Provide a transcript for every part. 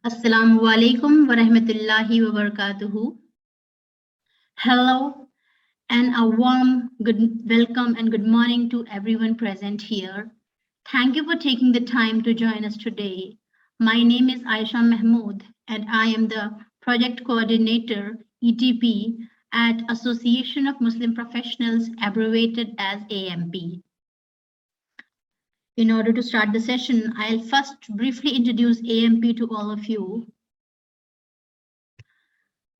Assalamu alaikum wa rahmatullahi wa barakatuhu. Hello and a warm good welcome and good morning to everyone present here. Thank you for taking the time to join us today. My name is Aisha Mahmood and I am the Project Coordinator ETP at Association of Muslim Professionals, abbreviated as AMP. In order to start the session, I'll first briefly introduce AMP to all of you.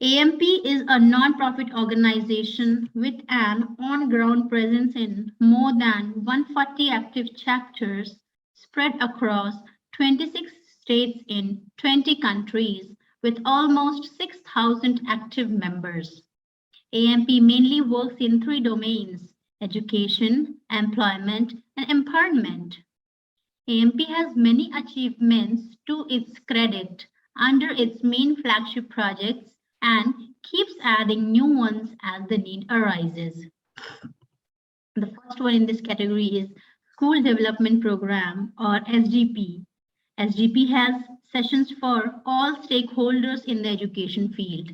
AMP is a non-profit organization with an on-ground presence in more than 140 active chapters spread across 26 states in 20 countries with almost 6,000 active members. AMP mainly works in three domains: education, employment, and empowerment. AMP has many achievements to its credit under its main flagship projects and keeps adding new ones as the need arises. The first one in this category is School Development Program, or SDP. SDP has sessions for all stakeholders in the education field.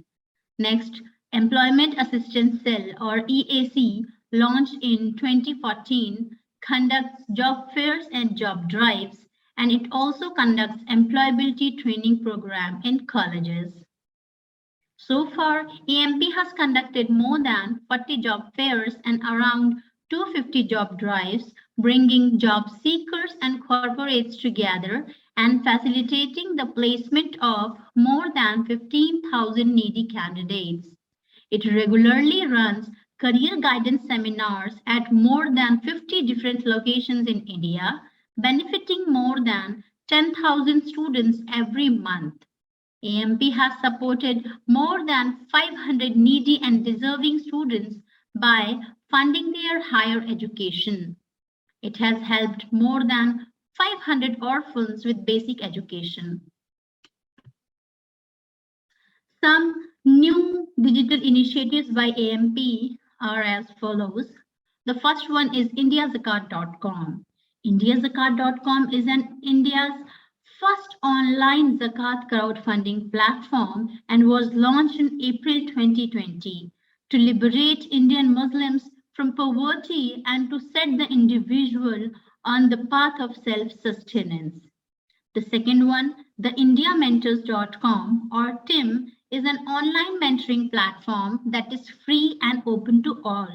Next, Employment Assistance Cell, or EAC, launched in 2014, conducts job fairs and job drives, and it also conducts employability training program in colleges. So far, AMP has conducted more than 40 job fairs and around 250 job drives, bringing job seekers and corporates together and facilitating the placement of more than 15,000 needy candidates. It regularly runs career guidance seminars at more than 50 different locations in India, benefiting more than 10,000 students every month. AMP has supported more than 500 needy and deserving students by funding their higher education. It has helped more than 500 orphans with basic education. Some new digital initiatives by AMP are as follows. The first one is indiazakat.com. Indiazakat.com is India's first online zakat crowdfunding platform and was launched in April 2020 to liberate Indian Muslims from poverty and to set the individual on the path of self-sustenance. The second one, the indiamentors.com, or TIM, is an online mentoring platform that is free and open to all.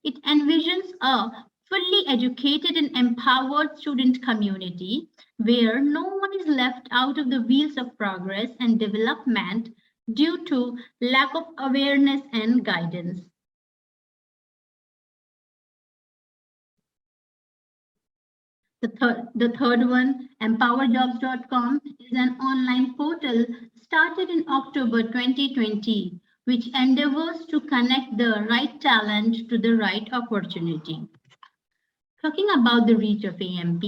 It envisions a fully educated and empowered student community where no one is left out of the wheels of progress and development due to lack of awareness and guidance. The third one, empowerjobs.com, is an online portal started in October 2020, which endeavors to connect the right talent to the right opportunity. Talking about the reach of AMP,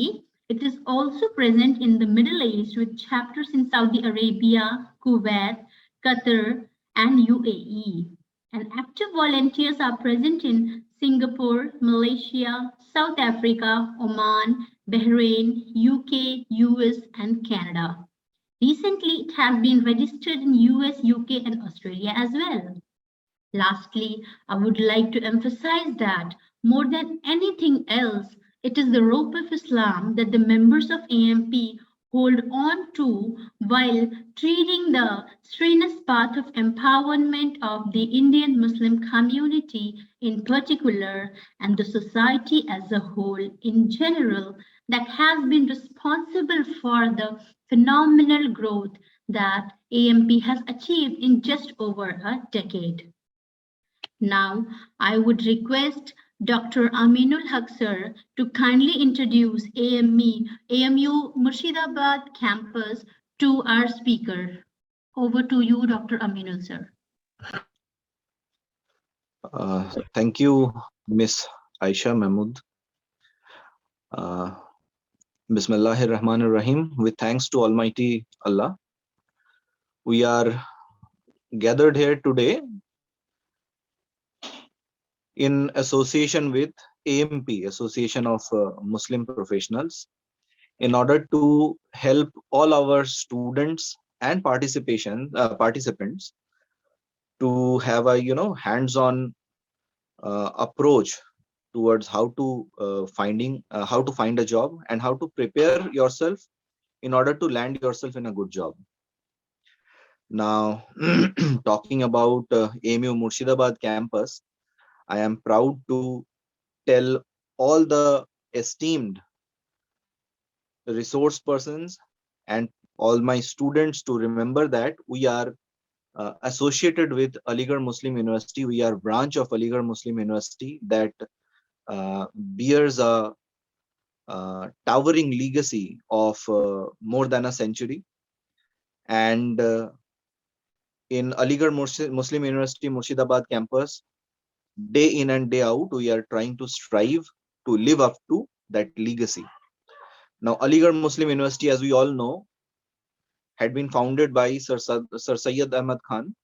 it is also present in the Middle East with chapters in Saudi Arabia, Kuwait, Qatar, and UAE. And active volunteers are present in Singapore, Malaysia, South Africa, Oman, Bahrain, UK, US, and Canada. Recently, it has been registered in US, UK, and Australia as well. Lastly, I would like to emphasize that more than anything else, it is the rope of Islam that the members of AMP hold on to while treading the strenuous path of empowerment of the Indian Muslim community in particular and the society as a whole in general that has been responsible for the phenomenal growth that AMP has achieved in just over a decade. Now, I would request Dr. Aminul Haq sir to kindly introduce AMU Murshidabad campus to our speaker. Over to you, Dr. Aminul sir. Thank you, Miss Aisha Mahmood. Bismillahir Rahmanir Rahim. With thanks to Almighty Allah, we are gathered here today in association with AMP, Association of Muslim Professionals, in order to help all our students and participants to have a hands-on approach towards how to find a job and how to prepare yourself in order to land yourself in a good job. Now, talking about AMU Murshidabad campus, I am proud to tell all the esteemed resource persons and all my students to remember that we are associated with Aligarh Muslim University. We are branch of Aligarh Muslim University that bears a towering legacy of more than a century. And in Aligarh Muslim University Murshidabad campus, day in and day out, we are trying to strive to live up to that legacy. Now, Aligarh Muslim University, as we all know, had been founded by Sir Syed Ahmad Khan.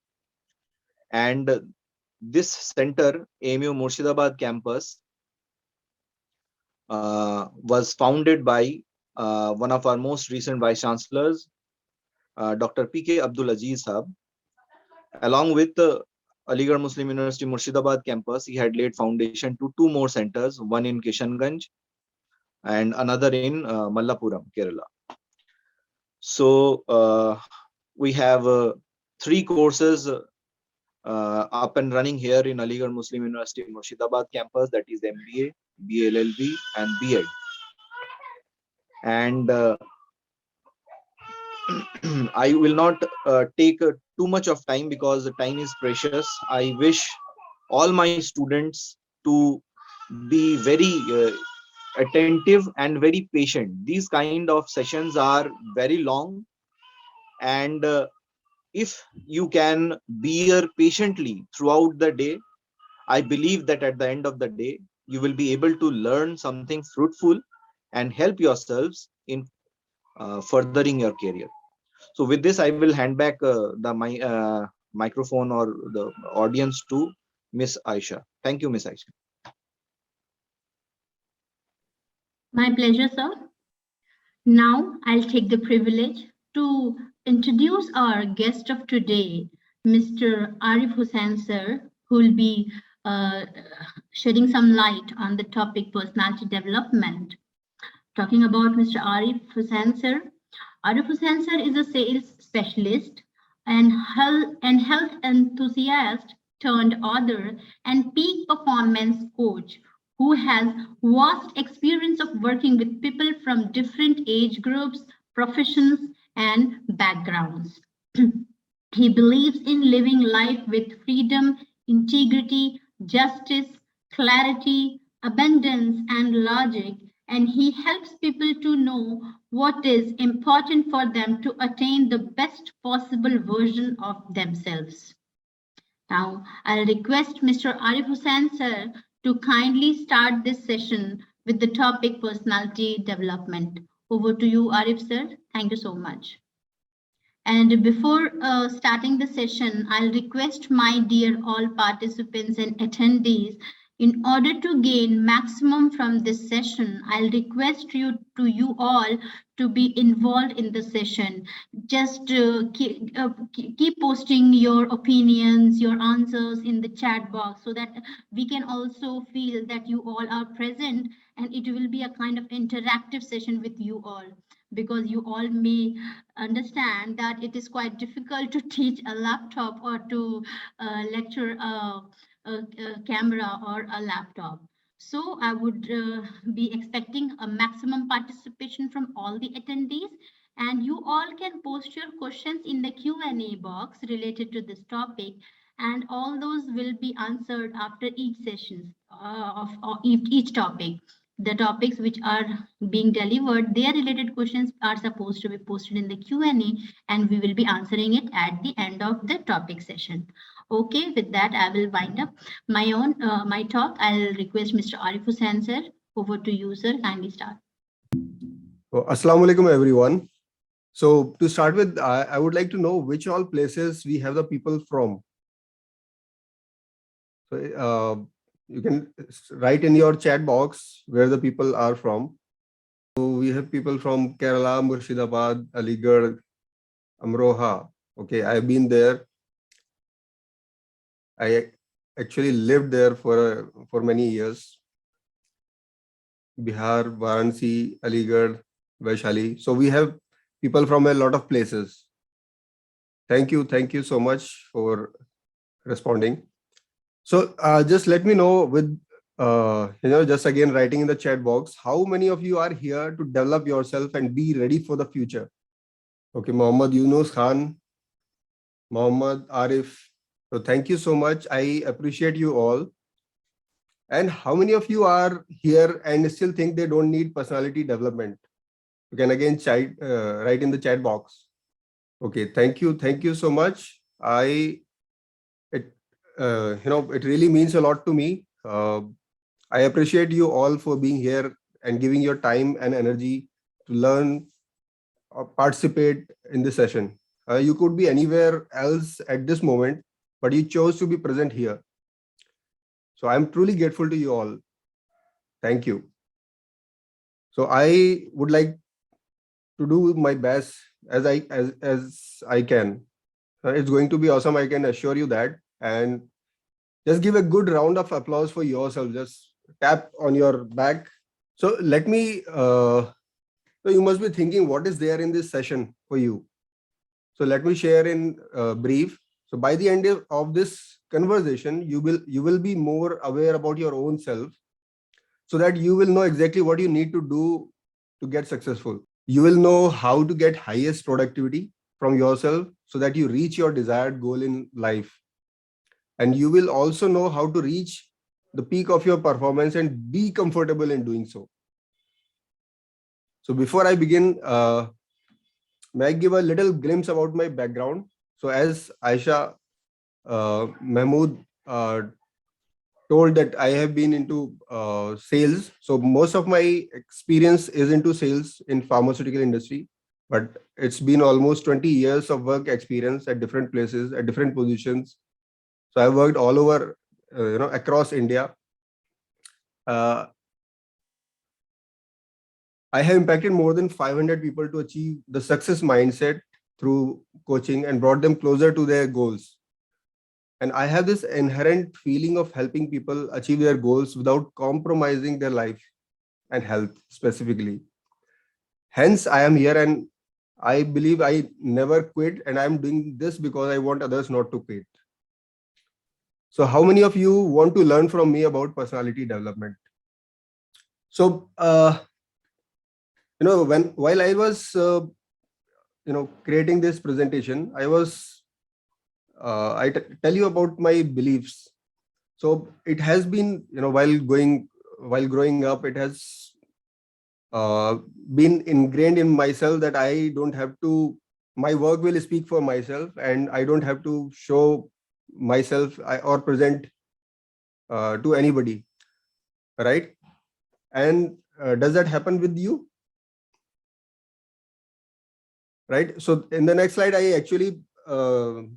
And this center, AMU Murshidabad campus, was founded by one of our most recent vice chancellors, Dr. P.K. Abdul Aziz Sahab. Along with the Aligarh Muslim University Murshidabad campus, he had laid foundation to two more centers, one in Kishanganj and another in Mallapuram, Kerala. So we have three courses up and running here in Aligarh Muslim University Murshidabad campus, that is MBA, BLLB and B.Ed. And I will not take too much of time because the time is precious. I wish all my students to be very attentive and very patient. These kind of sessions are very long, and if you can bear patiently throughout the day, I believe that at the end of the day, you will be able to learn something fruitful and help yourselves in furthering your career. So with this, I will hand back the microphone or the audience to Miss Aisha. Thank you, Miss Aisha. My pleasure, sir. Now I'll take the privilege to introduce our guest of today, Mr. Arif Hussain, sir, who will be shedding some light on the topic personality development. Talking about Mr. Arif Hussain, sir. Arif Hussain, sir, is a sales specialist and health enthusiast turned author and peak performance coach who has vast experience of working with people from different age groups, professions, and backgrounds. He believes in living life with freedom, integrity, justice, clarity, abundance, and logic, and he helps people to know what is important for them to attain the best possible version of themselves. Now, I'll request Mr. Arif Hussain, sir, to kindly start this session with the topic personality development. Over to you, Arif, sir. Thank you so much. And before starting the session, I'll request my dear all participants and attendees, in order to gain maximum from this session, I'll request you all to be involved in the session. Just keep posting your opinions, your answers in the chat box so that we can also feel that you all are present, and it will be a kind of interactive session with you all, because you all may understand that it is quite difficult to teach a laptop or to lecture a camera or a laptop. So I would be expecting a maximum participation from all the attendees, and you all can post your questions in the Q&A box related to this topic, and all those will be answered after each session of each topic. The topics which are being delivered, their related questions are supposed to be posted in the Q&A, and we will be answering it at the end of the topic session. Okay, with that, I will wind up my talk. I'll request Mr. Arif Hussain, sir. Over to you, sir. Kindly start. Assalamu alaikum, everyone. So to start with, I would like to know which all places we have the people from. So you can write in your chat box where the people are from. So we have people from Kerala, Murshidabad, Aligarh, Amroha. Okay, I've been there. I actually lived there for many years. Bihar, Varanasi, Aligarh, Vaishali. So we have people from a lot of places. Thank you so much for responding. So just let me know with just again writing in the chat box, how many of you are here to develop yourself and be ready for the future? Okay, Mohammad Yunus Khan, Mohammad Arif. So thank you so much. I appreciate you all. And how many of you are here and still think they don't need personality development? You can again write in the chat box. Okay, thank you so much. It really means a lot to me. I appreciate you all for being here and giving your time and energy to learn or participate in this session. You could be anywhere else at this moment, but you chose to be present here. So I'm truly grateful to you all. Thank you. So I would like to do my best as I can. It's going to be awesome. I can assure you that. And just give a good round of applause for yourself. Just tap on your back. So let me. So you must be thinking, what is there in this session for you? So let me share in brief. So by the end of this conversation, you will be more aware about your own self, so that you will know exactly what you need to do to get successful. You will know how to get highest productivity from yourself so that you reach your desired goal in life. And you will also know how to reach the peak of your performance and be comfortable in doing so. So before I begin, may I give a little glimpse about my background? So as Aisha Mahmood told that I have been into sales. So most of my experience is into sales in pharmaceutical industry, but it's been almost 20 years of work experience at different places, at different positions. So I worked all over, across India. Uh, I have impacted more than 500 people to achieve the success mindset through coaching and brought them closer to their goals. And I have this inherent feeling of helping people achieve their goals without compromising their life and health specifically. Hence, I am here and I believe I never quit, and I'm doing this because I want others not to quit. So, how many of you want to learn from me about personality development? So, while I was, creating this presentation, tell you about my beliefs. So, it has been, while growing up, it has been ingrained in myself that I don't have to, my work will speak for myself and I don't have to show myself or present to anybody, right? And does that happen with you? Right. So in the next slide, I actually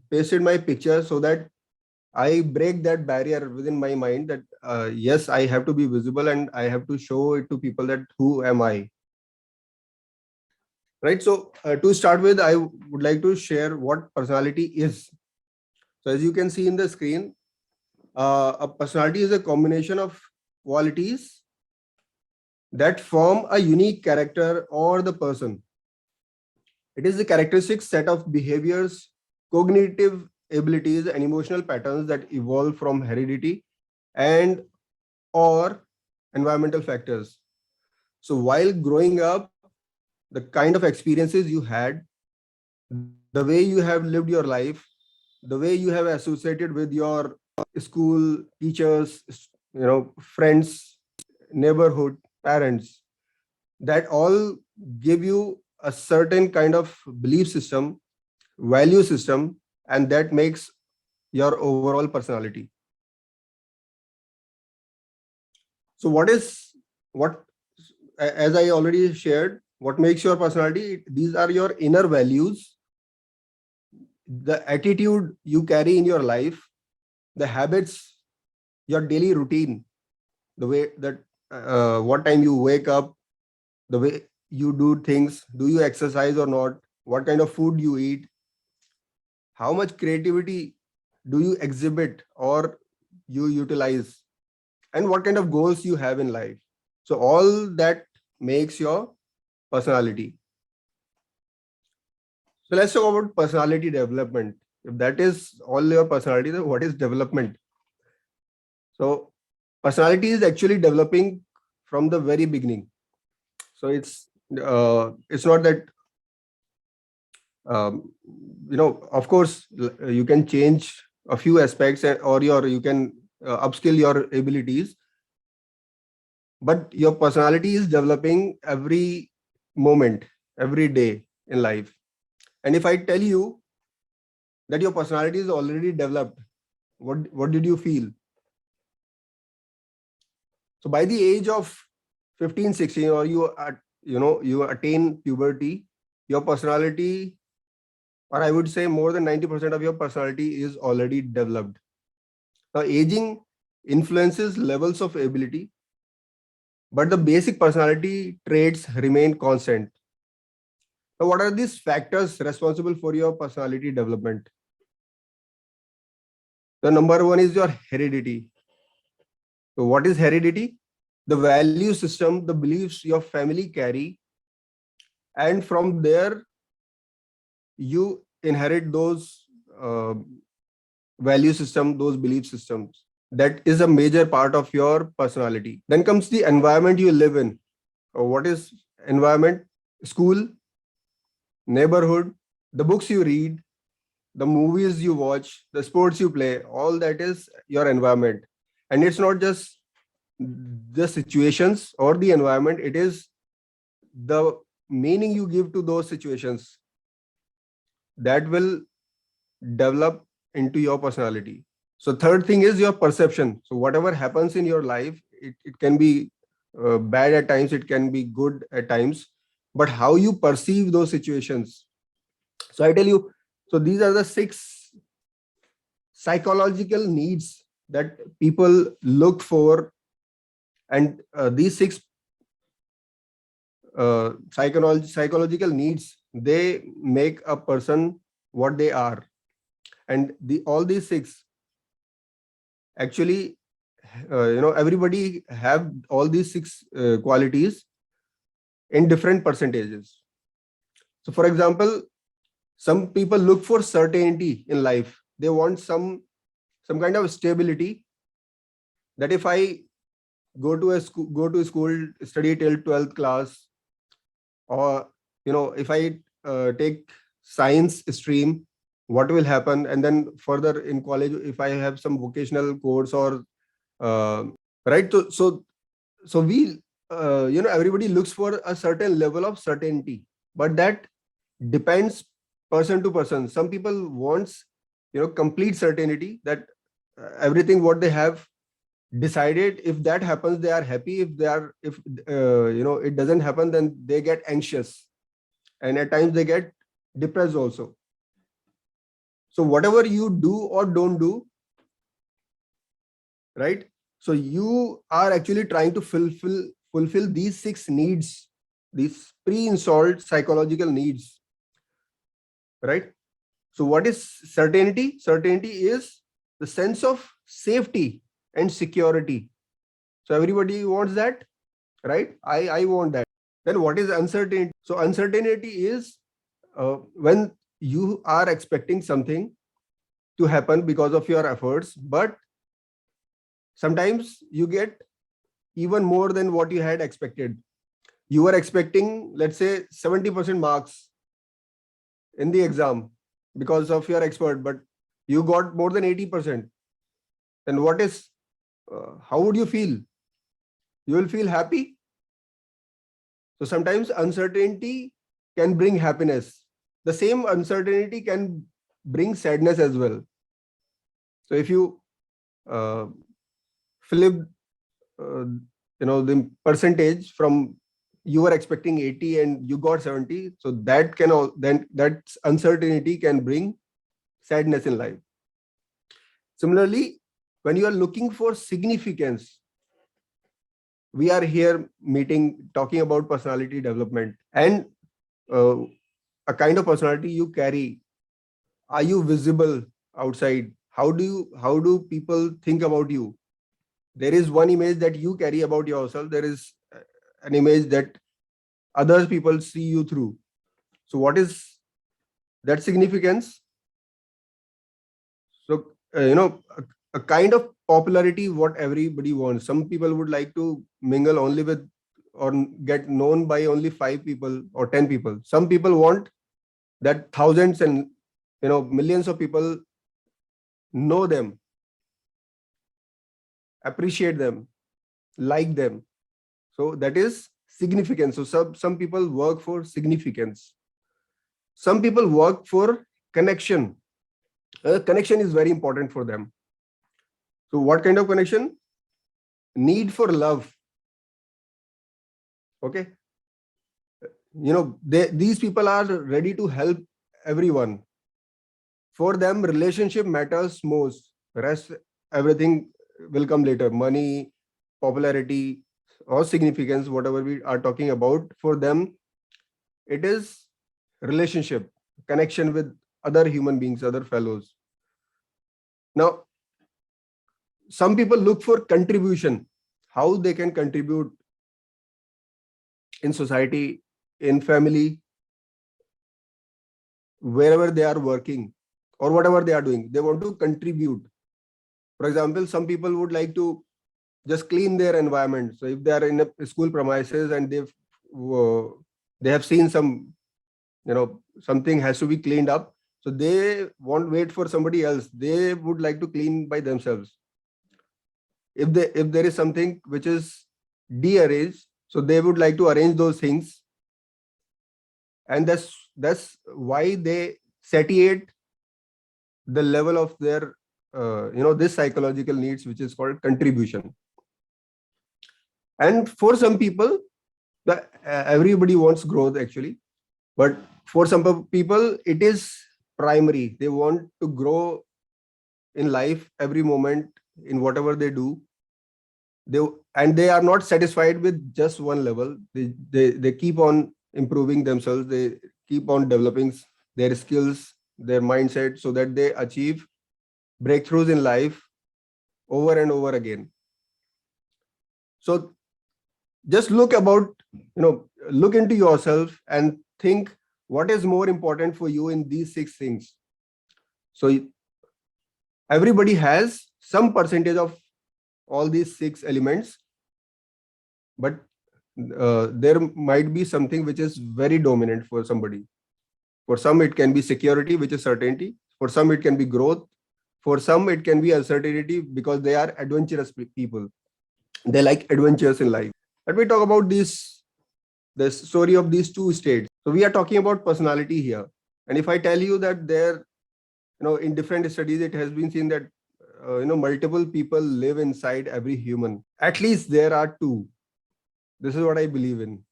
pasted my picture so that I break that barrier within my mind that yes, I have to be visible and I have to show it to people that who am I. Right. So to start with, I would like to share what personality is. So as you can see in the screen, a personality is a combination of qualities that form a unique character or the person. It is the characteristic set of behaviors, cognitive abilities, and emotional patterns that evolve from heredity and or environmental factors. So while growing up, the kind of experiences you had, the way you have lived your life, the way you have associated with your school, teachers, friends, neighborhood, parents, that all give you a certain kind of belief system, value system, and that makes your overall personality. So what as I already shared, what makes your personality? These are your inner values, the attitude you carry in your life, the habits, your daily routine, the way that what time you wake up, the way you do things, do you exercise or not, what kind of food you eat, how much creativity do you exhibit or you utilize, and what kind of goals you have in life. So all that makes your personality. So let's talk about personality development. If that is all your personality, then what is development? So personality is actually developing from the very beginning. So it's not that um, of course you can change a few aspects or you can upskill your abilities, but your personality is developing every moment, every day in life. And if I tell you that your personality is already developed, what did you feel? So by the age of 15, 16, or you attain puberty, your personality, or I would say more than 90% of your personality is already developed. Now, aging influences levels of ability, but the basic personality traits remain constant. Now, what are these factors responsible for your personality development? The number one is your heredity. So, what is heredity? The value system, the beliefs your family carry, and from there you inherit those uh, value system, those belief systems. That is a major part of your personality. Then comes the environment you live in. What is environment? School, neighborhood, the books you read, the movies you watch, the sports you play, all that is your environment. And it's not just the situations or the environment, it is the meaning you give to those situations that will develop into your personality. So third thing is your perception. So whatever happens in your life, it can be bad at times, it can be good at times, but how you perceive those situations. So I tell you, so these are the 6 psychological needs that people look for, and these 6 psychological needs, they make a person what they are. And all these 6 actually, everybody have all these 6 qualities in different percentages. So for example, some people look for certainty in life. They want some kind of stability, that if I go to school, study till 12th class, or if I take science stream, what will happen? And then further in college, if I have some vocational course or uh, right. So we everybody looks for a certain level of certainty, but that depends person to person. Some people wants complete certainty, that everything what they have decided, if that happens they are happy, if it doesn't happen, then they get anxious, and at times they get depressed also. So whatever you do or don't do, right, so you are actually trying to fulfill these 6 needs, these pre-installed psychological needs, right? So what is certainty? Certainty is the sense of safety and security. So everybody wants that, right? I want that. Then what is uncertainty? So uncertainty is when you are expecting something to happen because of your efforts, but sometimes you get even more than what you had expected. You were expecting, let's say, 70% marks in the exam because of your expert, but you got more than 80%. Then how would you feel? You will feel happy. So sometimes uncertainty can bring happiness. The same uncertainty can bring sadness as well. So if you uh, flip the percentage from, you were expecting 80 and you got 70, so then that uncertainty can bring sadness in life. Similarly, when you are looking for significance, we are here talking about personality development, and uh, a kind of personality you carry? Are you visible outside? How do people think about you? There is one image that you carry about yourself. There is an image that other people see you through. So what is that significance? So a kind of popularity what everybody wants. Some people would like to mingle only with or get known by only 5 people or 10 people. Some people want that thousands and millions of people know them, appreciate them, like them. So that is significance. So some people work for significance. Some people work for connection. Connection is very important for them. So what kind of connection? Need for love. Okay. These people are ready to help everyone. For them, relationship matters most. Rest, everything will come later. Money, popularity, or significance, whatever we are talking about. For them, it is relationship, connection with other human beings, other fellows. Now, some people look for contribution, how they can contribute in society, in family, wherever they are working or whatever they are doing. They want to contribute. For example, some people would like to just clean their environment. So if they are in a school premises and they have seen some, something has to be cleaned up, so they won't wait for somebody else. They would like to clean by themselves. If there is something which is de-arranged, so they would like to arrange those things, and that's why they satiate the level of their this psychological needs, which is called contribution. And for some people, everybody wants growth actually, but for some people it is primary. They want to grow in life every moment in whatever they do. They are not satisfied with just one level. They keep on improving themselves. They keep on developing their skills, their mindset, so that they achieve breakthroughs in life over and over again. So just look into yourself and think what is more important for you in these 6 things. So everybody has some percentage of all these 6 elements, but there might be something which is very dominant for somebody. For some, it can be security, which is certainty. For some, it can be growth. For some, it can be uncertainty because they are adventurous people. They like adventures in life. Let me talk about the story of these 2 states. So we are talking about personality here. And if I tell you that there, in different studies, it has been seen that multiple people live inside every human. At least there are 2. This is what I believe in.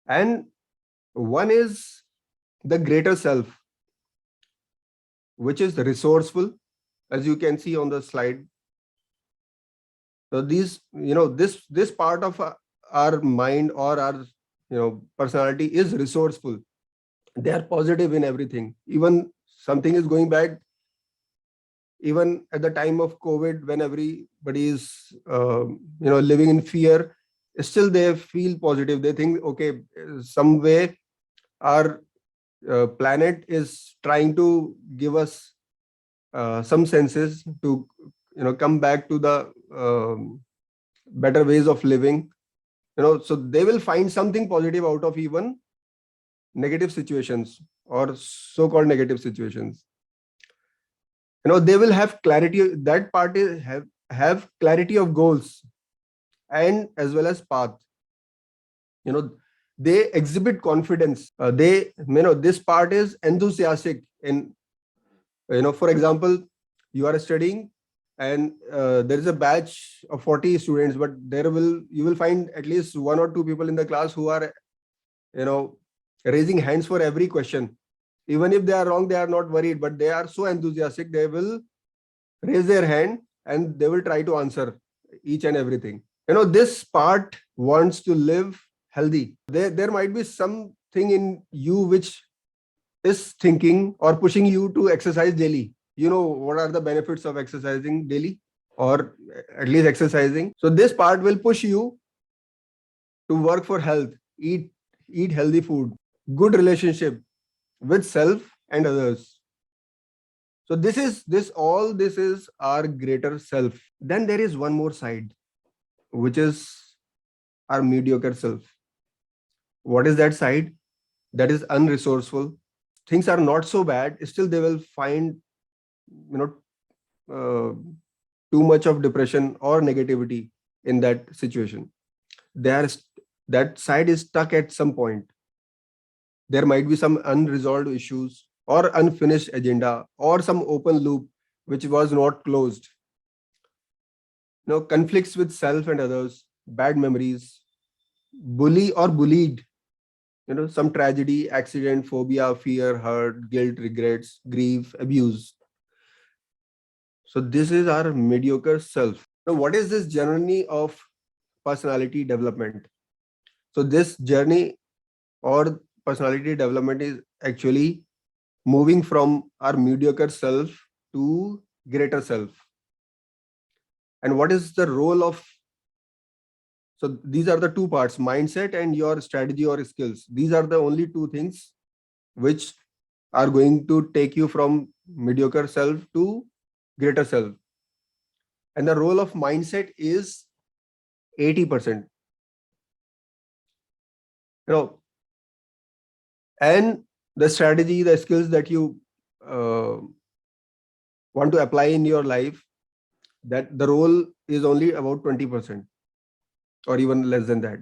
And one is the greater self, which is resourceful, as you can see on the slide. So this part of our mind or our personality is resourceful. They are positive in everything. Even something is going bad, even at the time of COVID, when everybody is living in fear, still they feel positive. They think, okay, some way our planet is trying to give us some senses to come back to the better ways of living. So they will find something positive out of even negative situations or so-called negative situations. They will have clarity. That part is have clarity of goals and as well as path. They exhibit confidence. This part is enthusiastic. In for example, you are studying and there is a batch of 40 students, but you will find at least 1 or 2 people in the class who are raising hands for every question. Even if they are wrong, they are not worried, but they are so enthusiastic, they will raise their hand and they will try to answer each and everything. This part wants to live healthy. There might be some thing in you which is thinking or pushing you to exercise daily. You know what are the benefits of exercising daily, or at least exercising. So this part will push you to work for health, eat healthy food, good relationship with self and others. So this is our greater self. Then there is one more side, which is our mediocre self. What is that side? That is unresourceful. Things are not so bad, still they will find, you know, uh, too much of depression or negativity in that situation. That side is stuck at some point. There might be some unresolved issues or unfinished agenda or some open loop which was not closed. Conflicts with self and others, bad memories, bully or bullied, some tragedy, accident, phobia, fear, hurt, guilt, regrets, grief, abuse. So this is our mediocre self. Now, what is this journey of personality development? So this journey or personality development is actually moving from our mediocre self to greater self. And what is the role of, so these are the two parts, mindset and your strategy or skills. These are the only two things which are going to take you from mediocre self to greater self. And the role of mindset is 80%. And the strategy, the skills that you want to apply in your life, that the role is only about 20% or even less than that.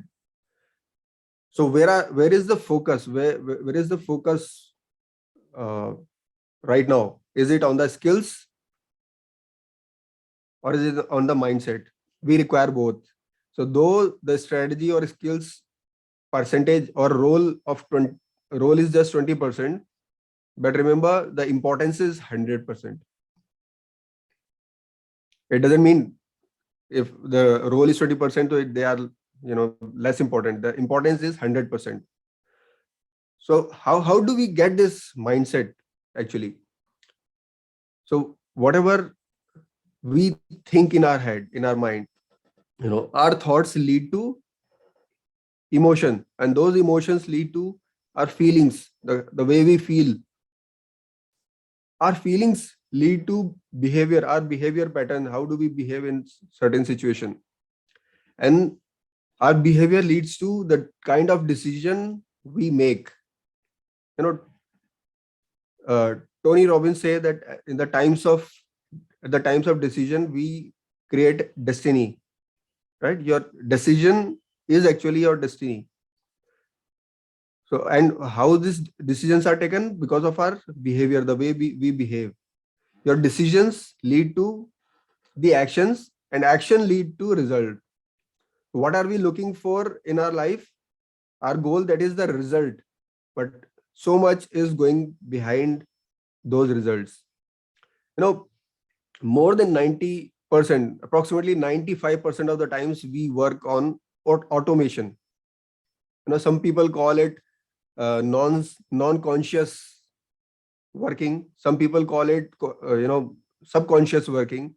So where is the focus? Where is the focus right now? Is it on the skills or is it on the mindset? We require both. So though the strategy or skills percentage or role is just 20%, but remember the importance is 100%. It doesn't mean if the role is 20%, so they are less important. The importance is 100%. So how do we get this mindset actually? So whatever we think in our head, in our mind, our thoughts lead to emotion, and those emotions lead to our feelings, the way we feel. Our feelings lead to behavior, our behavior pattern, how do we behave in certain situation. And our behavior leads to the kind of decision we make. Tony Robbins say that in the times of decision, we create destiny, right? Your decision is actually your destiny. So, and how these decisions are taken? Because of our behavior, the way we behave. Your decisions lead to the actions, and action lead to result. What are we looking for in our life? Our goal, that is the result. But so much is going behind those results. More than 90%, approximately 95% of the times we work on automation. Some people call it non-conscious working. Some people call it subconscious working.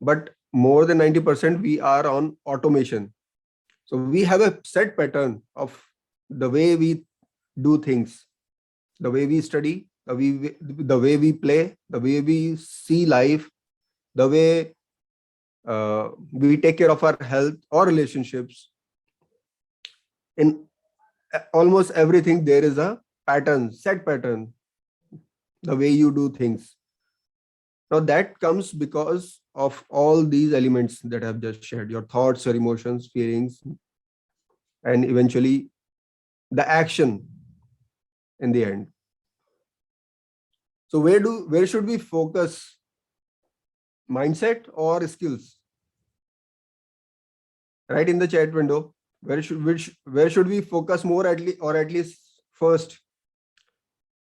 But more than 90% we are on automation. So we have a set pattern of the way we do things, the way we study, the way we play, the way we see life, the way we take care of our health or relationships. In almost everything, there is a pattern, set pattern, the way you do things. Now that comes because of all these elements that I've just shared, your thoughts, your emotions, feelings, and eventually the action in the end. So where should we focus? Mindset or skills? Right in the chat window, where should we focus more, at least first,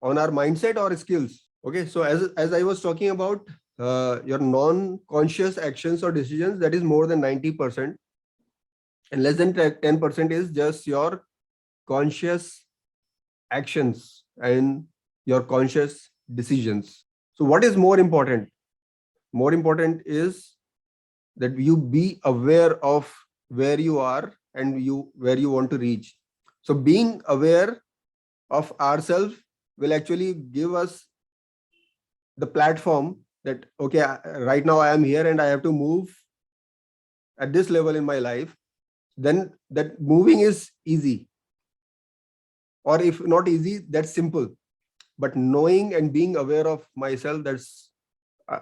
on our mindset or skills? Okay, so as I was talking about, your non-conscious actions or decisions, that is more than 90%, and less than 10% is just your conscious actions and your conscious decisions. So what is more important? More important is that you be aware of where you are and where you want to reach. So being aware of ourselves will actually give us the platform that, okay, right now I am here and I have to move at this level in my life. Then that moving is easy, or if not easy, that's simple. But knowing and being aware of myself, that's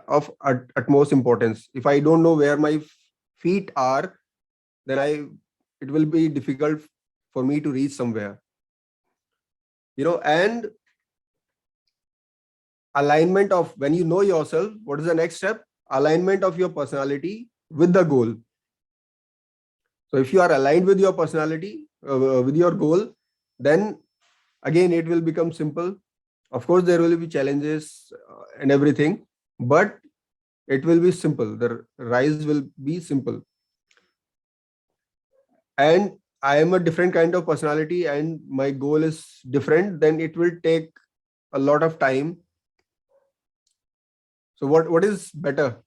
of utmost importance. If I don't know where my feet are, then it will be difficult for me to reach somewhere. And alignment of, when you know yourself, what is the next step? Alignment of your personality with the goal. So if you are aligned with your personality, with your goal, then again it will become simple. Of course there will be challenges and everything, but it will be simple. The rise will be simple. And I am a different kind of personality and my goal is different, then it will take a lot of time. So what is better?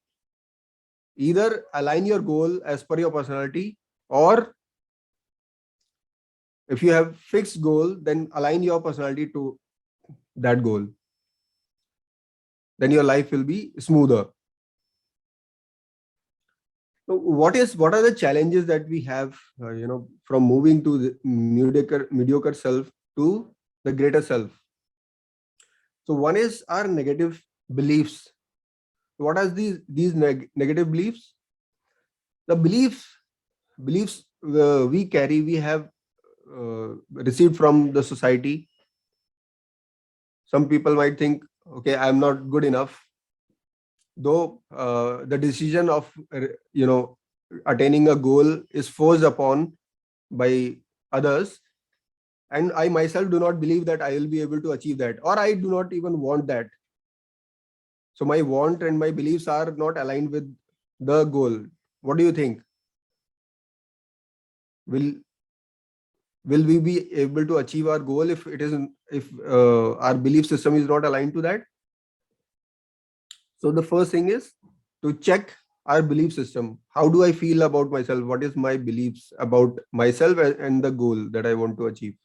Either align your goal as per your personality, or if you have fixed goal, then align your personality to that goal. Then your life will be smoother. So what are the challenges that we have, from moving to the mediocre self to the greater self? So one is our negative beliefs. What are these negative beliefs? The beliefs we carry, we have received from the society. Some people might think, okay, I'm not good enough, though the decision of attaining a goal is forced upon by others, and I myself do not believe that I will be able to achieve that, or I do not even want that. So my want and my beliefs are not aligned with the goal. What do you think? Will we be able to achieve our goal if our belief system is not aligned to that? So the first thing is to check our belief system. How do I feel about myself? What is my beliefs about myself and the goal that I want to achieve?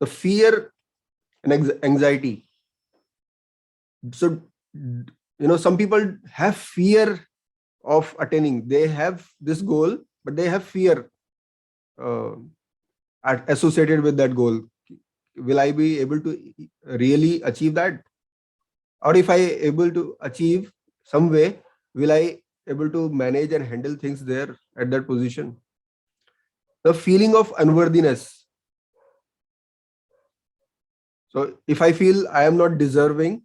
The fear and anxiety. So, some people have fear of attaining. They have this goal, but they have fear uh, associated with that goal. Will I be able to really achieve that? Or if I able to achieve some way, will I able to manage and handle things there at that position? The feeling of unworthiness. So if I feel I am not deserving,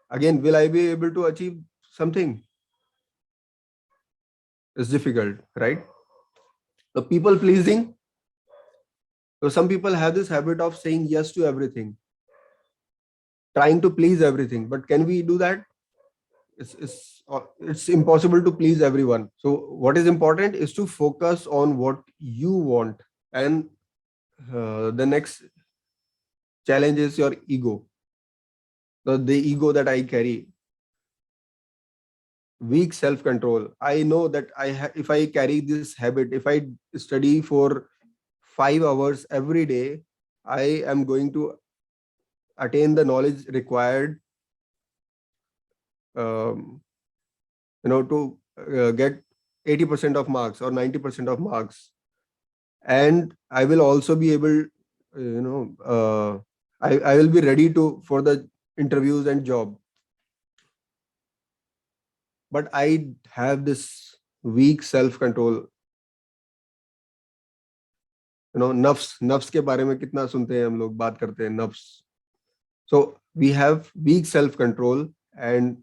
again, will I be able to achieve something? It's difficult, right? The people pleasing. So some people have this habit of saying yes to everything, trying to please everything. But can we do that? It's impossible to please everyone. So what is important is to focus on what you want. And the next challenge is your ego. The ego that I carry, weak self control. I know that if I carry this habit, if I study for 5 hours every day, I am going to attain the knowledge required, um, to get 80% of marks or 90% of marks. And I will also be able, I will be ready for the interviews and job. But I have this weak self control. नफ्स के बारे में कितना सुनते हैं हम लोग, बात करते हैं नफ्स. So we have weak self control, and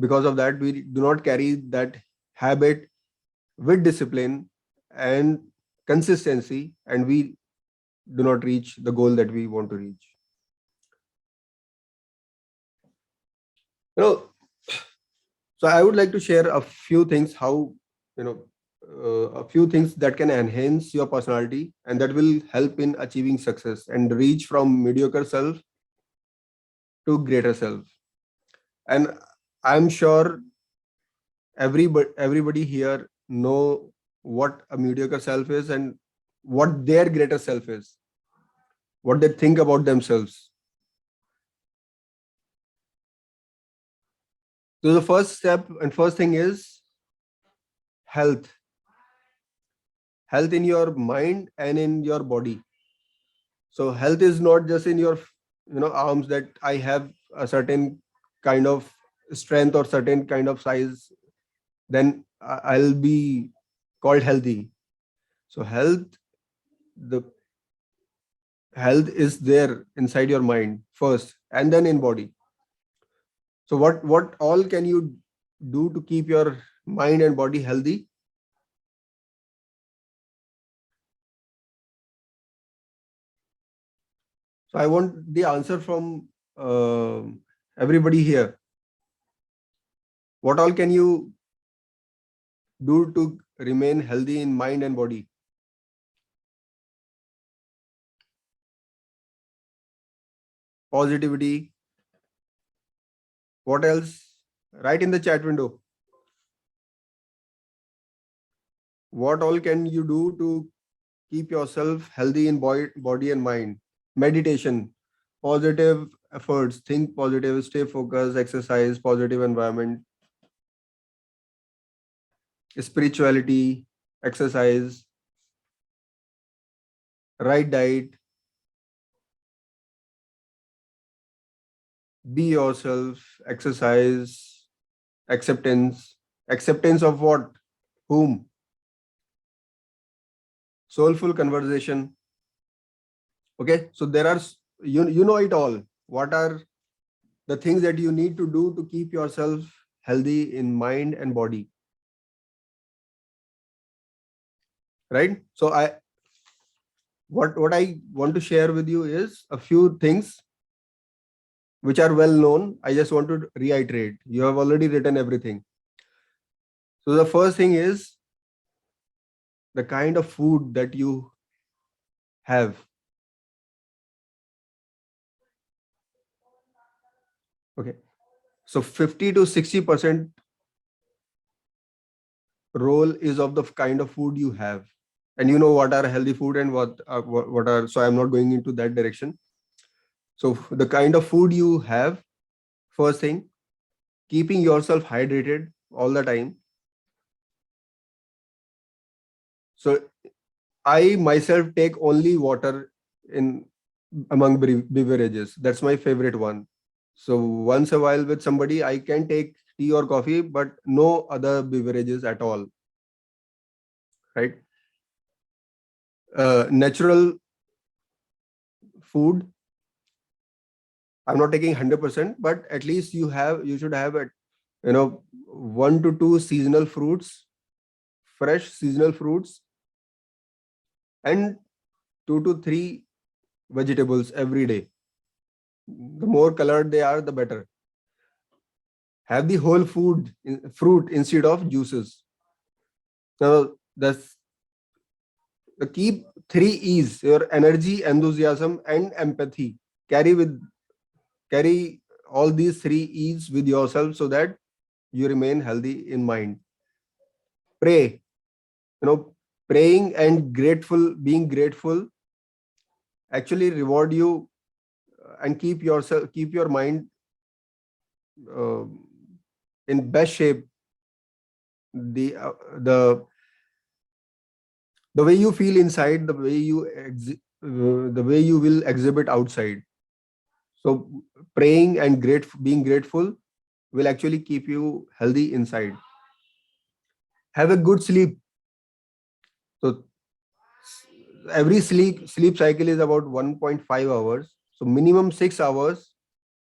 because of that we do not carry that habit with discipline and consistency, and we do not reach the goal that we want to reach. So I would like to share a few things how a few things that can enhance your personality and that will help in achieving success and reach from mediocre self to greater self. And I'm sure everybody here know what a mediocre self is and what their greater self is, what they think about themselves. So the first step and first thing is health. Health in your mind and in your body. So health is not just in your arms, that I have a certain kind of strength or certain kind of size, then I'll be called healthy. So the health is there inside your mind first and then in body. So what all can you do to keep your mind and body healthy? So I want the answer from everybody here. What all can you do to remain healthy in mind and body? Positivity. What else? Write in the chat window. What all can you do to keep yourself healthy in body and mind? Meditation, positive efforts, think positive, stay focused, exercise, positive environment, spirituality, exercise, right diet, be yourself, exercise, acceptance. Acceptance of what? Whom? Soulful conversation. Okay, so there are, you know it all. What are the things that you need to do to keep yourself healthy in mind and body? Right? So what I want to share with you is a few things which are well known. I just want to reiterate. You have already written everything. So the first thing is the kind of food that you have. Okay. So 50 to 60% role is of the kind of food you have. And you know what are healthy food and what are, so I'm not going into that direction. So the kind of food you have, first thing, keeping yourself hydrated all the time. So I myself take only water in among beverages. That's my favorite one. So once a while with somebody, I can take tea or coffee, but no other beverages at all. Right? Natural food. I'm not taking 100%, but at least you should have a, 1 to 2 seasonal fruits, fresh seasonal fruits, and 2 to 3 vegetables every day. The more colored they are, the better. Have the whole fruit instead of juices. Now, the keep 3 E's: your energy, enthusiasm, and empathy. Carry all these 3 E's with yourself so that you remain healthy in mind. Pray. Praying and being grateful actually reward you and keep your mind uh, in best shape. The uh, the the way you feel inside, the way you will exhibit outside. So praying and being grateful will actually keep you healthy inside. Have a good sleep. So every sleep cycle is about 1.5 hours. So minimum 6 hours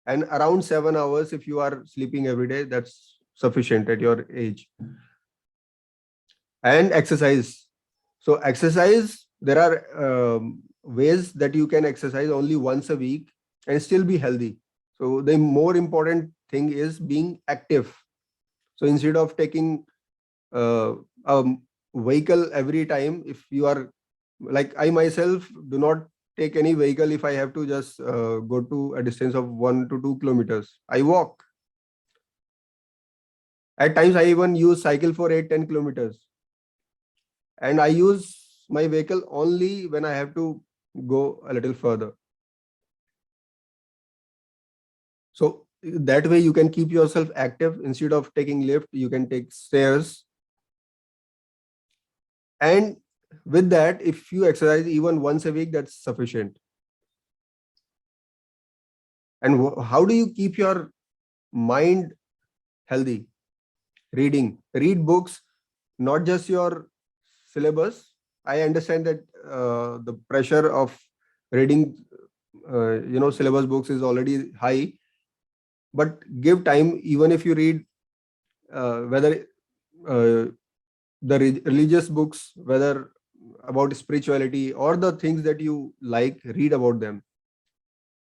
and around 7 hours if you are sleeping every day, that's sufficient at your age. And exercise. So exercise, there are ways that you can exercise only once a week and still be healthy. So the more important thing is being active. So instead of taking uh, a vehicle every time. If you are like, I myself do not take any vehicle if I have to just go to a distance of 1 to 2 kilometers. I walk. At times I even use cycle for 8-10 kilometers, and I use my vehicle only when I have to go a little further. So that way you can keep yourself active. Instead of taking lift, you can take stairs. And with that, if you exercise even once a week, that's sufficient. And how do you keep your mind healthy? Read books, not just your syllabus. I understand that the pressure of reading syllabus books is already high, but give time. Even if you read whether the religious books, whether about spirituality or the things that you like, read about them.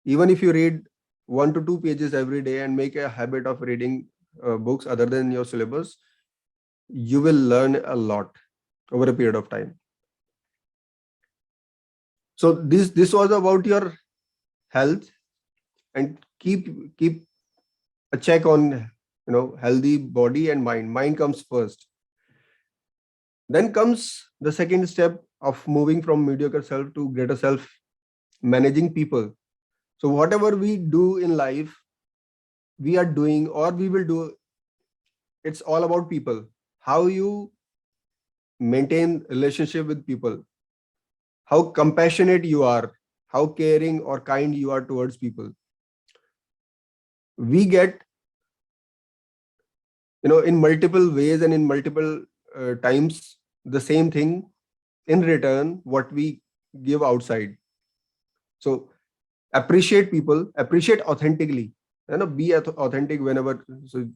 Even if you read 1 to 2 pages every day and make a habit of reading books other than your syllabus, you will learn a lot over a period of time. So this was about your health, and keep a check on healthy body and mind. Mind comes first. Then comes the second step of moving from mediocre self to greater self, managing people. So whatever we do in life, we are doing or we will do, it's all about people. How you maintain relationship with people, how compassionate you are, how caring or kind you are towards people. We get, in multiple ways and in multiple times, the same thing in return what we give outside. So appreciate people, appreciate authentically, be authentic whenever. So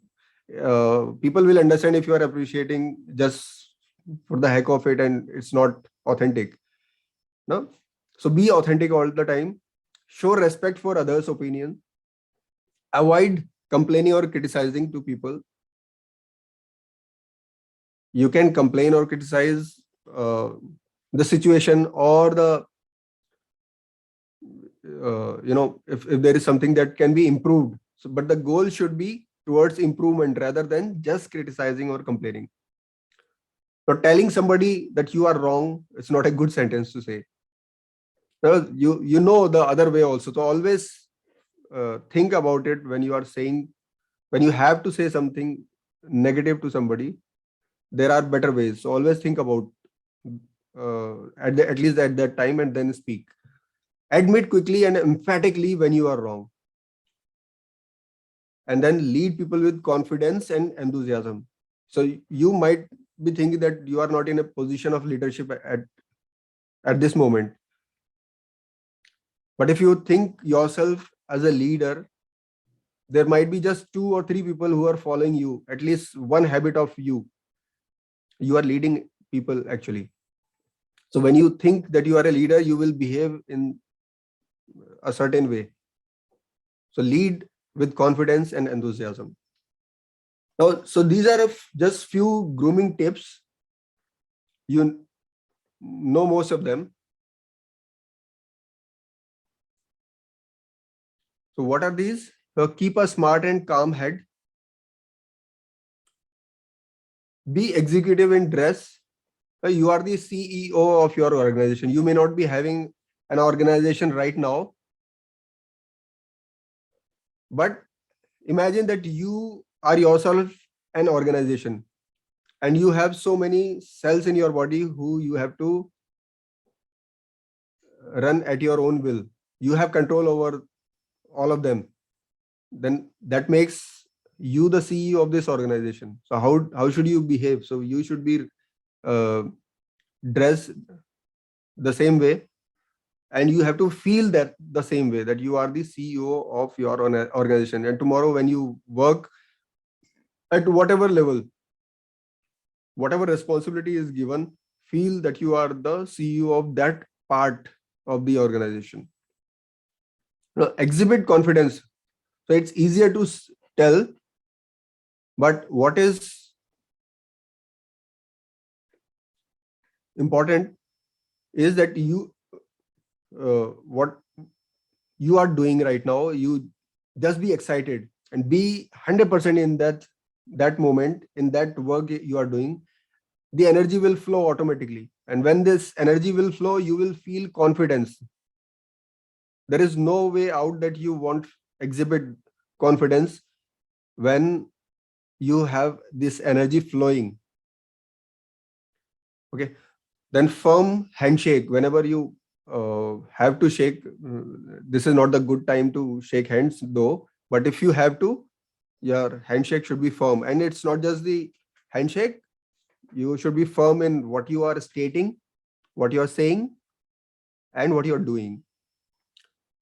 people will understand if you are appreciating just for the heck of it and it's not authentic. No, so be authentic all the time. Show respect for others' opinion. Avoid complaining or criticizing to people. You can complain or criticize the situation or the if there is something that can be improved. So, but the goal should be towards improvement rather than just criticizing or complaining. So telling somebody that you are wrong, it's not a good sentence to say. You know the other way also. So always think about it when you are saying, when you have to say something negative to somebody, there are better ways. So always think about at least at that time, and then speak. Admit quickly and emphatically when you are wrong. And then lead people with confidence and enthusiasm. So you might be thinking that you are not in a position of leadership at this moment. But if you think yourself as a leader, there might be just 2 or 3 people who are following you, at least one habit of you. You are leading people actually. So when you think that you are a leader, you will behave in a certain way. So lead with confidence and enthusiasm. Now, so these are just few grooming tips. You know most of them. So what are these? Keep a smart and calm head. Be executive in dress. You are the CEO of your organization. You may not be having an organization right now, but imagine that you are yourself an organization and you have so many cells in your body who you have to run at your own will. You have control over all of them. Then that makes you the CEO of this organization. So how should you behave? So you should be dressed the same way, and you have to feel that the same way, that you are the CEO of your own organization. And tomorrow when you work at whatever level, whatever responsibility is given, feel that you are the CEO of that part of the organization. Exhibit confidence. So it's easier to tell, but what is important is that what you are doing right now, you just be excited and be 100% in that moment, in that work you are doing. The energy will flow automatically, and when this energy will flow, you will feel confidence. There is no way out that you won't exhibit confidence when you have this energy flowing. Okay, then firm handshake whenever you have to shake. This is not the good time to shake hands though, but if you have to, your handshake should be firm. And it's not just the handshake, you should be firm in what you are stating, what you are saying, and what you are doing.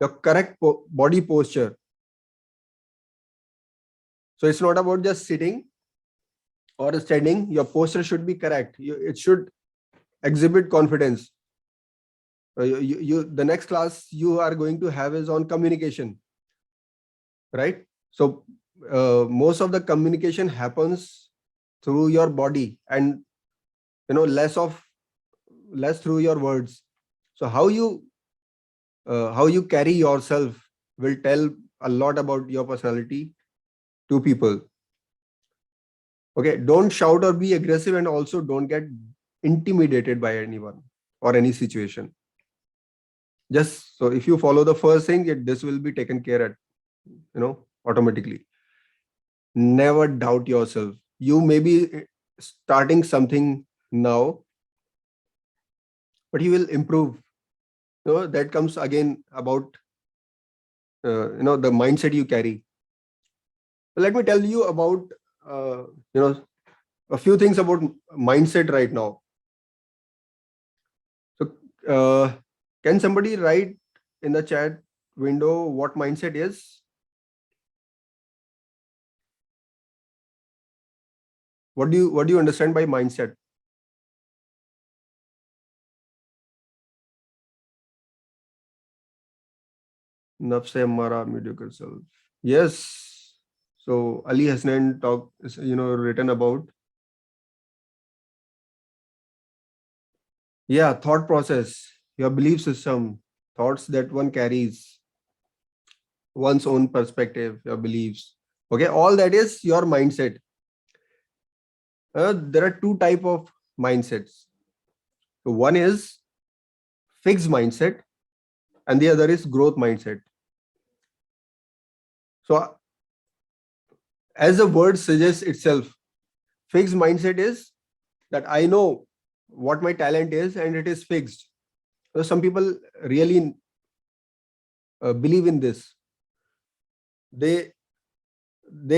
Your correct body posture. So it's not about just sitting or standing. Your posture should be correct. It should exhibit confidence. The next class you are going to have is on communication, right? So most of the communication happens through your body, and less through your words. So how you carry yourself will tell a lot about your personality to people. Okay, don't shout or be aggressive, and also don't get intimidated by anyone or any situation. Just so if you follow the first thing, this will be taken care at automatically. Never doubt yourself. You may be starting something now, but you will improve. That comes again about the mindset you carry. Let me tell you about a few things about mindset right now. So can somebody write in the chat window what mindset is? What do you understand by mindset? Nafse Mara mediocre self. Yes. So Ali Hasnan written about. Yeah, thought process, your belief system, thoughts that one carries, one's own perspective, your beliefs. Okay, all that is your mindset. There are two type of mindsets. So one is fixed mindset, and the other is growth mindset. So as the word suggests itself, fixed mindset is that I know what my talent is and it is fixed. So some people really believe in this. They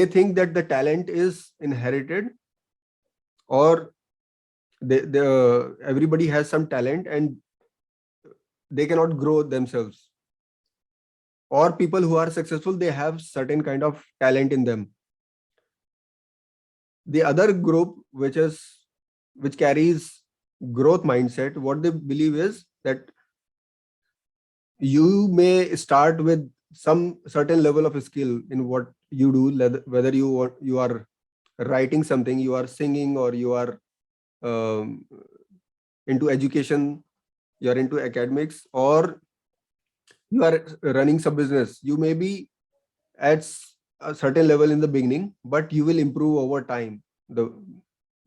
think that the talent is inherited, or everybody has some talent and they cannot grow themselves. Or people who are successful, they have certain kind of talent in them. The other group, which carries growth mindset, what they believe is that you may start with some certain level of skill in what you do, whether you are writing something, you are singing, or you are into education, you are into academics, or you are running some business. You may be at a certain level in the beginning, but you will improve over time. The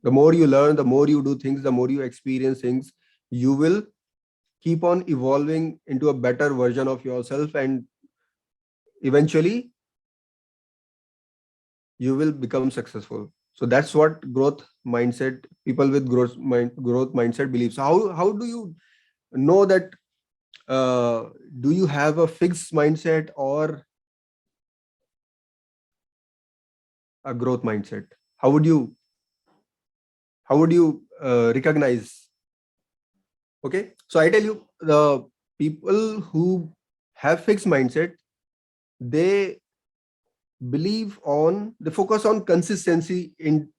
more you learn, the more you do things, the more you experience things, you will keep on evolving into a better version of yourself, and eventually you will become successful. So that's what people with growth mindset believe. So how do you know that do you have a fixed mindset or a growth mindset? How would you recognize? Okay, so I tell you, the people who have fixed mindset, they they focus on consistency in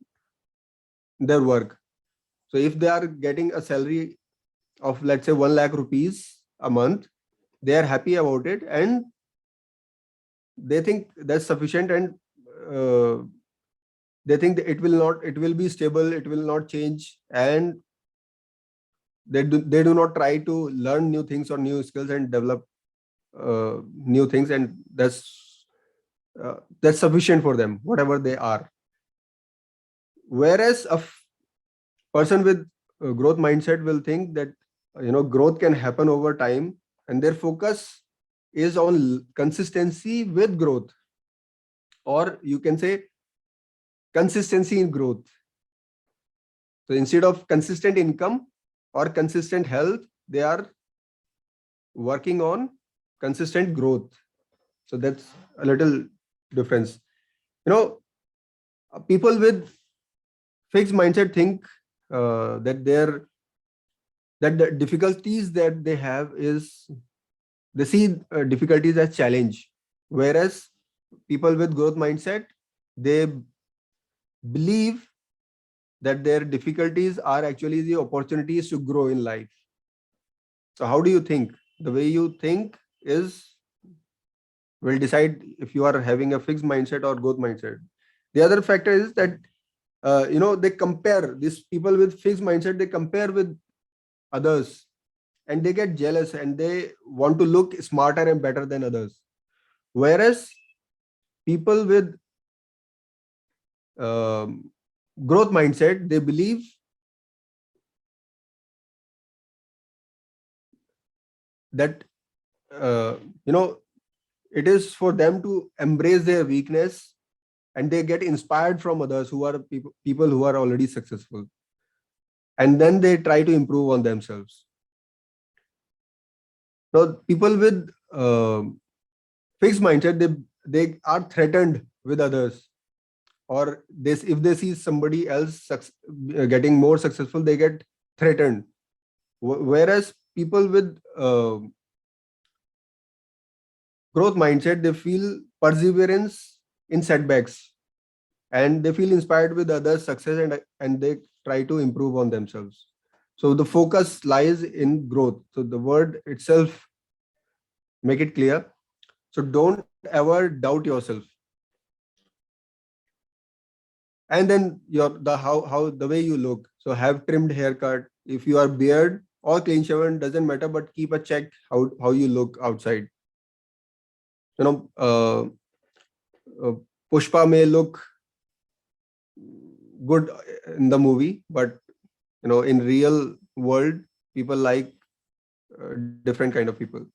their work. So if they are getting a salary of, let's say, 1 lakh rupees a month, they are happy about it, and they think that's sufficient, and they think that it will be stable, it will not change, and They do not try to learn new things or new skills and develop new things, and that's sufficient for them, whatever they are. Whereas a person with a growth mindset will think that growth can happen over time, and their focus is on consistency with growth, or you can say consistency in growth. So instead of consistent income or consistent health, they are working on consistent growth. So that's a little difference. People with fixed mindset think that the difficulties that they have is, they see difficulties as challenge, whereas people with growth mindset, they believe that their difficulties are actually the opportunities to grow in life. So how do you think? The way you think will decide if you are having a fixed mindset or growth mindset. The other factor is that they compare, these people with fixed mindset, they compare with others, and they get jealous and they want to look smarter and better than others. Whereas people with growth mindset, they believe that it is for them to embrace their weakness, and they get inspired from others who are people who are already successful, and then they try to improve on themselves. Now, people with fixed mindset, they are threatened with others, or if they see somebody else getting more successful, they get threatened. Whereas people with growth mindset, they feel perseverance in setbacks, and they feel inspired with others' success, and they try to improve on themselves. So the focus lies in growth. So the word itself make it clear. So don't ever doubt yourself. And then the way you look. So have trimmed haircut. If you are beard or clean shaven, doesn't matter, but keep a check how you look outside. Pushpa may look good in the movie, but in real world, people like different kind of people.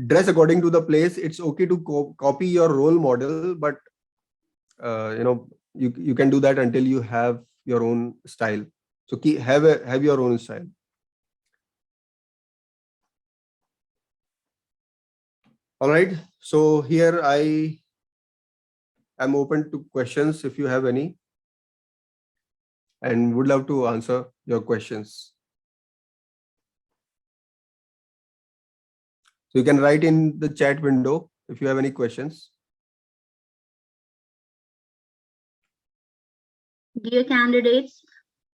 Dress according to the place. It's okay to copy your role model, but you can do that until you have your own style. So have your own style. All right. So here I am open to questions if you have any, and would love to answer your questions. So you can write in the chat window if you have any questions. Dear candidates,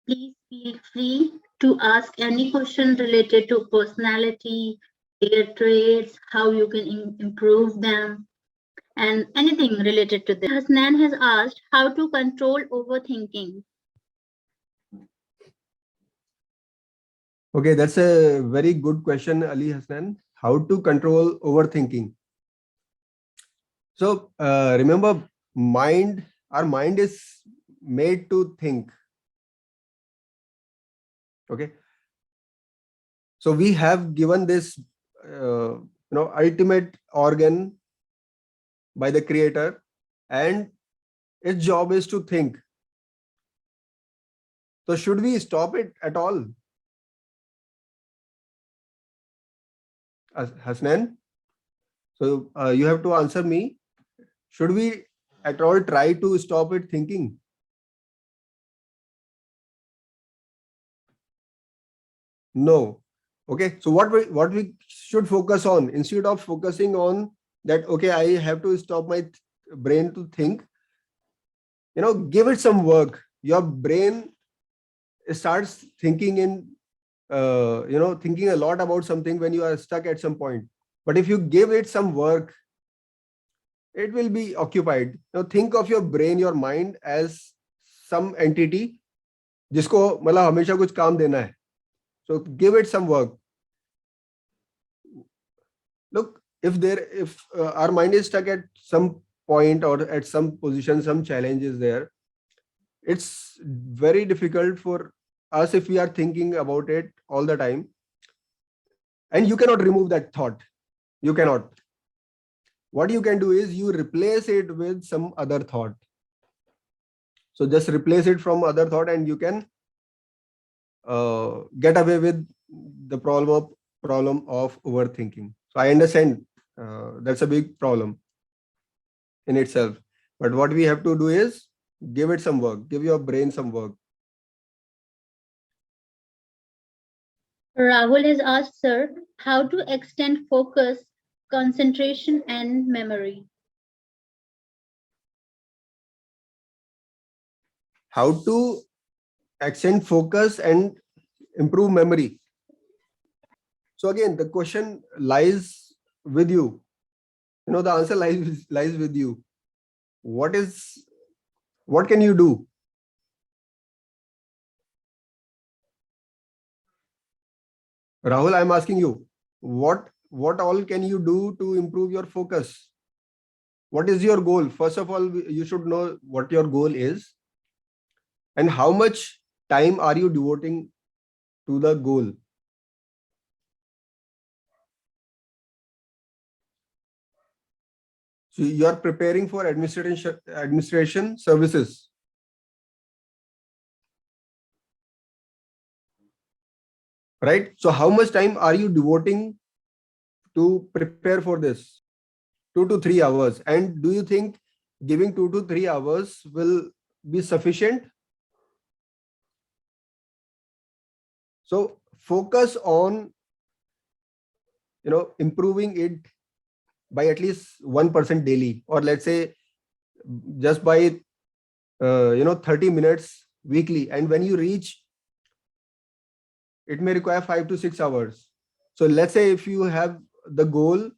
please feel free to ask any question related to personality, their traits, how you can improve them, and anything related to this. Hasnan has asked how to control overthinking. Okay, that's a very good question, Ali Hassan. How to control overthinking? So remember, our mind is made to think. Okay. So we have given this, ultimate organ by the creator, and its job is to think. So should we stop it at all? Hasnan? So you have to answer me. Should we at all try to stop it thinking? No. Okay. So what we should focus on, instead of focusing on that, okay, I have to stop my brain to think, give it some work. Your brain starts thinking thinking a lot about something when you are stuck at some point. But if you give it some work, it will be occupied. Now think of your brain, your mind as some entity जिसको मतलब हमेशा कुछ काम देना है. So give it some work. Look, if our mind is stuck at some point or at some position, some challenge is there, it's very difficult for us if we are thinking about it all the time. And you cannot remove that thought. You cannot. What you can do is you replace it with some other thought. So just replace it from other thought and you can get away with the problem of overthinking. So I understand that's a big problem in itself. But what we have to do is give it some work, give your brain some work. Rahul has asked, sir, how to extend focus, concentration, and memory. How to extend focus and improve memory. So again, the question lies with you. The answer lies with you. What can you do? Rahul, I'm asking you, what all can you do to improve your focus? What is your goal? First of all, you should know what your goal is and how much time are you devoting to the goal. So you are preparing for administration services. Right? So how much time are you devoting to prepare for this? 2 to 3 hours. And do you think giving 2 to 3 hours will be sufficient? So focus on, improving it by at least 1% daily, or let's say just by 30 minutes weekly. And when you reach, it may require 5 to 6 hours. So let's say if you have the goal,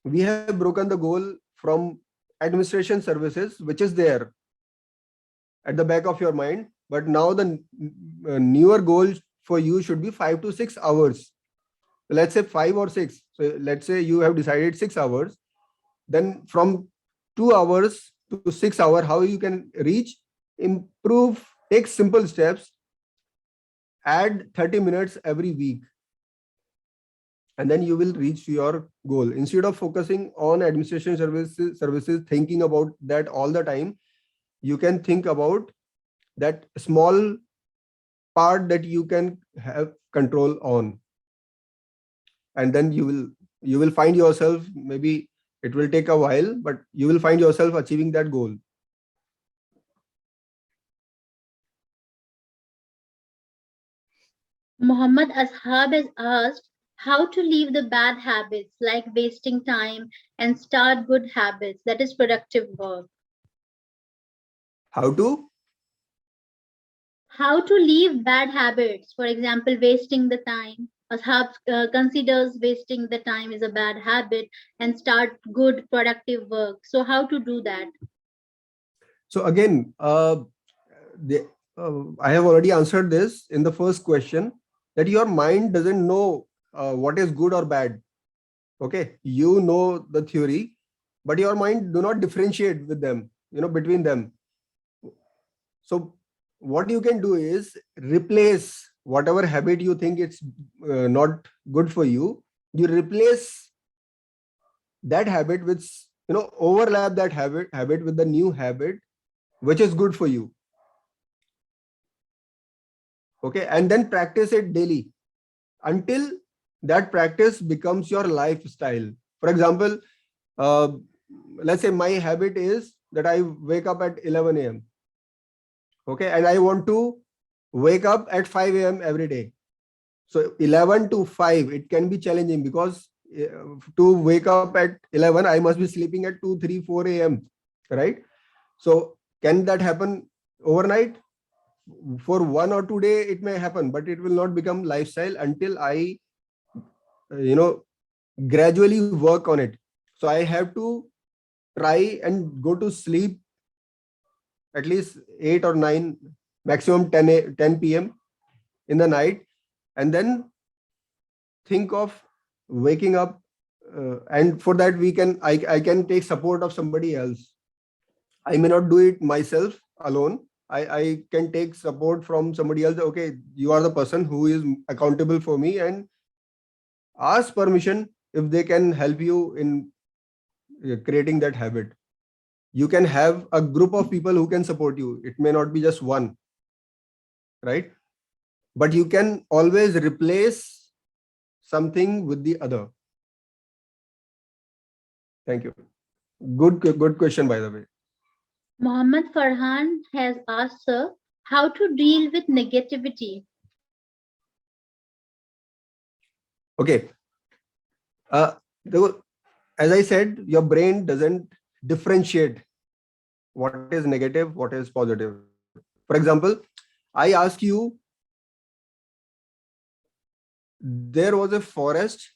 we have broken the goal from administration services, which is there at the back of your mind. But now the newer goal for you should be 5 to 6 hours. Let's say 5 or 6. So let's say you have decided 6 hours. Then from 2 hours to 6 hours, how you can reach, improve, take simple steps, add 30 minutes every week. And then you will reach your goal. Instead of focusing on administration services, thinking about that all the time, you can think about that small part that you can have control on. And then you will find yourself, maybe it will take a while, but you will find yourself achieving that goal. Mohammad Ashab has asked how to leave the bad habits like wasting time and start good habits, that is productive work. How to leave bad habits, for example, wasting the time. Ashab considers wasting the time is a bad habit and start good productive work. So how to do that? So again, I have already answered this in the first question, that your mind doesn't know what is good or bad. Okay, you know the theory, but your mind do not differentiate with them, between them. So what you can do is replace whatever habit you think it's not good for you. You replace that habit with, overlap that habit with the new habit, which is good for you. Okay, and then practice it daily until that practice becomes your lifestyle. For example, let's say my habit is that I wake up at 11 a.m. Okay, and I want to wake up at 5 a.m. every day. So 11 to 5, it can be challenging because to wake up at 11, I must be sleeping at 2, 3, 4 a.m. Right? So can that happen overnight? For 1 or 2 days, it may happen, but it will not become lifestyle until I, gradually work on it. So I have to try and go to sleep at least 8 or 9, maximum 10 p.m. in the night, and then think of waking up, and for that I can take support of somebody else. I may not do it myself alone. I can take support from somebody else. Okay, you are the person who is accountable for me, and ask permission if they can help you in creating that habit. You can have a group of people who can support you. It may not be just one, right? But you can always replace something with the other. Thank you. Good question, by the way. Mohammad Farhan has asked, sir, how to deal with negativity. Okay. As I said, your brain doesn't differentiate what is negative, what is positive. For example, I ask you, there was a forest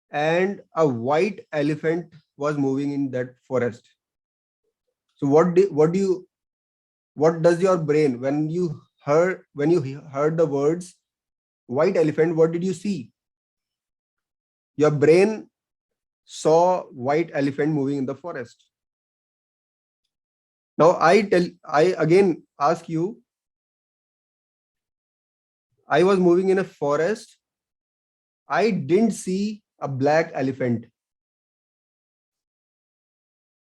and a white elephant was moving in that forest. So what does your brain, when you heard the words white elephant, what did you see? Your brain saw white elephant moving in the forest. Now I again ask you, I was moving in a forest. I didn't see a black elephant.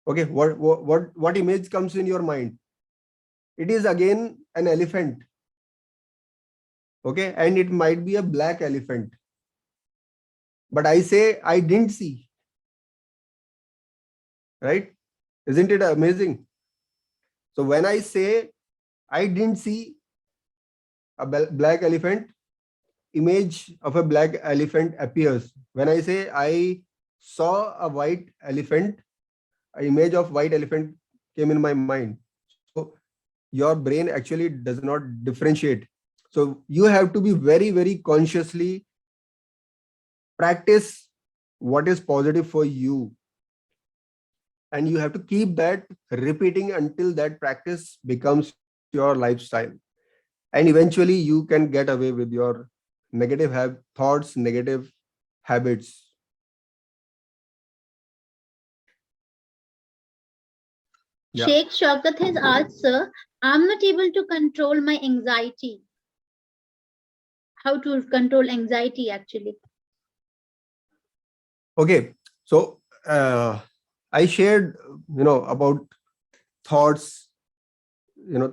Okay, what image comes in your mind? It is again an elephant. Okay, and it might be a black elephant. But I say I didn't see. Right? Isn't it amazing? So when I say I didn't see a black elephant, image of a black elephant appears. When I say I saw a white elephant, an image of white elephant came in my mind. So your brain actually does not differentiate. So you have to be very, very consciously practice what is positive for you. And you have to keep that repeating until that practice becomes your lifestyle. And eventually you can get away with your negative thoughts, negative habits. Yeah. Sheikh Shaukat has asked, sir, I'm not able to control my anxiety. How to control anxiety actually? Okay. So I shared, about thoughts.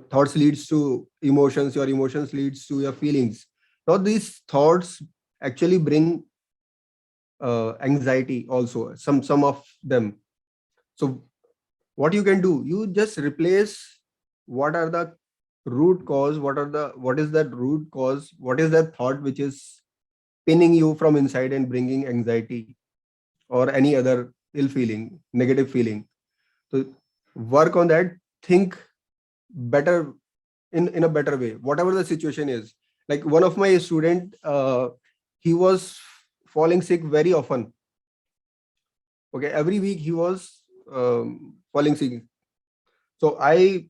Thoughts leads to emotions. Your emotions leads to your feelings. Now these thoughts actually bring anxiety also. Some of them. So what you can do, you just replace what are the root cause, what is that root cause, what is that thought which is pinning you from inside and bringing anxiety or any other ill feeling, negative feeling. So work on that, think better, in a better way, whatever the situation is. Like one of my student, he was falling sick very often. Okay, every week he was falling sick. So I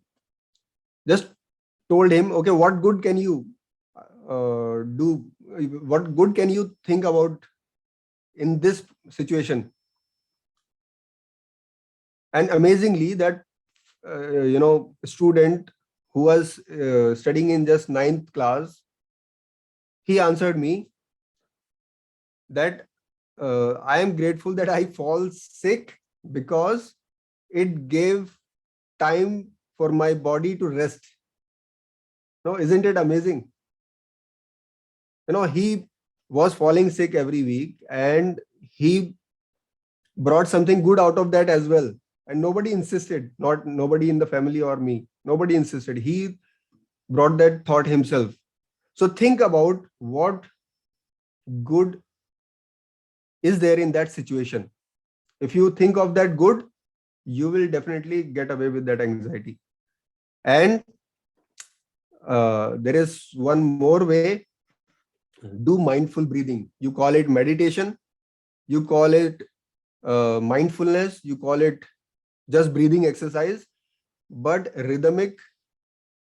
just told him, okay, what good can you do? What good can you think about in this situation? And amazingly, that student who was studying in just 9th class, he answered me that I am grateful that I fall sick because it gave time for my body to rest. No, isn't it amazing? He was falling sick every week and he brought something good out of that as well. And nobody insisted, not nobody in the family or me, nobody insisted. He brought that thought himself. So think about what good is there in that situation. If you think of that good, you will definitely get away with that anxiety. And there is one more way. Do mindful breathing. You call it meditation, you call it mindfulness, you call it just breathing exercise, but rhythmic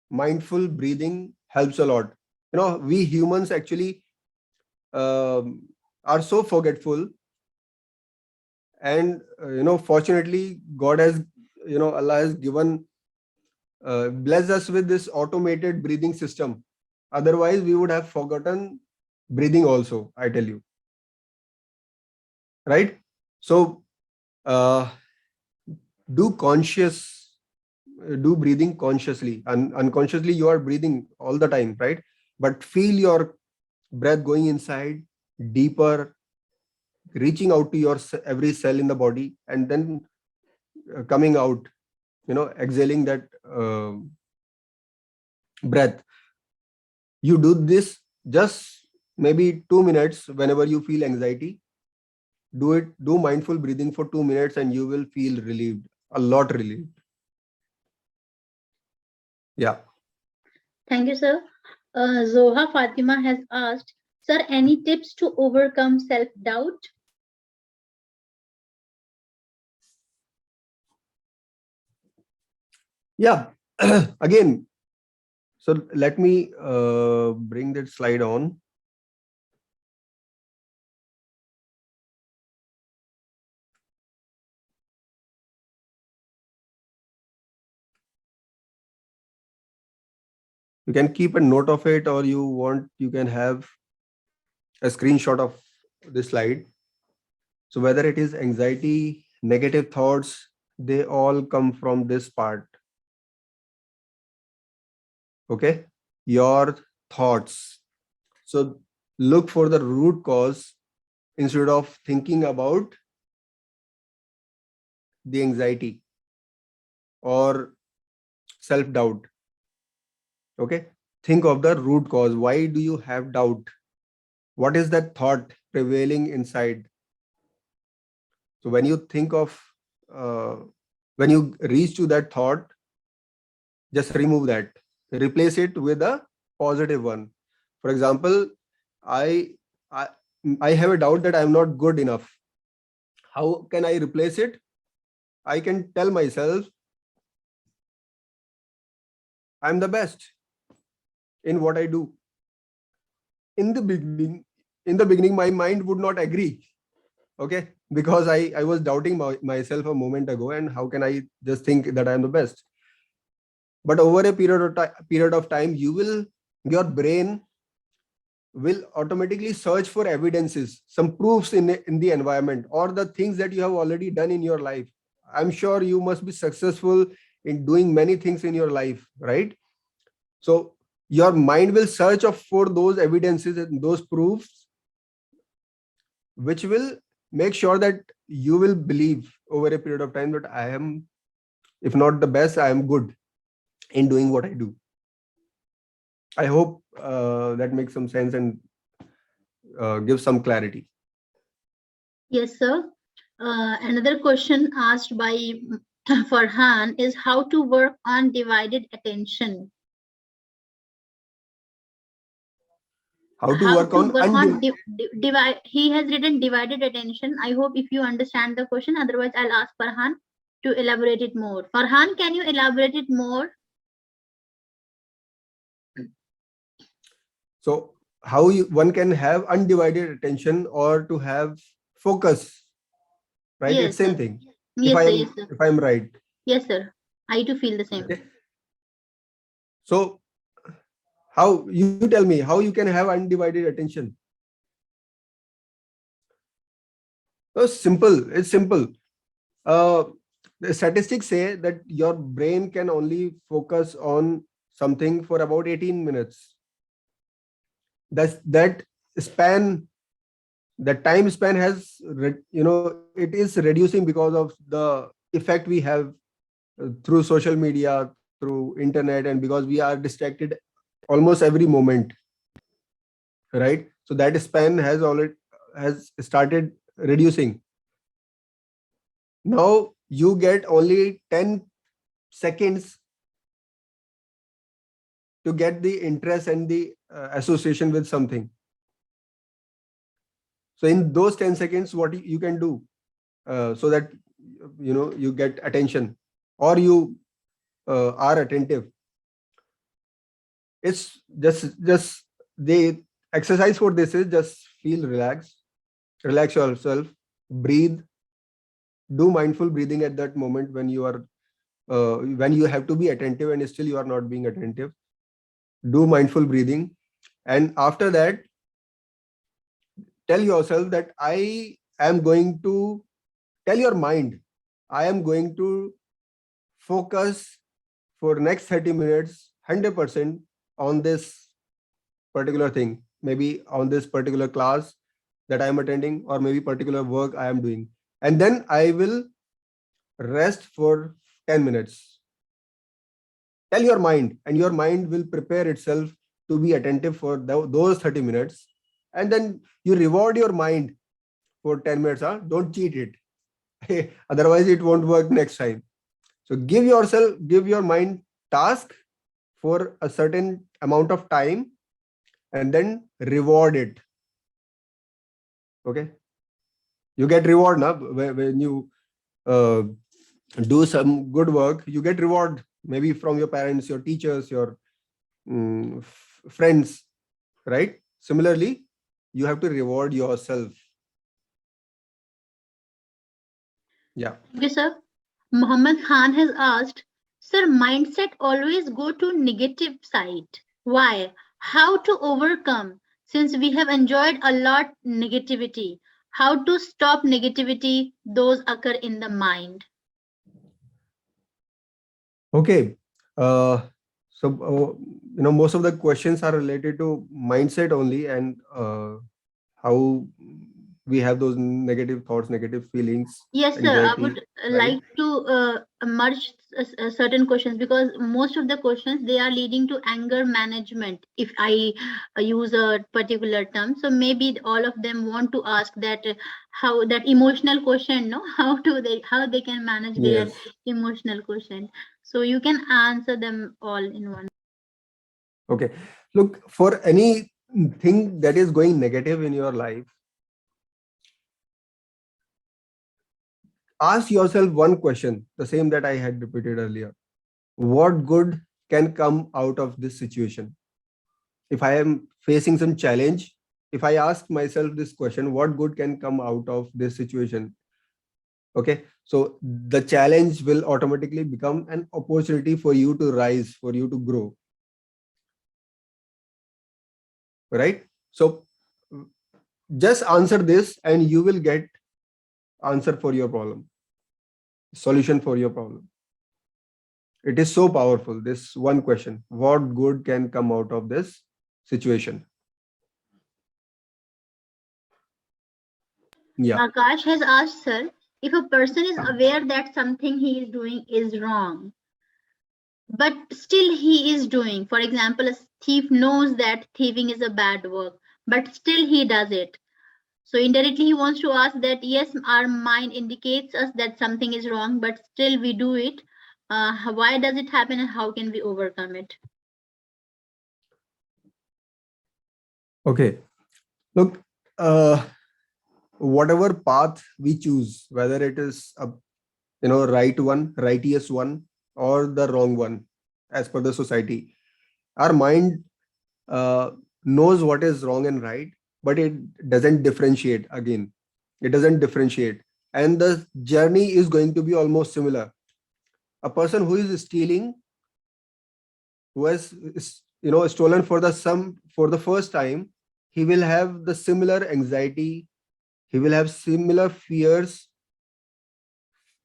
mindful breathing helps a lot. We humans actually are so forgetful. And fortunately, God has, Allah has given, blessed us with this automated breathing system. Otherwise, we would have forgotten breathing also, I tell you. Right? So, uh, do conscious, do breathing consciously. And unconsciously, you are breathing all the time, right? But feel your breath going inside, deeper, reaching out to your every cell in the body, and then coming out, exhaling that breath. You do this just maybe 2 minutes whenever you feel anxiety. Do it, do mindful breathing for 2 minutes, and you will feel relieved, a lot relieved. Yeah. Thank you, sir. Zoha Fatima has asked, sir, any tips to overcome self-doubt? Yeah. Again, so let me bring that slide on. You can keep a note of it, or you can have a screenshot of the slide. So whether it is anxiety, negative thoughts, they all come from this part. Okay, your thoughts. So look for the root cause instead of thinking about the anxiety or self-doubt. Okay, think of the root cause. Why do you have doubt? What is that thought prevailing inside? So when you think of, uh, when you reach to that thought, just remove that, replace it with a positive one. For example, I I, I have a doubt that I'm not good enough. How can I replace it? I can tell myself I'm the best in what I do. In the beginning, my mind would not agree. Okay, because I was doubting myself a moment ago, and how can I just think that I'm the best? But over a period of time, your brain will automatically search for evidences, some proofs in the environment, or the things that you have already done in your life. I'm sure you must be successful in doing many things in your life, right? So your mind will search for those evidences and those proofs, which will make sure that you will believe over a period of time that I am, if not the best, I am good in doing what I do. I hope that makes some sense and gives some clarity. Yes, sir. Another question asked by Farhan is how to work on divided attention. How to work on divide. He has written divided attention. I hope if you understand the question. Otherwise, I'll ask Farhan to elaborate it more. Farhan, can you elaborate it more? So how one can have undivided attention or to have focus, right? Yes, It's same sir. thing. Yes, sir. Yes, sir. If I'm right. Yes, sir. I too feel the same. Okay. So how, you tell me, how you can have undivided attention? Oh, simple. It's simple. The statistics say that your brain can only focus on something for about 18 minutes. That span, the time span has, it is reducing because of the effect we have through social media, through internet, and because we are distracted almost every moment, right? So that span has started reducing. Now you get only 10 seconds to get the interest and the association with something. So in those 10 seconds, what you can do so that you get attention, or you are attentive. It's just the exercise for this is just feel relaxed. Relax yourself, breathe, do mindful breathing at that moment when you are when you have to be attentive and still you are not being attentive. Do mindful breathing, and after that tell yourself that I am going to tell your mind, I am going to focus for next 30 minutes 100% on this particular thing, maybe on this particular class that I am attending, or maybe particular work I am doing, and then I will rest for 10 minutes. Tell your mind, and your mind will prepare itself to be attentive for those 30 minutes, and then you reward your mind for 10 minutes. Don't cheat it. Otherwise it won't work next time. So give your mind task for a certain amount of time, and then reward it. Okay, you get reward now when you uh, do some good work. You get reward, maybe from your parents, your teachers, your friends, right? Similarly, you have to reward yourself. Yeah. Okay, sir. Muhammad Khan has asked, sir, mindset always go to negative side. Why? How to overcome? Since we have enjoyed a lot negativity, how to stop negativity? Those occur in the mind. Okay. Most of the questions are related to mindset only, and how we have those negative thoughts, negative feelings, Yes, sir. I anxiety, would right? like to merge certain questions, because most of the questions they are leading to anger management. If I use a particular term, so maybe all of them want to ask that how that emotional quotient, no, how they can manage their Yes. emotional quotient. So you can answer them all in one. Okay. Look, for anything that is going negative in your life, ask yourself one question, the same that I had repeated earlier. What good can come out of this situation? If I am facing some challenge, if I ask myself this question, what good can come out of this situation? Okay. So the challenge will automatically become an opportunity for you to rise, for you to grow. Right? So just answer this and you will get answer for your problem, solution for your problem. It is so powerful, this one question. What good can come out of this situation? Yeah. Akash has asked, sir, if a person is aware that something he is doing is wrong, but still he is doing, for example, a thief knows that thieving is a bad work, but still he does it. So indirectly he wants to ask that, yes, our mind indicates us that something is wrong, but still we do it. Why does it happen and how can we overcome it? Okay. Look, whatever path we choose, whether it is a right one, righteous one, or the wrong one, as per the society, our mind knows what is wrong and right, but it doesn't differentiate. Again, it doesn't differentiate, and the journey is going to be almost similar. A person who is stealing, who has stolen for the first time, he will have the similar anxiety, he will have similar fears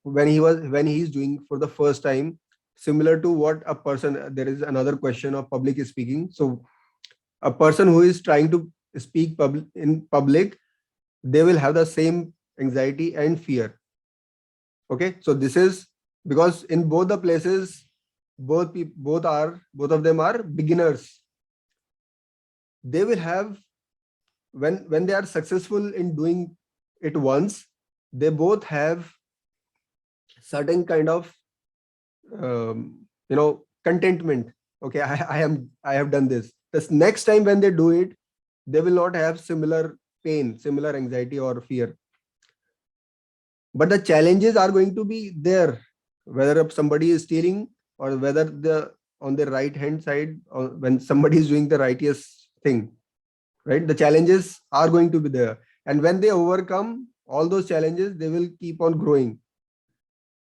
when he is doing for the first time, similar to what a person. There is another question of public speaking. So a person who is trying to speak in public, they will have the same anxiety and fear. Okay, so this is because in both the places, both of them are beginners. They will have, when they are successful in doing it once, they both have certain kind of contentment. Okay, I have done this next time when they do it, they will not have similar pain, similar anxiety or fear. But the challenges are going to be there, whether if somebody is stealing or whether the on the right hand side, or when somebody is doing the righteous thing, right? The challenges are going to be there. And when they overcome all those challenges, they will keep on growing.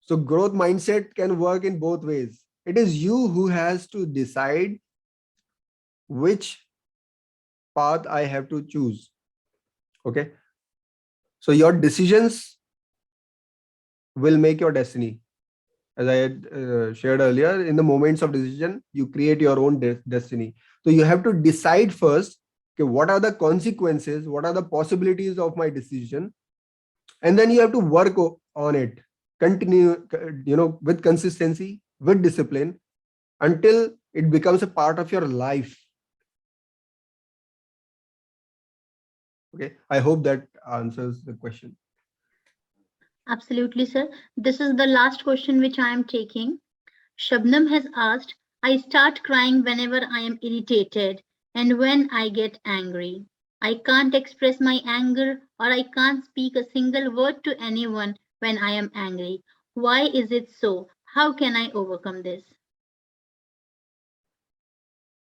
So growth mindset can work in both ways. It is you who has to decide which path I have to choose. Okay. So your decisions will make your destiny. As I had shared earlier, in the moments of decision, you create your own destiny. So you have to decide first, okay, what are the consequences, what are the possibilities of my decision, and then you have to work on it, continue, with consistency, with discipline, until it becomes a part of your life. Okay, I hope that answers the question. Absolutely, sir. This is the last question which I am taking. Shabnam has asked, I start crying whenever I am irritated and when I get angry. I can't express my anger or I can't speak a single word to anyone when I am angry. Why is it so? How can I overcome this?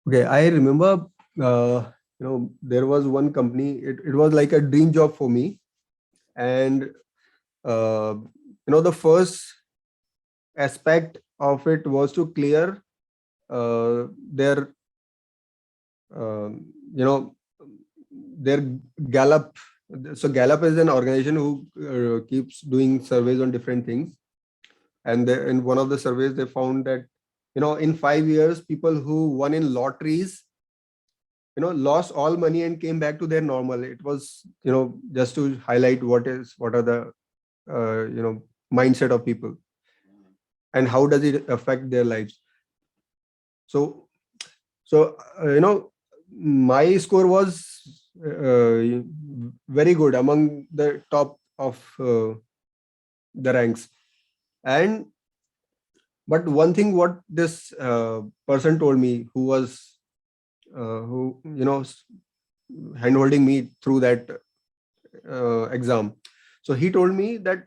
Okay, I remember, there was one company, it was like a dream job for me. And, the first aspect of it was to clear their, you know, their Gallup. So Gallup is an organization who keeps doing surveys on different things. And in one of the surveys, they found that, in 5 years, people who won in lotteries, lost all money and came back to their normal. It was, just to highlight what are the, mindset of people and how does it affect their lives. So, my score was very good, among the top of the ranks. And but one thing, what this person told me, who was who handholding me through that exam. So he told me that,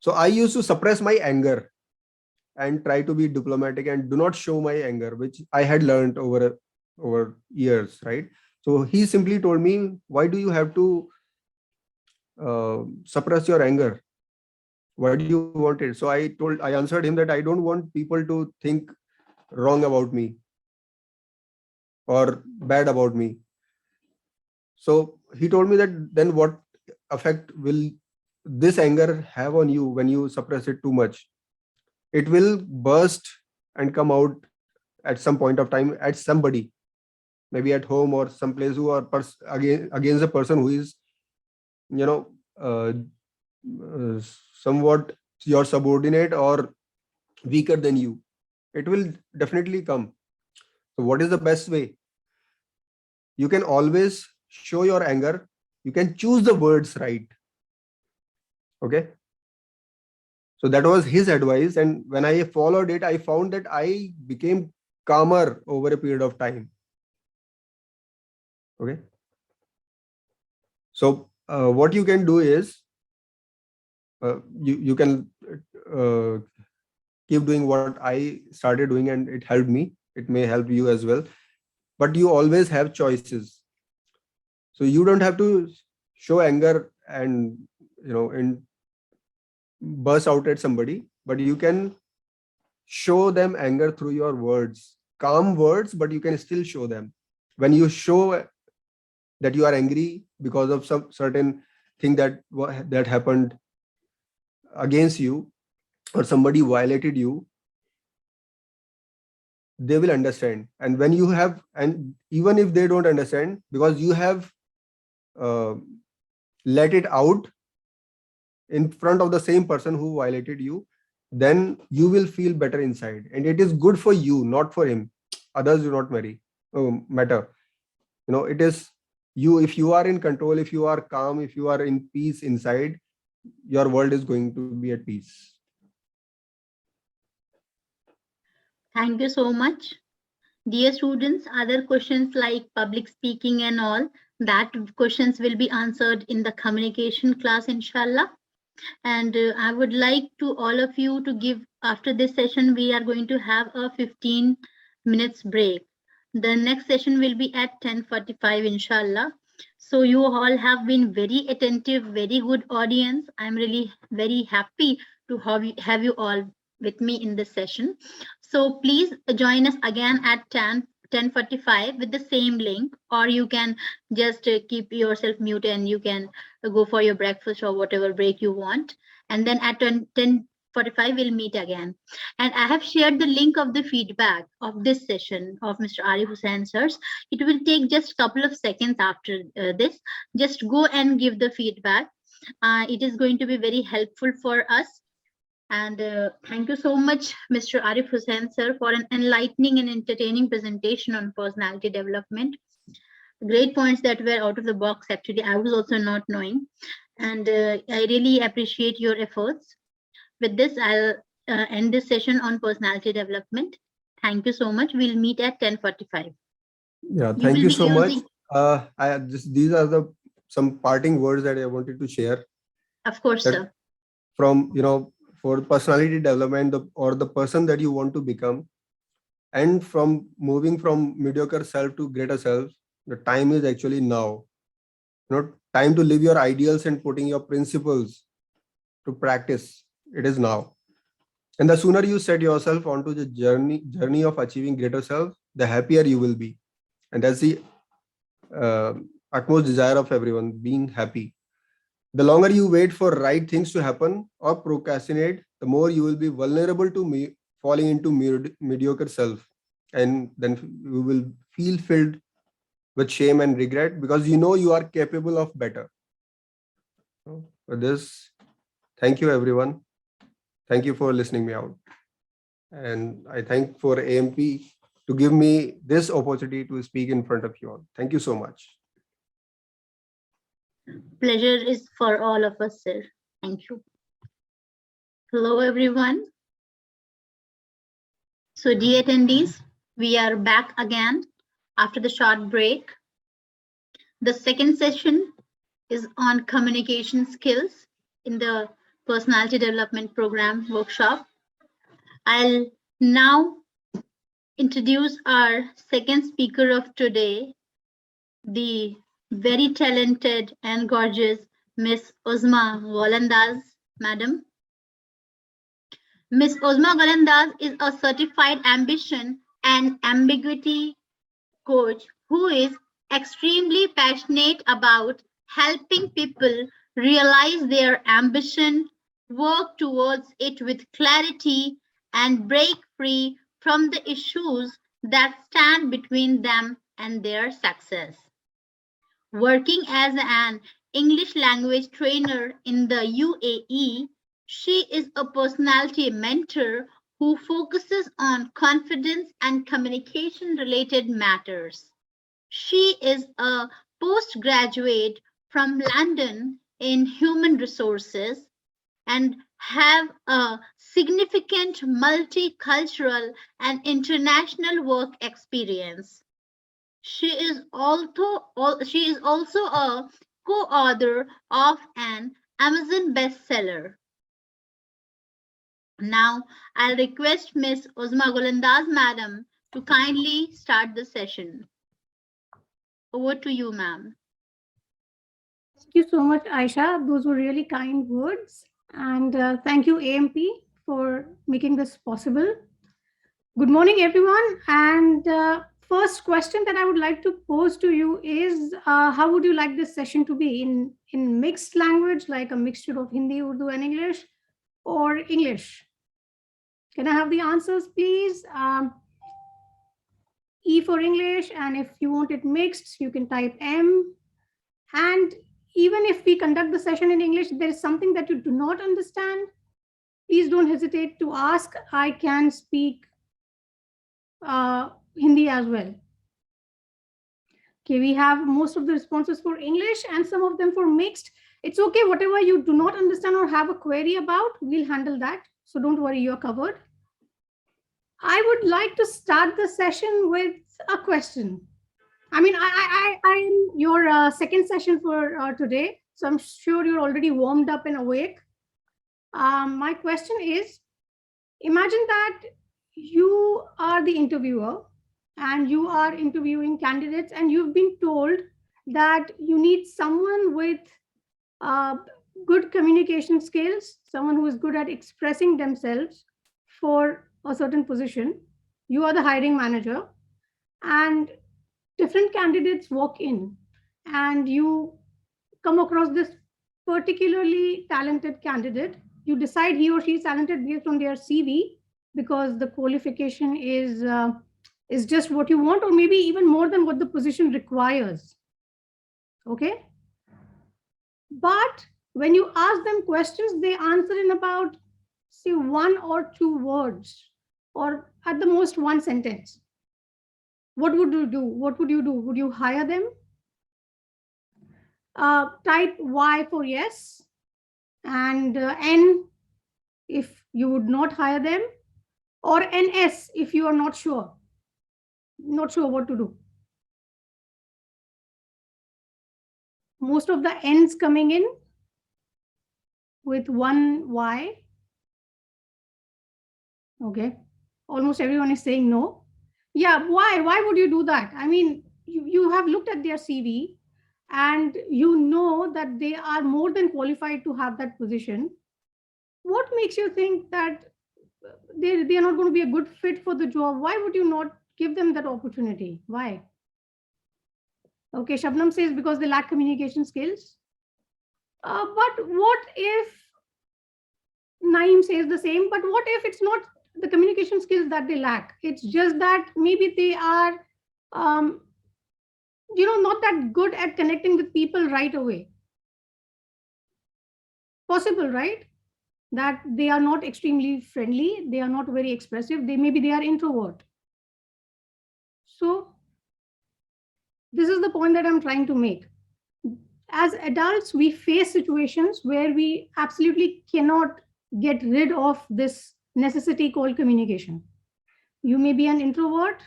so I used to suppress my anger and try to be diplomatic and do not show my anger, which I had learned over years, right? So he simply told me, why do you have to suppress your anger? Why do you want it? So I answered him that I don't want people to think wrong about me or bad about me. So he told me that, then what effect will this anger have on you when you suppress it too much? It will burst and come out at some point of time at somebody, maybe at home or someplace, who are against a person who is, you know uh, somewhat your subordinate or weaker than you. It will definitely come. So what is the best way? You can always show your anger. You can choose the words right. Okay. So that was his advice. And when I followed it, I found that I became calmer over a period of time. Okay. So what you can do is, you can uh, keep doing what I started doing, and it helped me. It may help you as well. But you always have choices. So you don't have to show anger and, and burst out at somebody, but you can show them anger through your words, calm words, but you can still show them. When you show that you are angry because of some certain thing that happened against you, or somebody violated you, they will understand. And when you have, and even if they don't understand, because you have uh, let it out in front of the same person who violated you, then you will feel better inside, and it is good for you, not for him. Others do not matter. It is you. If you are in control, if you are calm, if you are in peace inside, your world is going to be at peace. Thank you so much. Dear students, other questions like public speaking and all, that questions will be answered in the communication class, inshallah. And I would like to all of you to give, after this session, we are going to have a 15 minutes break. The next session will be at 10:45, inshallah. So you all have been very attentive, very good audience. I'm really very happy to have you all with me in this session. So please join us again at 10:45 with the same link, or you can just keep yourself muted and you can go for your breakfast or whatever break you want. And then at 10:45 we'll meet again. And I have shared the link of the feedback of this session of Mr. Arif Hussain sirs. It will take just a couple of seconds after this. Just go and give the feedback. It is going to be very helpful for us. And thank you so much, Mr. Arif Hussain sir, for an enlightening and entertaining presentation on personality development. Great points that were out of the box, actually. I was also not knowing. And I really appreciate your efforts. With this, I'll end this session on personality development. Thank you so much. We'll meet at 10:45. Yeah, thank you so much. These are some parting words that I wanted to share. Of course, sir. From, for personality development, or the person that you want to become, and from moving from mediocre self to greater self, the time is actually now. Time to live your ideals and putting your principles to practice. It is now. And the sooner you set yourself onto the journey of achieving greater self, the happier you will be. And that's the utmost desire of everyone, being happy. The longer you wait for right things to happen or procrastinate, the more you will be vulnerable to falling into mediocre self. And then you will feel filled with shame and regret, because you know you are capable of better. For this, thank you, everyone. Thank you for listening me out. And I thank for AMP to give me this opportunity to speak in front of you all. Thank you so much. Pleasure is for all of us, sir. Thank you. Hello, everyone. So, dear attendees, we are back again after the short break. The second session is on communication skills in the personality development program workshop. I'll now introduce our second speaker of today, the very talented and gorgeous Miss Uzma Golandaz, Madam. Miss Uzma Golandaz is a certified ambition and ambiguity coach who is extremely passionate about helping people realize their ambition, work towards it with clarity, and break free from the issues that stand between them and their success. Working as an English language trainer in the UAE, she is a personality mentor who focuses on confidence and communication related matters. She is a postgraduate from London in human resources and have a significant multicultural and international work experience. She is also a co-author of an Amazon bestseller. Now, I'll request Ms. Uzma Golandaz, Madam, to kindly start the session. Over to you, ma'am. Thank you so much, Aisha. Those were really kind words. And thank you, AMP, for making this possible. Good morning, everyone. And first question that I would like to pose to you is, how would you like this session to be? In mixed language, like a mixture of Hindi, Urdu, and English, or English? Can I have the answers, please? E for English, and if you want it mixed, you can type M. And even if we conduct the session in English, there is something that you do not understand, please don't hesitate to ask. I can speak Hindi as well. Okay, we have most of the responses for English and some of them for mixed. It's okay, whatever you do not understand or have a query about, we'll handle that. So don't worry, you're covered. I would like to start the session with a question. I mean, I'm your second session for today, so I'm sure you're already warmed up and awake. My question is, imagine that you are the interviewer and you are interviewing candidates, and you've been told that you need someone with good communication skills, someone who is good at expressing themselves for a certain position. You are the hiring manager, and different candidates walk in, and you come across this particularly talented candidate. You decide he or she is talented based on their CV, because the qualification is just what you want, or maybe even more than what the position requires. Okay. But when you ask them questions, they answer in about, say, 1 or 2 words, or at the most 1 sentence. What would you do? What would you do? Would you hire them? Type Y for yes, and N if you would not hire them, or NS if you are not sure what to do. Most of the N's coming in with 1 Y. Okay, almost everyone is saying no. Yeah, why would you do that? I mean, you have looked at their CV, and you know that they are more than qualified to have that position. What makes you think that they are not going to be a good fit for the job? Why would you not give them that opportunity? Why? Okay, Shabnam says because they lack communication skills. But what if Naeem says the same? But what if it's not the communication skills that they lack? It's just that maybe they are not that good at connecting with people right away. Possible, right? That they are not extremely friendly, they are not very expressive, maybe they are introvert. So this is the point that I'm trying to make. As adults, we face situations where we absolutely cannot get rid of this necessity called communication. You may be an introvert,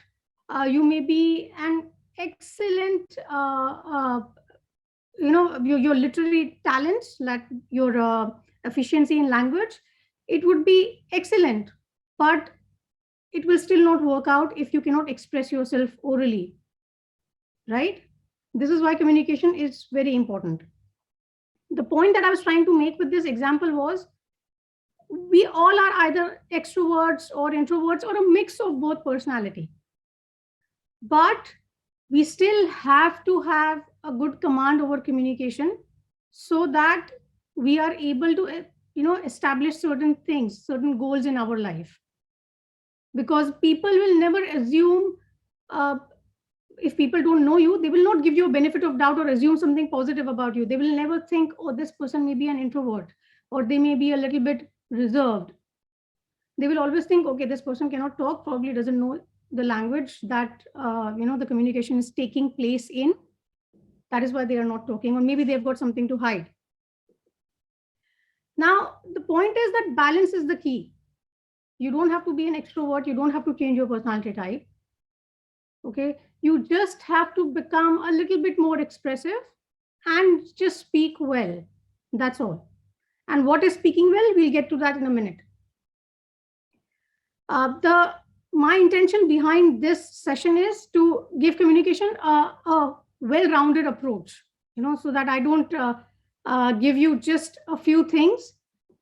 you may be an excellent your literary talents, like your efficiency in language, it would be excellent, but it will still not work out if you cannot express yourself orally, right? This is why communication is very important. The point that I was trying to make with this example was, we all are either extroverts or introverts, or a mix of both personality, but we still have to have a good command over communication, so that we are able to establish certain things, certain goals in our life. Because people will never assume, if people don't know you, they will not give you a benefit of doubt or assume something positive about you. They will never think, oh, this person may be an introvert, or they may be a little bit reserved. They will always think, okay, this person cannot talk, probably doesn't know the language that the communication is taking place in. That is why they are not talking, or maybe they've got something to hide. Now, the point is that balance is the key. You don't have to be an extrovert. You don't have to change your personality type. Okay, you just have to become a little bit more expressive and just speak well. That's all. And what is speaking well? We'll get to that in a minute. My intention behind this session is to give communication a well-rounded approach, so that I don't give you just a few things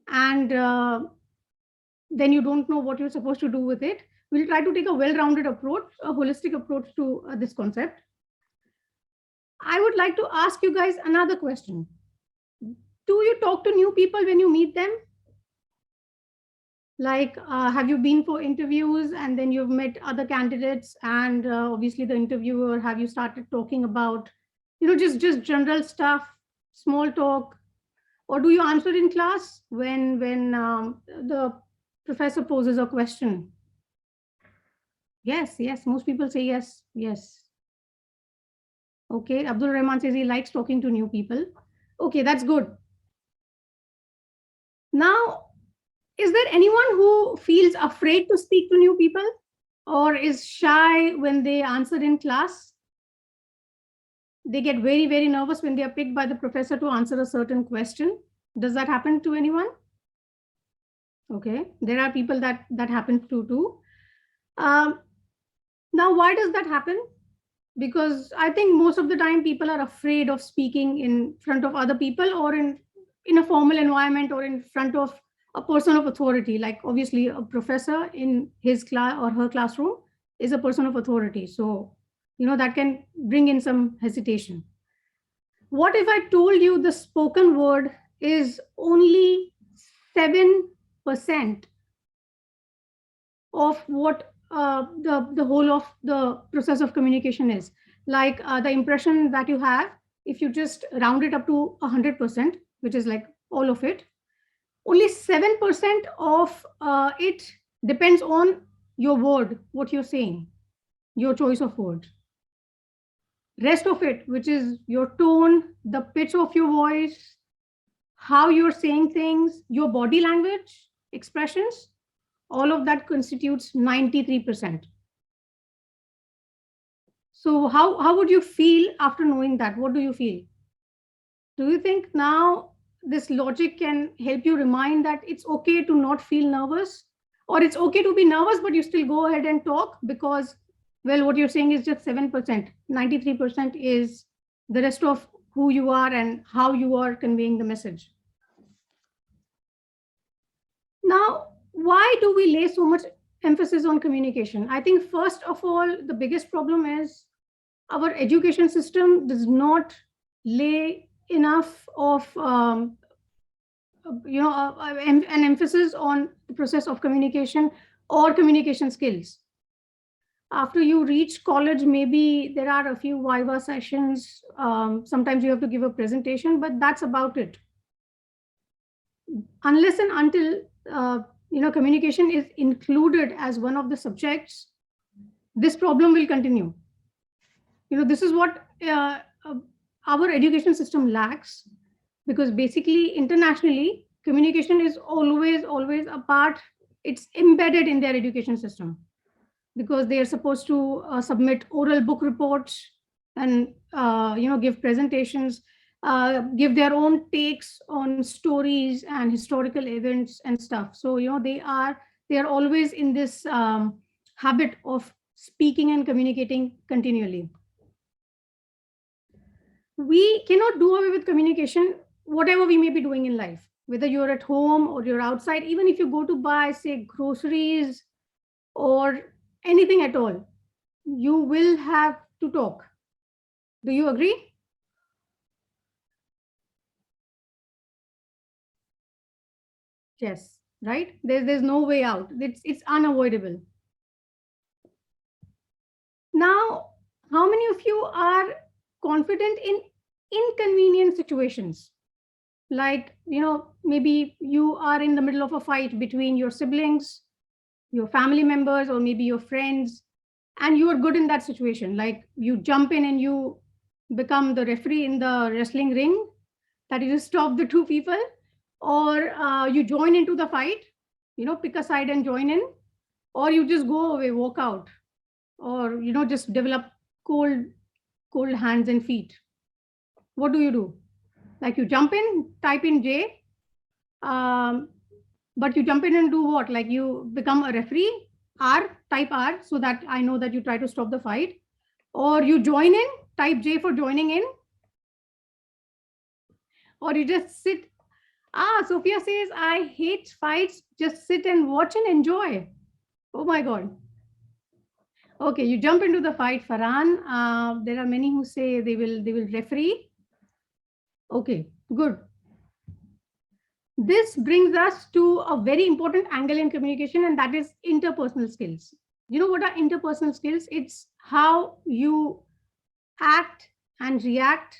and then you don't know what you're supposed to do with it. We'll try to take a well-rounded approach, a holistic approach to this concept. I would like to ask you guys another question. Do you talk to new people when you meet them? Like, have you been for interviews and then you've met other candidates, and obviously the interviewer, have you started talking about, just general stuff, small talk? Or do you answer in class when the professor poses a question? Yes, most people say yes. Okay, Abdul Rahman says he likes talking to new people. Okay, that's good. Now, is there anyone who feels afraid to speak to new people, or is shy when they answer in class? They get very, very nervous when they are picked by the professor to answer a certain question. Does that happen to anyone? Okay, there are people that happens to too. Now, why does that happen? Because I think most of the time people are afraid of speaking in front of other people, or in a formal environment, or in front of a person of authority. Like obviously a professor in his class or her classroom is a person of authority. So, that can bring in some hesitation. What if I told you the spoken word is only 7% of what the whole of the process of communication is? Like the impression that you have, if you just round it up to 100%, which is like all of it, only 7% of it depends on your word, what you're saying, your choice of words. Rest of it, which is your tone, the pitch of your voice, how you're saying things, your body language, expressions, all of that constitutes 93%. So how would you feel after knowing that? What do you feel? Do you think now this logic can help you remind that it's okay to not feel nervous, or it's okay to be nervous, but you still go ahead and talk because, well, what you're saying is just 7%. 93% is the rest of who you are and how you are conveying the message. Now, why do we lay so much emphasis on communication? I think first of all, the biggest problem is our education system does not lay enough of an emphasis on the process of communication or communication skills. After you reach college, maybe there are a few viva sessions. Sometimes you have to give a presentation, but that's about it. Unless and until communication is included as one of the subjects, this problem will continue. This is what our education system lacks, because basically internationally communication is always a part. It's embedded in their education system, because they are supposed to submit oral book reports and give presentations, give their own takes on stories and historical events and stuff. So they are always in this habit of speaking and communicating continually. We cannot do away with communication, whatever we may be doing in life, whether you're at home or you're outside. Even if you go to buy, say, groceries or anything at all, you will have to talk. Do you agree? Yes, right? There's no way out. It's unavoidable. Now, how many of you are confident in inconvenient situations? Like, maybe you are in the middle of a fight between your siblings, your family members, or maybe your friends, and you are good in that situation. Like you jump in and you become the referee in the wrestling ring, that you just stop the two people, or you join into the fight, pick a side and join in, or you just go away, walk out, or just develop cold hands and feet. What do? Like you jump in, type in J, but you jump in and do what? Like you become a referee, R, type R, so that I know that you try to stop the fight, or you join in, type J for joining in, or you just sit. Sophia says, I hate fights, just sit and watch and enjoy. Oh my God. Okay, you jump into the fight, Farhan. There are many who say they will referee. Okay, good. This brings us to a very important angle in communication, and that is interpersonal skills. You know what are interpersonal skills? It's how you act and react.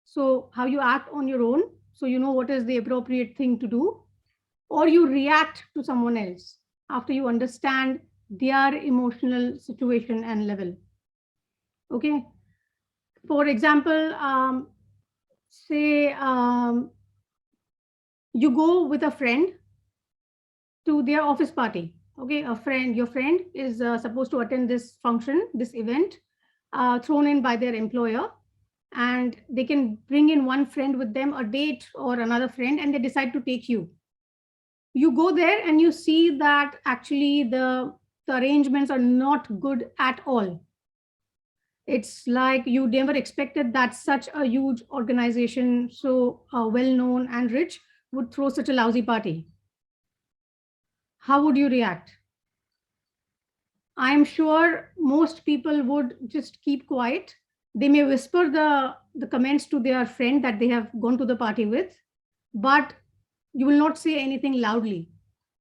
So how you act on your own, so you know what is the appropriate thing to do, or you react to someone else after you understand their emotional situation and level. Okay. For example, say you go with a friend to their office party. Okay, your friend is supposed to attend this function, this event thrown in by their employer, and they can bring in one friend with them, a date or another friend, and they decide to take you. You go there and you see that actually the the arrangements are not good at all. It's like you never expected that such a huge organization, so well-known and rich, would throw such a lousy party. How would you react? I'm sure most people would just keep quiet. They may whisper the comments to their friend that they have gone to the party with, but you will not say anything loudly,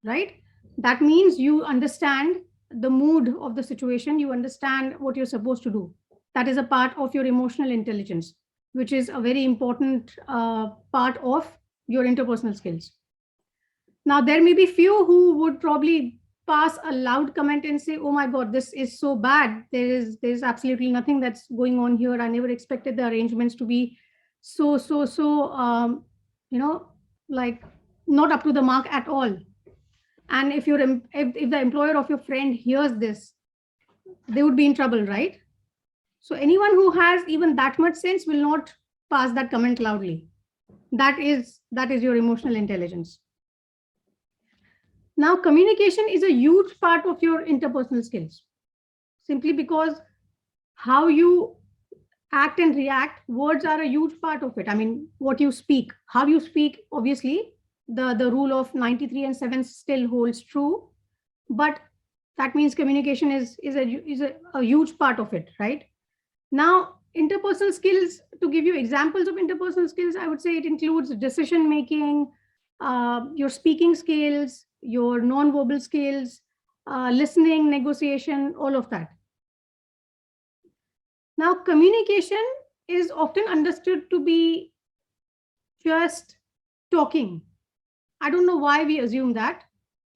right? That means you understand the mood of the situation. You understand what you're supposed to do. That is a part of your emotional intelligence, which is a very important part of your interpersonal skills. Now, there may be few who would probably pass a loud comment and say, oh my God, this is so bad. There's absolutely nothing that's going on here. I never expected the arrangements to be so, like not up to the mark at all. And if the employer of your friend hears this, they would be in trouble, right? So anyone who has even that much sense will not pass that comment loudly. That is your emotional intelligence. Now, communication is a huge part of your interpersonal skills, simply because how you act and react, words are a huge part of it. I mean, what you speak, how you speak, obviously, the rule of 93 and 7 still holds true, but that means communication is a huge part of it, right? Now, interpersonal skills, to give you examples of interpersonal skills, I would say it includes decision making, your speaking skills, your non-verbal skills, listening, negotiation, all of that. Now, communication is often understood to be just talking. I don't know why we assume that,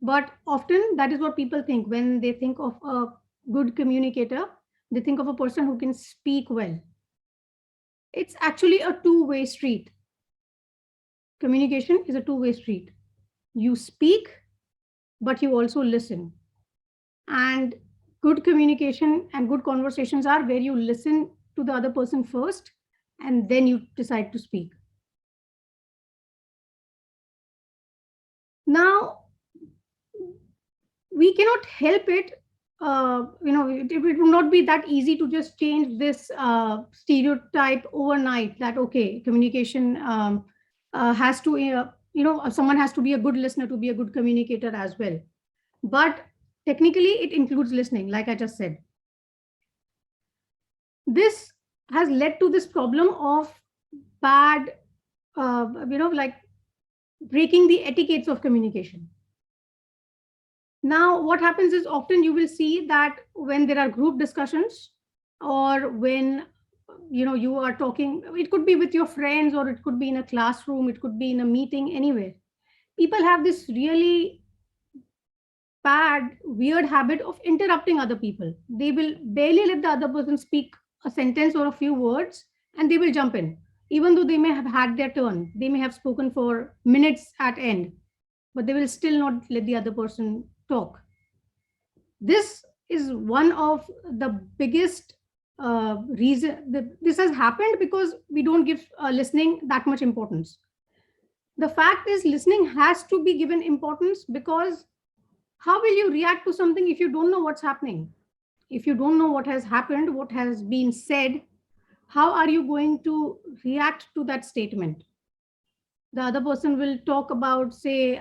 but often that is what people think when they think of a good communicator. They think of a person who can speak well. It's actually a two-way street. Communication is a two-way street. You speak, but you also listen. And good communication and good conversations are where you listen to the other person first, and then you decide to speak. Now, we cannot help it. It will not be that easy to just change this stereotype overnight that, okay, communication has to, someone has to be a good listener to be a good communicator as well. But technically, it includes listening, like I just said. This has led to this problem of bad, like breaking the etiquettes of communication. Now, what happens is often you will see that when there are group discussions or when you are talking, it could be with your friends or it could be in a classroom, it could be in a meeting, anywhere. People have this really bad, weird habit of interrupting other people. They will barely let the other person speak a sentence or a few words and they will jump in, even though they may have had their turn. They may have spoken for minutes at end, but they will still not let the other person talk. This is one of the biggest reason that this has happened, because we don't give listening that much importance. The fact is, listening has to be given importance, because how will you react to something if you don't know what's happening? If you don't know what has happened, what has been said, how are you going to react to that statement? The other person will talk about, say,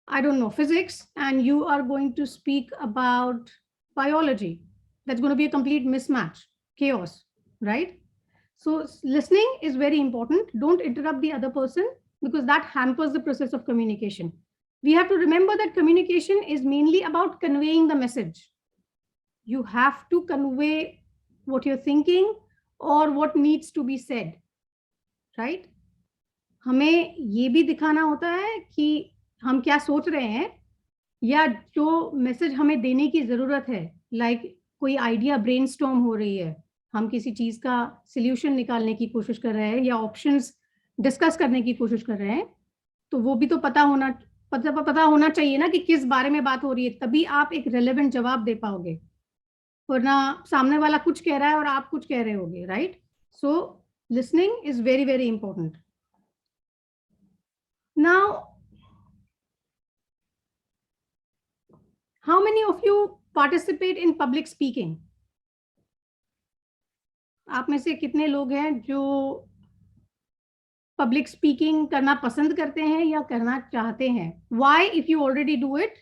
I don't know, physics, and you are going to speak about biology. That's going to be a complete mismatch, chaos, right? So listening is very important. Don't interrupt the other person, because that hampers the process of communication. We have to remember that communication is mainly about conveying the message. You have to convey what you're thinking or what needs to be said, right? हमें ये भी दिखाना होता है कि हम क्या सोच रहे हैं, या जो मैसेज हमें देने की जरूरत है, लाइक कोई आइडिया ब्रेनस्टॉर्म हो रही है, हम किसी चीज का सॉल्यूशन निकालने की कोशिश कर रहे हैं या ऑप्शंस डिस्कस करने की कोशिश कर रहे हैं, तो वो भी तो पता होना चाहिए ना कि किस बारे में बात हो रही है, तभी आप एक रेलेवेंट जवाब दे पाओगे, वरना सामने वाला कुछ कह रहा है और आप कुछ कह रहे होगे, right? So listening is very very important. Now, How many of you participate in public speaking? आप में से कितने लोग हैं जो पब्लिक स्पीकिंग करना पसंद करते हैं या करना चाहते हैं? Why if you already do it,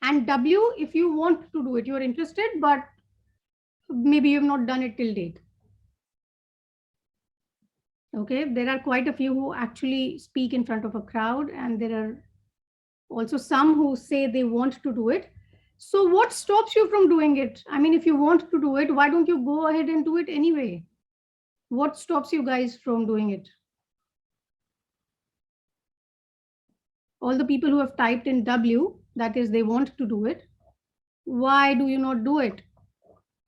and W if you want to do it, you are interested but maybe you have not done it till date. Okay, there are quite a few who actually speak in front of a crowd, and there are also some who say they want to do it. So what stops you from doing it? I mean, if you want to do it, why don't you go ahead and do it anyway? What stops you guys from doing it? All the people who have typed in W, that is, they want to do it. Why do you not do it?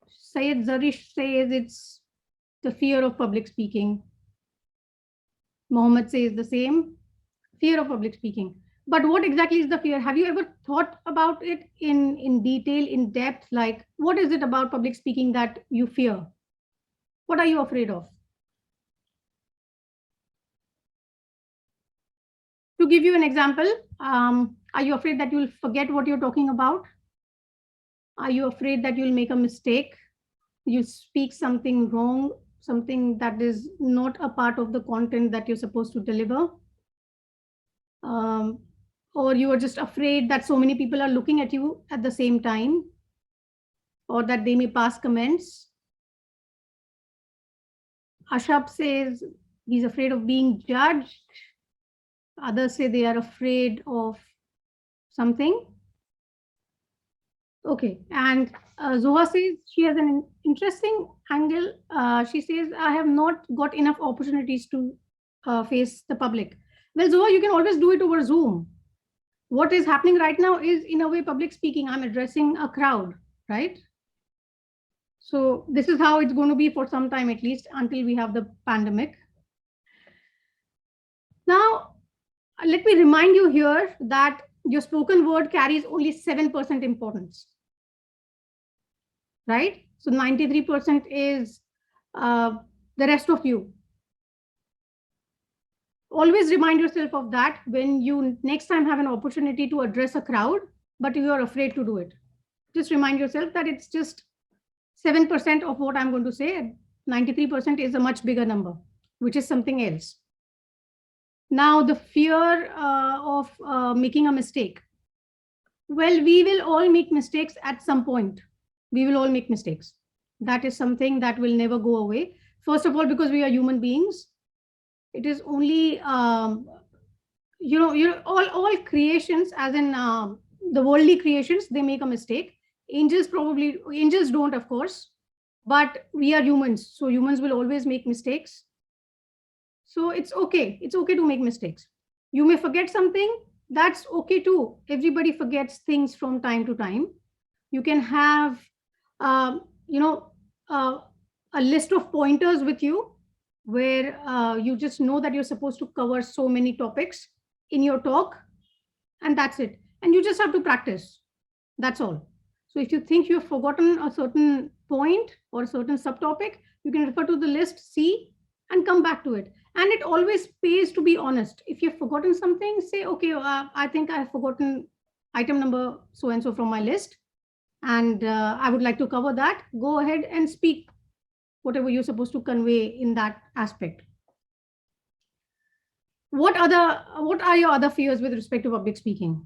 Sayed Zarish says it's the fear of public speaking. Mohammad says the same, fear of public speaking. But what exactly is the fear? Have you ever thought about it in detail, in depth? Like, what is it about public speaking that you fear? What are you afraid of? To give you an example, are you afraid that you'll forget what you're talking about? Are you afraid that you'll make a mistake? You speak something wrong, something that is not a part of the content that you're supposed to deliver? Or you are just afraid that so many people are looking at you at the same time, or that they may pass comments? Ashab says he's afraid of being judged. Others say they are afraid of something. Okay, and Zoha says she has an interesting angle. She says, I have not got enough opportunities to face the public. Well, Zoha, you can always do it over Zoom. What is happening right now is, in a way, public speaking. I'm addressing a crowd, right? So this is how it's going to be for some time, at least until we have the pandemic. Now, let me remind you here that your spoken word carries only 7% importance, right? So 93% is the rest of you. Always remind yourself of that when you next time have an opportunity to address a crowd, but you are afraid to do it. Just remind yourself that it's just 7% of what I'm going to say. 93% is a much bigger number, which is something else. Now, the fear of making a mistake. Well, we will all make mistakes at some point. We will all make mistakes. That is something that will never go away. First of all, because we are human beings. It is only, all creations, as in the worldly creations, they make a mistake. Angels don't, of course, but we are humans. So humans will always make mistakes. So it's okay. It's okay to make mistakes. You may forget something. That's okay too. Everybody forgets things from time to time. You can have, a list of pointers with you where you just know that you're supposed to cover so many topics in your talk, and that's it. And you just have to practice. That's all. So if you think you've forgotten a certain point or a certain subtopic, you can refer to the list, see, and come back to it. And it always pays to be honest. If you've forgotten something, say, okay, I think I've forgotten item number so-and-so from my list, and I would like to cover that. Go ahead and speak whatever you're supposed to convey in that aspect. What are your other fears with respect to public speaking?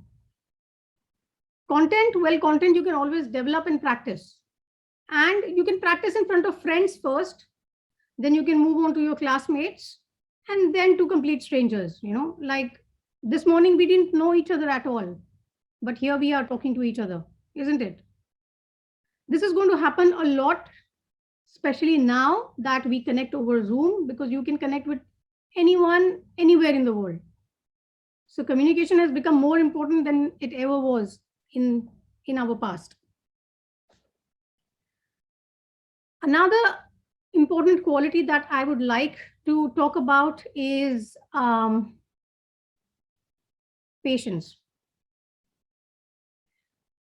Content, well, content you can always develop and practice. And you can practice in front of friends first, then you can move on to your classmates, and then to complete strangers. Like this morning, we didn't know each other at all, but here we are talking to each other, isn't it? This is going to happen a lot, especially now that we connect over Zoom, because you can connect with anyone, anywhere in the world. So communication has become more important than it ever was in our past. Another important quality that I would like to talk about is patience.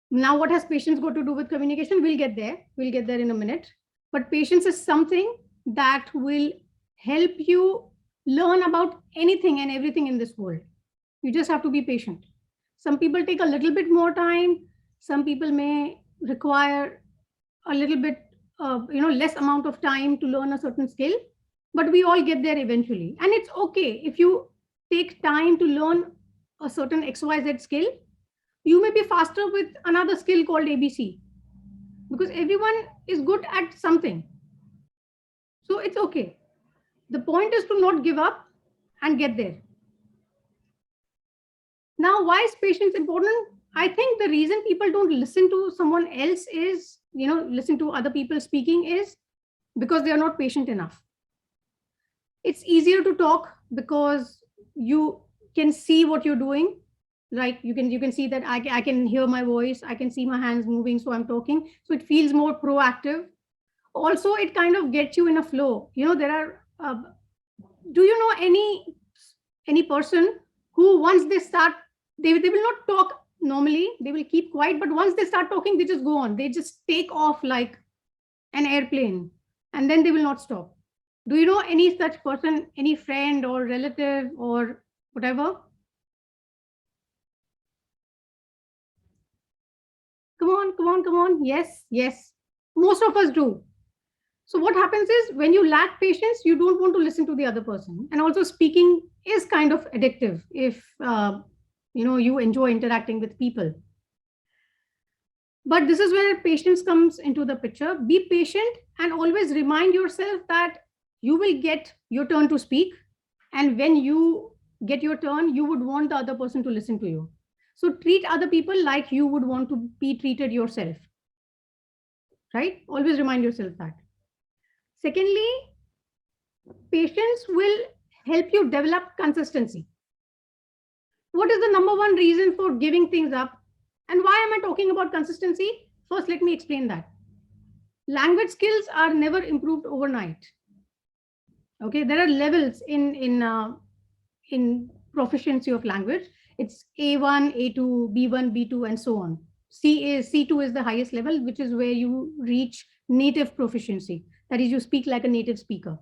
Now, what has patience got to do with communication? We'll get there. We'll get there in a minute. But patience is something that will help you learn about anything and everything in this world. You just have to be patient. Some people take a little bit more time. Some people may require a little bit, less amount of time to learn a certain skill, but we all get there eventually. And it's okay if you take time to learn a certain XYZ skill. You may be faster with another skill called ABC, because everyone is good at something. So it's okay. The point is to not give up and get there. Now, why is patience important? I think the reason people don't listen to someone else is, listen to other people speaking, is because they are not patient enough. It's easier to talk because you can see what you're doing. Like you can see that I can hear my voice, I can see my hands moving, so I'm talking. So it feels more proactive. Also, it kind of gets you in a flow. There are, do you know any person who once they start, they will not talk normally, they will keep quiet, but once they start talking, they just go on. They just take off like an airplane and then they will not stop. Do you know any such person, any friend or relative or whatever? Come on. Yes. Most of us do. So what happens is when you lack patience, you don't want to listen to the other person. And also speaking is kind of addictive if, you enjoy interacting with people. But this is where patience comes into the picture. Be patient and always remind yourself that you will get your turn to speak. And when you get your turn, you would want the other person to listen to you. So treat other people like you would want to be treated yourself, right? Always remind yourself that. Secondly, patience will help you develop consistency. What is the number one reason for giving things up? And why am I talking about consistency? First, let me explain that. Language skills are never improved overnight. Okay, there are levels in proficiency of language. It's A1, A2, B1, B2, and so on. C2 is the highest level, which is where you reach native proficiency. That is, you speak like a native speaker.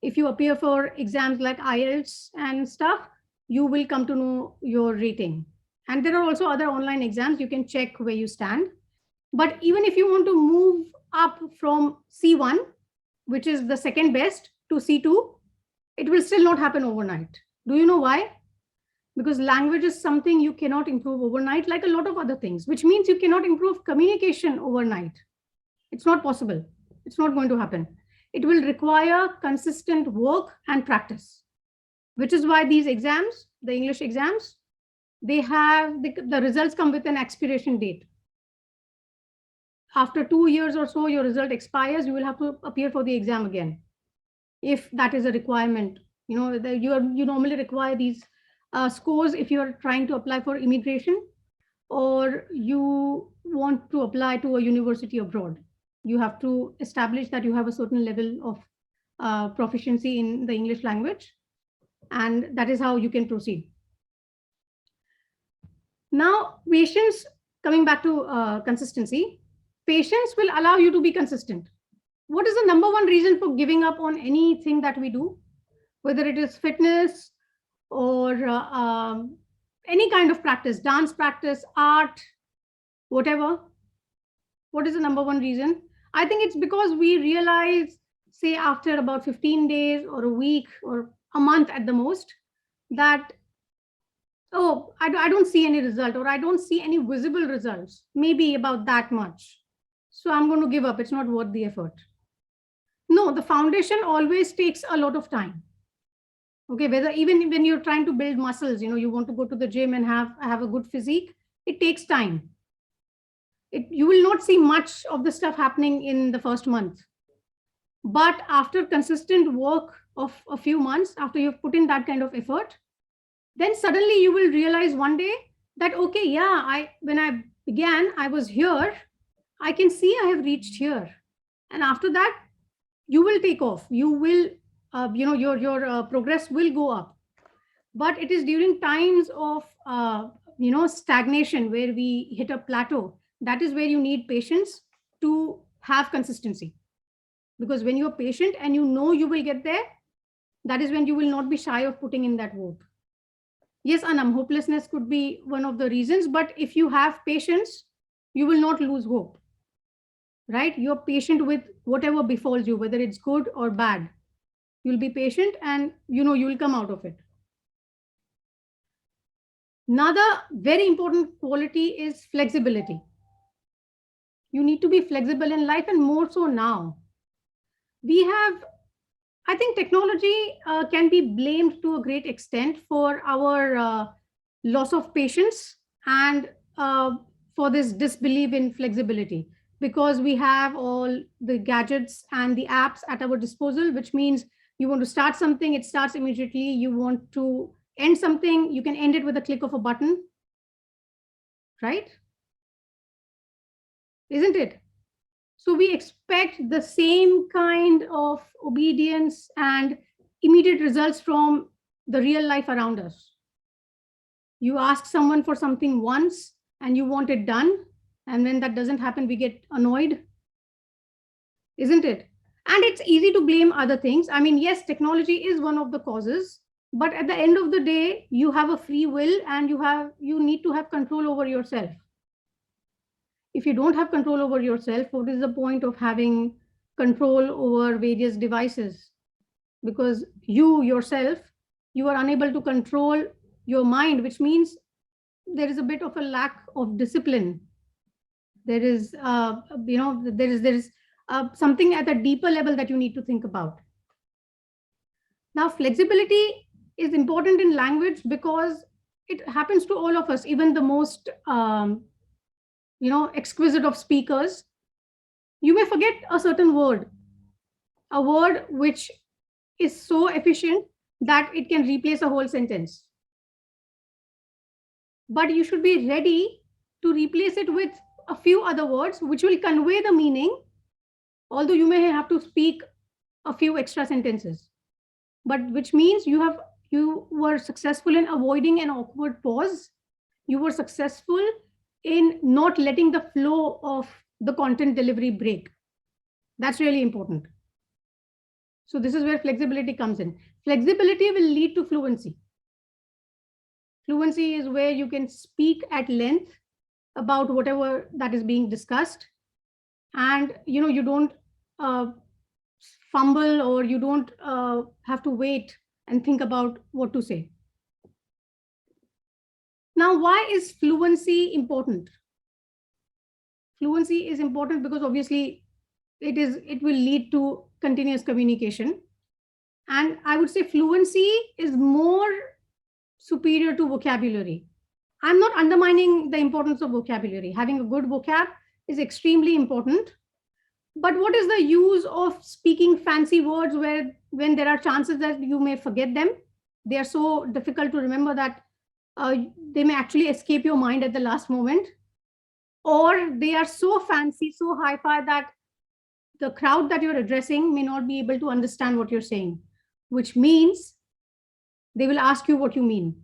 If you appear for exams like IELTS and stuff, you will come to know your rating. And there are also other online exams. You can check where you stand. But even if you want to move up from C1, which is the second best, to C2, it will still not happen overnight. Do you know why? Because language is something you cannot improve overnight, like a lot of other things, which means you cannot improve communication overnight. It's not possible. It's not going to happen. It will require consistent work and practice, which is why these exams, the English exams, they have the results come with an expiration date. After 2 years or so, your result expires, you will have to appear for the exam again, if that is a requirement. You normally require these scores if you are trying to apply for immigration or you want to apply to a university abroad. You have to establish that you have a certain level of proficiency in the English language, and that is how you can proceed. Now, patience, coming back to consistency, patience will allow you to be consistent. What is the number one reason for giving up on anything that we do, whether it is fitness or any kind of practice, dance practice, art, whatever? What is the number one reason? I think it's because we realize, say, after about 15 days or a week or a month at the most, that, oh, I don't see any result, or I don't see any visible results, maybe about that much. So I'm going to give up. It's not worth the effort. No, the foundation always takes a lot of time. Okay, even when you're trying to build muscles, you want to go to the gym and have a good physique, it takes time. You will not see much of the stuff happening in the first month. But after consistent work of a few months, after you've put in that kind of effort, then suddenly you will realize one day that, okay, yeah, when I began, I was here. I can see I have reached here. And after that, you will take off. You will, your progress will go up. But it is during times of, stagnation where we hit a plateau. That is where you need patience to have consistency. Because when you're patient and you know you will get there, that is when you will not be shy of putting in that work. Yes, Anam, hopelessness could be one of the reasons, but if you have patience, you will not lose hope, right? You're patient with whatever befalls you, whether it's good or bad. You'll be patient and you will come out of it. Another very important quality is flexibility. You need to be flexible in life, and more so now. I think technology can be blamed to a great extent for our loss of patience and for this disbelief in flexibility, because we have all the gadgets and the apps at our disposal, which means you want to start something, it starts immediately. You want to end something, you can end it with a click of a button, right? Isn't it? So we expect the same kind of obedience and immediate results from the real life around us. You ask someone for something once and you want it done, and when that doesn't happen, we get annoyed, isn't it? And it's easy to blame other things. I mean, yes, technology is one of the causes, but at the end of the day, you have a free will and you need to have control over yourself. If you don't have control over yourself, what is the point of having control over various devices? Because you yourself, you are unable to control your mind, which means there is a bit of a lack of discipline. There is, there is something at a deeper level that you need to think about. Now, flexibility is important in language because it happens to all of us, even the most exquisite of speakers. You may forget a certain word, a word which is so efficient that it can replace a whole sentence. But you should be ready to replace it with a few other words which will convey the meaning, although you may have to speak a few extra sentences, but which means you were successful in avoiding an awkward pause. You were successful in not letting the flow of the content delivery break. That's really important. So this is where flexibility comes in. Flexibility will lead to fluency. Fluency is where you can speak at length about whatever that is being discussed, and you don't fumble, or you don't have to wait and think about what to say. Now, why is fluency important? Fluency is important because obviously it will lead to continuous communication. And I would say fluency is more superior to vocabulary. I'm not undermining the importance of vocabulary. Having a good vocab is extremely important. But what is the use of speaking fancy words when there are chances that you may forget them? They are so difficult to remember that they may actually escape your mind at the last moment. Or they are so fancy, so hi-fi that the crowd that you're addressing may not be able to understand what you're saying, which means they will ask you what you mean.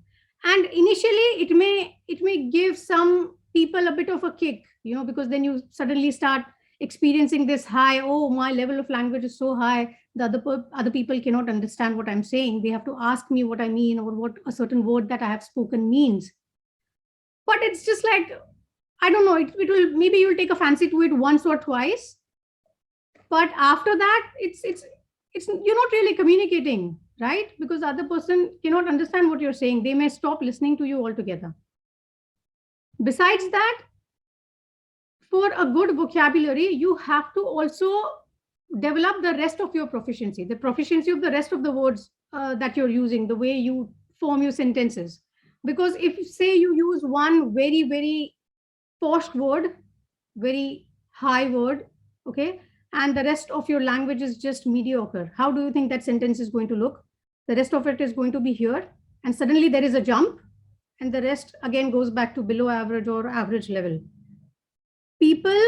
And initially, it may give some people a bit of a kick, because then you suddenly start experiencing this high, oh, my level of language is so high, the other people cannot understand what I'm saying. They have to ask me what I mean, or what a certain word that I have spoken means. But it's just like, I don't know, it will, maybe you'll take a fancy to it once or twice, but after that, it's you're not really communicating, right? Because the other person cannot understand what you're saying. They may stop listening to you altogether. Besides that, for a good vocabulary, you have to also develop the rest of your proficiency, the proficiency of the rest of the words that you're using, the way you form your sentences. Because if, say, you use one very, very posh word, very high word, okay, and the rest of your language is just mediocre, how do you think that sentence is going to look? The rest of it is going to be here, and suddenly there is a jump, and the rest again goes back to below average or average level. People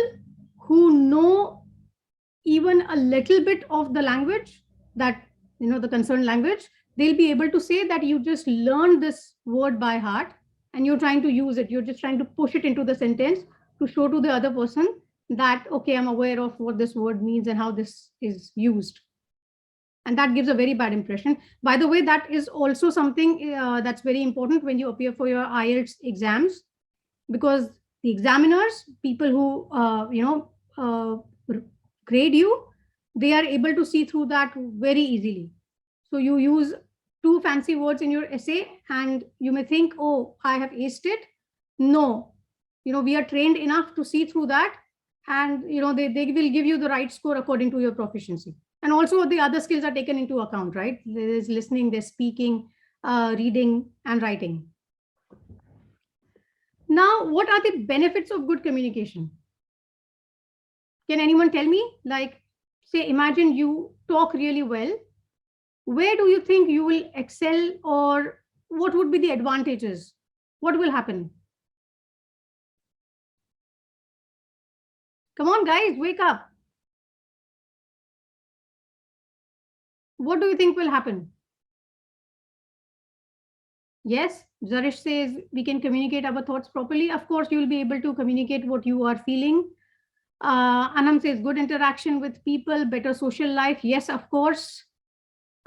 who know even a little bit of the language, that, the concerned language, they'll be able to say that you just learned this word by heart and you're trying to use it. You're just trying to push it into the sentence to show to the other person that, okay, I'm aware of what this word means and how this is used. And that gives a very bad impression. By the way, that is also something that's very important when you appear for your IELTS exams, because The examiners, people who grade you, they are able to see through that very easily. So you use two fancy words in your essay and you may think, oh, I have aced it. No, we are trained enough to see through that, and they will give you the right score according to your proficiency. And also the other skills are taken into account, right? There is listening, there's speaking, reading and writing. Now, what are the benefits of good communication? Can anyone tell me? Like, say, imagine you talk really well. Where do you think you will excel, or what would be the advantages? What will happen? Come on, guys, wake up. What do you think will happen? Yes, Zarish says we can communicate our thoughts properly. Of course, you will be able to communicate what you are feeling. Anam says good interaction with people, better social life. Yes, of course.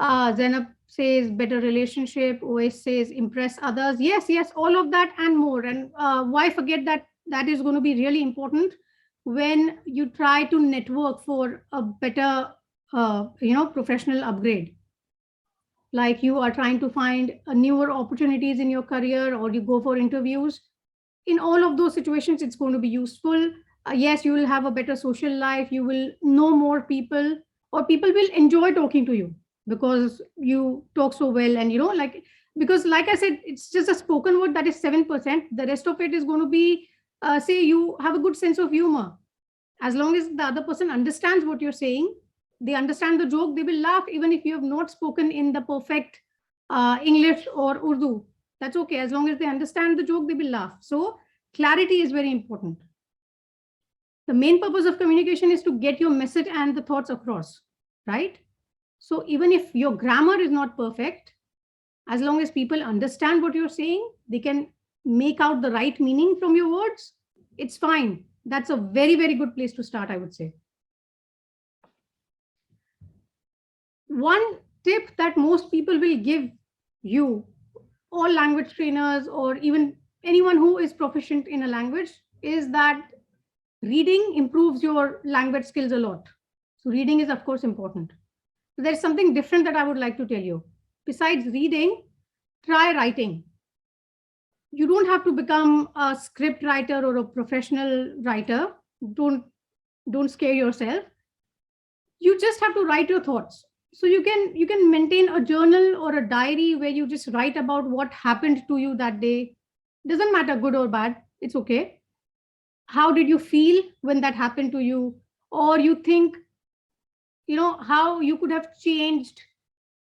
Zainab says better relationship. OS says impress others. Yes, all of that and more. And why forget that? That is going to be really important when you try to network for a better, professional upgrade. Like you are trying to find newer opportunities in your career, or you go for interviews. In all of those situations, it's going to be useful. Yes, you will have a better social life. You will know more people, or people will enjoy talking to you because you talk so well. And because like I said, it's just a spoken word that is 7%. The rest of it is going to be, say you have a good sense of humor. As long as the other person understands what you're saying, they understand the joke, they will laugh even if you have not spoken in the perfect English or Urdu. That's okay. As long as they understand the joke, they will laugh. So clarity is very important. The main purpose of communication is to get your message and the thoughts across, right? So even if your grammar is not perfect, as long as people understand what you're saying, they can make out the right meaning from your words, it's fine. That's a very, very good place to start, I would say. One tip that most people will give you, all language trainers or even anyone who is proficient in a language, is that reading improves your language skills a lot. So reading is of course important. So there's something different that I would like to tell you. Besides reading, try writing. You don't have to become a script writer or a professional writer. Don't scare yourself. You just have to write your thoughts. So you can maintain a journal or a diary where you just write about what happened to you that day. Doesn't matter good or bad, it's okay. How did you feel when that happened to you? Or you think, how you could have changed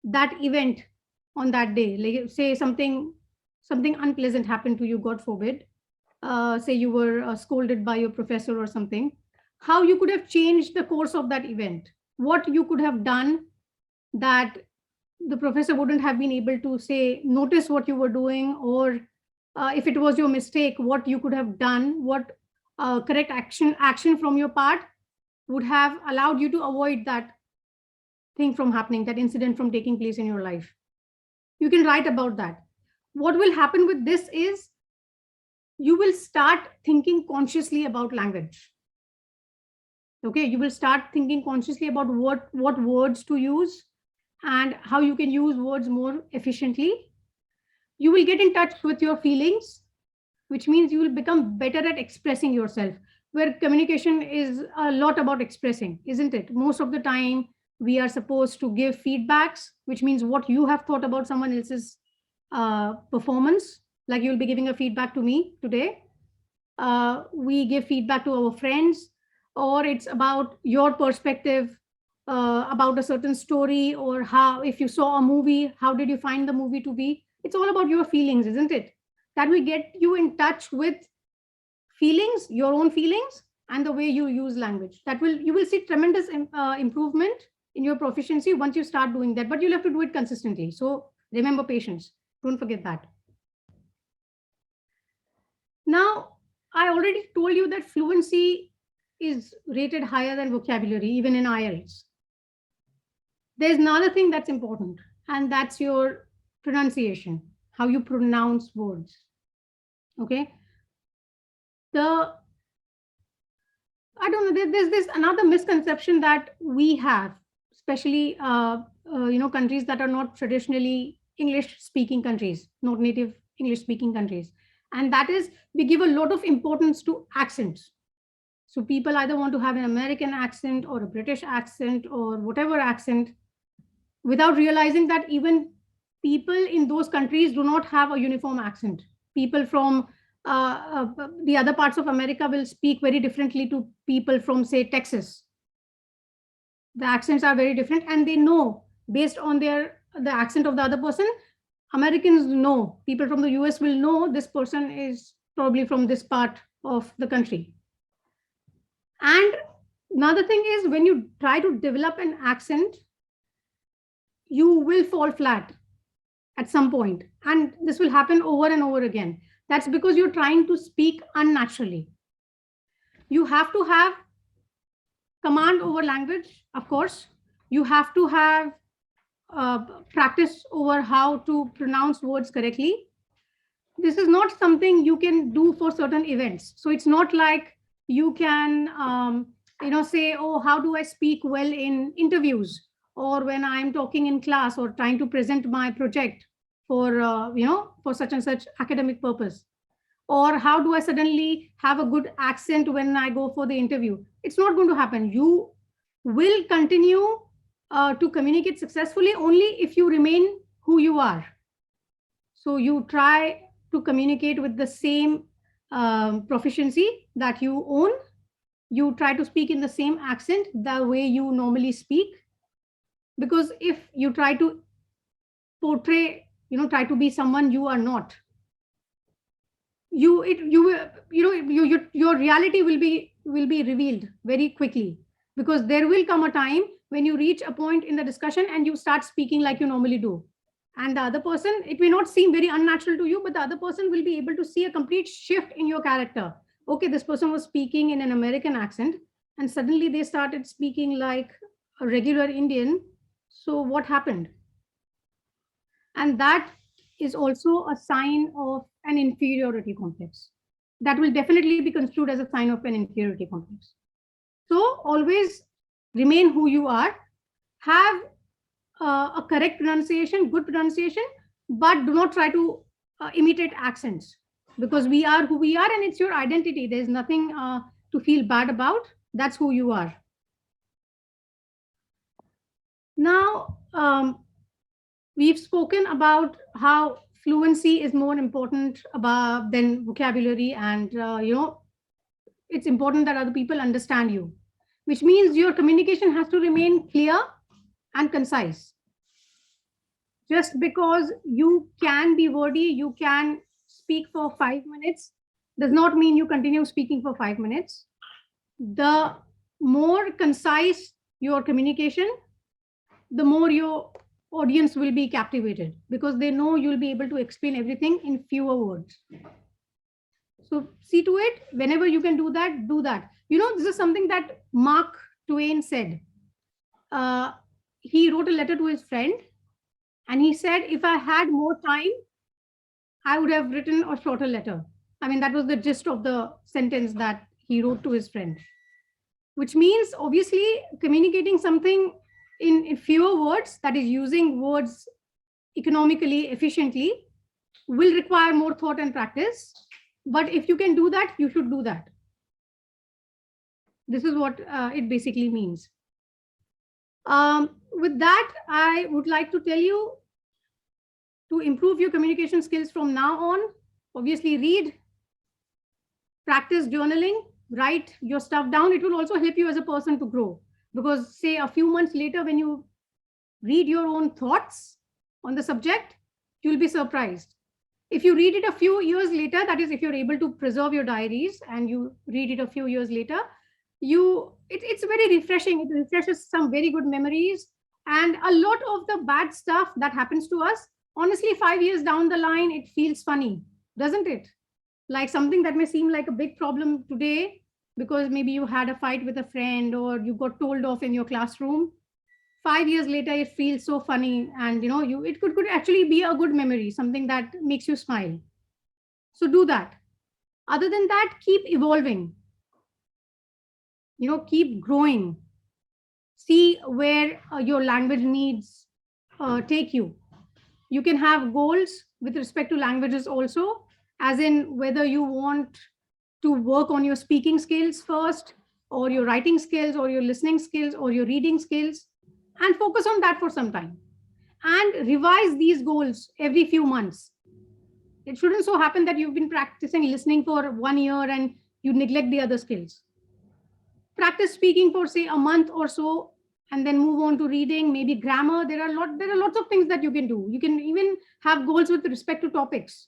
that event on that day. Like say something unpleasant happened to you, God forbid. Say you were scolded by your professor or something. How you could have changed the course of that event. What you could have done that the professor wouldn't have been able to say, notice what you were doing, or if it was your mistake, what you could have done, what correct action from your part would have allowed you to avoid that thing from happening, that incident from taking place in your life. You can write about that. What will happen with this is you will start thinking consciously about language. Okay, you will start thinking consciously about what words to use and how you can use words more efficiently. You will get in touch with your feelings, which means you will become better at expressing yourself, where communication is a lot about expressing, isn't it? Most of the time, we are supposed to give feedbacks, which means what you have thought about someone else's performance, like you'll be giving a feedback to me today. We give feedback to our friends, or it's about your perspective about a certain story, or how, if you saw a movie, how did you find the movie to be? It's all about your feelings, isn't it? That will get you in touch with feelings, your own feelings, and the way you use language. You will see tremendous improvement in your proficiency once you start doing that, but you'll have to do it consistently. So remember patience. Don't forget that. Now, I already told you that fluency is rated higher than vocabulary, even in IELTS. There's another thing that's important, and that's your pronunciation, how you pronounce words. Okay. I don't know, there's this another misconception that we have, especially countries that are not traditionally English speaking countries, not native English speaking countries. And that is, we give a lot of importance to accents. So people either want to have an American accent or a British accent or whatever accent, without realizing that even people in those countries do not have a uniform accent. People from the other parts of America will speak very differently to people from, say, Texas. The accents are very different, and they know based on the accent of the other person. Americans know, people from the US will know this person is probably from this part of the country. And another thing is, when you try to develop an accent, you will fall flat at some point, and this will happen over and over again. That's because you're trying to speak unnaturally. You have to have command over language, of course. You have to have practice over how to pronounce words correctly. This is not something you can do for certain events. So it's not like you can say, oh, how do I speak well in interviews, or when I'm talking in class or trying to present my project for for such and such academic purpose, or how do I suddenly have a good accent when I go for the interview. It's not going to happen. You will continue to communicate successfully only if you remain who you are. So you try to communicate with the same proficiency that you own. You try to speak in the same accent, the way you normally speak. Because if you try to portray, try to be someone you are not, your reality will be revealed very quickly, because there will come a time when you reach a point in the discussion and you start speaking like you normally do. And the other person, it may not seem very unnatural to you, but the other person will be able to see a complete shift in your character. Okay, this person was speaking in an American accent, and suddenly they started speaking like a regular Indian. So what happened? And that is also a sign of an inferiority complex. That will definitely be construed as a sign of an inferiority complex. So always remain who you are, have a correct pronunciation, good pronunciation, but do not try to imitate accents, because we are who we are and it's your identity. There's nothing to feel bad about. That's who you are. Now, we've spoken about how fluency is more important than vocabulary, and it's important that other people understand you, which means your communication has to remain clear and concise. Just because you can be wordy, you can speak for 5 minutes, does not mean you continue speaking for 5 minutes. The more concise your communication, the more your audience will be captivated, because they know you'll be able to explain everything in fewer words. So see to it, whenever you can do that, do that. This is something that Mark Twain said. He wrote a letter to his friend, and he said, if I had more time, I would have written a shorter letter. I mean, that was the gist of the sentence that he wrote to his friend, which means obviously communicating something in fewer words, that is using words economically, efficiently, will require more thought and practice. But if you can do that, you should do that. This is what it basically means. With that, I would like to tell you to improve your communication skills from now on. Obviously, read, practice journaling, write your stuff down. It will also help you as a person to grow, because say a few months later, when you read your own thoughts on the subject, you'll be surprised. If you read it a few years later, that is, if you're able to preserve your diaries and you read it a few years later, it's very refreshing. It refreshes some very good memories, and a lot of the bad stuff that happens to us, honestly, 5 years down the line, it feels funny, doesn't it? Like something that may seem like a big problem today, because maybe you had a fight with a friend or you got told off in your classroom. 5 years later, it feels so funny, and it could actually be a good memory, something that makes you smile. So do that. Other than that, keep evolving, keep growing, see where your language needs take you. You can have goals with respect to languages also, as in whether you want to work on your speaking skills first, or your writing skills, or your listening skills, or your reading skills, and focus on that for some time. And revise these goals every few months. It shouldn't so happen that you've been practicing listening for 1 year and you neglect the other skills. Practice speaking for say a month or so, and then move on to reading, maybe grammar. There are lots of things that you can do. You can even have goals with respect to topics,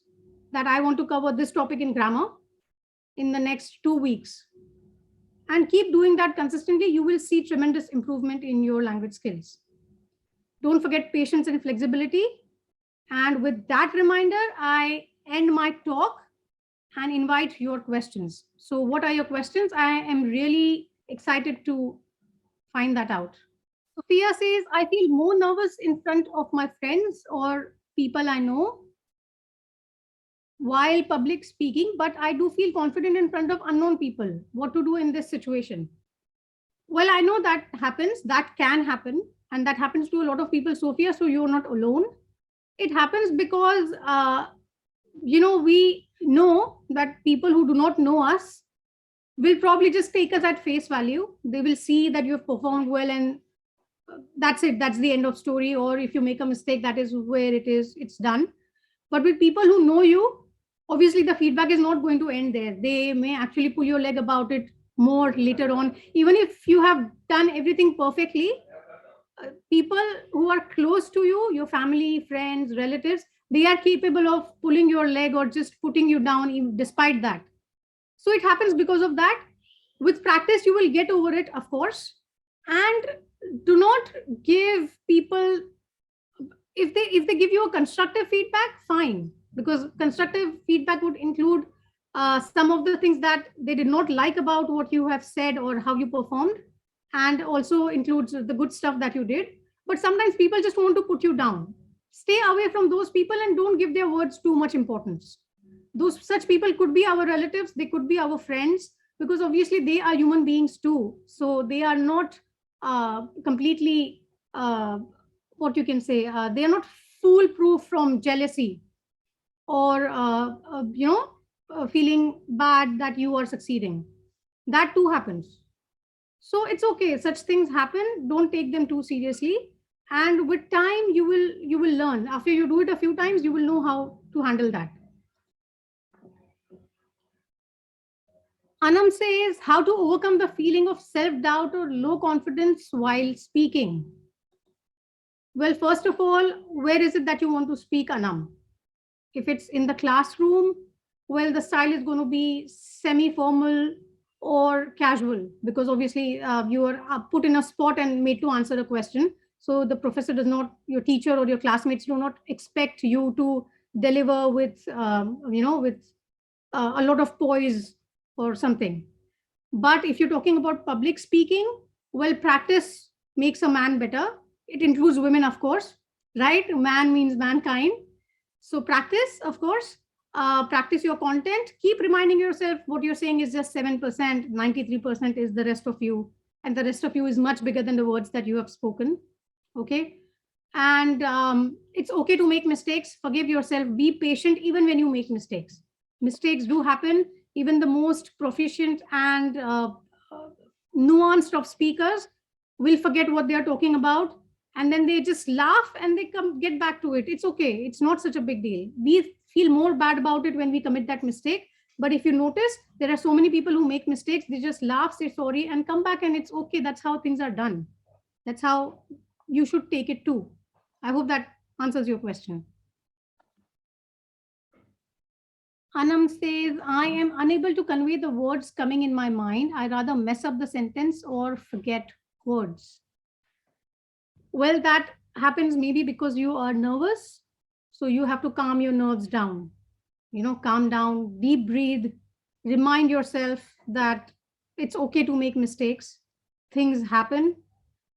that I want to cover this topic in grammar in the next 2 weeks. And keep doing that consistently. You will see tremendous improvement in your language skills. Don't forget patience and flexibility. And with that reminder, I end my talk and invite your questions. So what are your questions? I am really excited to find that out. Sophia says, I feel more nervous in front of my friends or people I know while public speaking, but I do feel confident in front of unknown people. What to do in this situation? Well, I know that happens, that can happen, and that happens to a lot of people, Sophia, so you're not alone. It happens because, we know that people who do not know us will probably just take us at face value. They will see that you've performed well and that's it, that's the end of story. Or if you make a mistake, that is where it's done. But with people who know you, obviously the feedback is not going to end there. They may actually pull your leg about it more later on. Even if you have done everything perfectly, people who are close to you, your family, friends, relatives, they are capable of pulling your leg or just putting you down even despite that. So it happens because of that. With practice, you will get over it, of course. And do not give people, if they give you a constructive feedback, fine, because constructive feedback would include some of the things that they did not like about what you have said or how you performed, and also includes the good stuff that you did. But sometimes people just want to put you down. Stay away from those people and don't give their words too much importance. Such people could be our relatives, they could be our friends, because obviously they are human beings too. So they are not completely, what you can say, they are not foolproof from jealousy or, feeling bad that you are succeeding. That too happens. So it's okay. Such things happen. Don't take them too seriously. And with time, you will learn. After you do it a few times, you will know how to handle that. Anam says, how to overcome the feeling of self-doubt or low confidence while speaking? Well, first of all, where is it that you want to speak, Anam? If it's in the classroom, well, the style is going to be semi-formal or casual, because obviously you are put in a spot and made to answer a question. So the professor does not, your teacher or your classmates do not expect you to deliver with, with a lot of poise or something. But if you're talking about public speaking, well, practice makes a man better. It includes women, of course, right? Man means mankind. So practice, of course, practice your content. Keep reminding yourself what you're saying is just 7%, 93% is the rest of you. And the rest of you is much bigger than the words that you have spoken. Okay. And it's okay to make mistakes. Forgive yourself. Be patient even when you make mistakes. Mistakes do happen. Even the most proficient and nuanced of speakers will forget what they are talking about. And then they just laugh and they get back to it. It's okay. It's not such a big deal. We feel more bad about it when we commit that mistake. But if you notice, there are so many people who make mistakes. They just laugh, say sorry, and come back, and it's okay. That's how things are done. That's how you should take it too. I hope that answers your question. Anam says, I am unable to convey the words coming in my mind. I rather mess up the sentence or forget words. Well, that happens maybe because you are nervous. So you have to calm your nerves down. Calm down, deep breathe, remind yourself that it's okay to make mistakes. Things happen.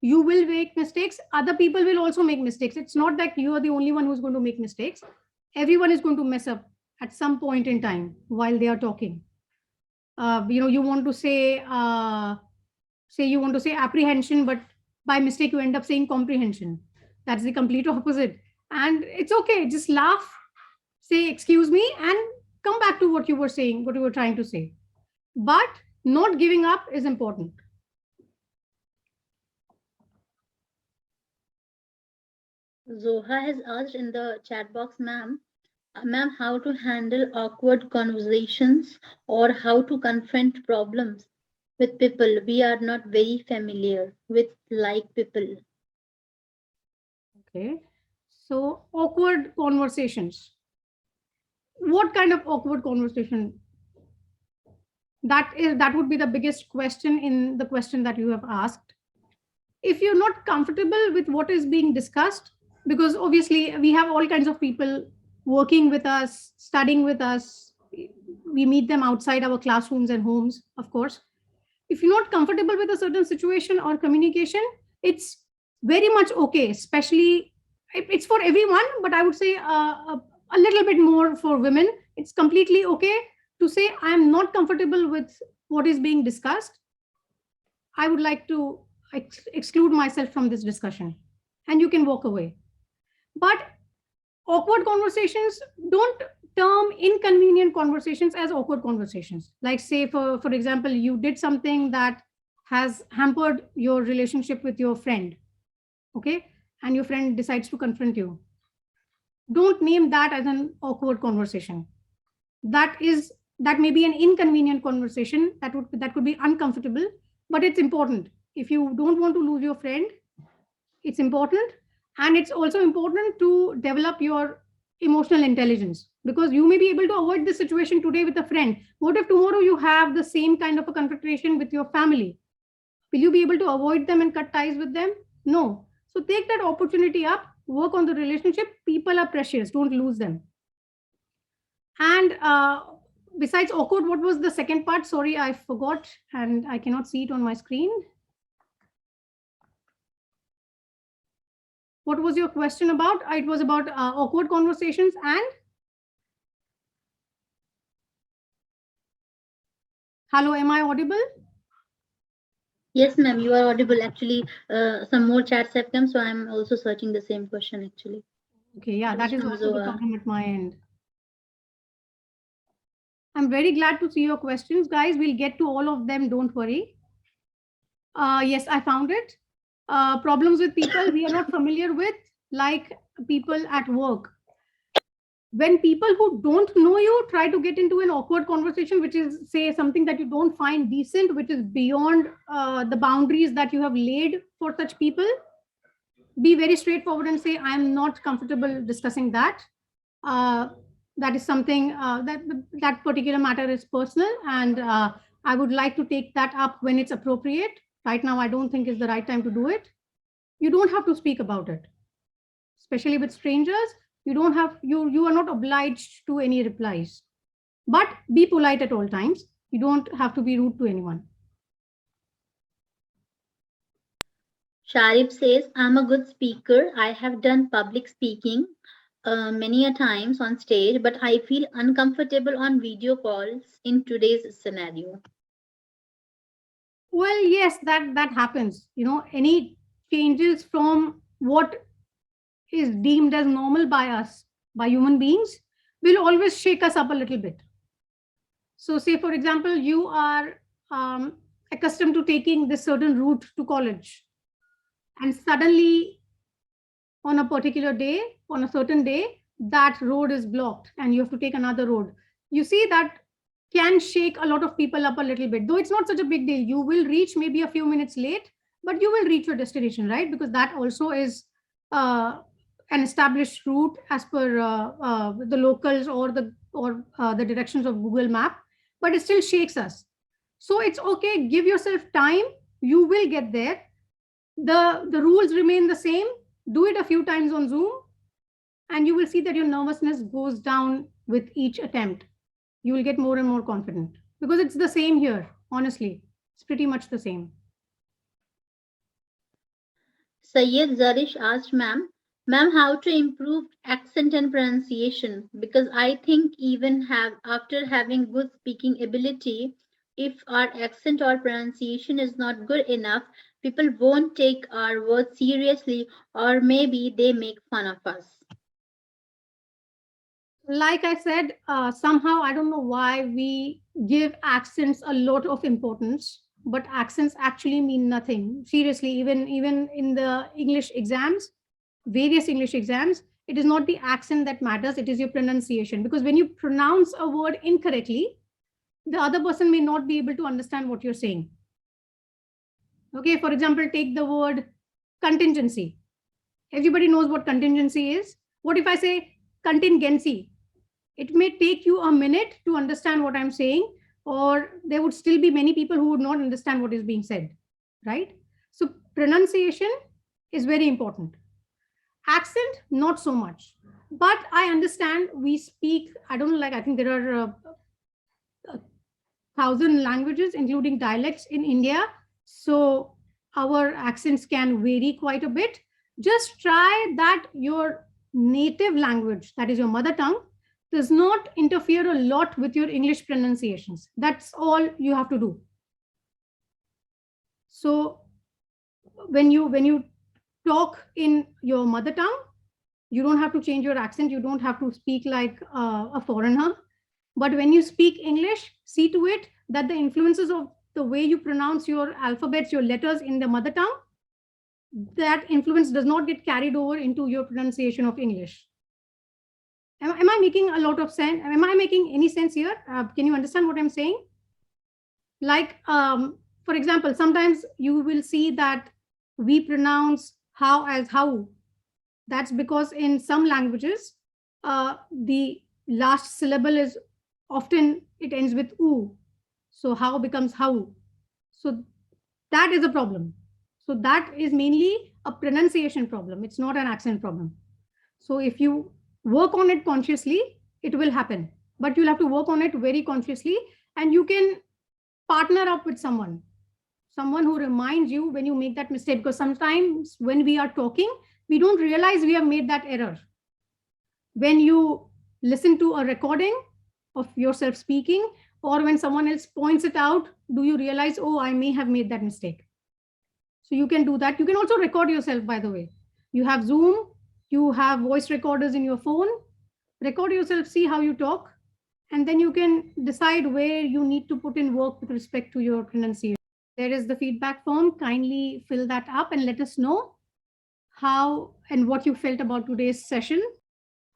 You will make mistakes. Other people will also make mistakes. It's not that you are the only one who's going to make mistakes. Everyone is going to mess up at some point in time while they are talking. You want to say you want to say apprehension, but by mistake you end up saying comprehension. That's the complete opposite. And it's okay, just laugh, say excuse me, and come back to what you were saying, what you were trying to say. But not giving up is important. Zoha has asked in the chat box, ma'am, how to handle awkward conversations or how to confront problems with people we are not very familiar with, like people. Okay. So awkward conversations. What kind of awkward conversation? That would be the biggest question in the question that you have asked. If you're not comfortable with what is being discussed, because obviously we have all kinds of people working with us, studying with us, we meet them outside our classrooms and homes, of course. If you're not comfortable with a certain situation or communication, it's very much okay, especially it's for everyone, but I would say a little bit more for women. It's completely okay to say, I'm not comfortable with what is being discussed. I would like to exclude myself from this discussion, and you can walk away. But awkward conversations, don't term inconvenient conversations as awkward conversations. Like say, for example, you did something that has hampered your relationship with your friend, okay, and your friend decides to confront you. Don't name that as an awkward conversation. That may be an inconvenient conversation, that could be uncomfortable, but it's important. If you don't want to lose your friend, it's important. And it's also important to develop your emotional intelligence, because you may be able to avoid this situation today with a friend. What if tomorrow you have the same kind of a confrontation with your family? Will you be able to avoid them and cut ties with them? No. So take that opportunity up, work on the relationship. People are precious, don't lose them. And besides awkward, what was the second part? Sorry, I forgot and I cannot see it on my screen. What was your question about? It was about awkward conversations and? Hello, am I audible? Yes, ma'am, you are audible. Actually, some more chats have come, so I'm also searching the same question actually. Okay, yeah, that is also the problem at my end. I'm very glad to see your questions, guys. We'll get to all of them, don't worry. Yes, I found it. Problems with people we are not familiar with, like people at work. When people who don't know you try to get into an awkward conversation, which is, say, something that you don't find decent, which is beyond the boundaries that you have laid for such people, be very straightforward and say, I'm not comfortable discussing that. That is something that particular matter is personal, and I would like to take that up when it's appropriate. Right now, I don't think is the right time to do it. You don't have to speak about it, especially with strangers. You are not obliged to any replies, but be polite at all times. You don't have to be rude to anyone. Sharif says, I'm a good speaker. I have done public speaking many a times on stage, but I feel uncomfortable on video calls in today's scenario. Well, yes, that happens. Any changes from what is deemed as normal by us, by human beings, will always shake us up a little bit. So say, for example, you are accustomed to taking this certain route to college, and suddenly on a particular day, on a certain day, that road is blocked and you have to take another road. You see, that can shake a lot of people up a little bit, though it's not such a big deal. You will reach maybe a few minutes late, but you will reach your destination, right? Because that also is an established route as per the locals or the directions of Google Map, but it still shakes us. So it's okay. Give yourself time. You will get there. The rules remain the same. Do it a few times on Zoom, and you will see that your nervousness goes down with each attempt. You will get more and more confident, because it's the same here. Honestly, it's pretty much the same. Sayyid Zarish asked, ma'am, how to improve accent and pronunciation? Because I think even after having good speaking ability, If our accent or pronunciation is not good enough, people won't take our words seriously, or maybe they make fun of us. Like I said, somehow I don't know why we give accents a lot of importance, but accents actually mean nothing. Seriously, even in the English exams, various English exams, it is not the accent that matters, it is your pronunciation. Because when you pronounce a word incorrectly, the other person may not be able to understand what you're saying. Okay, for example, take the word contingency. Everybody knows what contingency is. What if I say contingency? It may take you a minute to understand what I'm saying, or there would still be many people who would not understand what is being said, right? So pronunciation is very important. Accent, not so much. But I understand we speak, I don't know, like I think there are 1,000 languages, including dialects in India. So our accents can vary quite a bit. Just try that your native language, that is your mother tongue, does not interfere a lot with your English pronunciations. That's all you have to do. So when you talk in your mother tongue, you don't have to change your accent. You don't have to speak like a foreigner. But when you speak English, see to it that the influences of the way you pronounce your alphabets, your letters in the mother tongue, that influence does not get carried over into your pronunciation of English. Am I making a lot of sense? Am I making any sense here? Can you understand what I'm saying? Like, for example, sometimes you will see that we pronounce how as how. That's because in some languages, the last syllable is often, it ends with oo. So how becomes how. So that is a problem. So that is mainly a pronunciation problem. It's not an accent problem. So if you work on it consciously, it will happen. But you'll have to work on it very consciously, and you can partner up with someone who reminds you when you make that mistake. Because sometimes when we are talking, we don't realize we have made that error. When you listen to a recording of yourself speaking, or when someone else points it out, do you realize, oh, I may have made that mistake? So you can do that. You can also record yourself, by the way. You have Zoom, you have voice recorders in your phone. Record yourself, see how you talk, and then you can decide where you need to put in work with respect to your pronunciation. There is the feedback form. Kindly fill that up and let us know how and what you felt about today's session.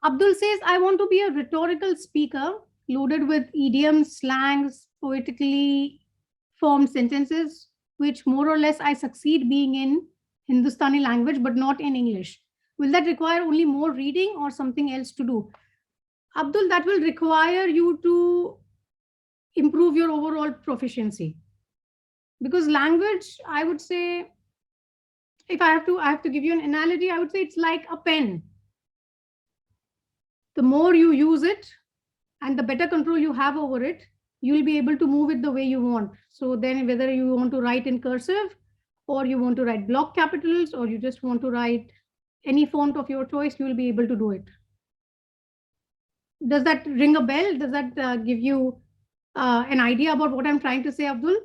Abdul says, I want to be a rhetorical speaker loaded with idioms, slangs, poetically formed sentences, which more or less I succeed being in Hindustani language, but not in English. Will that require only more reading or something else to do? Abdul, that will require you to improve your overall proficiency. Because language, I would say, if I have to give you an analogy, I would say it's like a pen. The more you use it and the better control you have over it, you'll be able to move it the way you want. So then whether you want to write in cursive, or you want to write block capitals, or you just want to write any font of your choice, you will be able to do it. Does that ring a bell? Does that give you an idea about what I'm trying to say, Abdul?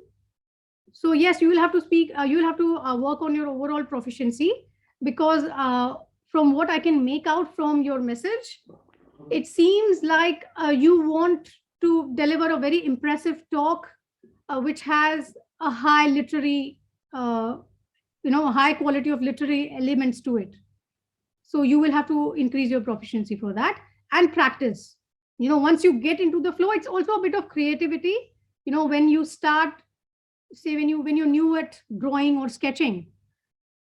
So yes, you will have to speak, you will have to work on your overall proficiency, because from what I can make out from your message, it seems like you want to deliver a very impressive talk, which has a high literary, a high quality of literary elements to it. So you will have to increase your proficiency for that and practice. Once you get into the flow, it's also a bit of creativity. When you start, say when you're new at drawing or sketching,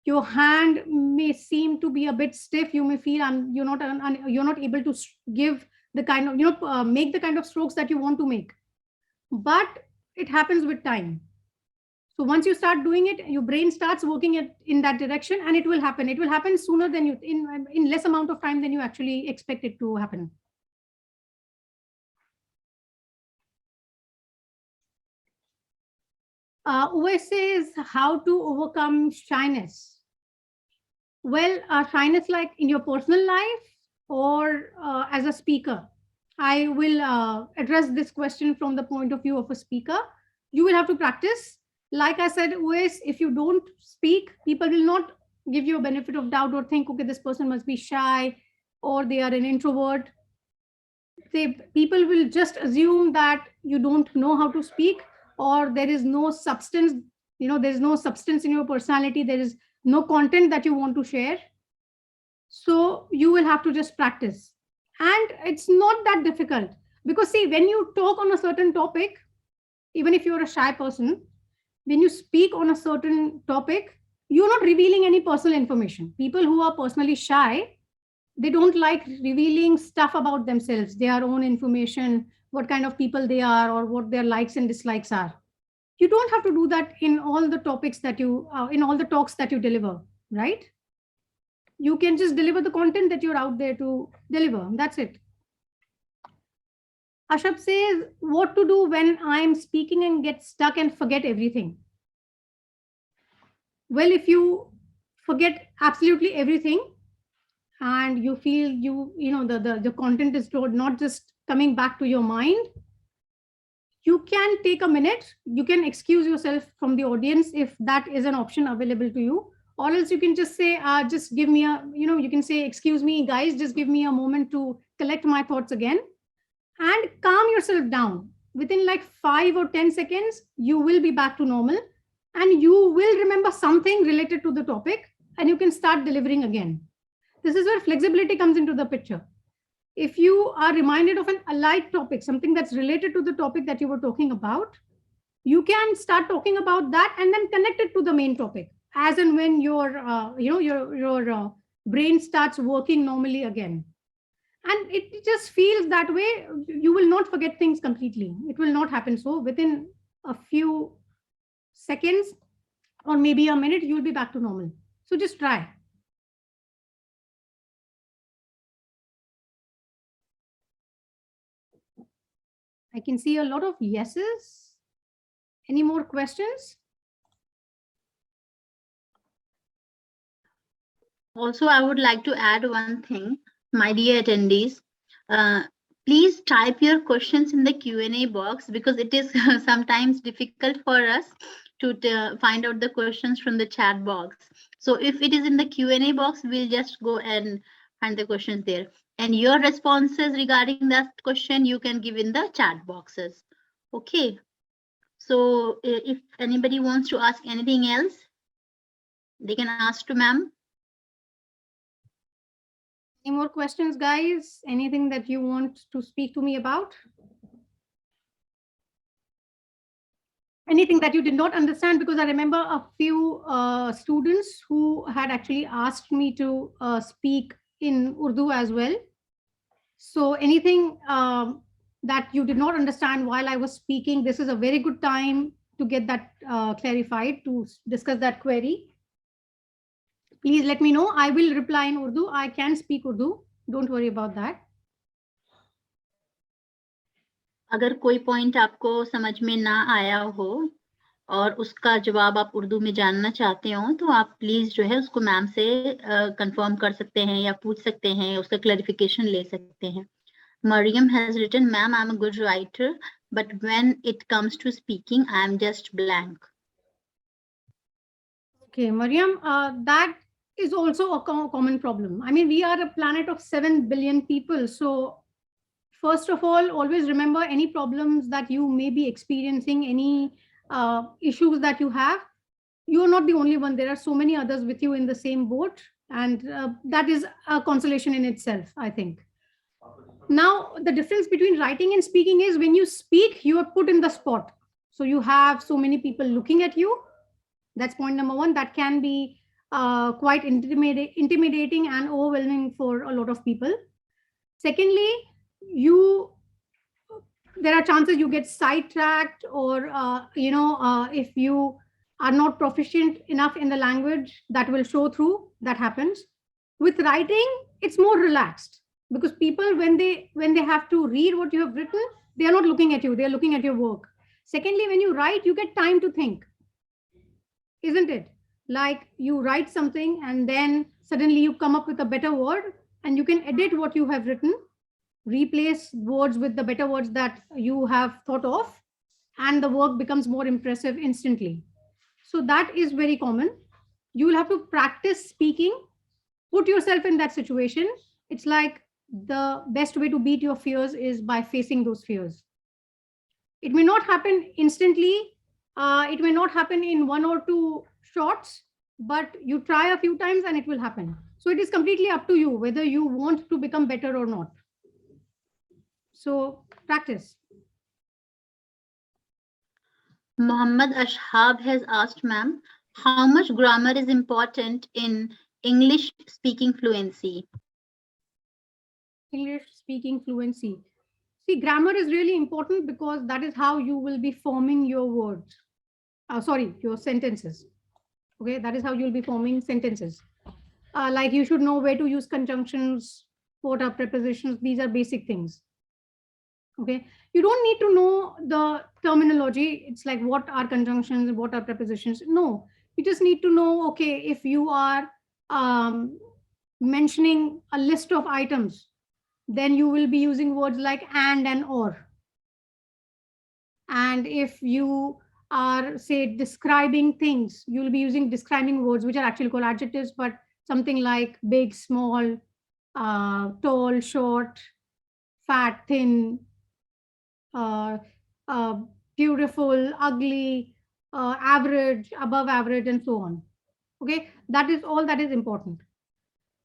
your hand may seem to be a bit stiff. You may feel you're not able to give the kind of, make the kind of strokes that you want to make. But it happens with time. So once you start doing it, your brain starts working in that direction, and it will happen. It will happen sooner than you, in less amount of time than you actually expect it to happen. Uwe says, how to overcome shyness? Well, shyness like in your personal life or as a speaker? I will address this question from the point of view of a speaker. you will have to practice. Like I said, always, if you don't speak, people will not give you a benefit of doubt or think, okay, this person must be shy or they are an introvert. People will just assume that you don't know how to speak, or there is no substance, there's no substance in your personality, there is no content that you want to share. So you will have to just practice. And it's not that difficult, because see, when you talk on a certain topic, even if you're a shy person, when you speak on a certain topic, you're not revealing any personal information. People who are personally shy, they don't like revealing stuff about themselves, their own information, what kind of people they are, or what their likes and dislikes are. You don't have to do that in all the topics that you, in all the talks that you deliver, right? You can just deliver the content that you're out there to deliver. That's it. Ashab says, what to do when I'm speaking and get stuck and forget everything? Well, if you forget absolutely everything and you feel the content is not just coming back to your mind, you can take a minute. You can excuse yourself from the audience if that is an option available to you. Or else you can just say, just give me you can say, excuse me, guys, just give me a moment to collect my thoughts again, and calm yourself down. Within like 5 or 10 seconds, you will be back to normal and you will remember something related to the topic and you can start delivering again. This is where flexibility comes into the picture. If you are reminded of an allied topic, something that's related to the topic that you were talking about, you can start talking about that and then connect it to the main topic, as and when your brain starts working normally again. And it just feels that way. You will not forget things completely. It will not happen. So within a few seconds or maybe a minute, you'll be back to normal. So just try. I can see a lot of yeses. Any more questions? Also, I would like to add one thing, my dear attendees. Please type your questions in the Q&A box, because it is sometimes difficult for us to find out the questions from the chat box. So if it is in the Q&A box, we'll just go and find the questions there. And your responses regarding that question, you can give in the chat boxes. Okay. So if anybody wants to ask anything else, they can ask to ma'am. Any more questions, guys? Anything that you want to speak to me about? Anything that you did not understand? Because I remember a few students who had actually asked me to speak in Urdu as well. So anything that you did not understand while I was speaking, this is a very good time to get that clarified, to discuss that query. Please let me know. I will reply in Urdu. I can speak Urdu. Don't worry about that. अगर कोई point आपको समझ में ना आया हो और उसका जवाब आप उर्दू में जानना चाहते हो, तो आप प्लीज जो है उसको मैम से कंफर्म कर सकते हैं या पूछ सकते हैं, उसका क्लैरिफिकेशन ले सकते हैं. Mariam has written, ma'am, I'm a good writer, but when it comes to speaking, I'm just blank. Okay, Mariam, that is also a common problem. I mean, we are a planet of 7 billion people. So first of all, always remember any problems that you may be experiencing, any issues that you have, you're not the only one. There are so many others with you in the same boat. And that is a consolation in itself, I think. Now, the difference between writing and speaking is when you speak, you are put in the spot. So you have so many people looking at you. That's point number one. That can be quite intimidating and overwhelming for a lot of people. Secondly, there are chances you get sidetracked, or if you are not proficient enough in the language, that will show through. That happens. With writing, it's more relaxed, because people, when they have to read what you have written, they are not looking at you, they are looking at your work. Secondly, when you write, you get time to think, isn't it? Like you write something and then suddenly you come up with a better word, and you can edit what you have written, replace words with the better words that you have thought of, and the work becomes more impressive instantly. So that is very common. You will have to practice speaking, put yourself in that situation. It's like the best way to beat your fears is by facing those fears. It may not happen instantly. It may not happen in 1 or 2 shots, but you try a few times and it will happen. So it is completely up to you whether you want to become better or not. So practice. Mohammad Ashhab has asked, ma'am, how much grammar is important in English speaking fluency? English speaking fluency. See, grammar is really important because that is how you will be forming your words. Your sentences. Okay, that is how you'll be forming sentences. Like you should know where to use conjunctions, what are prepositions. These are basic things. Okay, you don't need to know the terminology. It's like what are conjunctions, what are prepositions. No, you just need to know, okay, if you are mentioning a list of items, then you will be using words like and or. And if you are, say, describing things, you'll be using describing words, which are actually called adjectives, but something like big, small, tall, short, fat, thin, beautiful, ugly, average, above average, and so on. Okay, that is all that is important.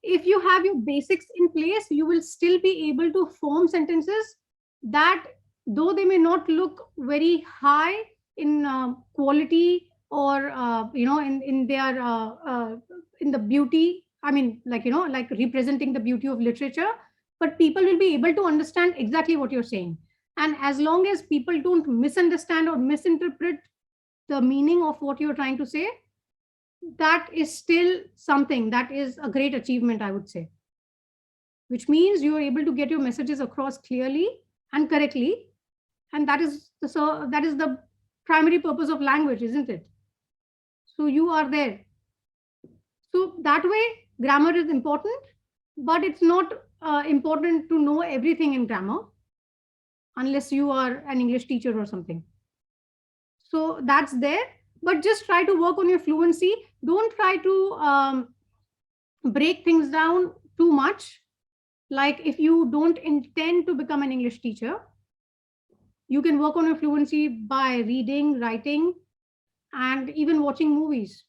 If you have your basics in place, you will still be able to form sentences that, though they may not look very high in quality or in their in the beauty, I mean, like like representing the beauty of literature, but people will be able to understand exactly what you're saying. And as long as people don't misunderstand or misinterpret the meaning of what you're trying to say, that is still something that is a great achievement, I would say, which means you are able to get your messages across clearly and correctly. And that is the primary purpose of language, isn't it? So you are there. So that way, grammar is important, but it's not important to know everything in grammar unless you are an English teacher or something. So that's there, but just try to work on your fluency. Don't try to break things down too much. Like if you don't intend to become an English teacher, you can work on your fluency by reading, writing, and even watching movies.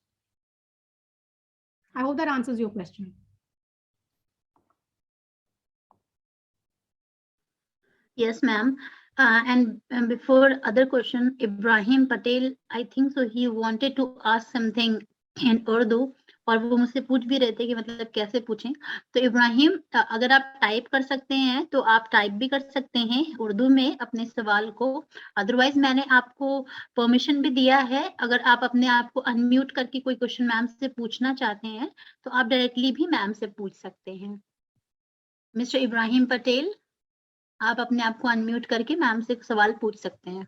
I hope that answers your question. Yes, ma'am. And before other question, Ibrahim Patel, I think so he wanted to ask something in Urdu, और वो मुझसे पूछ भी रहे थे कि मतलब कैसे पूछें. तो इब्राहिम, अगर आप टाइप कर सकते हैं तो आप टाइप भी कर सकते हैं उर्दू में अपने सवाल को. अदरवाइज मैंने आपको परमिशन भी दिया है, अगर आप अपने आप को अनम्यूट करके कोई क्वेश्चन मैम से पूछना चाहते हैं तो आप डायरेक्टली भी मैम से पूछ सकते हैं. मिस्टर इब्राहिम पटेल, आप अपने आप को अनम्यूट करके मैम से सवाल पूछ सकते हैं.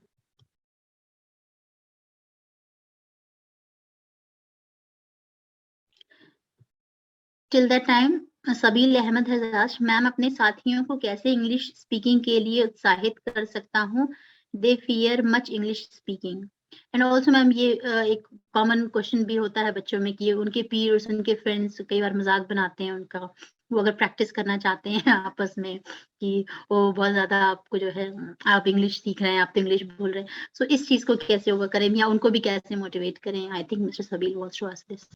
Till that time Sabeel Ahmed has asked, ma'am अपने साथियों को कैसे इंग्लिश स्पीकिंग के लिए उत्साहित कर सकता हूँ? दे fear much English speaking. And also ma'am ये एक कॉमन क्वेश्चन भी होता है बच्चों में कि उनके पीयर्स, उनके फ्रेंड्स कई बार मजाक बनाते हैं उनका, वो अगर प्रैक्टिस करना चाहते हैं आपस में कि वो बहुत ज्यादा आपको जो है आप इंग्लिश सीख रहे हैं, आप तो इंग्लिश बोल रहे हैं, सो इस चीज को कैसे ओवर करें या उनको भी कैसे मोटिवेट करें? I think mister Sabeel wants to ask this.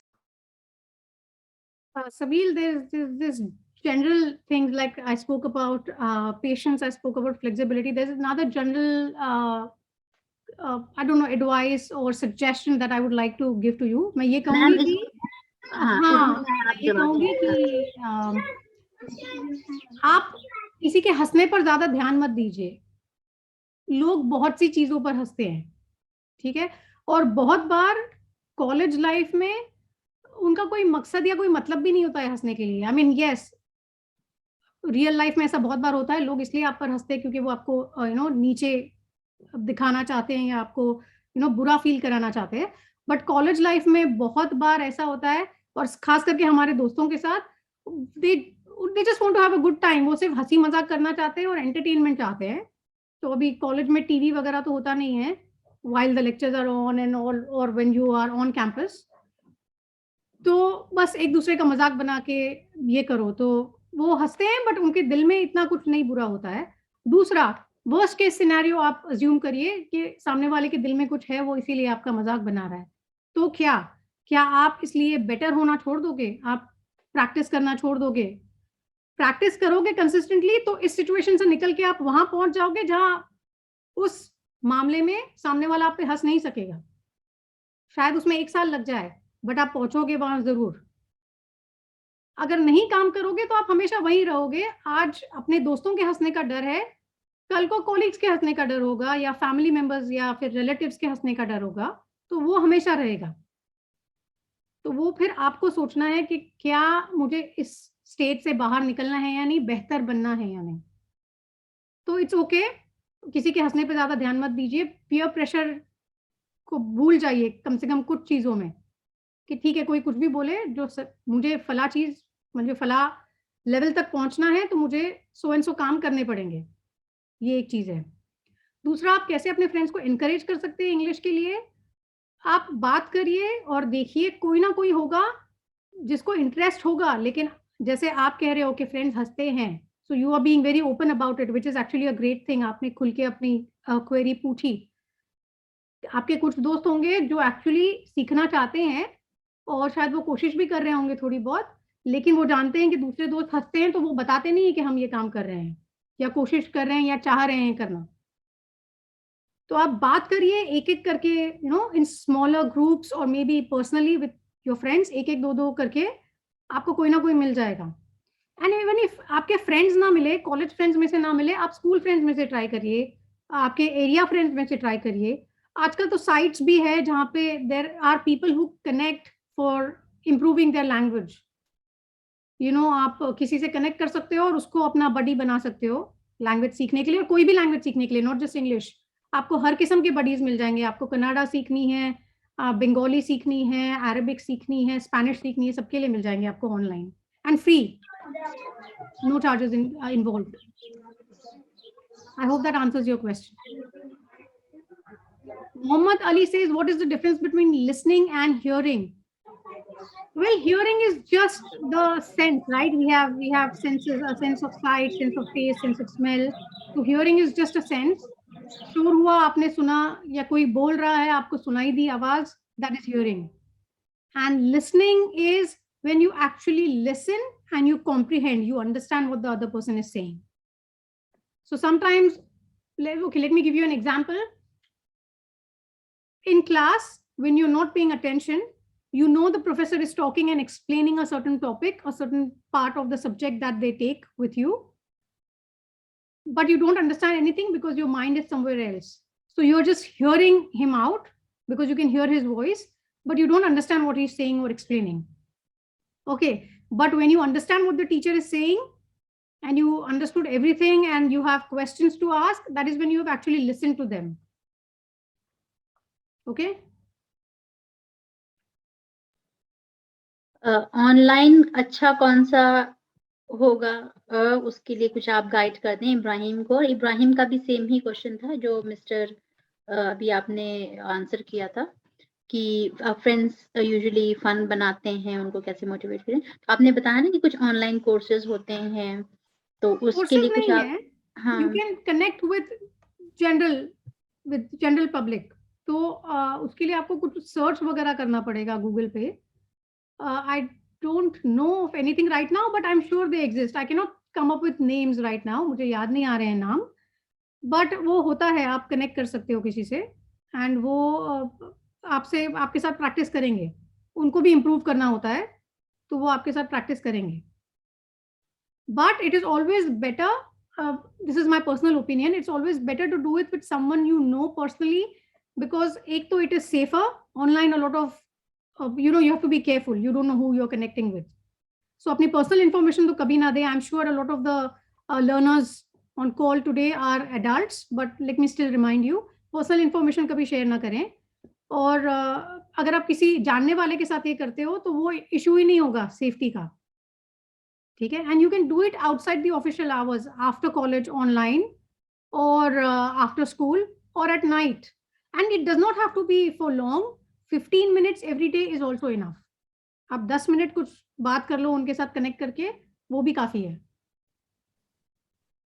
Sabeel, there's this general things like I spoke about patience, I spoke about flexibility. There's another general, I don't know, advice or suggestion that I would like to give to you. मैं ये कहूँगी कि ये कहूँगी कि आप किसी के हंसने पर ज्यादा ध्यान मत दीजिए. लोग बहुत सी चीजों पर हंसते हैं, ठीक है, और बहुत बार कॉलेज लाइफ में उनका कोई मकसद या कोई मतलब भी नहीं होता है हंसने के लिए. I mean yes, real life में ऐसा बहुत बार होता है, लोग इसलिए आप पर हंसते हैं क्योंकि वो आपको नीचे दिखाना चाहते हैं या आपको बुरा फील कराना चाहते हैं. बट कॉलेज लाइफ में बहुत बार ऐसा होता है, और खास करके हमारे दोस्तों के साथ, they just want to have a good time. वो सिर्फ हंसी मजाक करना चाहते हैं और एंटरटेनमेंट चाहते हैं. तो अभी कॉलेज में टीवी वगैरह तो होता नहीं है, while the lectures are on and all, or when you are on campus. तो बस एक दूसरे का मजाक बना के ये करो तो वो हंसते हैं, बट उनके दिल में इतना कुछ नहीं बुरा होता है. दूसरा, वर्स्ट केस सिनेरियो आप अज्यूम करिए कि सामने वाले के दिल में कुछ है, वो इसीलिए आपका मजाक बना रहा है. तो क्या आप इसलिए बेटर होना छोड़ दोगे? आप प्रैक्टिस करना छोड़ दोगे? प्रैक्टिस करोगे कंसिस्टेंटली तो इस सिचुएशन से निकल के आप वहां पहुंच जाओगे जहां उस मामले में सामने वाला आप पे हंस नहीं सकेगा. शायद उसमें 1 साल लग जाए, बट आप पहुंचोगे वहां जरूर. अगर नहीं काम करोगे तो आप हमेशा वहीं रहोगे. आज अपने दोस्तों के हंसने का डर है, कल को कॉलीग्स के हंसने का डर होगा, या फैमिली मेंबर्स या फिर रिलेटिव्स के हंसने का डर होगा, तो वो हमेशा रहेगा. तो वो फिर आपको सोचना है कि क्या मुझे इस स्टेट से बाहर निकलना है या नहीं, बेहतर बनना है या नहीं. तो इट्स ओके, किसी के हंसने पे ज्यादा ध्यान मत दीजिए. पीयर प्रेशर को भूल जाइए कम से कम कुछ चीजों में, कि ठीक है कोई कुछ भी बोले, जो मुझे फला चीज, मुझे फला लेवल तक पहुंचना है तो मुझे सो एंड सो काम करने पड़ेंगे. ये एक चीज है. दूसरा, आप कैसे अपने फ्रेंड्स को एनकरेज कर सकते हैं इंग्लिश के लिए? आप बात करिए और देखिए, कोई ना कोई होगा जिसको इंटरेस्ट होगा. लेकिन जैसे आप कह रहे हो कि फ्रेंड्स हंसते हैं, so you are being very open about it, which is actually a great thing. आपने खुल के अपनी क्वेरी पूछी. आपके कुछ दोस्त होंगे जो एक्चुअली सीखना चाहते हैं और शायद वो कोशिश भी कर रहे होंगे थोड़ी बहुत, लेकिन वो जानते हैं कि दूसरे दोस्त हंसते हैं तो वो बताते नहीं है कि हम ये काम कर रहे हैं या कोशिश कर रहे हैं या चाह रहे हैं करना. तो आप बात करिए एक एक करके, you know, in smaller groups और maybe personally with your friends. एक एक दो करके आपको कोई ना कोई मिल जाएगा. एंड इवन इफ आपके फ्रेंड्स ना मिले, कॉलेज फ्रेंड्स में से ना मिले, आप स्कूल फ्रेंड्स में से ट्राई करिए, आपके एरिया फ्रेंड्स में से ट्राई करिए. आजकल तो साइट्स भी है जहाँ पे there are people who connect for improving their language. You know, आप किसी से कनेक्ट कर सकते हो और उसको अपना बडी बना सकते हो लैंग्वेज सीखने के लिए, और कोई भी लैंग्वेज सीखने के लिए, नॉट जस्ट इंग्लिश. आपको हर किस्म के बडीज मिल जाएंगे. आपको कन्नड़ा सीखनी है, बंगाली सीखनी है, अरबिक सीखनी है, स्पेनिश सीखनी है, सबके लिए मिल जाएंगे आपको online and free, no charges involved. I hope that answers your question. Mohammad Ali says, what is the difference between listening and hearing? Well, hearing is just the sense, right? We have senses, a sense of sight, sense of taste, sense of smell. So hearing is just a sense. Sure हुआ, आपने सुना, या कोई बोल रहा है, आपको सुनाई दी आवाज, that is hearing. And listening is when you actually listen and you comprehend, you understand what the other person is saying. So sometimes, okay, let me give you an example. In class, when you're not paying attention, you know the professor is talking and explaining a certain topic, a certain part of the subject that they take with you, but you don't understand anything because your mind is somewhere else. So you're just hearing him out because you can hear his voice, but you don't understand what he's saying or explaining. Okay, but when you understand what the teacher is saying, and you understood everything and you have questions to ask, that is when you have actually listened to them. Okay? Online अच्छा कौन सा होगा, उसके लिए कुछ आप guide कर दें इब्राहिम को. इब्राहिम का भी सेम ही क्वेश्चन था जो मिस्टर अभी आपने आंसर किया था कि फ्रेंड्स यूजुअली फन बनाते हैं, उनको कैसे मोटिवेट करें. तो आपने बताया ना कि कुछ ऑनलाइन कोर्सेज होते हैं, तो उसके लिए कुछ आप, हाँ, you can connect with general public. तो उसके लिए आपको कुछ सर्च वगैरह करना पड़ेगा गूगल पे. I don't know of anything right now, but I'm sure they exist. I cannot come up with names right now. मुझे याद नहीं आ रहे हैं नाम, but वो होता है, आप कनेक्ट कर सकते हो किसी से, एंड वो आपके साथ प्रैक्टिस करेंगे. उनको भी इम्प्रूव करना होता है, तो वो आपके साथ प्रैक्टिस करेंगे. But it is always better, this is my personal opinion, it's always better to do it with someone you know personally, because ek to it is safer. Online, a lot of, you know, you have to be careful. You don't know who you're connecting with. So apni personal information to kabhi na de. I'm sure a lot of the learners on call today are adults, but let me still remind you, personal information kabhi share na करें. और अगर आप किसी जानने वाले के साथ ये करते हो तो वो इशू ही नहीं होगा सेफ्टी का. ठीक है, and you can do it outside the official hours, after college online, और आफ्टर स्कूल, और at night. And it does not have to be for long. 15 minutes every day is also enough. आप 10 minute कुछ बात कर लो उनके साथ connect करके, वो भी काफी है.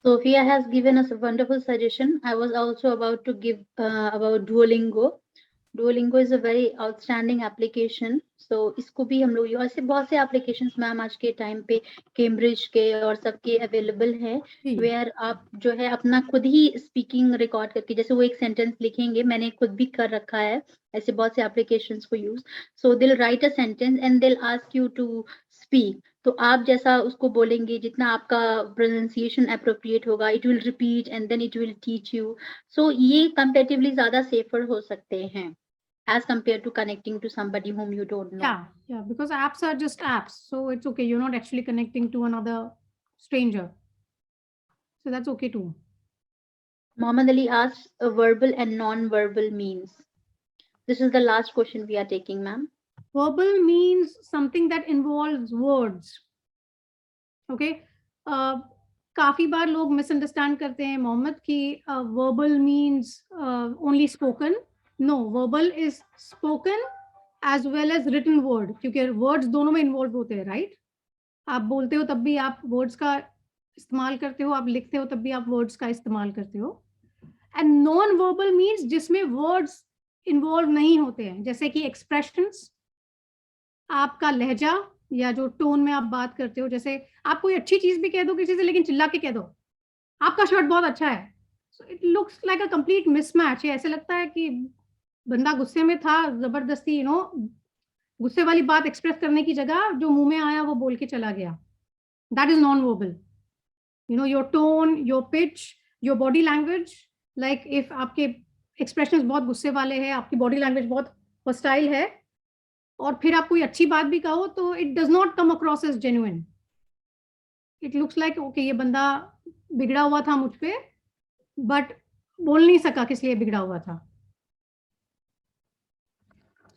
Sophia has given us a wonderful suggestion. I was also about to give about Duolingo. Duolingo is a very outstanding application. So इसको भी हम लोग ऐसे बहुत से applications मैम आज के टाइम पे कैम्ब्रिज के और सबके अवेलेबल है, वेयर आप जो है अपना खुद ही स्पीकिंग रिकॉर्ड करके, जैसे वो एक सेंटेंस लिखेंगे, मैंने खुद भी कर रखा है ऐसे बहुत से एप्लीकेशंस को use. So it'll write a sentence and it'll ask you to speak. तो आप जैसा उसको बोलेंगे, जितना आपका प्रोनाउंसिएशन अप्रोप्रिएट होगा, it will repeat and then it will teach you. So ये कंपैरेटिवली ज्यादा सेफर हो सकते हैं as compared to connecting to somebody whom you don't know. Yeah, because apps are just apps, so it's okay. You're not actually connecting to another stranger, so that's okay too. Mohammad Ali asks verbal and non-verbal means. This is the last question we are taking, ma'am. Verbal means something that involves words. Okay. काफी बार लोग misunderstand करते हैं मोहम्मद कि verbal means only spoken. No, verbal is spoken as well as written word, क्योंकि words दोनों में involved होते हैं, right? आप बोलते हो तब भी आप words का इस्तेमाल करते हो, आप लिखते हो तब भी आप words का इस्तेमाल करते हो. And non-verbal means जिसमें words involved नहीं होते हैं, जैसे कि expressions, आपका लहजा या जो टोन में आप बात करते हो, जैसे आप कोई अच्छी चीज भी कह दो किसी से लेकिन चिल्ला के कह दो आपका शर्ट बहुत अच्छा है, so it looks like a complete mismatch. ये ऐसे लगता है कि बंदा गुस्से में था, जबरदस्ती गुस्से वाली बात एक्सप्रेस करने की जगह जो मुंह में आया वो बोल के चला गया. That is non-verbal. Your tone, your pitch, your body language. Like if आपके expressions बहुत गुस्से वाले हैं, आपकी body language बहुत hostile है, और फिर आप कोई अच्छी बात भी कहो तो it does not come across as genuine. It looks like okay, ये बंदा बिगड़ा हुआ था मुझ पे, but बोल नहीं सका किस लिए बिगड़ा हुआ था.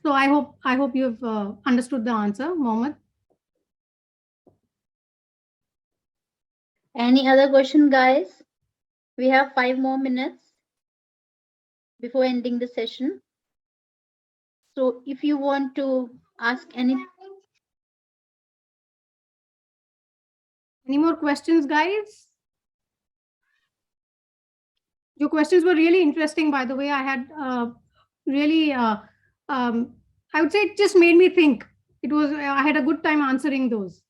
So I hope you've understood the answer, Mohammad. Any other question, guys? We have 5 more minutes before ending the session. So if you want to ask any more questions, guys? Your questions were really interesting, by the way. I had really, I would say it just made me think. I had a good time answering those.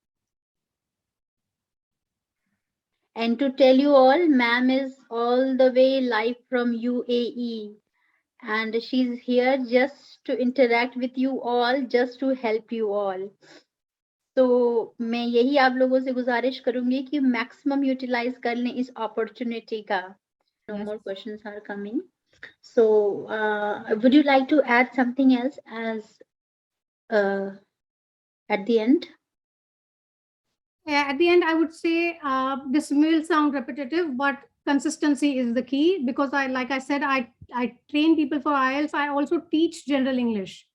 And to tell you all, ma'am is all the way live from UAE. And she's here just to interact with you all, just to help you all. तो मैं यही आप लोगों से गुजारिश करूंगी कि maximum utilise कर लें इस अपॉर्चुनिटी का. No more questions are coming. So would you like to add something else as at the end? Yeah, at the end, I would say this will sound repetitive, but consistency is the key, because like I said, I train people for IELTS. I also teach general English.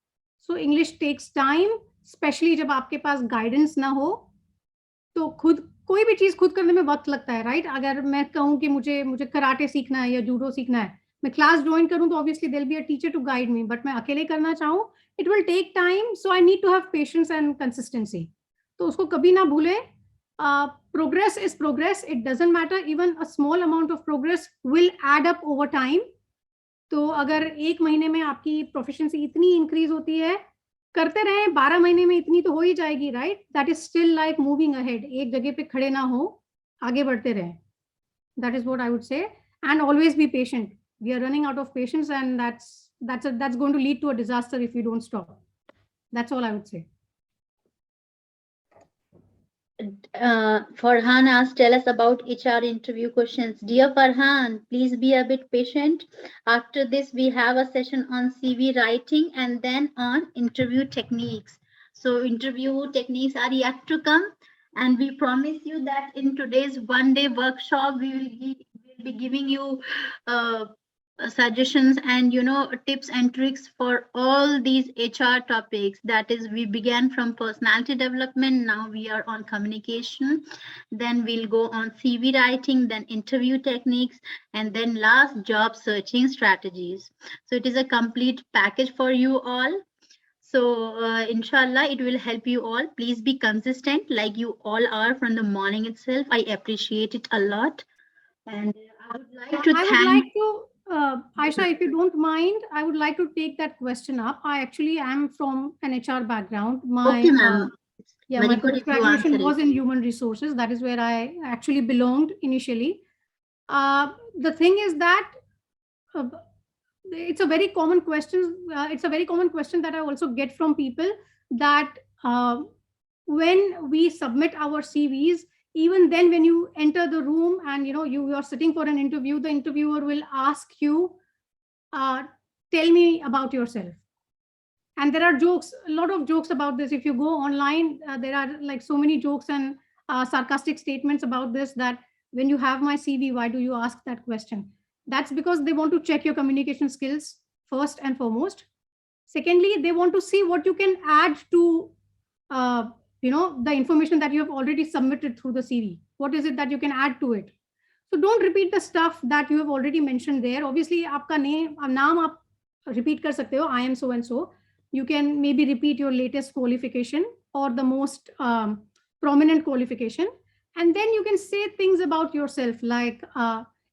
So English takes time, especially जब आपके पास guidance ना हो, तो कोई भी चीज खुद करने में वक्त लगता है, राइट? अगर मैं कहूँ कि मुझे कराटे सीखना है या जूडो सीखना है, मैं क्लास ज्वाइन करूँ तो obviously there be a teacher to guide me, but मैं अकेले करना चाहूँ, it will take time. So I need to have patience and consistency. तो उसको कभी ना भूले. Progress is progress. It doesn't matter. Even a small amount of progress will add up over time. तो अगर 1 महीने में आपकी प्रोफिशिएंसी इतनी इंक्रीज होती है, करते रहें, 12 महीने में इतनी तो हो ही जाएगी, right? That is still like moving ahead. एक जगह पे खड़े ना हो, आगे बढ़ते रहें. That is what I would say. And always be patient. We are running out of patience and that's going to lead to a disaster if you don't stop. That's all I would say. Farhan asked, tell us about HR interview questions. Dear Farhan, please be a bit patient. After this, we have a session on CV writing and then on interview techniques. So interview techniques are yet to come. And we promise you that in today's one-day workshop, we will be giving you suggestions and tips and tricks for all these HR topics. That is, we began from personality development, now we are on communication, then we'll go on CV writing, then interview techniques, and then last, job searching strategies. So it is a complete package for you all. So inshallah, it will help you all. Please be consistent like you all are from the morning itself. I appreciate it a lot. And I would like to thank. Aisha, if you don't mind, I would like to take that question up. I actually am from an HR background. Okay, ma'am. My post graduation was in human resources. That is where I actually belonged initially. The thing is that it's a very common question. It's a very common question that I also get from people, that when we submit our CVs, even then when you enter the room and you are sitting for an interview, the interviewer will ask you, tell me about yourself. And there are jokes, a lot of jokes about this. If you go online, there are like so many jokes and sarcastic statements about this, that when you have my CV, why do you ask that question? That's because they want to check your communication skills first and foremost. Secondly, they want to see what you can add to the information that you have already submitted through the CV. What is it that you can add to it? So don't repeat the stuff that you have already mentioned there. Obviously, aapka naam aap repeat kar sakte ho, I am so and so. You can maybe repeat your latest qualification or the most prominent qualification. And then you can say things about yourself, like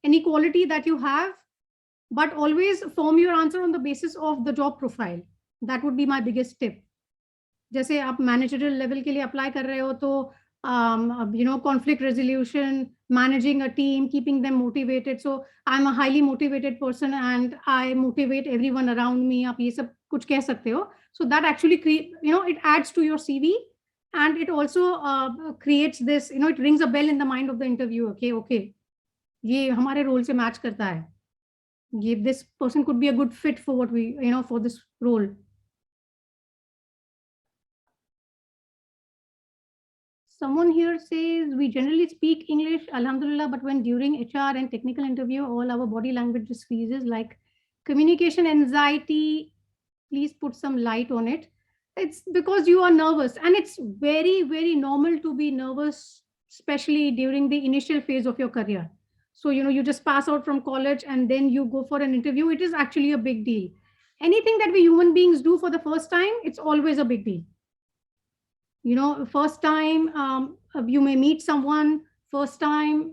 any quality that you have, but always form your answer on the basis of the job profile. That would be my biggest tip. जैसे आप managerial level के लिए apply कर रहे हो तो conflict resolution, managing a team, keeping them motivated. So I'm a highly motivated person and I motivate everyone around me. आप ये सब कुछ कह सकते हो. So that actually it adds to your CV, and it also creates this, it rings a bell in the mind of the interviewer. Okay, ये हमारे role से match करता है. This person could be a good fit for what we, for this role. Someone here says, we generally speak English, alhamdulillah, but when during HR and technical interview, all our body language just freezes, like communication anxiety. Please put some light on it. It's because you are nervous, and it's very, very normal to be nervous, especially during the initial phase of your career. So, you just pass out from college and then you go for an interview. It is actually a big deal. Anything that we human beings do for the first time, it's always a big deal. First time you may meet someone, first time,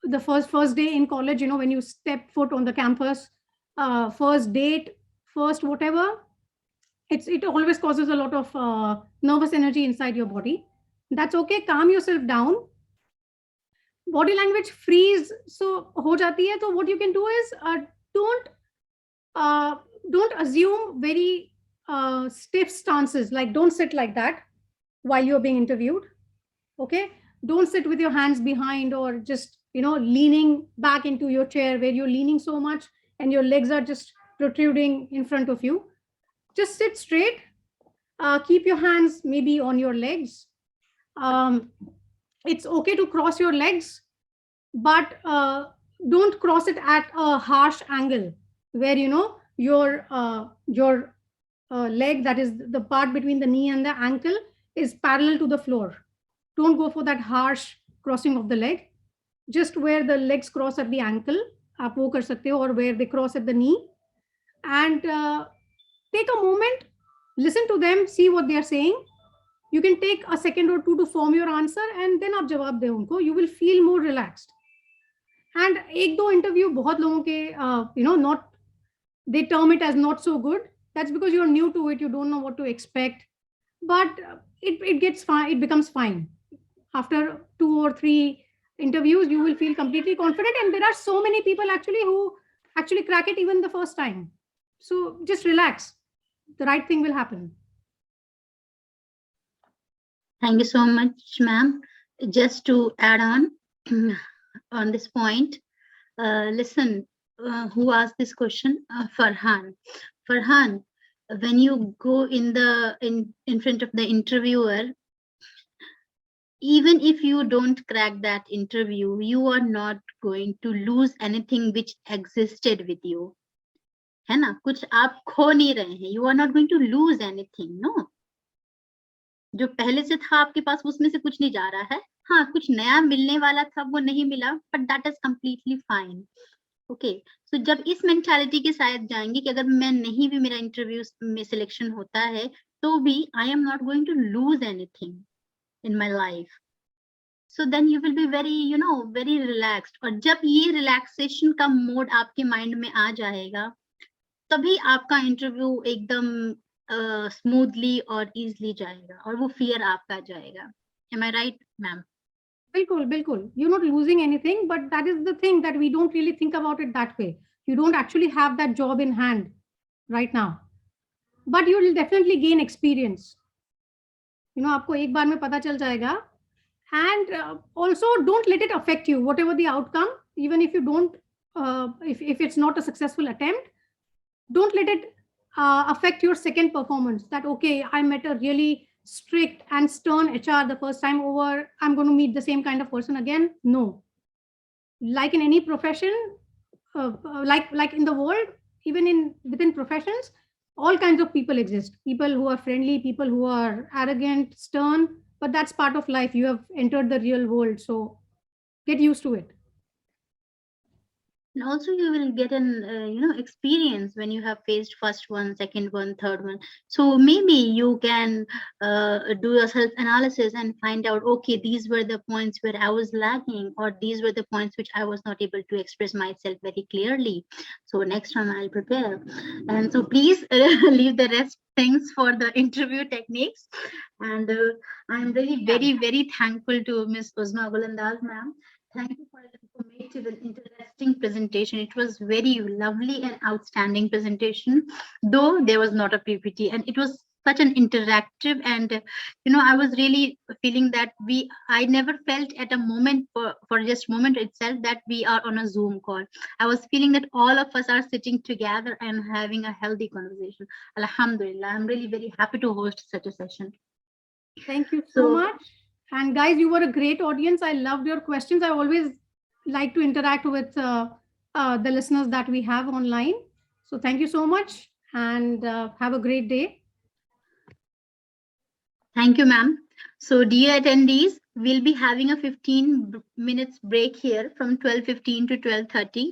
the first day in college, when you step foot on the campus, first date, first whatever, it always causes a lot of nervous energy inside your body. That's okay. Calm yourself down. Body language freeze. So ho jati hai. So what you can do is don't assume very stiff stances. Like don't sit like that while you're being interviewed. Okay, don't sit with your hands behind or just leaning back into your chair where you're leaning so much and your legs are just protruding in front of you. Just sit straight. Keep your hands maybe on your legs. It's okay to cross your legs, but don't cross it at a harsh angle where your leg, that is the part between the knee and the ankle, is parallel to the floor. Don't go for that harsh crossing of the leg. Just where the legs cross at the ankle, aap wo kar sakte ho, or where they cross at the knee. And take a moment, listen to them, see what they are saying. You can take a second or two to form your answer, and then aap jawab de unko. You will feel more relaxed. And ek do interview bahut logon ke they term it as not so good. That's because you're new to it, you don't know what to expect. But it gets fine, it becomes fine. After 2 or 3 interviews, you will feel completely confident, and there are so many people actually who actually crack it even the first time. So just relax. The right thing will happen. Thank you so much, ma'am. Just to add on this point, listen, who asked this question? Farhan. Farhan, when you go in front of the interviewer, even if you don't crack that interview, you are not going to lose anything which existed with you. है ना, कुछ आप खो नहीं रहे हैं. You are not going to lose anything, no. जो पहले से था आपके पास उसमें से कुछ नहीं जा रहा है. हाँ, कुछ नया मिलने वाला था वो नहीं मिला, but that is completely fine. Okay, so जब इस मेंटालिटी के साथ जाएंगे कि अगर मैं नहीं भी मेरा इंटरव्यू में सिलेक्शन होता है तो भी I am not going to lose anything in my life, so then you will be very very relaxed. और जब ये रिलैक्सेशन का मोड आपके माइंड में आ जाएगा तभी आपका इंटरव्यू एकदम स्मूथली और इजीली जाएगा और वो फियर आपका जाएगा. Am I right ma'am? Bilkul, bilkul. You're not losing anything, but that is the thing that we don't really think about it that way. You don't actually have that job in hand right now, but you will definitely gain experience. आपको एक बार में पता चल जाएगा. And also don't let it affect you, whatever the outcome, even if you don't, if it's not a successful attempt, don't let it affect your second performance. That, okay, I met a really strict and stern HR the first time over, I'm going to meet the same kind of person again. No. Like in any profession, like in the world, even within professions, all kinds of people exist. People who are friendly, people who are arrogant, stern, but that's part of life. You have entered the real world, so get used to it. And also you will get an experience when you have faced first one, second one, third one. So maybe you can do a self analysis and find out, okay, these were the points where I was lagging, or these were the points which I was not able to express myself very clearly. So next time I'll prepare. And so please leave the rest things for the interview techniques. And I'm really very, very thankful to Ms. Uzma Golandaz ma'am. Thank you for the informative and interesting presentation. It was very lovely and outstanding presentation, though there was not a PPT, and it was such an interactive, and I was really feeling that I never felt at a moment for just moment itself that we are on a Zoom call. I was feeling that all of us are sitting together and having a healthy conversation. Alhamdulillah, I'm really very happy to host such a session. Thank you so much. And guys, you were a great audience. I loved your questions. I always like to interact with the listeners that we have online. So thank you so much, and have a great day. Thank you, ma'am. So dear attendees, we'll be having a 15 minutes break here from 12:15 to 12:30.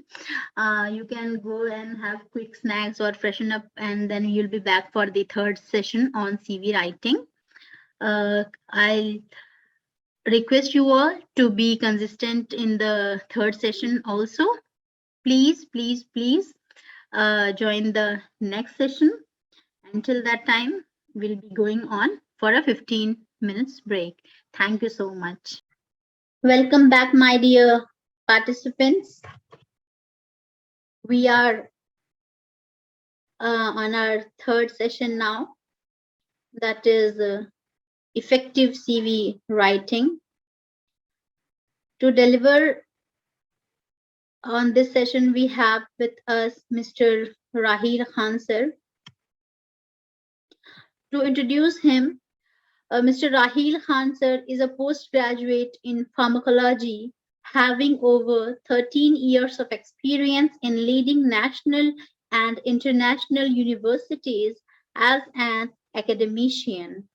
You can go and have quick snacks or freshen up, and then you'll be back for the third session on CV writing. I'll request you all to be consistent in the third session also. Please, please, please join the next session. Until that time, we'll be going on for a 15 minutes break. Thank you so much. Welcome back, my dear participants. We are on our third session now. That is effective CV writing. To deliver on this session, we have with us Mr. Rahil Khansar. To introduce him, Mr. Rahil Khansar is a postgraduate in pharmacology, having over 13 years of experience in leading national and international universities as an academician.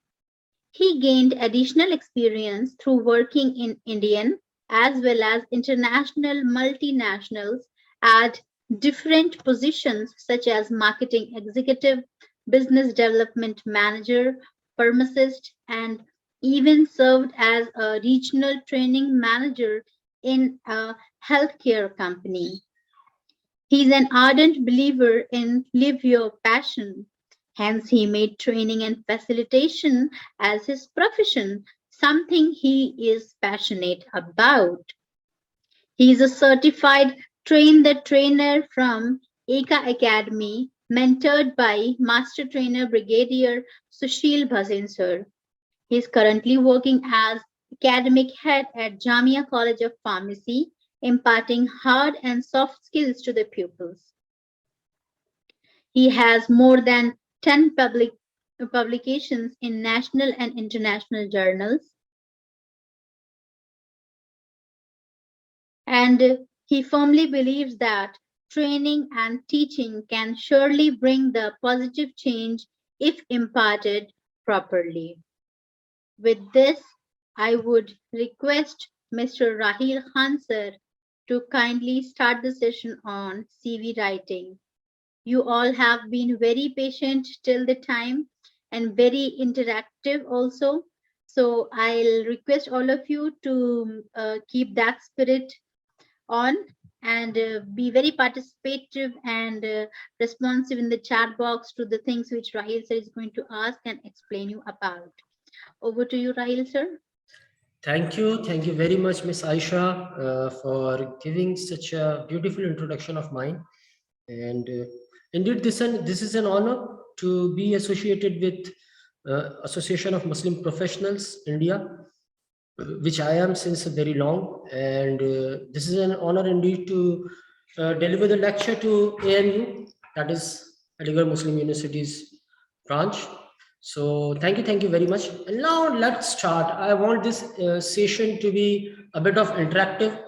He gained additional experience through working in Indian as well as international multinationals at different positions such as marketing executive, business development manager, pharmacist, and even served as a regional training manager in a healthcare company. He's an ardent believer in live your passion. Hence, he made training and facilitation as his profession, something he is passionate about. He is a certified train the trainer from Eka Academy, mentored by Master Trainer Brigadier Sushil Bhasin sir. He is currently working as academic head at Jamia College of Pharmacy, imparting hard and soft skills to the pupils. He has more than 10 publications in national and international journals. And he firmly believes that training and teaching can surely bring the positive change if imparted properly. With this, I would request Mr. Rahil Hansar to kindly start the session on CV writing. You all have been very patient till the time and very interactive also. So I'll request all of you to keep that spirit on and be very participative and responsive in the chat box to the things which Rahil sir is going to ask and explain you about. Over to you, Rahil sir. Thank you very much, Miss Aisha, for giving such a beautiful introduction of mine. And indeed, this is an honor to be associated with Association of Muslim Professionals India, which I am since very long. And this is an honor indeed to deliver the lecture to AMU, that is Aligarh Muslim University's branch. So thank you very much. And now let's start. I want this session to be a bit of interactive,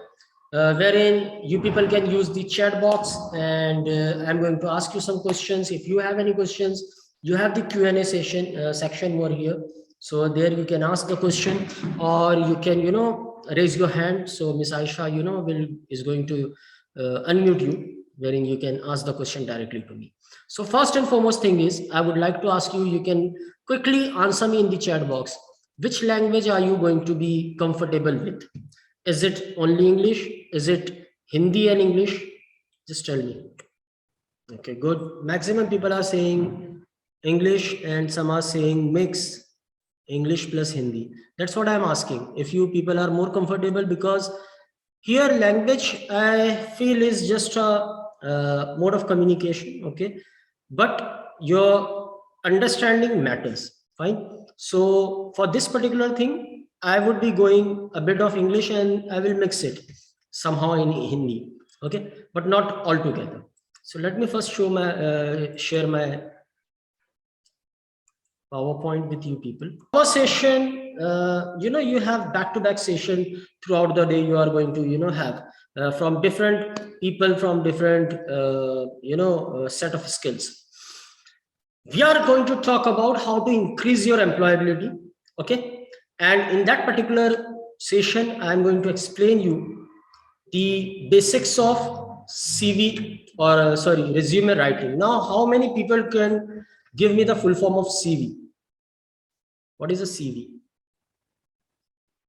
wherein you people can use the chat box, and I'm going to ask you some questions. If you have any questions, you have the Q&A session section over here. So there you can ask the question, or you can, raise your hand. So Miss Aisha, is going to unmute you, wherein you can ask the question directly to me. So first and foremost thing is, I would like to ask you, you can quickly answer me in the chat box. Which language are you going to be comfortable with? Is it only English? Is it Hindi and English? Just tell me. Okay, good. Maximum people are saying English and some are saying mix English plus Hindi. That's what I'm asking. If you people are more comfortable, because here language I feel is just a mode of communication, okay? But your understanding matters, fine? So for this particular thing, I would be going a bit of English and I will mix it somehow in Hindi, okay? But not altogether. So let me first show my share my PowerPoint with you people. Our session, you have back-to-back session throughout the day. You are going to, have from different people from different, set of skills. We are going to talk about how to increase your employability, okay? And in that particular session, I'm going to explain you the basics of CV or resume writing. Now, how many people can give me the full form of CV? What is a CV?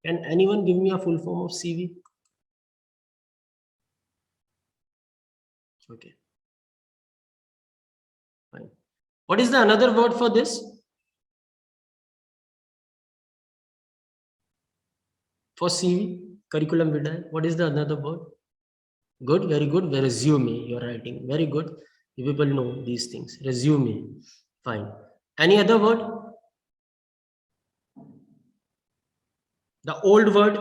Can anyone give me a full form of CV? Okay. Fine. What is the another word for this? For CV, curriculum vitae. What is the another word? Good, very good. Resume, you're writing. Very good. You people know these things. Resume. Fine. Any other word? The old word?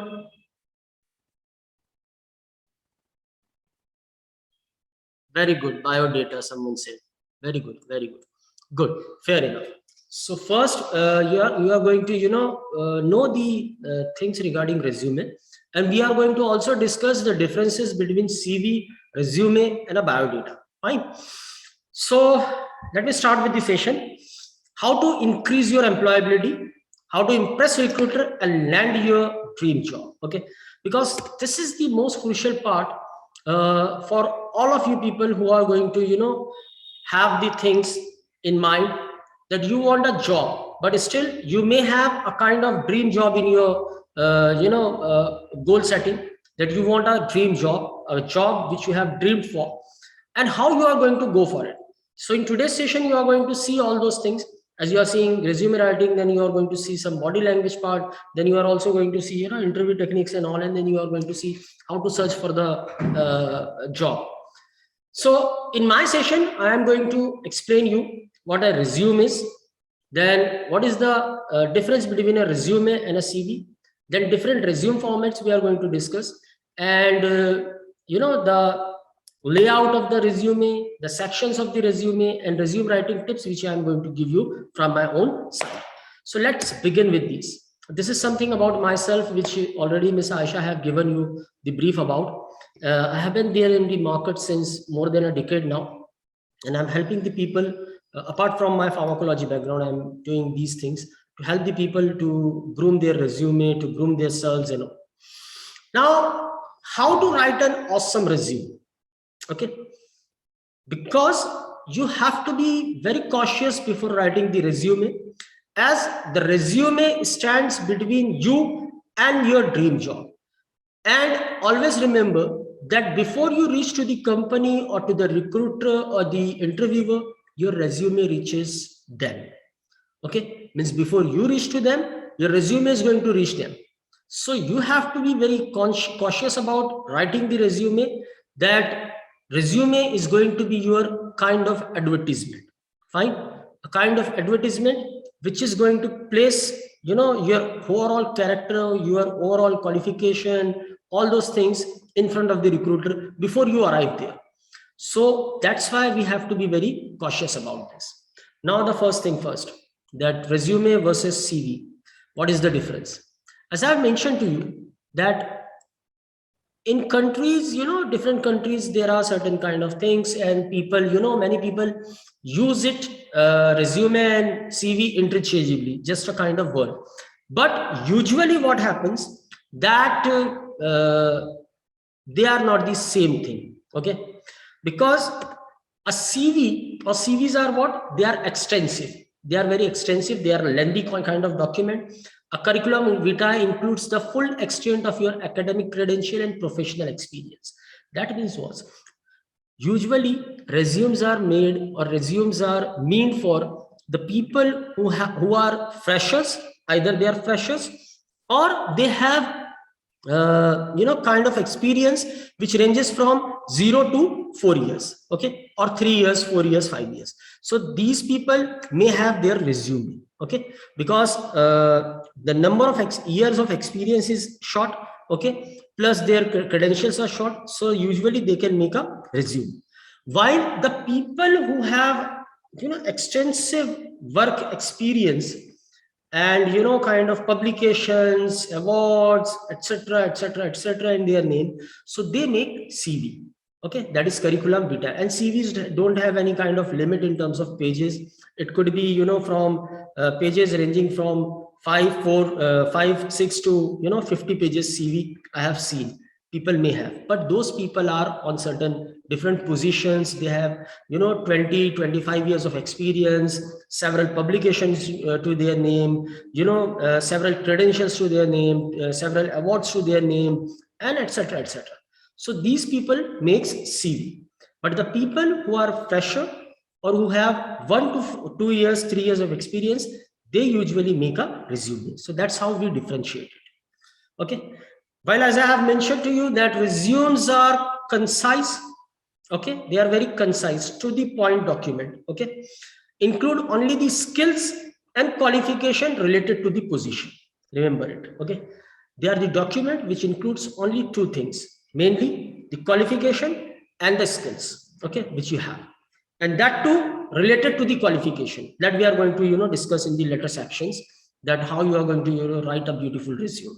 Very good. Biodata, someone said. Very good, very good. Good, fair enough. So first, you are going to, know the things regarding resume. And we are going to also discuss the differences between CV, resume, and a biodata. Fine. So let me start with the session. How to increase your employability, how to impress recruiter and land your dream job. Okay, because this is the most crucial part for all of you people who are going to, have the things in mind that you want a job, but still you may have a kind of dream job in your goal setting, that you want a dream job, a job which you have dreamed for, and how you are going to go for it. So in today's session, you are going to see all those things. As you are seeing resume writing, then you are going to see some body language part, then you are also going to see interview techniques and all, and then you are going to see how to search for the job. So in my session, I am going to explain you what a resume is, then what is the difference between a resume and a CV, then different resume formats we are going to discuss, and the layout of the resume, the sections of the resume, and resume writing tips which I am going to give you from my own side. So let's begin with these. This is something about myself, which already Miss Aisha have given you the brief about. I have been there in the market since more than a decade now, and I'm helping the people. Apart from my pharmacology background, I'm doing these things to help the people to groom their resume, to groom their selves, and all. Now, how to write an awesome resume? Okay, because you have to be very cautious before writing the resume, as the resume stands between you and your dream job. And always remember that before you reach to the company or to the recruiter or the interviewer, your resume reaches them. Okay, means before you reach to them, your resume is going to reach them. So you have to be very cautious about writing the resume, that resume is going to be your kind of advertisement. Fine, a kind of advertisement which is going to place, you know, your overall character, your overall qualification, all those things in front of the recruiter before you arrive there. So that's why we have to be very cautious about this. Now, the first thing first, that resume versus CV. What is the difference? As I've mentioned to you, that in countries, you know, different countries, there are certain kind of things, and people, you know, many people use it, resume and CV interchangeably, just a kind of word. But usually what happens, that they are not the same thing. Okay, because a CV or CVs are what? They are extensive. They are very extensive. They are a lengthy kind of document. A curriculum vitae includes the full extent of your academic credential and professional experience. That means what? Usually, resumes are made, or resumes are meant for the people who are freshers. Either they are freshers or they have you know, kind of experience which ranges from 0 to 4 years, okay, or 3 years, 4 years, 5 years. So these people may have their resume, okay, because the number of years of experience is short, okay, plus their credentials are short, so usually they can make a resume. While the people who have, you know, extensive work experience and, you know, kind of publications, awards, etc., etc., etc. in their name, so they make CV. Okay, that is curriculum vitae, and CVs don't have any kind of limit in terms of pages. It could be, you know, from pages ranging from 5, 6 to, you know, 50 pages CV I have seen people may have. But those people are on certain different positions. They have, you know, 20, 25 years of experience, several publications to their name, you know, several credentials to their name, several awards to their name, and etc., etc. So these people makes CV. But the people who are fresher or who have 1 to 2 years, 3 years of experience, they usually make a resume. So that's how we differentiate it. Okay. While as I have mentioned to you that resumes are concise, okay, they are very concise, to the point document, okay, include only the skills and qualification related to the position. Remember it, okay. They are the document which includes only 2 things, mainly the qualification and the skills, okay, which you have, and that too related to the qualification, that we are going to, you know, discuss in the later sections, that how you are going to, you know, write a beautiful resume.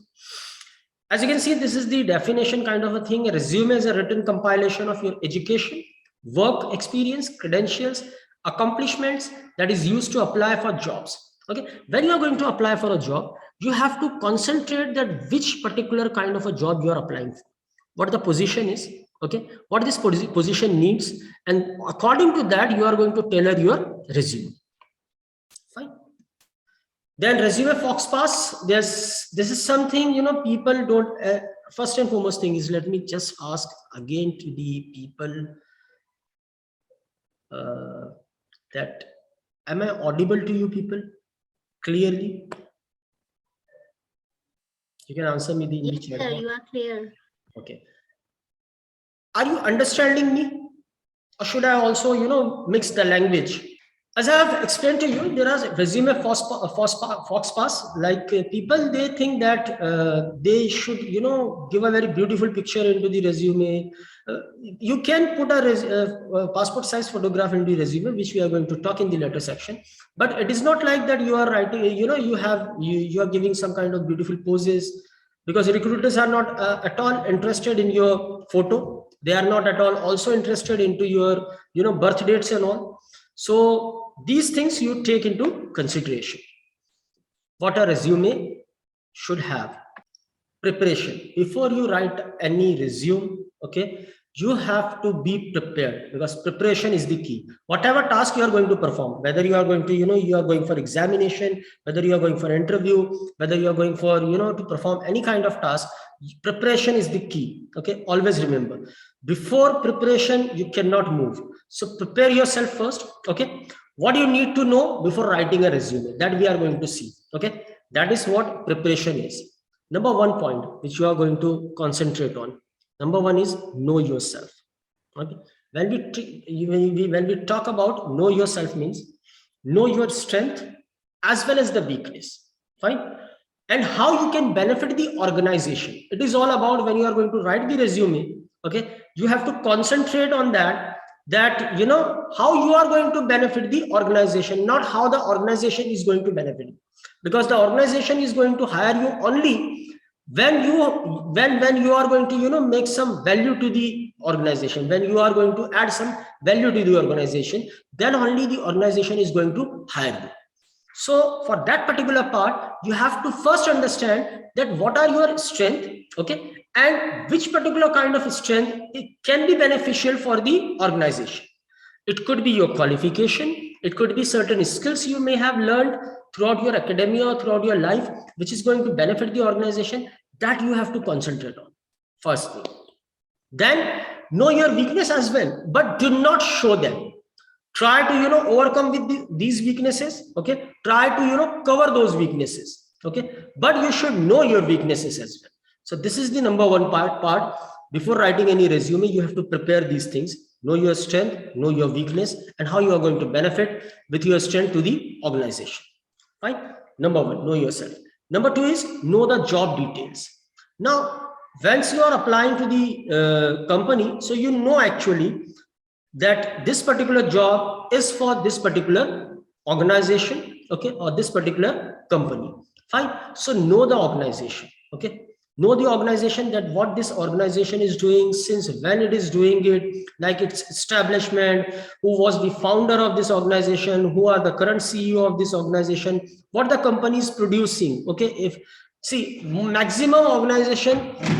As you can see, this is the definition kind of a thing. A resume is a written compilation of your education, work experience, credentials, accomplishments that is used to apply for jobs. Okay, when you are going to apply for a job, you have to concentrate that which particular kind of a job you are applying for, what the position is, okay, what this position needs, and according to that you are going to tailor your resume. Fine. Then resume fox pass. This is something, you know, people don't. First and foremost thing is, let me just ask again to the people that am I audible to you people clearly? You can answer me in the chat box. You are clear. Okay. Are you understanding me, or should I also, you know, mix the language? As I have explained to you, there are resume fox pass. Like people, they think that they should, you know, give a very beautiful picture into the resume, You can put a passport size photograph into the resume, which we are going to talk in the later section. But it is not like that you are writing, you are giving some kind of beautiful poses, because recruiters are not at all interested in your photo. They are not at all also interested into your, birth dates and all. So these things you take into consideration. What a resume should have. Preparation. Before you write any resume, okay, you have to be prepared, because preparation is the key. Whatever task you are going to perform, whether you are going to, you are going for examination, whether you are going for interview, whether you are going for, to perform any kind of task, preparation is the key. Okay, always remember, before preparation you cannot move. So prepare yourself first. Okay, what you need to know before writing a resume, that we are going to see. Okay, that is what preparation is. Number one point which you are going to concentrate on. Number one is know yourself. Okay. When we talk about know yourself, means know your strength as well as the weakness. Fine. And how you can benefit the organization. It is all about, when you are going to write the resume, okay, you have to concentrate on that how you are going to benefit the organization, not how the organization is going to benefit you. Because the organization is going to hire you only when you are going to make some value to the organization, when you are going to add some value to the organization, then only the organization is going to hire you. So for that particular part, you have to first understand that what are your strengths, okay, and which particular kind of strength it can be beneficial for the organization. It could be your qualification, it could be certain skills you may have learned throughout your academia or throughout your life, which is going to benefit the organization. That you have to concentrate on first thing. Then know your weakness as well, but do not show them. Try to overcome with these weaknesses. Okay, try to cover those weaknesses. Okay, but you should know your weaknesses as well. So this is the number one part. Before writing any resume, you have to prepare these things. Know your strength, know your weakness, and how you are going to benefit with your strength to the organization. Fine. Number one, know yourself. Number two is know the job details. Now, once you are applying to the company, so you know actually that this particular job is for this particular organization, okay, or this particular company. Fine. So know the organization. Okay. Know the organization, that what this organization is doing, since when it is doing it, like its establishment, who was the founder of this organization, who are the current CEO of this organization, what the company is producing. Okay, if see, maximum organization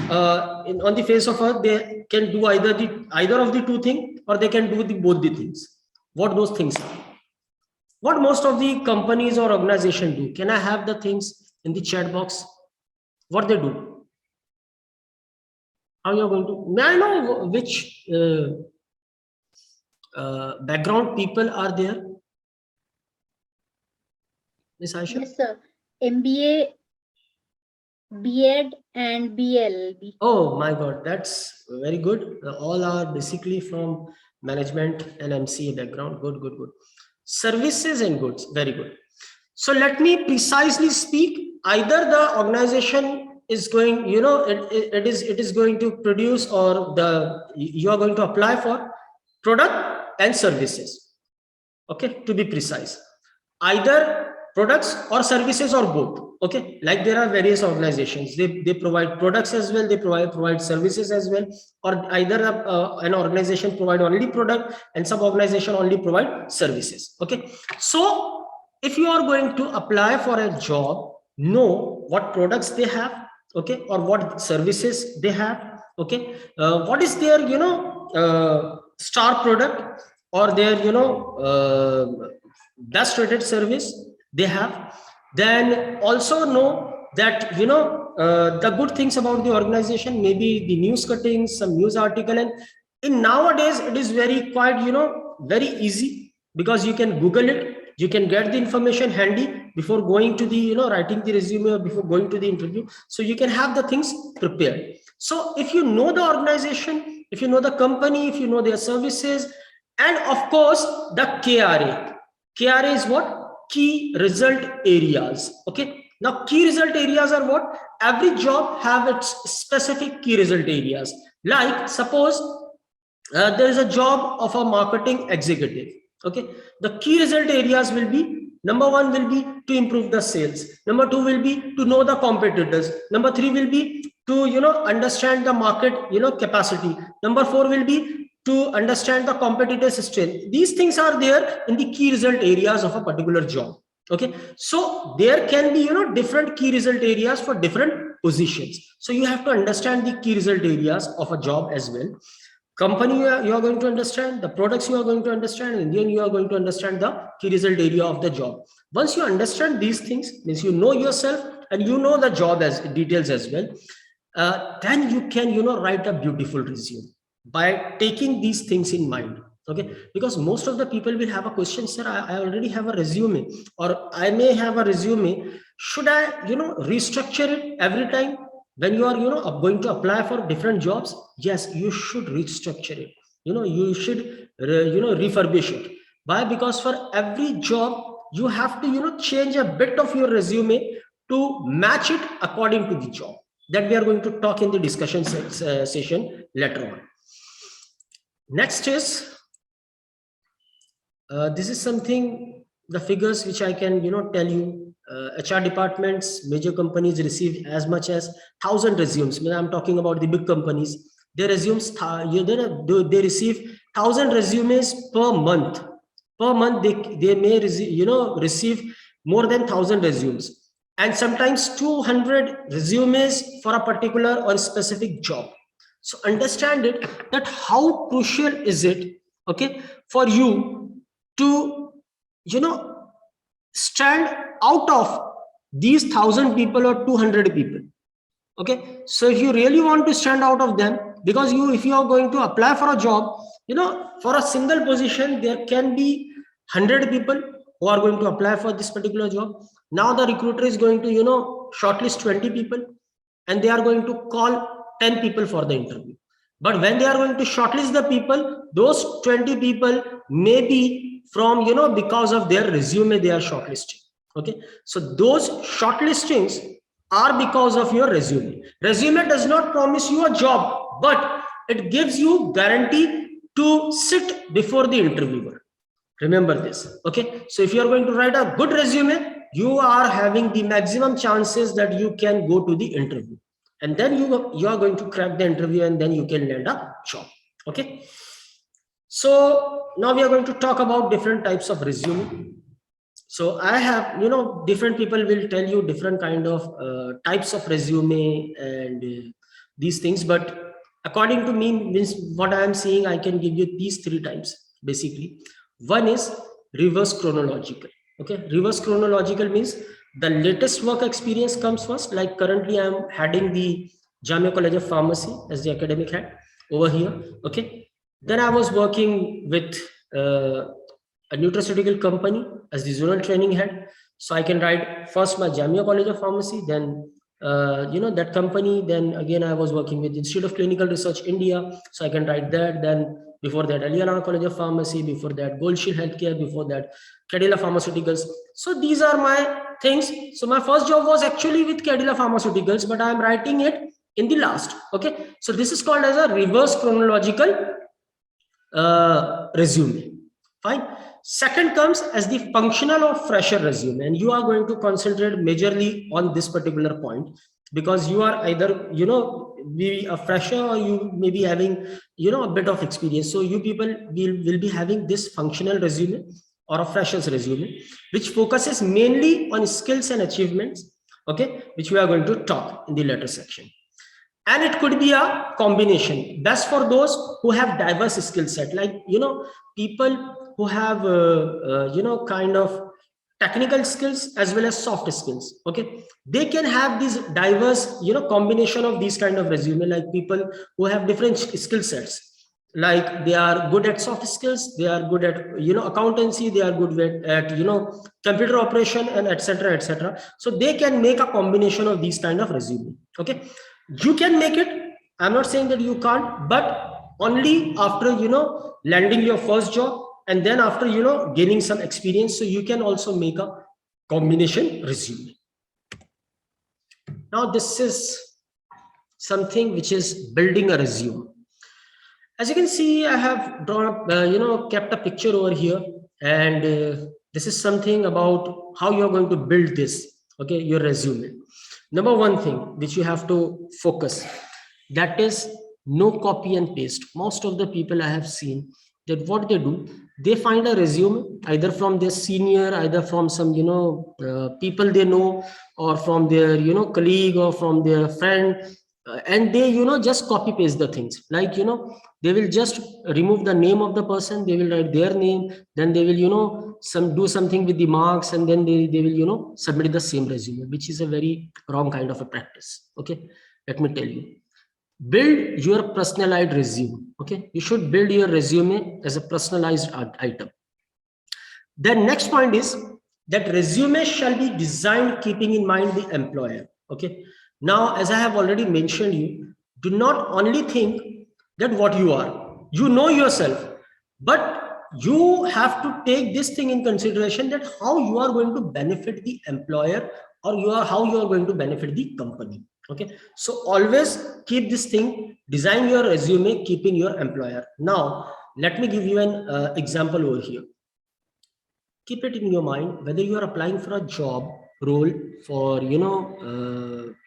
on the face of earth, they can do either of the two things, or they can do both the things. What those things are? What most of the companies or organization do? Can I have the things in the chat box? What they do? How you are going to? May I know which background people are there? Ms. Aisha? Yes, sir. MBA, B.Ed and BLB. Oh my God, that's very good. All are basically from management and MCA background. Good. Services and goods, very good. So let me precisely speak. Either the organization is going, it is going to produce, or you are going to apply for product and services. Okay, to be precise, either products or services or both. Okay, like there are various organizations, they provide products as well, they provide services as well, or either an organization provide only product and some organization only provide services. Okay, so if you are going to apply for a job, know what products they have, okay, or what services they have. Okay, what is their star product, or their best rated service they have. Then also know that the good things about the organization, maybe the news cuttings, some news article. And in nowadays it is very very easy, because you can Google it, you can get the information handy before going to the writing the resume, or before going to the interview. So you can have the things prepared. So if you know the organization, if you know the company, if you know their services, and of course the KRA is what? Key result areas. Okay, now key result areas are what? Every job have its specific key result areas. Like suppose there is a job of a marketing executive. Okay, the key result areas will be, number one will be to improve the sales, number two will be to know the competitors, number three will be to understand the market capacity, number four will be to understand the competitors' strength. These things are there in the key result areas of a particular job. Okay, so there can be different key result areas for different positions, so you have to understand the key result areas of a job as well. Company you are going to understand, the products you are going to understand, and then you are going to understand the key result area of the job. Once you understand these things, means you know yourself and you know the job as details as well, then you can write a beautiful resume by taking these things in mind. Okay, because most of the people will have a question, sir, I already have a resume, or I may have a resume, should I restructure it every time when you are going to apply for different jobs? Yes, you should restructure it, you should refurbish it. Why? Because for every job you have to change a bit of your resume to match it according to the job. That we are going to talk in the discussion session later on. Next is this is something, the figures which I can tell you. HR departments, major companies receive as much as 1,000 resumes. When I'm talking about the big companies, they resumes they receive 1,000 resumes per month. Per month they may receive more than 1,000 resumes, and sometimes 200 resumes for a particular or specific job. So understand it, that how crucial is it, okay, for you to stand out of these 1,000 people or 200 people. Okay, so if you really want to stand out of them, because if you are going to apply for a job, for a single position there can be 100 people who are going to apply for this particular job. Now the recruiter is going to shortlist 20 people, and they are going to call 10 people for the interview. But when they are going to shortlist the people, those 20 people may be from because of their resume they are shortlisting. Okay, so those shortlistings are because of your resume. Resume does not promise you a job, but it gives you guarantee to sit before the interviewer. Remember this. Okay, so if you are going to write a good resume, you are having the maximum chances that you can go to the interview, and then you are going to crack the interview, and then you can land a job. Okay, so now we are going to talk about different types of resume. So I have different people will tell you different kind of types of resume and these things, but according to me, means what I am seeing, I can give you these three types basically. One is reverse chronological. Okay, reverse chronological means the latest work experience comes first. Like currently I am heading the Jamia College of Pharmacy as the academic head over here. Okay, then I was working with a nutraceutical company as the zonal training head. So I can write first my Jamia College of Pharmacy, then that company, then again I was working with Institute of Clinical Research India, so I can write that. Then before that Aligarh College of Pharmacy, before that Gold Shield Healthcare, before that Cadila Pharmaceuticals. So these are my things. So my first job was actually with Cadila Pharmaceuticals, but I am writing it in the last. Okay, so this is called as a reverse chronological resume. Fine. Second comes as the functional or fresher resume, and you are going to concentrate majorly on this particular point, because you are either be a fresher or you may be having a bit of experience. So you people will be having this functional resume or a fresher's resume, which focuses mainly on skills and achievements, okay, which we are going to talk in the later section. And it could be a combination, best for those who have diverse skill set, like people who have kind of technical skills as well as soft skills. Okay, they can have this diverse combination of these kind of resume, like people who have different skill sets, like they are good at soft skills, they are good at accountancy, they are good at computer operation, and etc. So they can make a combination of these kind of resume. Okay, you can make it, I'm not saying that you can't, but only after landing your first job, and then after gaining some experience. So you can also make a combination resume. Now this is something which is building a resume. As you can see, I have drawn, kept a picture over here, and this is something about how you are going to build this, okay, your resume. Number one thing which you have to focus, that is no copy and paste. Most of the people I have seen that what they do, they find a resume either from their senior, either from some, people they know, or from their, colleague, or from their friend, and they, just copy paste the things. Like, they will just remove the name of the person, they will write their name, then they will, do something with the marks, and then they will, submit the same resume, which is a very wrong kind of a practice. Okay, let me tell you, build your personalized resume. Okay, you should build your resume as a personalized item. The next point is that resume shall be designed keeping in mind the employer. Okay, now as I have already mentioned, you do not only think that what you are, you know yourself, but you have to take this thing in consideration, that how you are going to benefit the employer, or how you are going to benefit the company. Okay, so always keep this thing, design your resume keeping your employer. Now let me give you an example over here. Keep it in your mind, whether you are applying for a job role for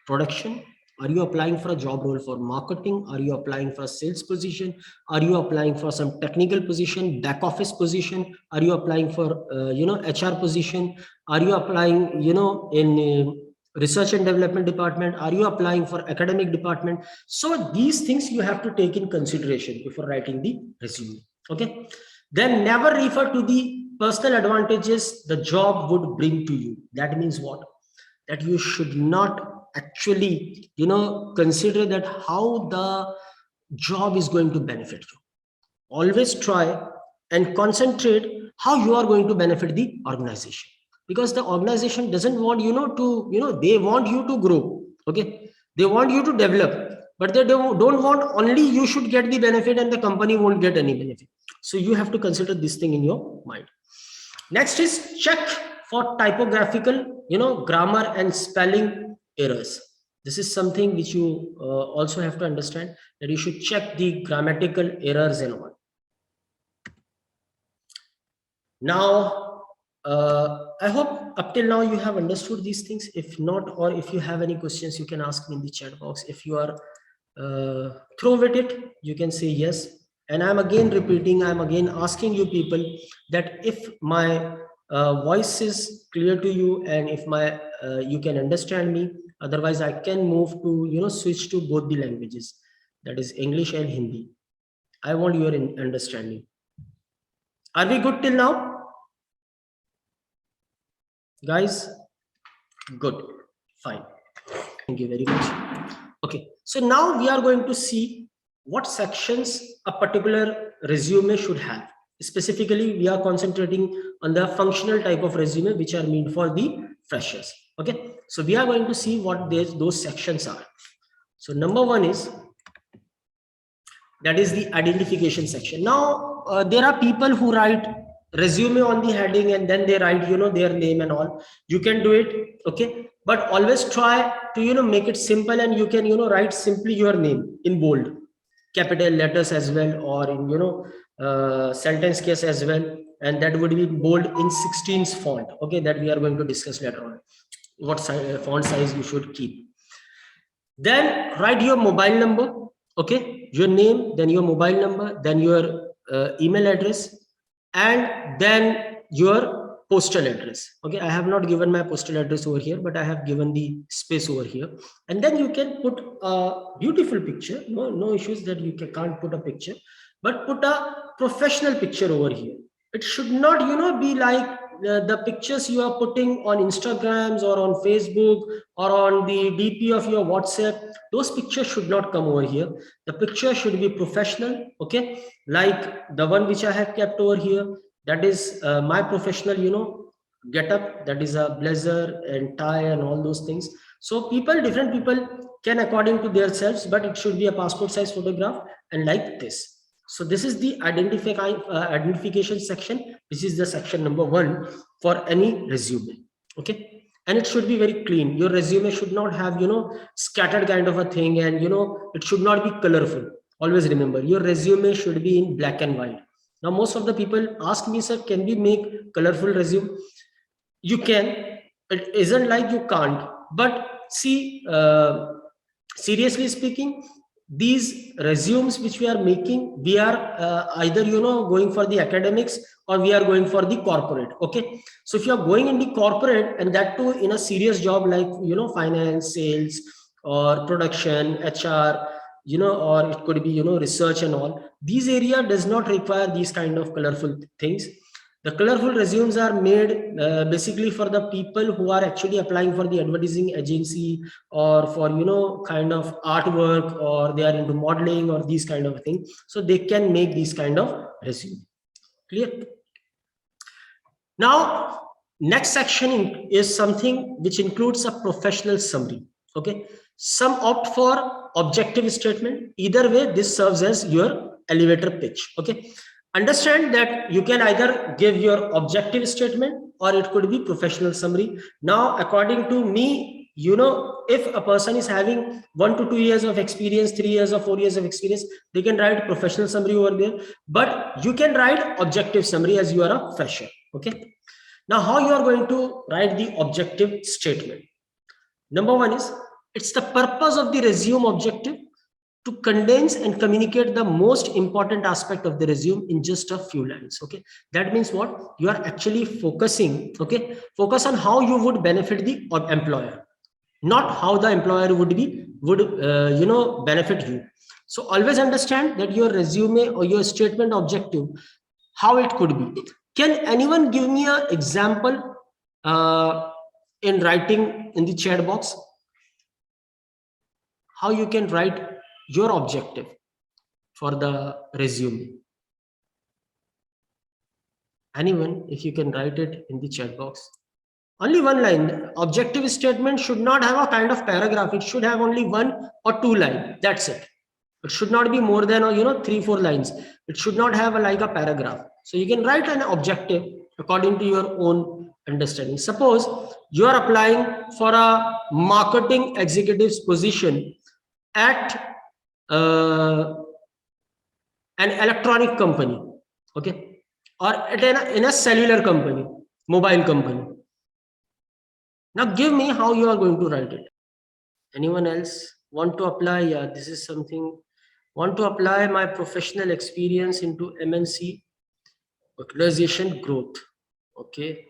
production, are you applying for a job role for marketing, are you applying for a sales position, are you applying for some technical position, back office position, are you applying for HR position, are you applying in research and development department, are you applying for academic department? So these things you have to take in consideration before writing the resume. Okay, then never refer to the personal advantages the job would bring to you. That means what? That you should not actually consider that how the job is going to benefit you. Always try and concentrate how you are going to benefit the organization, because the organization doesn't want they want you to grow. Okay, they want you to develop, but they don't want only you should get the benefit and the company won't get any benefit. So you have to consider this thing in your mind. Next is check for typographical, grammar and spelling errors. This is something which you also have to understand, that you should check the grammatical errors and all. Now, I hope up till now you have understood these things. If not, or if you have any questions, you can ask me in the chat box. If you are through with it, you can say yes. And I'm again repeating, I'm again asking you people that if my voice is clear to you, and if my you can understand me, otherwise I can move to switch to both the languages, that is English and Hindi. I want your understanding. Are we good till now, guys? Good, fine, thank you very much. Okay, so now we are going to see what sections a particular resume should have. Specifically, we are concentrating on the functional type of resume which are meant for the freshers. Okay, so we are going to see what those sections are. So number one is, that is the identification section. Now there are people who write resume on the heading and then they write their name and all. You can do it, okay, but always try to make it simple, and you can write simply your name in bold, capital letters as well, or in sentence case as well, and that would be bold in 16's font. Okay, that we are going to discuss later on, what font size you should keep. Then write your mobile number. Okay, your name, then your mobile number, then your email address, and then your postal address. Okay, I have not given my postal address over here, but I have given the space over here. And then you can put a beautiful picture. No issues that you can't put a picture, but put a professional picture over here. It should not be like the pictures you are putting on Instagrams or on Facebook or on the DP of your WhatsApp. Those pictures should not come over here. The picture should be professional. Okay, like the one which I have kept over here, that is my professional get up, that is a blazer and tie and all those things. So different people can according to their selves, but it should be a passport size photograph and like this. So this is the identification section. This is the section number one for any resume. Okay, and it should be very clean. Your resume should not have scattered kind of a thing, and it should not be colorful. Always remember, your resume should be in black and white. Now, most of the people ask me, sir, can we make colorful resume? You can. It isn't like you can't. But see, seriously speaking, these resumes which we are making, we are either going for the academics or we are going for the corporate. Okay, so if you are going in the corporate, and that too in a serious job like finance, sales, or production, HR, or it could be research and all, these area does not require these kind of colorful things. The colorful resumes are made basically for the people who are actually applying for the advertising agency, or for kind of artwork, or they are into modeling or these kind of things, so they can make these kind of resume. Clear? Now, next section is something which includes a professional summary. Okay, some opt for objective statement. Either way, this serves as your elevator pitch. Okay, understand that you can either give your objective statement or it could be professional summary. Now, according to me, if a person is having 1 to 2 years of experience, 3 years or 4 years of experience, they can write professional summary over there, but you can write objective summary as you are a fresher. Okay, now how you are going to write the objective statement? Number one is, it's the purpose of the resume objective to condense and communicate the most important aspect of the resume in just a few lines. Okay, that means what? You are actually focusing. Okay, focus on how you would benefit the employer, not how the employer would benefit you. So always understand that your resume or your statement objective, how it could be. Can anyone give me an example in writing in the chat box? How you can write your objective for the resume? Anyone, if you can write it in the chat box. Only one line. Objective statement should not have a kind of paragraph. It should have only 1 or 2 lines. That's it. It should not be more than 3-4 lines. It should not have like a paragraph. So you can write an objective according to your own understanding. Suppose you are applying for a marketing executive's position at an electronic company, okay, or in a cellular company, mobile company. Now give me how you are going to write it. Anyone else want to apply? Yeah, this is something. Want to apply my professional experience into MNC organization growth. Okay.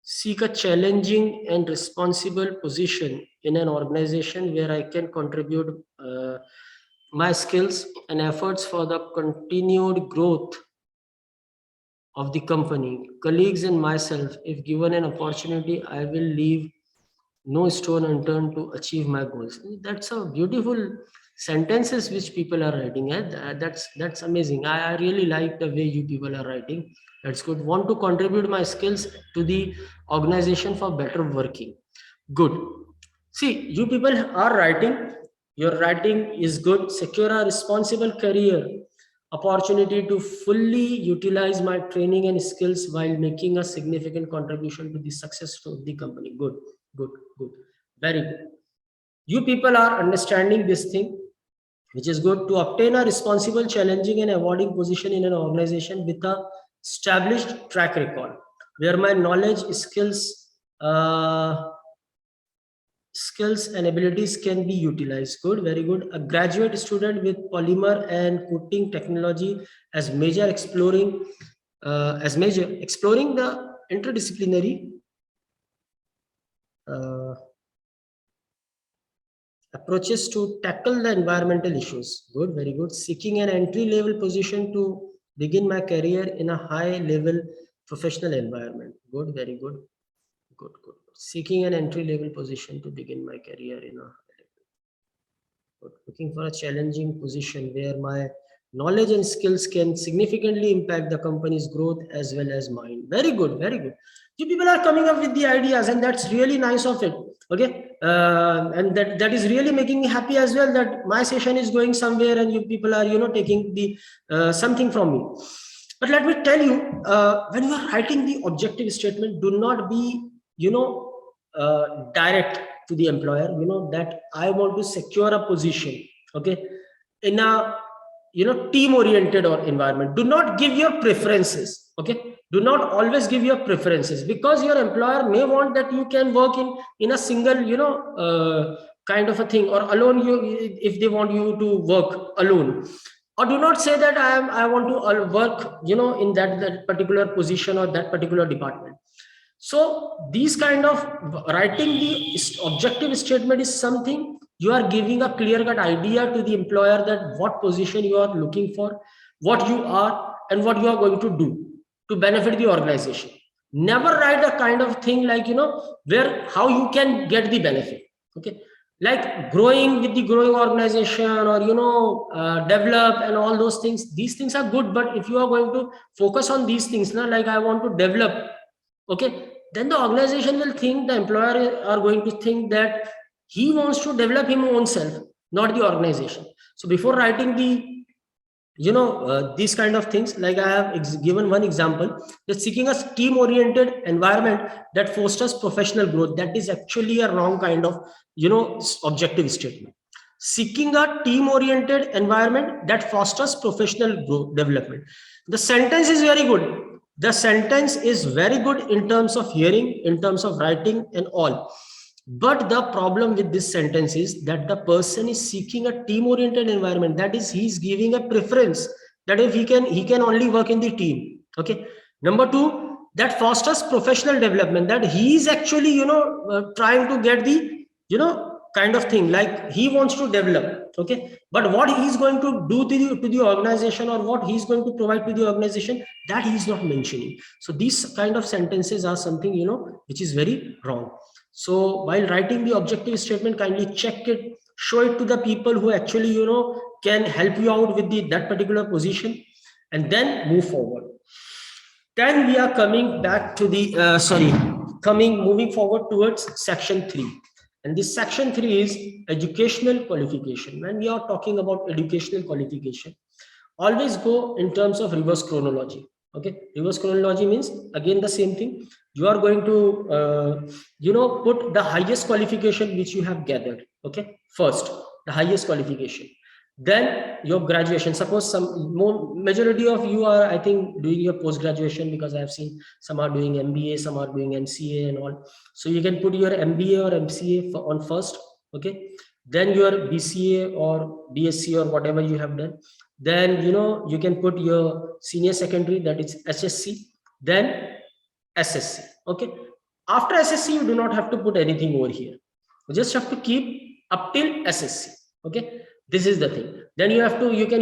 Seek a challenging and responsible position in an organization where I can contribute my skills and efforts for the continued growth of the company, colleagues, and myself. If given an opportunity, I will leave no stone unturned to achieve my goals. That's a beautiful sentences which people are writing. That's amazing. I really like the way you people are writing. That's good. Want to contribute my skills to the organization for better working. Good. See, you people are writing. Your writing is good. Secure a responsible career opportunity to fully utilize my training and skills while making a significant contribution to the success of the company. Good, good, good. Very good. You people are understanding this thing, which is good. To obtain a responsible, challenging, and awarding position in an organization with a established track record, where my knowledge, skills and abilities can be utilized. Good, very good. A graduate student with polymer and coating technology as major, exploring the interdisciplinary approaches to tackle the environmental issues. Good, very good. Seeking an entry-level position to begin my career in a high-level professional environment. Good, very good. Good, good. Seeking an entry-level position to begin my career in a good. Looking for a challenging position where my knowledge and skills can significantly impact the company's growth as well as mine. Very good, very good. You people are coming up with the ideas, and that's really nice of it. Okay, and that is really making me happy as well, that my session is going somewhere and you people are taking the something from me. But let me tell you, when you are writing the objective statement, do not be direct to the employer, that I want to secure a position, okay, in a team oriented or environment. Do not give your preferences. Okay, do not always give your preferences, because your employer may want that you can work in a single kind of a thing, or alone, if they want you to work alone. Or do not say that I want to work in that particular position or that particular department. So these kind of writing the objective statement is something you are giving a clear-cut idea to the employer that what position you are looking for, what you are, and what you are going to do to benefit the organization. Never write a kind of thing like where how you can get the benefit. Okay, like growing with the growing organization, or develop and all those things. These things are good, but if you are going to focus on these things now, like I want to develop, okay, then the organization will think, the employer are going to think that he wants to develop him own self, not the organization. So before writing the these kind of things, like I have given one example, that seeking a team oriented environment that fosters professional growth, that is actually a wrong kind of objective statement. Seeking a team oriented environment that fosters professional growth development. The sentence is very good. The sentence is very good in terms of hearing, in terms of writing and all. But the problem with this sentence is that the person is seeking a team oriented environment. That is, he's giving a preference that if he can only work in the team. Okay. Number two, that fosters professional development, that he is actually, trying to get the, kind of thing, like he wants to develop. Okay. But what he's going to do to the organization, or what he's going to provide to the organization, that he's not mentioning. So these kind of sentences are something, which is very wrong. So while writing the objective statement, kindly check it, show it to the people who actually, can help you out with that particular position, and then move forward. Then we are coming back to the, moving forward towards section 3. And this section 3 is educational qualification. When we are talking about educational qualification, always go in terms of reverse chronology. Okay, reverse chronology means again the same thing. You are going to, put the highest qualification which you have gathered. Okay, first the highest qualification, then your graduation. Suppose majority of you are, I think, doing your post graduation, because I have seen some are doing MBA, some are doing MCA and all. So you can put your MBA or MCA on first. Okay, then your BCA or BSc or whatever you have done. Then you can put your senior secondary, that is SSC, then SSC. Okay, after SSC you do not have to put anything over here. You just have to keep up till SSC. Okay, this is the thing. Then you can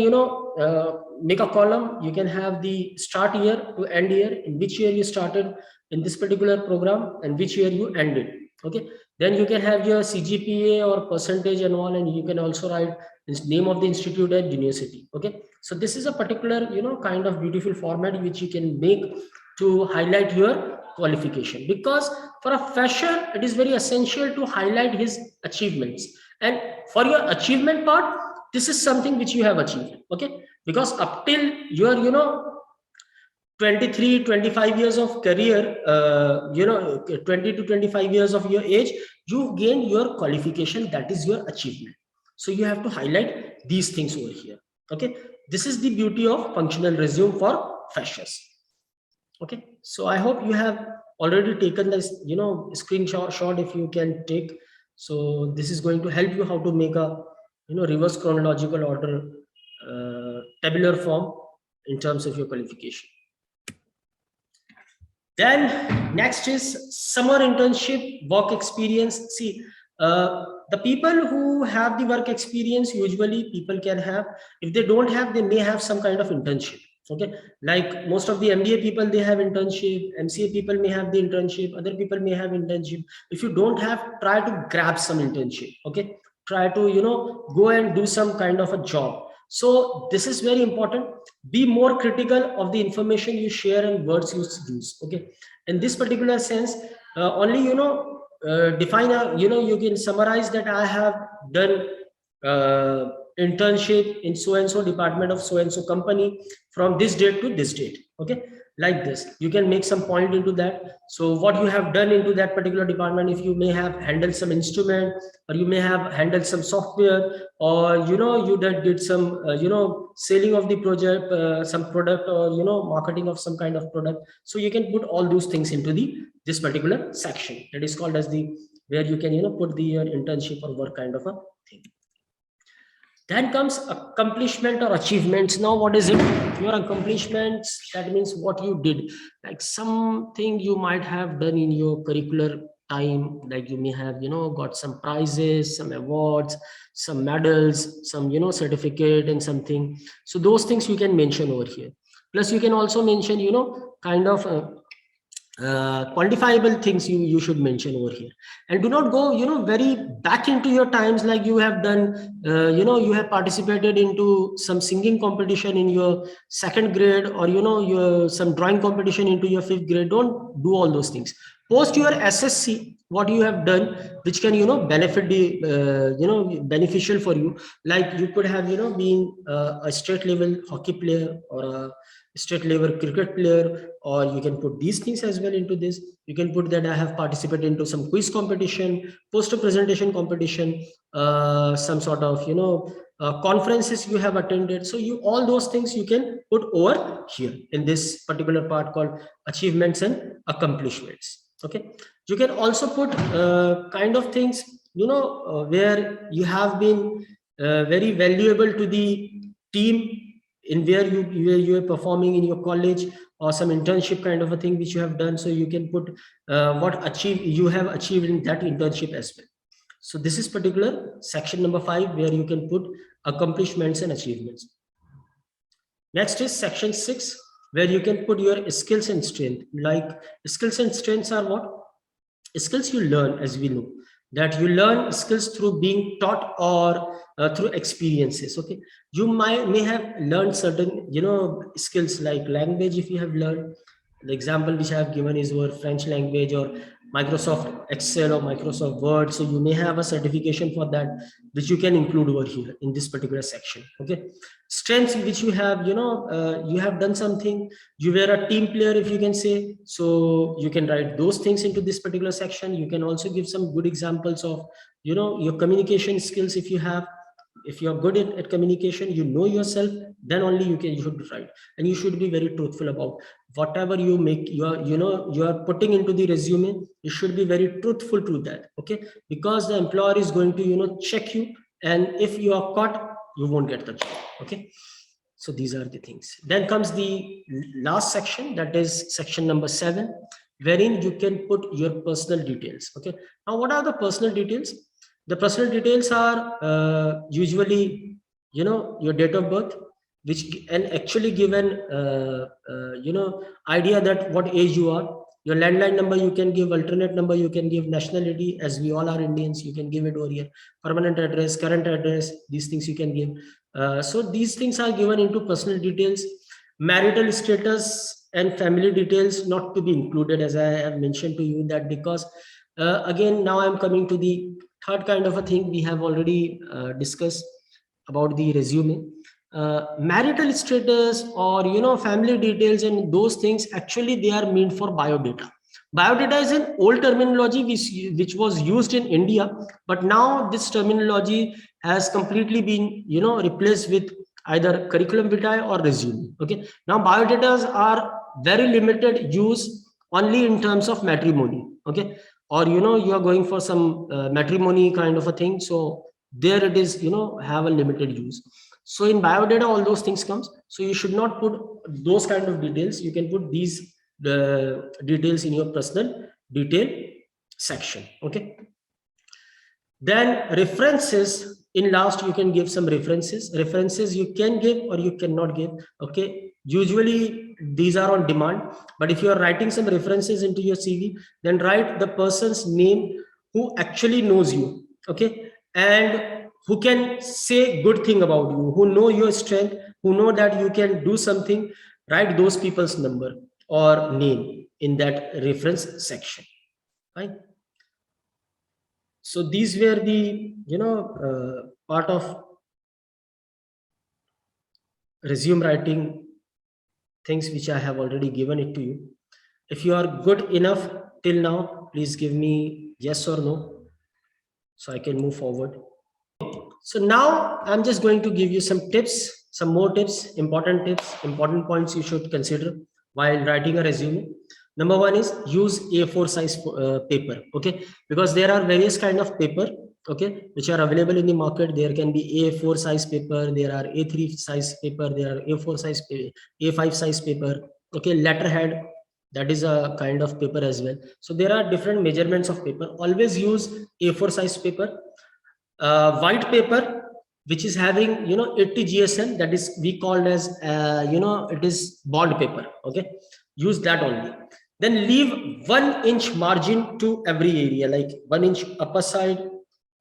make a column. You can have the start year to end year, in which year you started in this particular program and which year you ended. Okay, then you can have your CGPA or percentage and all, and you can also write the name of the institute and university. Okay, so this is a particular kind of beautiful format which you can make to highlight your qualification, because for a fresher it is very essential to highlight his achievements. And for your achievement part, this is something which you have achieved. Okay, because up till your 23-25 years of career, 20 to 25 years of your age, you gain your qualification, that is your achievement. So you have to highlight these things over here. Okay, this is the beauty of functional resume for freshers. Okay, so I hope you have already taken this screenshot, if you can take. So this is going to help you how to make a reverse chronological order tabular form in terms of your qualification. Then next is summer internship, work experience. See, the people who have the work experience, usually people can have. If they don't have, they may have some kind of internship. Okay, like most of the MBA people, they have internship. MCA people may have the internship. Other people may have internship. If you don't have, try to grab some internship. Okay, try to go and do some kind of a job. So this is very important. Be more critical of the information you share and words you use. Okay, in this particular sense, only define a you can summarize that I have done internship in so and so department of so and so company from this date to this date. Okay, like this. You can make some point into that. So what you have done into that particular department, if you may have handled some instrument, or you may have handled some software, or you did some selling of the project, some product, or marketing of some kind of product. So you can put all those things into this particular section, that is called as the where you can put the internship or work kind of a thing. Then comes accomplishment or achievements. Now, what is it? Your accomplishments, that means what you did, like something you might have done in your curricular time, like you may have got some prizes, some awards, some medals, some certificate and something. So those things you can mention over here. Plus you can also mention kind of quantifiable things you should mention over here. And do not go very back into your times, like you have done you have participated into some singing competition in your 2nd grade, or your some drawing competition into your 5th grade. Don't do all those things. Post your SSC, what you have done, which can benefit the beneficial for you. Like you could have been a state level hockey player, or a state level cricket player, or you can put these things as well into this. You can put that I have participated into some quiz competition, poster presentation competition, some sort of conferences you have attended. So all those things you can put over here in this particular part called achievements and accomplishments. Okay, you can also put kind of things where you have been very valuable to the team, in where you are performing in your college, or some internship kind of a thing which you have done. So you can put what you have achieved in that internship as well. So this is particular section number 5, where you can put accomplishments and achievements. Next is section 6, where you can put your skills and strength. Like skills and strengths are what? Skills you learn, as we know that you learn skills through being taught, or through experiences. Okay, you may have learned certain skills, like language. If you have learned, the example which I have given is your French language, or Microsoft Excel, or Microsoft Word. So you may have a certification for that, which you can include over here in this particular section. Okay, strengths which you have, you have done something, you were a team player, if you can say. So you can write those things into this particular section. You can also give some good examples of your communication skills. If you're good at communication, yourself, then only you should write. And you should be very truthful about whatever you make, you are putting into the resume. You should be very truthful to that. Okay, because the employer is going to check you, and if you are caught, you won't get the job. Okay, so these are the things. Then comes the last section, that is section number 7, wherein you can put your personal details. Okay, now what are the personal details? The personal details are usually your date of birth, which and actually given idea that what age you are. Your landline number you can give, alternate number you can give, nationality, as we all are Indians, you can give it over here, permanent address, current address, these things you can give. So these things are given into personal details. Marital status and family details not to be included, as I have mentioned to you, that because again, now I'm coming to the third kind of a thing we have already discussed about the resume. Marital status, or family details, and those things, actually they are meant for biodata. Biodata is an old terminology which was used in India, but now this terminology has completely been replaced with either curriculum vitae or resume. Okay, now biodatas are very limited use only in terms of matrimony. Okay, or you are going for some matrimony kind of a thing, so there it is have a limited use. So in biodata all those things comes, so you should not put those kind of details. You can put these details in your personal detail section. Okay, then references, in last you can give some references you can give or you cannot give. Okay, usually these are on demand, but if you are writing some references into your CV, then write the person's name who actually knows you. Okay, and who can say good thing about you, who know your strength, who know that you can do something. Write those people's number or name in that reference section. Right? So these were the part of resume writing things which I have already given it to you. If you are good enough till now, please give me yes or no, so I can move forward. So now I'm just going to give you some tips, some more tips, important points you should consider while writing a resume. Number one is use A4 size paper, okay? Because there are various kind of paper, okay, which are available in the market. There can be A4 size paper, there are A3 size paper, there are A4 size, A5 size paper, okay, letterhead, that is a kind of paper as well. So there are different measurements of paper. Always use A4 size paper. White paper which is having 80 GSM, that is we called as it is bond paper, okay, use that only. Then leave 1 inch margin to every area, like 1 inch upper side,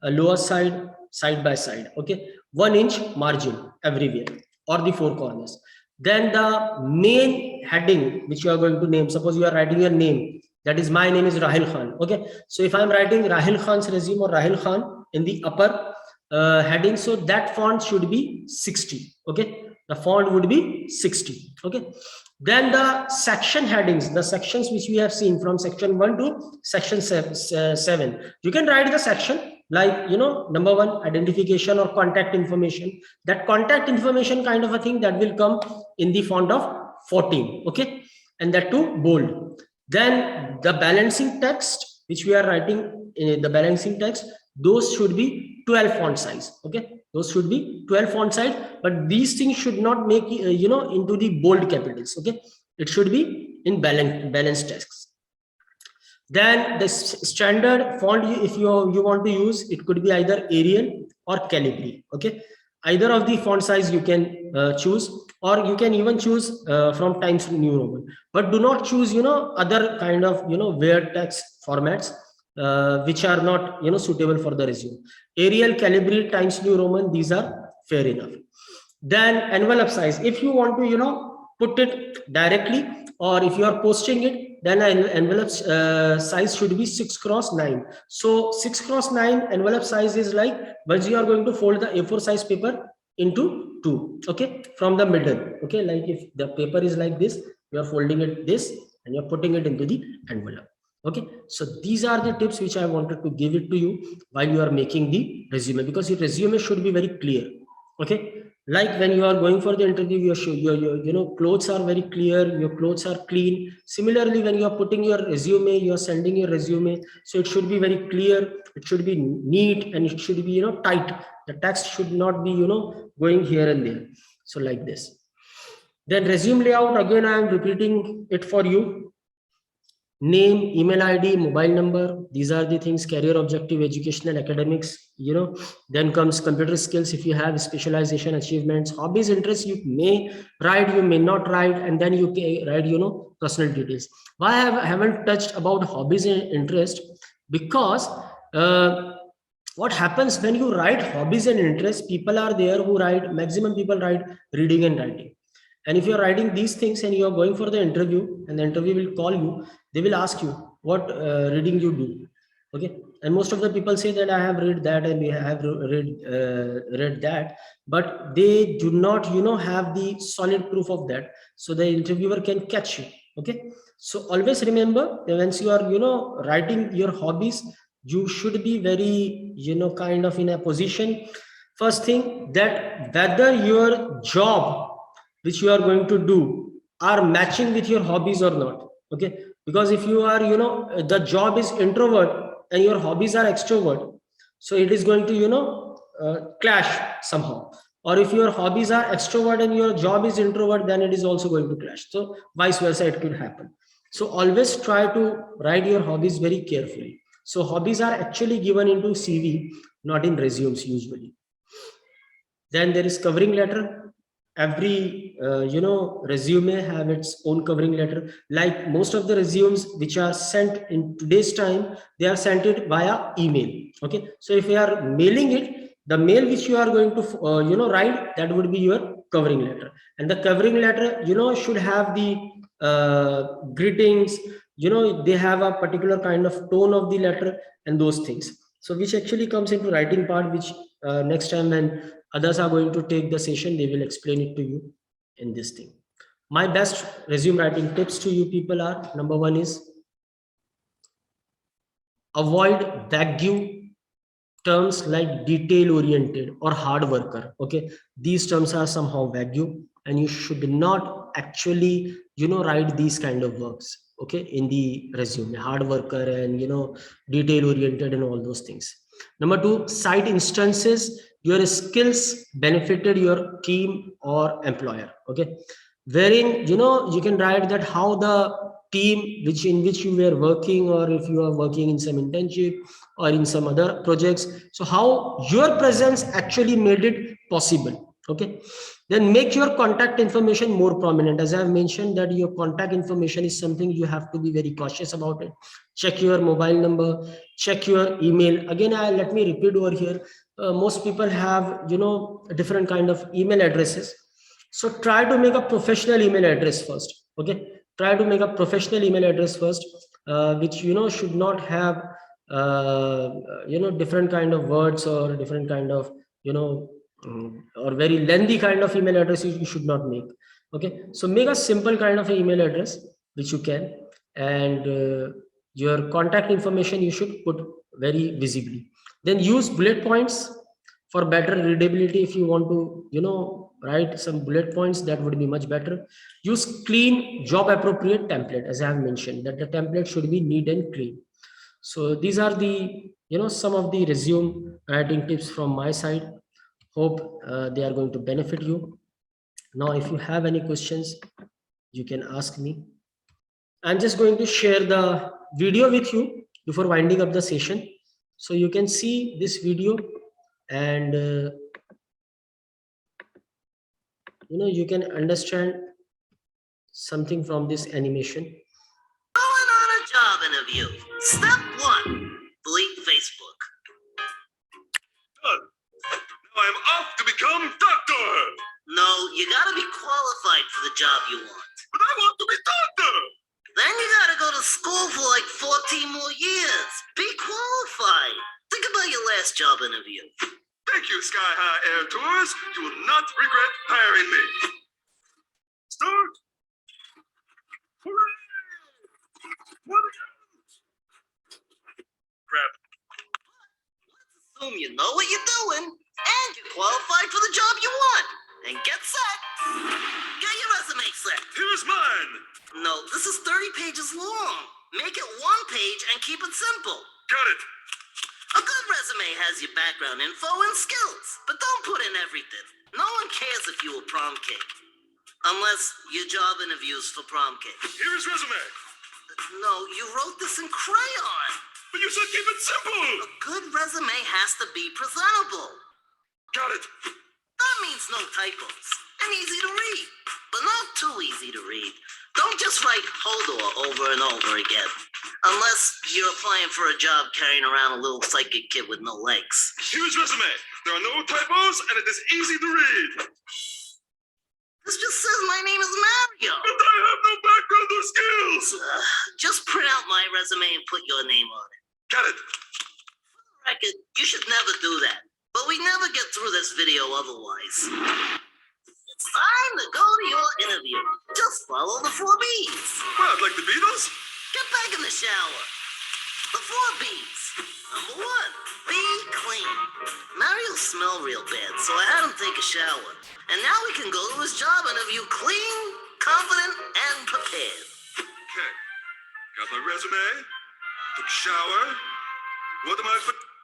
lower side, side by side, okay, 1 inch margin everywhere, or the 4 corners. Then the main heading which you are going to name, suppose you are writing your name, that is my name is Rahil Khan, okay, so if I am writing Rahil Khan's resume or Rahil Khan in the upper heading, so that font should be 60, okay, the font would be 60, okay. Then the section headings, the sections which we have seen from section 1 to section 7, you can write the section like number 1, identification or contact information. That contact information kind of a thing, that will come in the font of 14, okay, and that too bold. Then the balancing text which we are writing in the balancing text, those should be 12 font size, okay, those should be 12 font size, but these things should not make into the bold capitals, okay, it should be in balanced text. Then the standard font, if you want to use, it could be either Arial or Calibri, okay, either of the font size you can choose, or you can even choose from Times New Roman, but do not choose other kind of weird text formats which are not suitable for the resume. Arial, Calibri, Times New Roman, these are fair enough. Then envelope size, if you want to put it directly, or if you are posting it, then envelope size should be 6x9. So 6x9 envelope size is like, once you are going to fold the A4 size paper into 2, okay, from the middle, okay, like if the paper is like this, you are folding it this and you're putting it into the envelope, okay. So these are the tips which I wanted to give it to you while you are making the resume, because your resume should be very clear, okay. Like when you are going for the interview, your clothes are very clear, your clothes are clean. Similarly, when you are putting your resume, you are sending your resume, so it should be very clear, it should be neat, and it should be tight. The text should not be going here and there, so like this. Then resume layout, again I am repeating it for you. Name, email ID, mobile number, these are the things. Career objective, educational, academics, then comes computer skills, if you have specialization, achievements, hobbies, interests, you may write, you may not write, and then you can write personal details. Why I haven't touched about hobbies and interest? Because what happens when you write hobbies and interests, people are there who write, maximum people write reading and writing. And if you're writing these things and you're going for the interview, and the interview will call you, they will ask you what reading you do, okay. And most of the people say that I have read that and we have read that, but they do not have the solid proof of that, so the interviewer can catch you, okay. So always remember that once you are writing your hobbies, you should be very kind of in a position, first thing, that whether your job which you are going to do are matching with your hobbies or not, okay. Because if you are the job is introvert and your hobbies are extrovert, so it is going to clash somehow. Or if your hobbies are extrovert and your job is introvert, then it is also going to clash. So vice versa, it could happen. So always try to write your hobbies very carefully. So hobbies are actually given into CV, not in resumes usually. Then there is covering letter. Every resume have its own covering letter. Like most of the resumes which are sent in today's time, they are sent it via email, okay. So if you are mailing it, the mail which you are going to write, that would be your covering letter. And the covering letter should have the greetings, they have a particular kind of tone of the letter and those things, so which actually comes into writing part, which next time when others are going to take the session, they will explain it to you in this thing. My best resume writing tips to you people are: number one is avoid vague terms like detail oriented or hard worker. Okay, these terms are somehow vague, and you should not actually write these kind of words, okay, in the resume. Hard worker and detail oriented and all those things. Number two, cite instances your skills benefited your team or employer. Okay, wherein you can write that how the team in which you were working, or if you are working in some internship or in some other projects, so how your presence actually made it possible. Okay, then make your contact information more prominent. As I have mentioned, that your contact information is something you have to be very cautious about it. Check your mobile number, check your email. Again, let me repeat over here. Most people have different kind of email addresses, so try to make a professional email address first. Okay, try to make a professional email address first, which should not have different kind of words or different kind of or very lengthy kind of email address you should not make. Okay, so make a simple kind of email address which you can, and your contact information you should put very visibly. Then use bullet points for better readability. If you want to write some bullet points, that would be much better. Use clean, job appropriate template. As I have mentioned, that the template should be neat and clean. So these are the some of the resume writing tips from my side. Hope they are going to benefit you. Now if you have any questions, you can ask me. I'm just going to share the video with you before winding up the session, so you can see this video, and you can understand something from this animation. Going on a job interview. Step 1, delete Facebook. Done. Now I'm off to become doctor. No, you gotta be qualified for the job you want. But I want to be doctor. Then you gotta go to school for like 14 more years. Be qualified. Think about your last job interview. Thank you, Sky High Air Tours. You will not regret hiring me. Start. Hooray! What a crap. Let's assume you know what you're doing, and you're qualified for the job you want. And get set. Get your resume set. Here's mine. No, this is 30 pages long. Make it 1 page and keep it simple. Got it. A good resume has your background info and skills, but don't put in everything. No one cares if you were prom cake. Unless your job interview's for prom cake. Here's resume. No, you wrote this in crayon. But you said keep it simple. A good resume has to be presentable. Got it. That means no typos and easy to read, but not too easy to read. Don't just write Hodor over and over again, unless you're applying for a job carrying around a little psychic kid with no legs. Here's resume. There are no typos and it is easy to read. This just says my name is Mario. But I have no background or skills. Just print out my resume and put your name on it. Got it. For the record, you should never do that, but we never get through this video otherwise. It's time to go to your interview. Just follow the 4 B's. What, like the Beatles? Get back in the shower. The 4 B's. Number 1, be clean. Mario smelled real bad, so I had him take a shower. And now we can go to his job interview clean, confident, and prepared. Okay. Got my resume. Took a shower. What am I forgetting?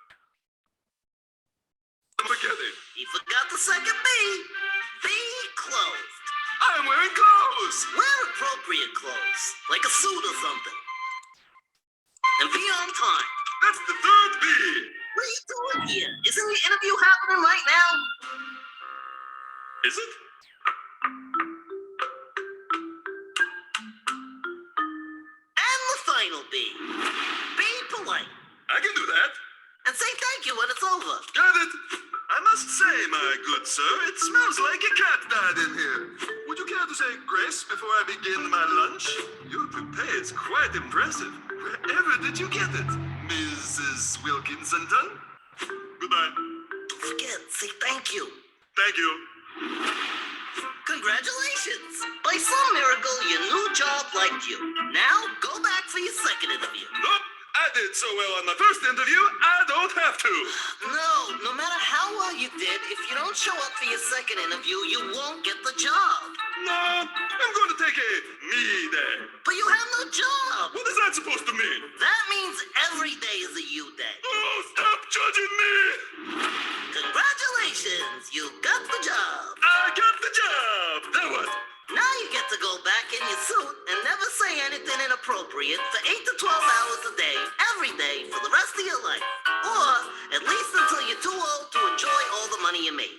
He forgot the second B. Be clothed. I'm wearing clothes. Wear appropriate clothes, like a suit or something. And be on time. That's the 3rd B. What are you doing here? Isn't the interview happening right now? Is it? And the final B. Be polite. I can do that. And say thank you when it's over. Got it. I must say, my good sir, it smells like a cat died in here. Would you care to say grace before I begin my lunch? Your toupee is quite impressive. Wherever did you get it, Mrs. Wilkinson? Goodbye. Don't forget, say thank you. Thank you. Congratulations! By some miracle, your new job liked you. Now, go back for your second interview. Nope, I did so well on my first interview, I don't have to. No matter how well you did, if you don't show up for your second interview, you won't get the job. No, I'm going to take a me day. But you have no job. What is that supposed to mean? That means every day is a you day. Oh, stop judging me! Congratulations, you got the job. I got the job! Now what? Now you get to go back in your suit and never say anything inappropriate for 8 to 12 hours a day, every day, for the rest of your life. Or at least until you're too old to enjoy all the money you made.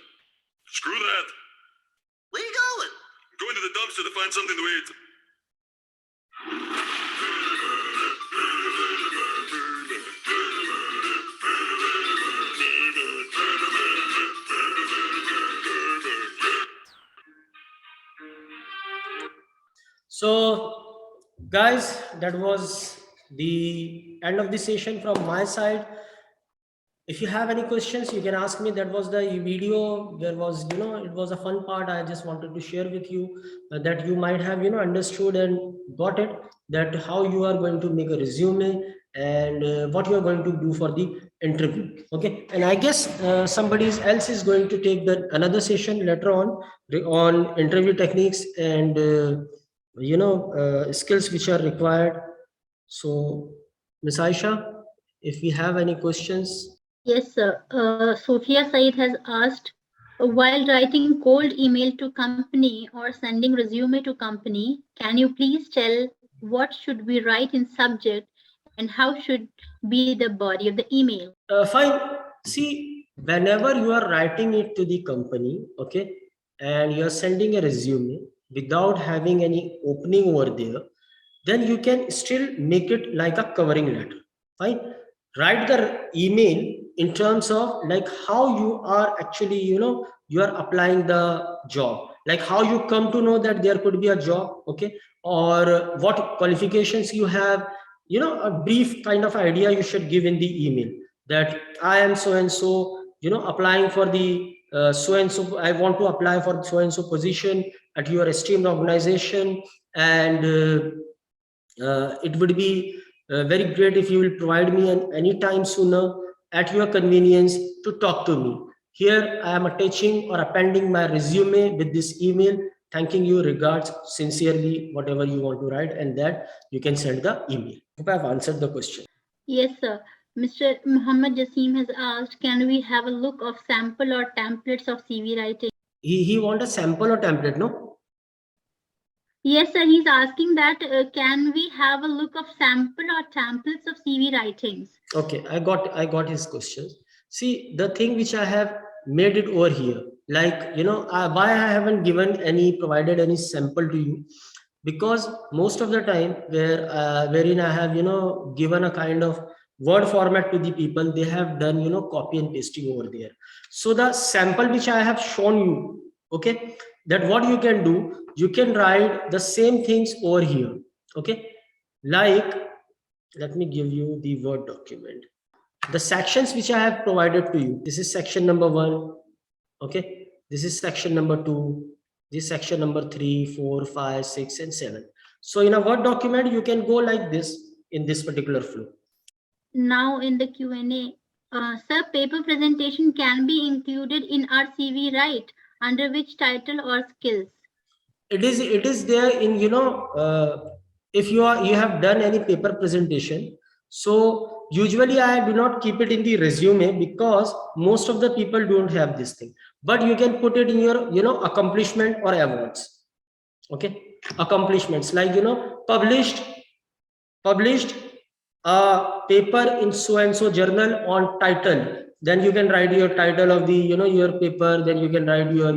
Screw that. Where you going? Going to the dumpster to find something to eat. So, guys, that was the end of the session from my side. If you have any questions, you can ask me. That was the video. There was, it was a fun part. I just wanted to share with you that you might have, understood and got it, that how you are going to make a resume and what you are going to do for the interview. Okay. And I guess somebody else is going to take another session later on interview techniques and, skills which are required. So, Ms. Aisha, if we have any questions. Yes, sir. Sophia Said has asked, while writing cold email to company or sending resume to company, can you please tell what should we write in subject and how should be the body of the email? Fine. See, whenever you are writing it to the company, okay, and you're sending a resume without having any opening over there, then you can still make it like a covering letter. Fine. Write the email in terms of like how you are actually, you are applying the job, like how you come to know that there could be a job, okay, or what qualifications you have, a brief kind of idea you should give in the email, that I am so and so, applying for the so and so, I want to apply for so and so position at your esteemed organization, and it would be very great if you will provide me any time sooner at your convenience to talk to me. Here I am attaching or appending my resume with this email, thanking you, regards, sincerely, whatever you want to write, and that you can send the email. Hope I have answered the question. Yes, sir. Mr. Mohammad Jasim has asked, can we have a look of sample or templates of CV writing? He want a sample or template, no? Yes, sir. He's asking that can we have a look of sample or templates of CV writings? Okay, I got his questions. See, the thing which I have made it over here, like, why I haven't provided any sample to you, because most of the time wherein I have, given a kind of word format to the people, they have done, copy and pasting over there. So the sample which I have shown you, okay, that what you can do, you can write the same things over here, okay, like, let me give you the Word document, the sections which I have provided to you. This is section number 1, okay, this is section number 2, this section number 3, 4, 5, 6 and 7. So in a Word document you can go like this in this particular flow. Now in the Q&A, sir, paper presentation can be included in our CV, right? Under which title or skills? It is there in, if you have done any paper presentation. So usually I do not keep it in the resume because most of the people don't have this thing, but you can put it in your, accomplishment or awards. Okay. Accomplishments like, published a paper in so and so journal on title, then you can write your title of the, your paper, then you can write your,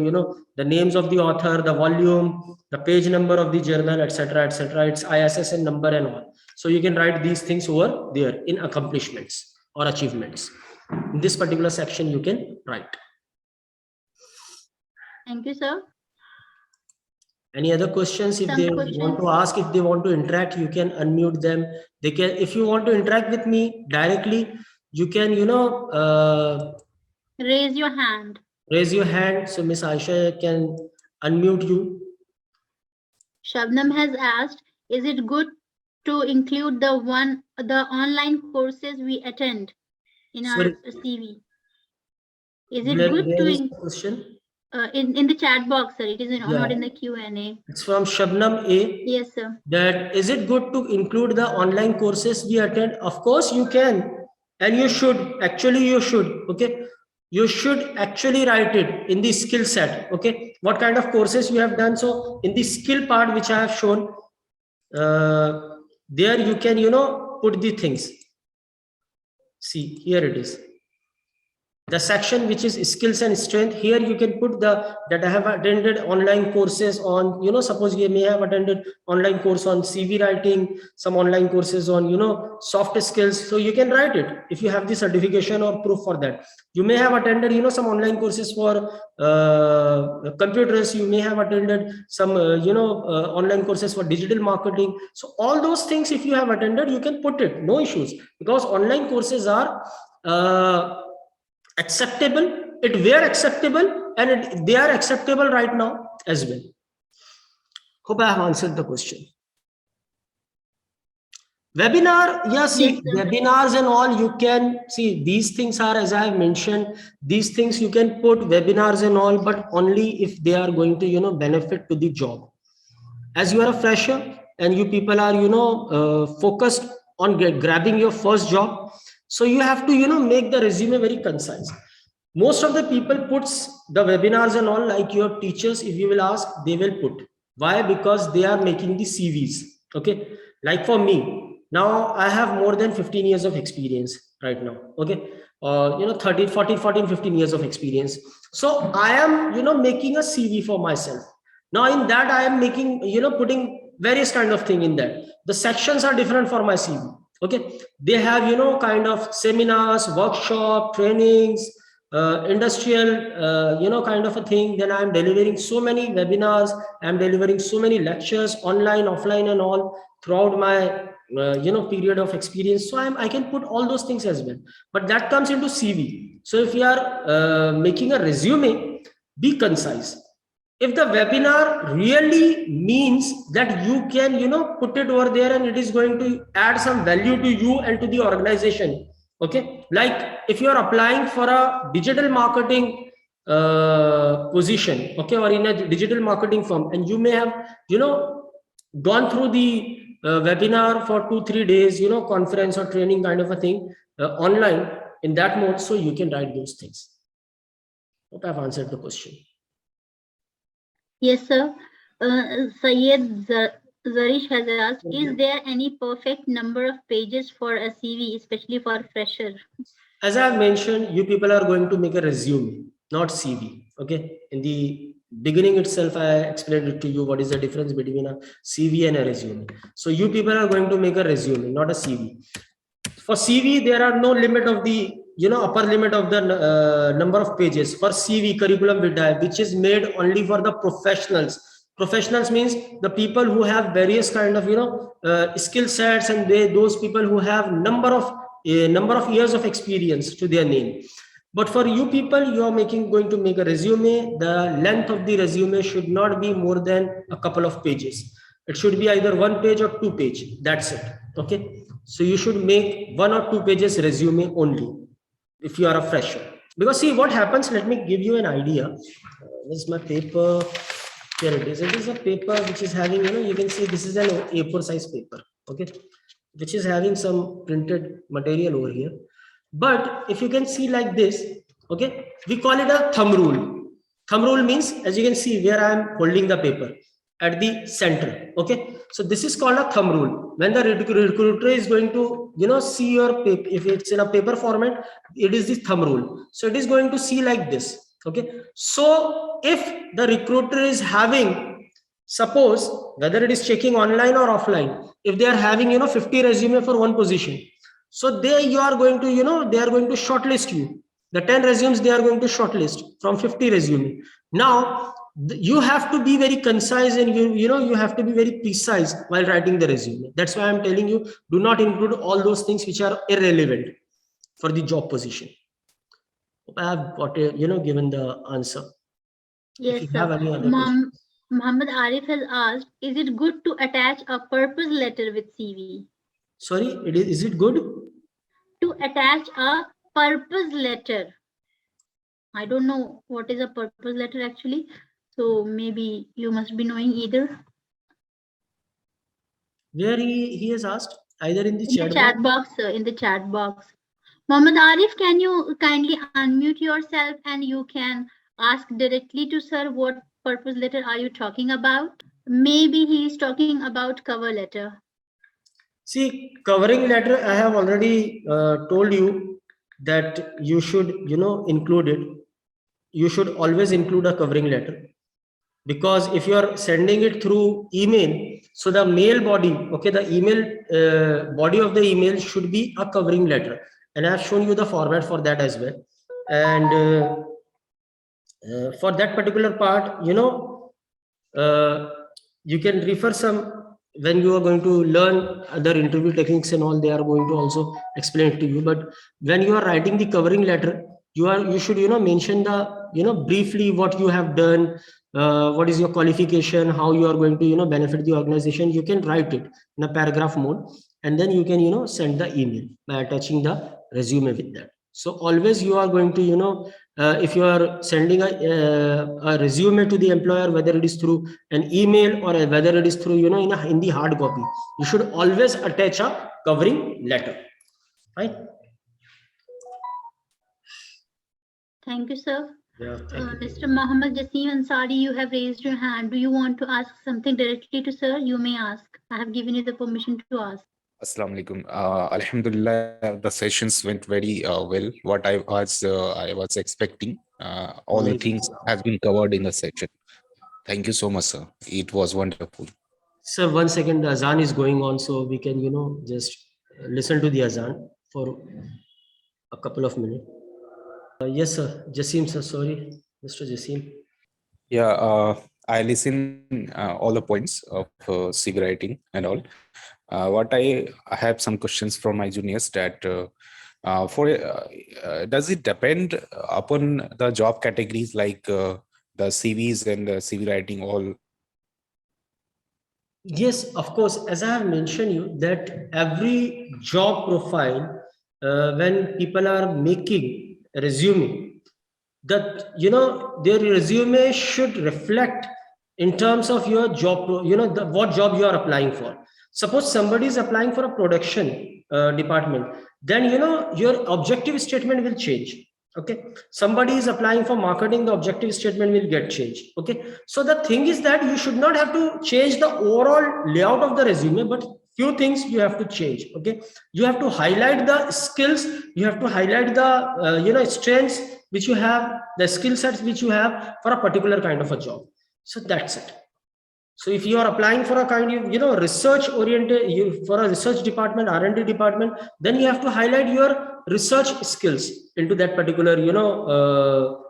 the names of the author, the volume, the page number of the journal, etc., its ISSN number and all. So you can write these things over there in accomplishments or achievements. In this particular section you can write. Thank you, sir. Any other questions? If they want to ask, if they want to interact, you can unmute them. They can, if you want to interact with me directly, you can, raise your hand. Raise your hand. So Miss Aisha can unmute you. Shabnam has asked, is it good to include the online courses we attend in our Sorry, CV? Is it good where to is the question? in the chat box, sir? It is Yeah. not in the Q&A. It's from Shabnam A. Yes, sir. That is it good to include the online courses we attend? Of course you can, and you should. Actually, you should. Okay, you should actually write it in the skill set. Okay, what kind of courses you have done? So in the skill part which I have shown, there you can put the things. See, here it is. The section which is skills and strength, here you can put that I have attended online courses on, suppose you may have attended online course on CV writing, some online courses on, soft skills. So you can write it if you have the certification or proof for that. You may have attended, some online courses for computers. You may have attended some, online courses for digital marketing. So all those things, if you have attended, you can put it, no issues, because online courses are acceptable. It were acceptable, and they are acceptable right now as well. Hope I have answered the question. Webinar, yeah, see, Yes, webinars and all, you can see these things are, as I have mentioned, these things you can put webinars and all, but only if they are going to benefit to the job. As you are a fresher and you people are focused on grabbing your first job, so you have to make the resume very concise. Most of the people puts the webinars and all, like your teachers, if you will ask, they will put. Why? Because they are making the CVs. Okay, like for me now, I have more than 15 years of experience right now. Okay, 15 years of experience. So I am making a CV for myself. Now in that I am making putting various kind of thing in that. The sections are different for my CV. Okay, they have kind of seminars, workshop, trainings, industrial kind of a thing. Then I am delivering so many webinars, I am delivering so many lectures, online, offline and all, throughout my period of experience. So I can put all those things as well, but that comes into CV. So if you are making a resume, be concise. If the webinar really means that you can put it over there and it is going to add some value to you and to the organization. Okay, like if you are applying for a digital marketing position, okay, or in a digital marketing firm, and you may have gone through the webinar for 2-3 days, conference or training kind of a thing online in that mode, so you can write those things. Hope I've answered the question. Yes, sir. Syed Zarish has asked, is there any perfect number of pages for a CV, especially for a fresher? As I have mentioned, you people are going to make a resume, not CV. Okay. In the beginning itself, I explained it to you what is the difference between a CV and a resume. So you people are going to make a resume, not a CV. For CV, there are no limit of the upper limit of the number of pages. For CV, curriculum vitae, which is made only for the professionals. Professionals means the people who have various kind of skill sets, and those people who have number of years of experience to their name. But for you people, you are going to make a resume. The length of the resume should not be more than a couple of pages. It should be either 1 page or 2 page. That's it. Okay. So you should make 1 or 2 pages resume only if you are a fresher. Because see what happens, let me give you an idea. This is my paper. Here it is. It is a paper which is having, you can see this is an A4 size paper. Okay. Which is having some printed material over here. But if you can see like this, okay, we call it a thumb rule. Thumb rule means, as you can see where I am holding the paper at the center. Okay, so this is called a thumb rule. When the recruiter is going to see your paper, if it's in a paper format, it is the thumb rule. So it is going to see like this. Okay, so if the recruiter is having, suppose whether it is checking online or offline, if they are having 50 resume for one position, so you are going to they are going to shortlist you. The 10 resumes they are going to shortlist from 50 resume. Now you have to be very concise, and you have to be very precise while writing the resume. That's why I'm telling you, do not include all those things which are irrelevant for the job position. I have got given the answer. If Yes, you sir. have any other question. Muhammad Arif has asked, is it good to attach a purpose letter with CV? Sorry, is it good? To attach a purpose letter. I don't know what is a purpose letter actually. So maybe you must be knowing either. Where he has asked? Either in the In the chat chat box? box, sir, in the chat box. Muhammad Arif, can you kindly unmute yourself and you can ask directly to sir what purpose letter are you talking about? Maybe he is talking about cover letter. See, covering letter, I have already told you that you should, include it. You should always include a covering letter, because if you are sending it through email, so the mail body, okay, the email body of the email should be a covering letter, and I have shown you the format for that as well. And for that particular part, you can refer some, when you are going to learn other interview techniques and all, they are going to also explain it to you. But when you are writing the covering letter, you should mention the briefly what you have done, what is your qualification, how you are going to benefit the organization. You can write it in a paragraph mode, and then you can send the email by attaching the resume with that. So always you are going to if you are sending a resume to the employer, whether it is through an email or whether it is through in the hard copy, you should always attach a covering letter, right? Thank you, sir. Yeah, thank you. Mr. Mohammad Jasim Ansari, you have raised your hand. Do you want to ask something directly to sir? You may ask. I have given you the permission to ask. Assalamu alaikum. Alhamdulillah, the sessions went very well. What I was expecting, all the things has been covered in the session. Thank you so much, sir. It was wonderful. Sir, 1 second, the azan is going on, so we can just listen to the azan for a couple of minutes. Yes, sir. Jasim, sir. Sorry, Mr. Jasim. Yeah, I listen all the points of CV writing and all. What I have some questions from my juniors that does it depend upon the job categories like the CVs and the CV writing all? Yes, of course. As I have mentioned you that every job profile, when people are making a resume, that their resume should reflect in terms of your job, what job you are applying for. Suppose somebody is applying for a production department, then your objective statement will change. Okay, somebody is applying for marketing, the objective statement will get changed. Okay, so the thing is that you should not have to change the overall layout of the resume, but few things you have to change. Okay, you have to highlight the skills, you have to highlight the strengths which you have, the skill sets which you have for a particular kind of a job. So that's it. So if you are applying for a kind of research oriented, for a research department, R&D department, then you have to highlight your research skills into that particular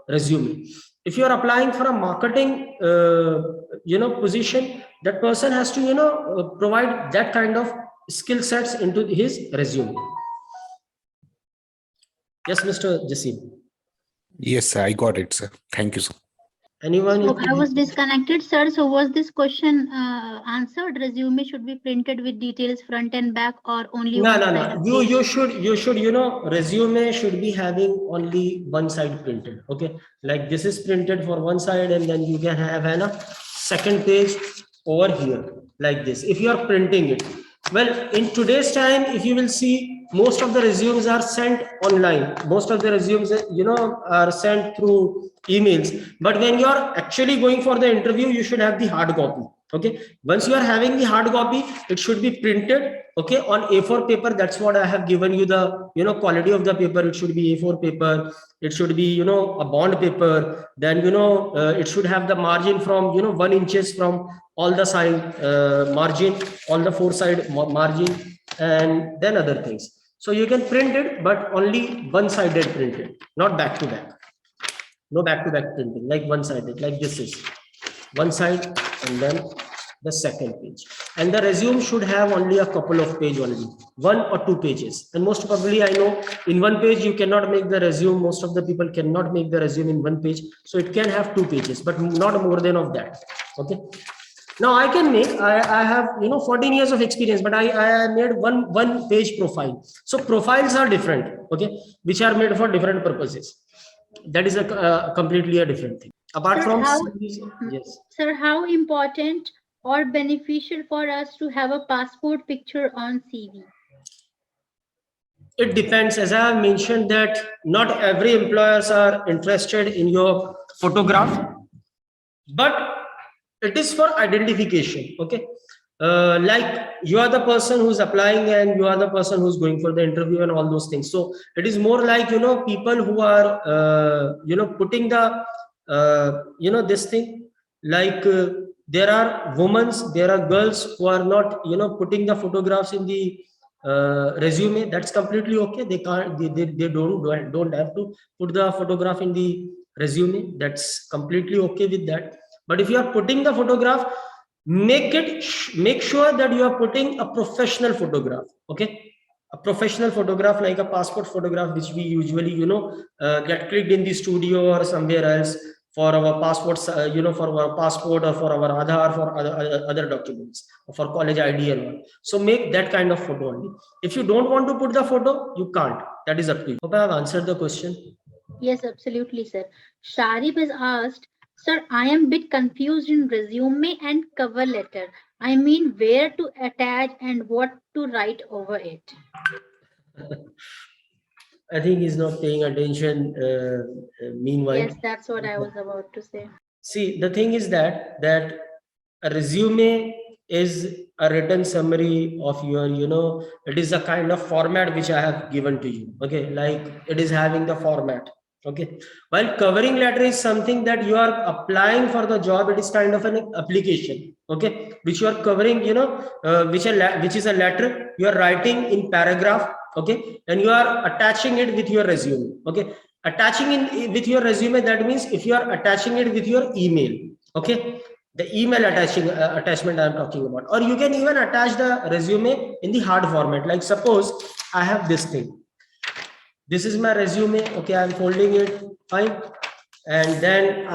resume. If you are applying for a marketing position, that person has to provide that kind of skill sets into his resume. Yes, Mr. Jasim. Yes, I got it, sir. Thank you, sir. Anyone? So I was disconnected, sir. So was this question answered? Resume should be printed with details front and back, or only one side? No. You should resume should be having only one side printed. Okay, like this is printed for one side, and then you can have a second page over here like this. If you are printing it, well, in today's time, if you will see, most of the resumes are sent online. Most of the resumes, are sent through emails. But when you are actually going for the interview, you should have the hard copy. Okay. Once you are having the hard copy, it should be printed. Okay, on A4 paper. That's what I have given you the quality of the paper. It should be A4 paper. It should be a bond paper. Then it should have the margin from 1 inches from all the side margin, all the 4 side margin, and then other things. So you can print it, but only one-sided printed, not back to back. No back to back printing, like one-sided, like this is one side and then the second page. And the resume should have only a couple of pages only, 1 or 2 pages. And most probably, I know in 1 page you cannot make the resume. Most of the people cannot make the resume in 1 page. So it can have 2 pages, but not more than of that. Okay. Now I can make, I have 14 years of experience, but I made one page profile. So profiles are different, okay, which are made for different purposes. That is a completely a different thing. Apart Sir, from yes. Sir, how important or beneficial for us to have a passport picture on CV? It depends. As I have mentioned that not every employers are interested in your photograph, but it is for identification. Okay. Like you are the person who's applying and you are the person who's going for the interview and all those things. So it is more like, people who are, putting the, this thing, like there are women, there are girls who are not, putting the photographs in the resume. That's completely okay. They can't, they don't have to put the photograph in the resume. That's completely okay with that. But if you are putting the photograph, make sure that you are putting a professional photograph. Okay, a professional photograph, like a passport photograph, which we usually get clicked in the studio or somewhere else for our passports, for our passport or for our Aadhaar, for other documents, or for college ID and all. So make that kind of photo only. If you don't want to put the photo, you can't. That is up to you. Hope I have answered the question. Yes, absolutely, sir. Sharif has asked, sir, I am a bit confused in resume and cover letter. I mean, where to attach and what to write over it. I think he's not paying attention. Meanwhile, yes, that's what I was about to say. See, the thing is that a resume is a written summary of your, it is a kind of format which I have given to you. Okay, like it is having the format. Okay, while covering letter is something that you are applying for the job, it is kind of an application. Okay, which you are covering, which is a letter you are writing in paragraph. Okay, and you are attaching it with your resume. Okay, attaching in with your resume, that means if you are attaching it with your email. Okay, the email attachment I am talking about, or you can even attach the resume in the hard format. Like suppose I have this thing. This is my resume. Okay, I'm folding it. Fine. And then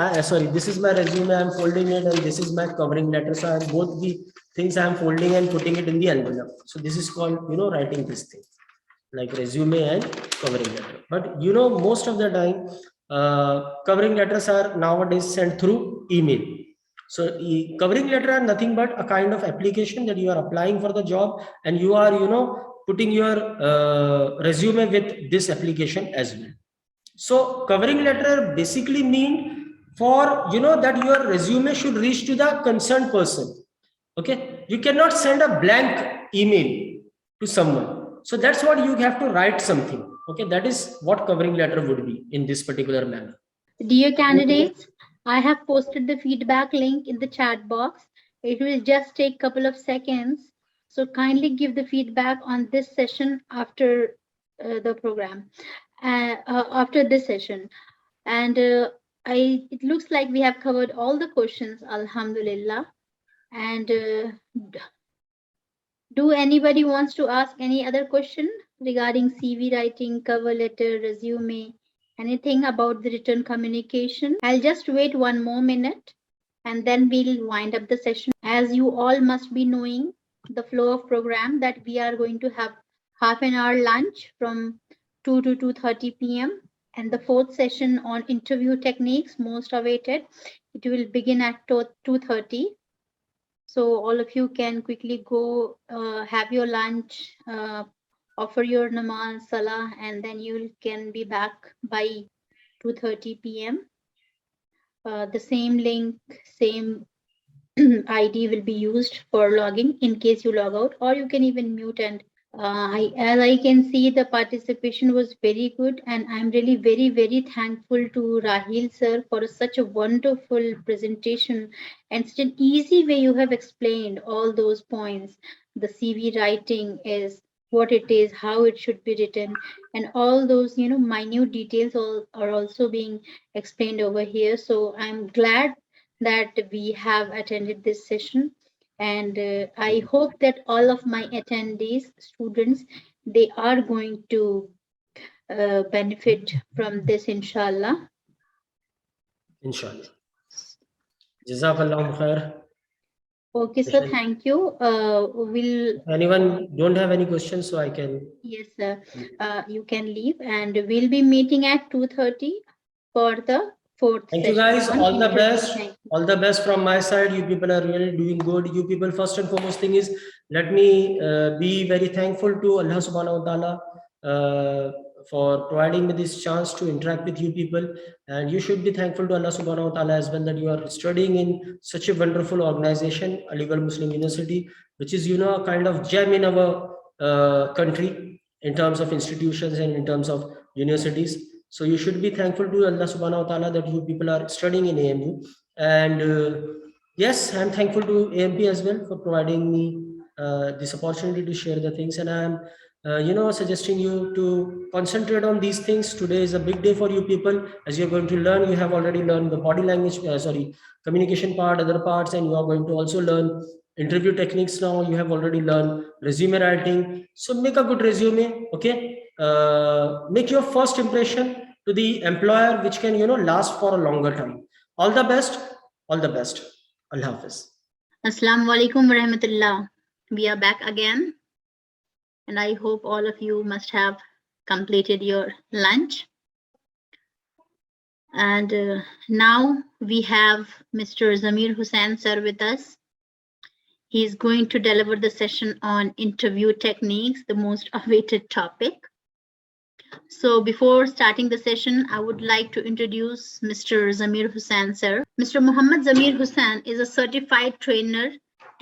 this is my resume. I'm folding it, and this is my covering letter. So I'm both the things I'm folding and putting it in the envelope. So this is called, writing this thing, like resume and covering letter. But most of the time covering letters are nowadays sent through email. So covering letter are nothing but a kind of application that you are applying for the job, and you are putting your resume with this application as well. So covering letter basically mean for that your resume should reach to the concerned person. Okay, you cannot send a blank email to someone. So that's what you have to write something. Okay, that is what covering letter would be in this particular manner. Dear candidates, I have posted the feedback link in the chat box. It will just take a couple of seconds. So kindly give the feedback on this session after the program, after this session. And it looks like we have covered all the questions, Alhamdulillah. And do anybody wants to ask any other question regarding CV writing, cover letter, resume, anything about the written communication? I'll just wait one more minute and then we'll wind up the session. As you all must be knowing the flow of program, that we are going to have half an hour lunch from 2 to 2:30 p.m. and the fourth session on interview techniques, most awaited, it will begin at 2:30. So all of you can quickly go have your lunch, offer your namaz, salah, and then you can be back by 2:30 p.m. The same link, same ID will be used for logging in case you log out, or you can even mute. And as I can see, the participation was very good, and I'm really very, very thankful to Rahil sir for such a wonderful presentation and such an easy way you have explained all those points. The CV writing is what it is, how it should be written, and all those minute details are also being explained over here. So I'm glad that we have attended this session. And I hope that all of my attendees, students, they are going to benefit from this, inshallah. Inshallah. Jazakallah khair. Okay, sir, thank you. We'll Anyone don't have any questions, so I can. Yes, sir. You can leave, and we'll be meeting at 2:30 for the fourth Thank you session guys. on All the interview. best. Thank you. All the best from my side. You people are really doing good. You people, first and foremost thing is, let me be very thankful to Allah subhanahu wa ta'ala for providing me this chance to interact with you people. And you should be thankful to Allah subhanahu wa ta'ala as well that you are studying in such a wonderful organization, Aligarh Muslim University, which is, a kind of gem in our country in terms of institutions and in terms of universities. So you should be thankful to Allah subhanahu wa ta'ala that you people are studying in AMU. And yes, I'm thankful to AMP as well for providing me this opportunity to share the things. And I'm, suggesting you to concentrate on these things. Today is a big day for you people. As you're going to learn, you have already learned the body language, communication part, other parts, and you are going to also learn interview techniques now. You have already learned resume writing. So make a good resume, okay? Make your first impression to the employer, which can, last for a longer time. All the best. All the best. Allah Hafiz. Assalamu alaikum wa rahmatullah. We are back again, and I hope all of you must have completed your lunch. And now we have Mr. Zamir Hussain sir with us. He is going to deliver the session on interview techniques, the most awaited topic. So before starting the session, I would like to introduce Mr. Zamir Hussain, sir. Mr. Mohammad Zamir Hussain is a certified trainer,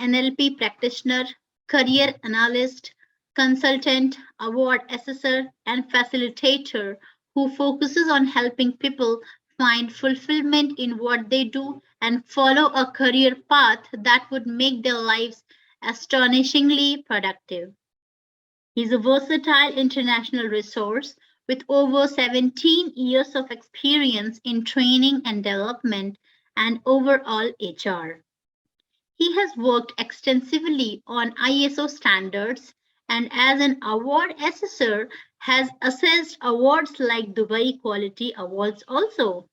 NLP practitioner, career analyst, consultant, award assessor, and facilitator who focuses on helping people find fulfillment in what they do and follow a career path that would make their lives astonishingly productive. He's a versatile international resource with over 17 years of experience in training and development and overall HR. He has worked extensively on ISO standards and as an award assessor has assessed awards like Dubai Quality Awards also.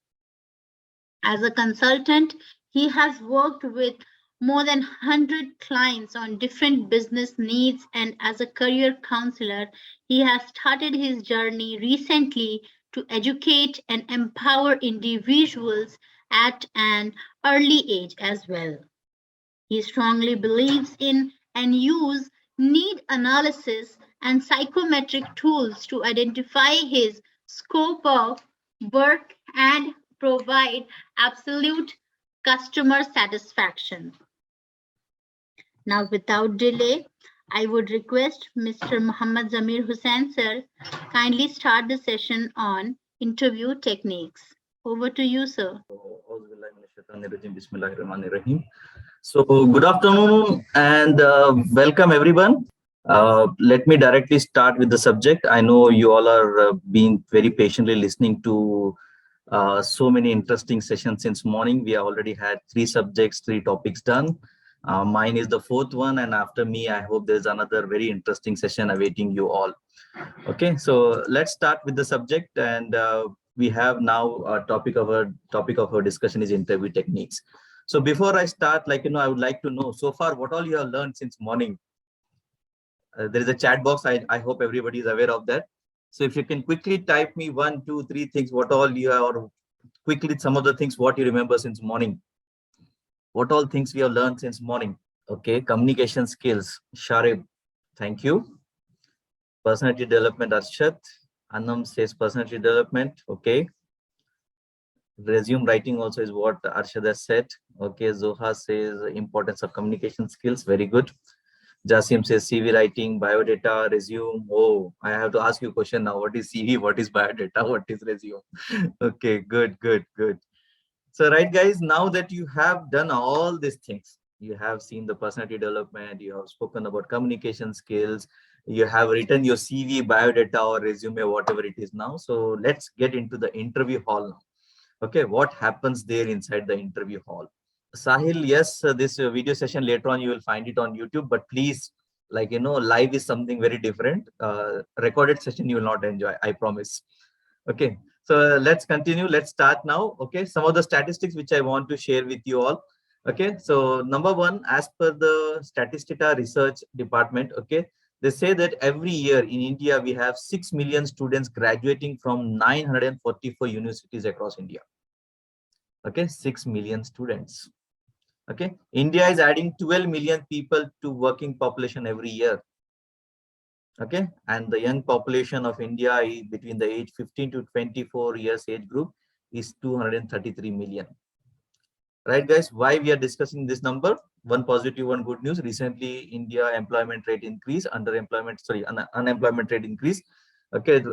As a consultant, he has worked with more than 100 clients on different business needs, and as a career counselor, he has started his journey recently to educate and empower individuals at an early age as well. He strongly believes in and use need analysis and psychometric tools to identify his scope of work and provide absolute customer satisfaction. Now, without delay, I would request Mr. Mohammad Zamir Hussain, sir, kindly start the session on interview techniques. Over to you, sir. So, good afternoon and welcome everyone. Let me directly start with the subject. I know you all are being very patiently listening to so many interesting sessions since morning. We have already had 3 subjects, 3 topics done. Mine is the 4th one, and after me, I hope there's another very interesting session awaiting you all. Okay, so let's start with the subject, and we have now a topic of our discussion is interview techniques. So before I start, I would like to know so far what all you have learned since morning. There is a chat box. I hope everybody is aware of that. So if you can quickly type me 1, 2, 3 things, what all you have, or quickly some of the things what you remember since morning. What all things we have learned since morning? Okay, communication skills, Sharib, thank you. Personality development, Arshad. Anam says personality development, okay. Resume writing also is what Arshad has said. Okay, Zoha says importance of communication skills, very good. Jasim says CV writing, biodata, resume. Oh, I have to ask you a question now. What is CV? What is biodata? What is resume? Okay, good. So, right, guys, now that you have done all these things, you have seen the personality development, you have spoken about communication skills, you have written your CV, biodata, or resume, whatever it is now. So, let's get into the interview hall now. Okay, what happens there inside the interview hall? Sahil, yes, this video session later on you will find it on YouTube, but please, like live is something very different. Recorded session you will not enjoy, I promise. Okay, so let's continue. Let's start now. Okay, some of the statistics which I want to share with you all. Okay, so number one, as per the Statista Research Department, okay, they say that every year in India we have 6 million students graduating from 944 universities across India. Okay, 6 million students. Okay, India is adding 12 million people to working population every year. Okay, and the young population of India is between the age 15 to 24 years age group is 233 million. Right, guys? Why we are discussing this number? One positive, one good news. Recently, India employment rate increased, unemployment rate increased. Okay,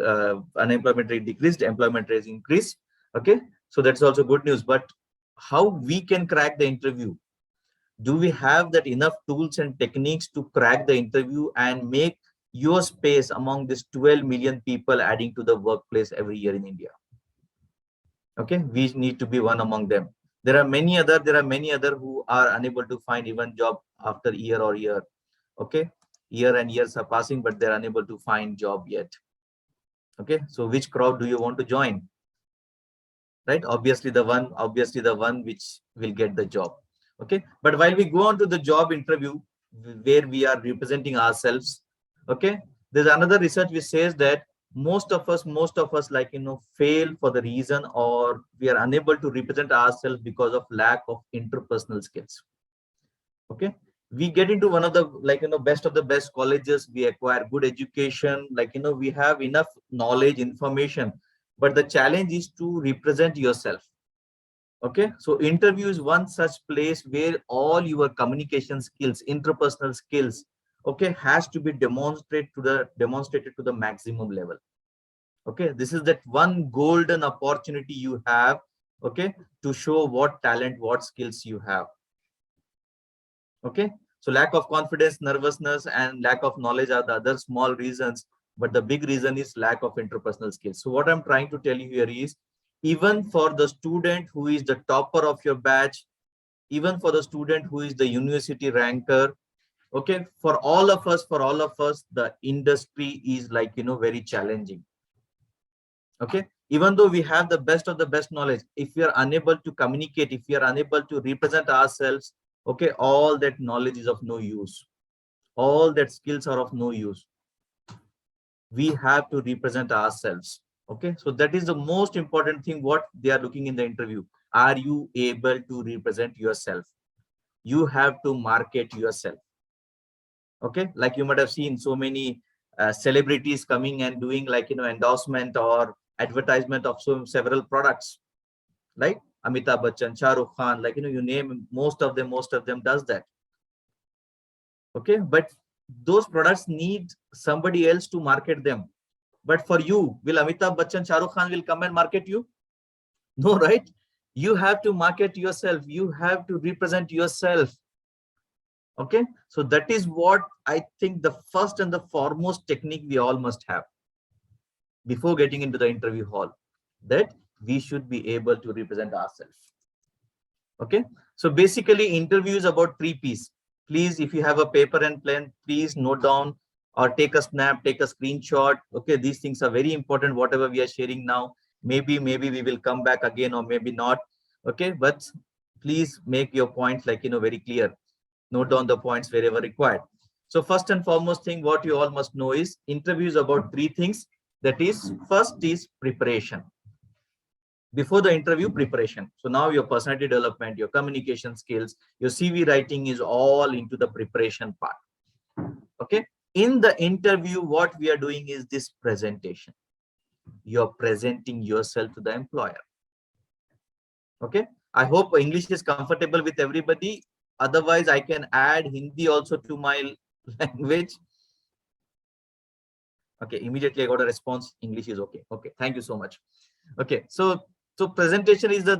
unemployment rate decreased, employment rate increased. Okay, so that's also good news. But how we can crack the interview? Do we have that enough tools and techniques to crack the interview and make your space among these 12 million people adding to the workplace every year in India? Okay, we need to be one among them. There are many other who are unable to find even job after year or year. Okay, year and years are passing, but they're unable to find job yet. Okay, so which crowd do you want to join? Right, obviously the one which will get the job. Okay, but while we go on to the job interview where we are representing ourselves, okay, there's another research which says that most of us fail for the reason, or we are unable to represent ourselves because of lack of interpersonal skills. Okay, we get into one of the best of the best colleges, we acquire good education, we have enough knowledge, information, but the challenge is to represent yourself. Okay, so interview is one such place where all your communication skills, interpersonal skills, okay, has to be demonstrated to the maximum level. Okay, this is that one golden opportunity you have, okay, to show what talent, what skills you have. Okay, so lack of confidence, nervousness, and lack of knowledge are the other small reasons, but the big reason is lack of interpersonal skills. So what I'm trying to tell you here is, even for the student who is the topper of your batch, even for the student who is the university ranker, okay, for all of us, the industry is very challenging. Okay, even though we have the best of the best knowledge, if we are unable to communicate, if we are unable to represent ourselves, okay, all that knowledge is of no use, all that skills are of no use. We have to represent ourselves. Okay, so that is the most important thing what they are looking in the interview. Are you able to represent yourself? You have to market yourself. Okay, like you might have seen so many celebrities coming and doing endorsement or advertisement of several products, like Amitabh Bachchan, Shah Rukh Khan, you name, most of them does that. Okay, but those products need somebody else to market them. But for you, will Amitabh Bachchan, Shah Rukh Khan will come and market you? No, right? You have to market yourself. You have to represent yourself. Okay, so that is what I think the first and the foremost technique we all must have before getting into the interview hall, that we should be able to represent ourselves. Okay, so basically interview is about 3 P's. Please, if you have a paper and pen, please note down or take a snap, take a screenshot. Okay, these things are very important, whatever we are sharing now. Maybe we will come back again, or maybe not. Okay, but please make your points very clear. Note down the points wherever required. So first and foremost thing, what you all must know is interview is about 3 things. That is, first is preparation. Before the interview, preparation. So now your personality development, your communication skills, your CV writing is all into the preparation part. Okay, in the interview, what we are doing is this presentation. You're presenting yourself to the employer. Okay, I hope English is comfortable with everybody. Otherwise, I can add Hindi also to my language. Okay, immediately I got a response. English is okay. Okay, thank you so much. Okay, so presentation is the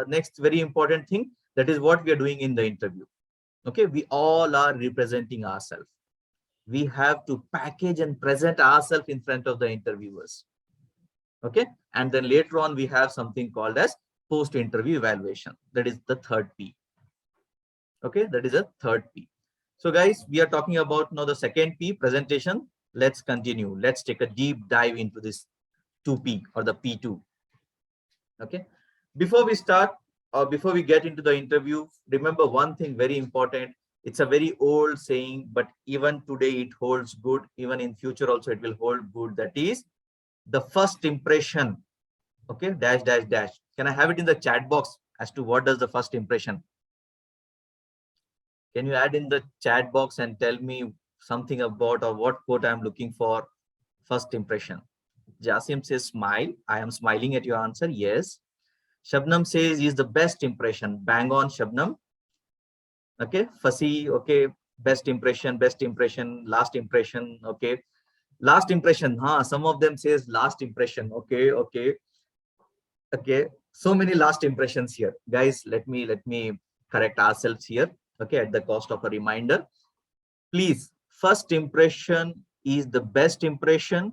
next very important thing. That is what we are doing in the interview. Okay, we all are representing ourselves. We have to package and present ourselves in front of the interviewers. Okay, and then later on we have something called as post-interview evaluation. That is the third P. Okay, that is a third P. So guys, we are talking about now the second P, presentation. Let's continue. Let's take a deep dive into this 2P or the P2. Okay, before we start or before we get into the interview, remember one thing very important. It's a very old saying, but even today it holds good. Even in future also it will hold good. That is the first impression. Okay, dash, dash, dash. Can I have it in the chat box as to what does the first impression? Can you add in the chat box and tell me something about or what quote I'm looking for? First impression. Jasim says smile. I am smiling at your answer. Yes. Shabnam says is the best impression. Bang on, Shabnam. Okay. Fussy. Okay. Best impression, last impression. Okay. Last impression. Some of them says last impression. Okay. Okay. Okay. So many last impressions here. Guys, let me correct ourselves here. Okay. At the cost of a reminder. Please, first impression is the best impression.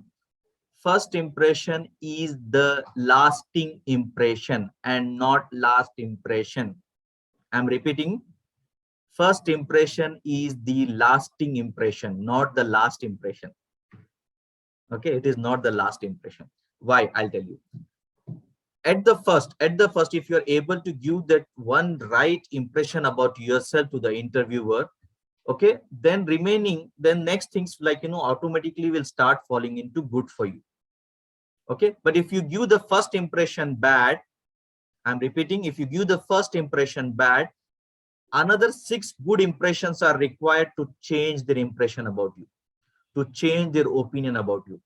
First impression is the lasting impression and not last impression. I'm repeating. First impression is the lasting impression, not the last impression. Okay, it is not the last impression. Why? I'll tell you. At the first, if you're able to give that one right impression about yourself to the interviewer, okay, then next things like, automatically will start falling into good for you. Okay, but if you give the first impression bad, I'm repeating, if you give the first impression bad, another 6 good impressions are required to change their impression about you, to change their opinion about you.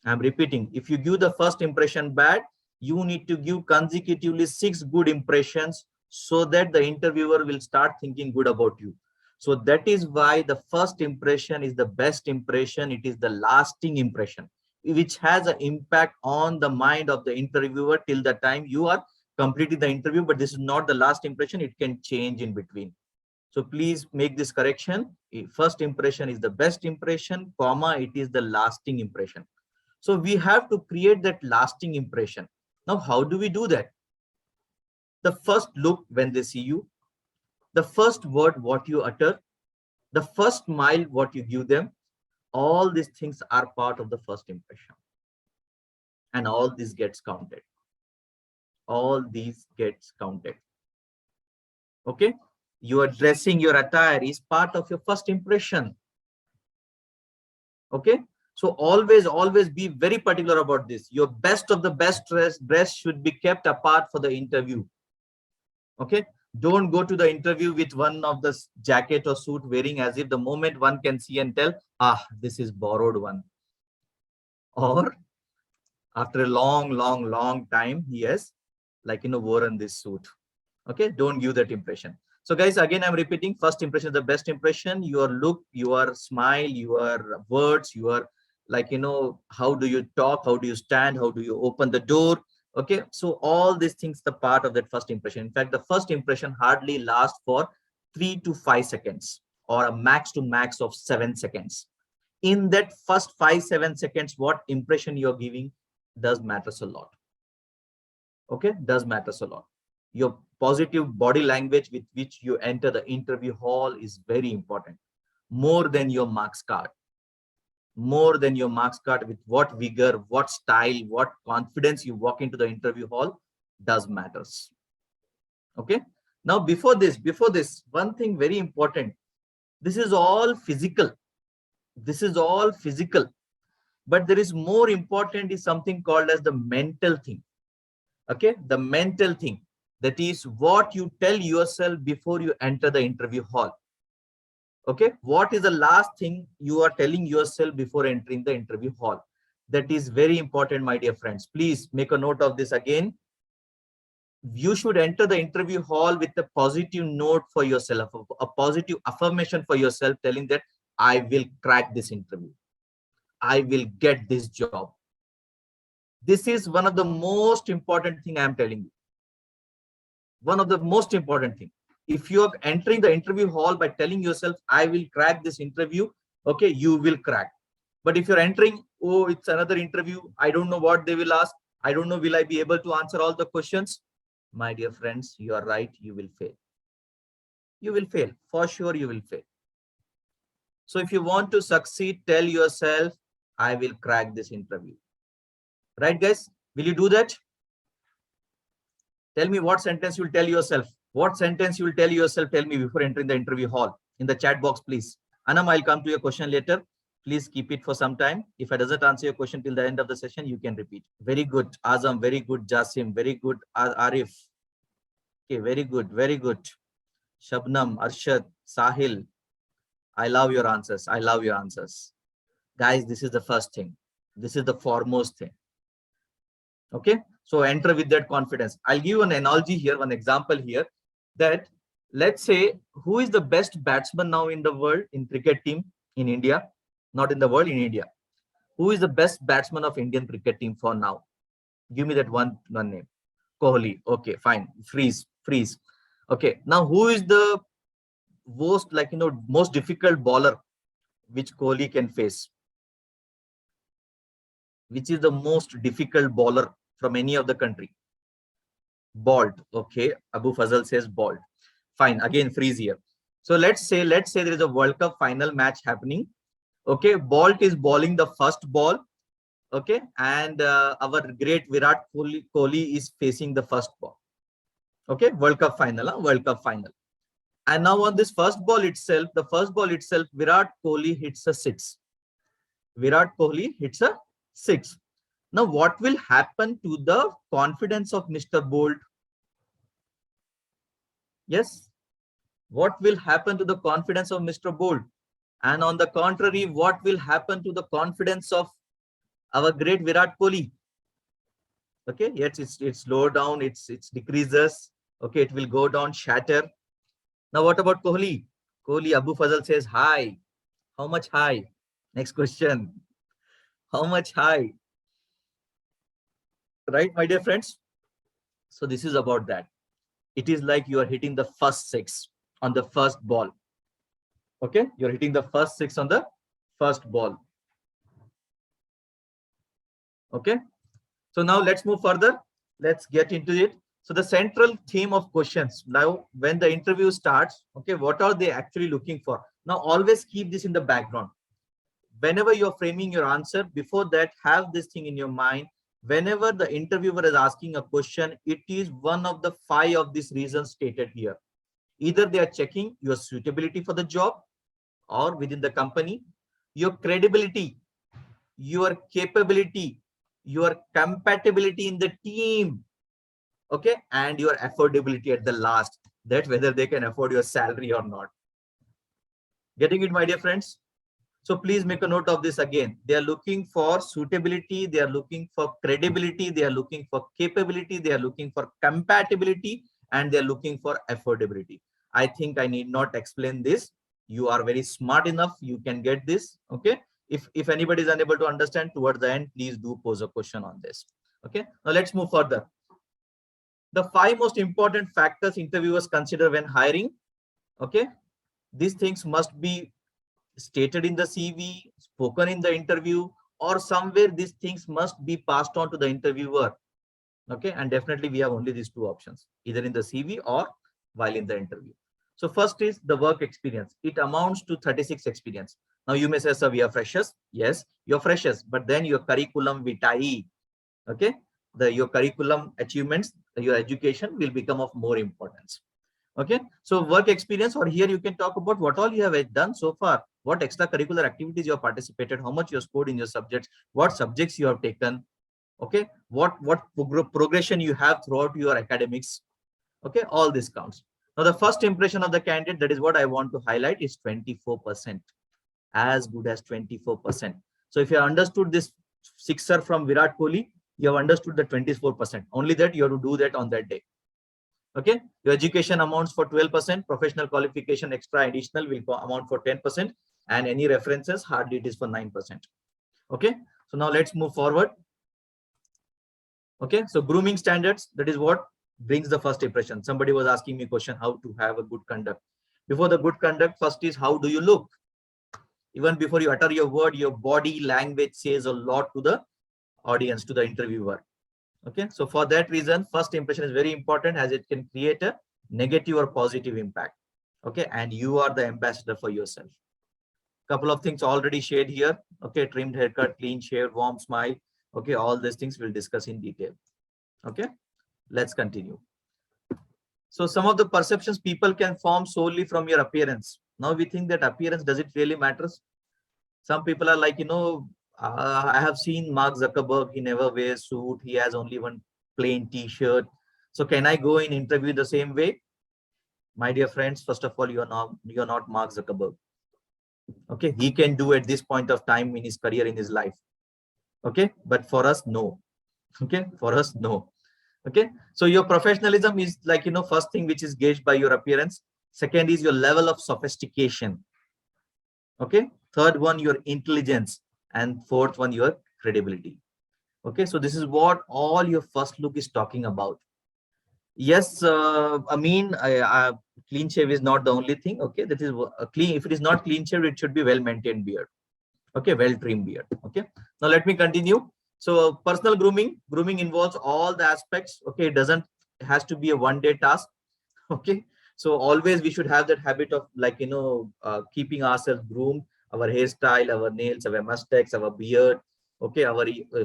I'm repeating, if you give the first impression bad, you need to give consecutively 6 good impressions so that the interviewer will start thinking good about you. So that is why the first impression is the best impression. It is the lasting impression, which has an impact on the mind of the interviewer till the time you are completing the interview. But this is not the last impression. It can change in between. So please make this correction. First impression is the best impression, comma, it is the lasting impression. So we have to create that lasting impression. Now, how do we do that? The first look when they see you, the first word what you utter, the first smile what you give them, all these things are part of the first impression. And all this gets counted. All these gets counted. Okay? Your dressing, your attire is part of your first impression. Okay? So always be very particular about this. Your best of the best dress should be kept apart for the interview. Okay? Don't go to the interview with one of the jacket or suit wearing as if the moment one can see and tell, this is borrowed one. Or after a long time, he has worn this suit. Okay? Don't give that impression. So guys, again, I'm repeating, first impression is the best impression. Your look, your smile, your words, your how do you talk, how do you stand, how do you open the door. Okay, so all these things the part of that first impression. In fact, the first impression hardly lasts for 3 to 5 seconds or a max to max of 7 seconds. In that first 5-7 seconds, what impression you're giving does matters a lot. Okay, does matters a lot. Your positive body language with which you enter the interview hall is very important, more than your marks card. More than your marks card, with what vigor, what style, what confidence you walk into the interview hall does matters. Okay. Now, before this, one thing very important. This is all physical. This is all physical. But there is more important is something called as the mental thing. Okay. The mental thing. That is what you tell yourself before you enter the interview hall. Okay, what is the last thing you are telling yourself before entering the interview hall? That is very important, my dear friends. Please make a note of this again. You should enter the interview hall with a positive note for yourself, a positive affirmation for yourself, telling that I will crack this interview. I will get this job. This is one of the most important thing I am telling you. One of the most important thing. If you are entering the interview hall by telling yourself, I will crack this interview, okay, you will crack. But if you're entering, oh, it's another interview, I don't know what they will ask, I don't know, will I be able to answer all the questions? My dear friends, you are right, you will fail. You will fail. For sure, you will fail. So if you want to succeed, tell yourself, I will crack this interview. Right, guys? Will you do that? Tell me what sentence you will tell yourself. What sentence you will tell yourself, tell me before entering the interview hall. In the chat box, please. Anam, I'll come to your question later. Please keep it for some time. If I doesn't answer your question till the end of the session, you can repeat. Very good, Azam. Very good, Jasim. Very good, Arif. Okay, very good, very good. Shabnam, Arshad, Sahil. I love your answers. I love your answers. Guys, this is the first thing. This is the foremost thing. Okay, so enter with that confidence. I'll give you an analogy here, one example here, that let's say, who is the best batsman now in the world in cricket team in India? Not in the world, in India. Who is the best batsman of Indian cricket team for now? Give me that one name. Kohli. Okay, fine. Freeze. Okay, now who is the most difficult bowler which Kohli can face? Which is the most difficult bowler from any of the country? Bolt. Okay, Abu Fazal says Bolt. Fine, again freeze here. So let's say there is a World Cup final match happening. Okay, Bolt is bowling the first ball. Okay, and our great Virat Kohli is facing the first ball. Okay, World Cup final, World Cup final. And now on this first ball itself, Virat Kohli hits a six. Virat Kohli hits a six. Now, what will happen to the confidence of Mr. Bolt? Yes. What will happen to the confidence of Mr. Bolt? And on the contrary, what will happen to the confidence of our great Virat Kohli? Okay, yes, it's low down, it's decreases. Okay, it will go down, shatter. Now, what about Kohli? Kohli, Abu Fazal says high. How much high? Next question. How much high? Right, my dear friends? So this is about that. It is like you are hitting the first six on the first ball. Okay, you're hitting the first six on the first ball. Okay, so now let's move further. Let's get into it. So the central theme of questions, now when the interview starts, okay, what are they actually looking for? Now always keep this in the background. Whenever you're framing your answer, before that, have this thing in your mind. Whenever the interviewer is asking a question, it is one of the 5 of these reasons stated here. Either they are checking your suitability for the job or within the company, your credibility, your capability, your compatibility in the team, okay, and your affordability at the last, that whether they can afford your salary or not. Getting it, my dear friends? So please make a note of this again. They are looking for suitability, they are looking for credibility, they are looking for capability, they are looking for compatibility, and they are looking for affordability. I think I need not explain this. You are very smart enough, you can get this. Okay, if anybody is unable to understand towards the end, please do pose a question on this. Okay, now let's move further. The 5 most important factors interviewers consider when hiring. Okay, these things must be stated in the CV, spoken in the interview, or somewhere these things must be passed on to the interviewer. Okay, and definitely we have only these 2 options, either in the CV or while in the interview. So first is the work experience. It amounts to 36 experience. Now you may say, sir, we are freshers. Yes, you're freshers, but then your curriculum vitae, okay, your curriculum achievements, your education will become of more importance. Okay, so work experience, or here you can talk about what all you have done so far, what extracurricular activities you have participated, how much you have scored in your subjects, what subjects you have taken, okay, what progression you have throughout your academics. Okay, all this counts. Now the first impression of the candidate, that is what I want to highlight, is 24%, as good as 24%. So if you have understood this sixer from Virat Kohli, you have understood the 24%. Only that you have to do that on that day. Okay, your education amounts for 12%, professional qualification extra additional will amount for 10%, and any references hardly it is for 9%. Okay, so now let's move forward. Okay, so grooming standards, that is what brings the first impression. Somebody was asking me a question, how to have a good conduct. Before the good conduct, first is how do you look? Even before you utter your word, your body language says a lot to the audience, to the interviewer. Okay, so for that reason, first impression is very important, as it can create a negative or positive impact. Okay, and you are the ambassador for yourself. Couple of things already shared here. Okay, trimmed haircut, clean shave, warm smile. Okay, all these things we'll discuss in detail. Okay, let's continue. So some of the perceptions people can form solely from your appearance. Now we think that appearance, does it really matters? Some people are like, I have seen Mark Zuckerberg, he never wears suit, he has only one plain t-shirt. So can I go in interview the same way? My dear friends, first of all, you're not Mark Zuckerberg. Okay, he can do at this point of time in his career, in his life. Okay, but for us, no. Okay, for us, no. Okay, so your professionalism is like, first thing which is gauged by your appearance. Second is your level of sophistication. Okay, third one, your intelligence, and fourth one, your credibility. Okay, so this is what all your first look is talking about. Yes, clean shave is not the only thing. Okay, that is a clean. If it is not clean shave, it should be well maintained beard. Okay, well trimmed beard. Okay, now let me continue. So personal grooming involves all the aspects. Okay, it has to be a one-day task. Okay, so always we should have that habit of like, keeping ourselves groomed, our hairstyle, our nails, our mustache, our beard. Okay,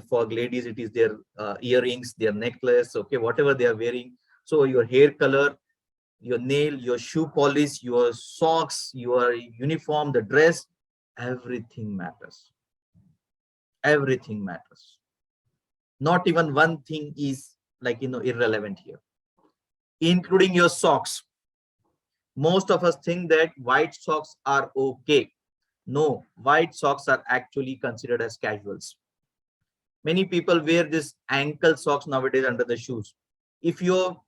for ladies it is their earrings, their necklace. Okay, whatever they are wearing. So your hair color, your nail, your shoe polish, your socks, your uniform, the dress, everything matters. Everything matters. Not even one thing is like, irrelevant here, including your socks. Most of us think that white socks are okay. No, white socks are actually considered as casuals. Many people wear this ankle socks nowadays under the shoes. If your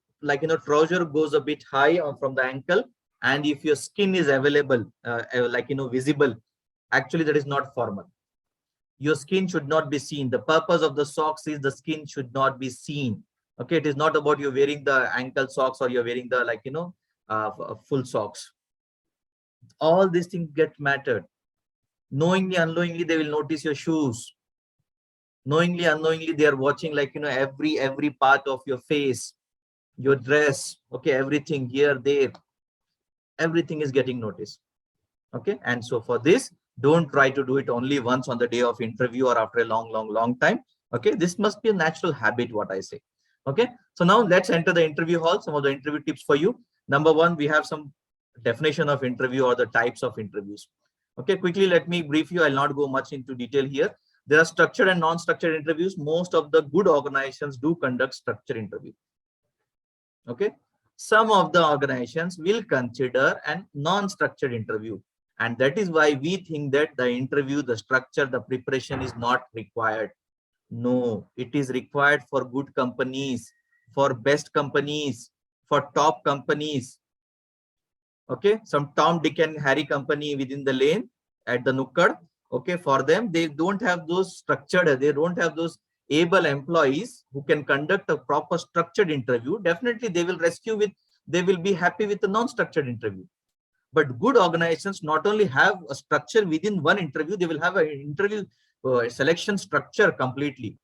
trouser goes a bit high from the ankle, and if your skin is available, visible, actually that is not formal. Your skin should not be seen. The purpose of the socks is the skin should not be seen. Okay, it is not about you wearing the ankle socks or you're wearing the full socks. All these things get mattered. Knowingly, unknowingly, they will notice your shoes. Knowingly, unknowingly, they are watching every part of your face, your dress. Okay, everything here, there, everything is getting noticed. Okay, and so for this, don't try to do it only once on the day of interview or after a long time. Okay, this must be a natural habit, what I say. Okay, so now let's enter the interview hall. Some of the interview tips for you. Number one, we have some definition of interview or the types of interviews. Okay, quickly let me brief you. I'll not go much into detail here. There are structured and non-structured interviews. Most of the good organizations do conduct structured interview. Okay, some of the organizations will consider a non-structured interview, and that is why we think that the interview, the structure, the preparation is not required. No, it is required for good companies, for best companies, for top companies. Okay, some Tom, Dick and Harry company within the lane at the Nukkad. Okay, for them, they don't have those structured, they don't have those able employees who can conduct a proper structured interview. Definitely they will be happy with the non-structured interview. But good organizations not only have a structure within one interview, they will have an interview selection structure completely.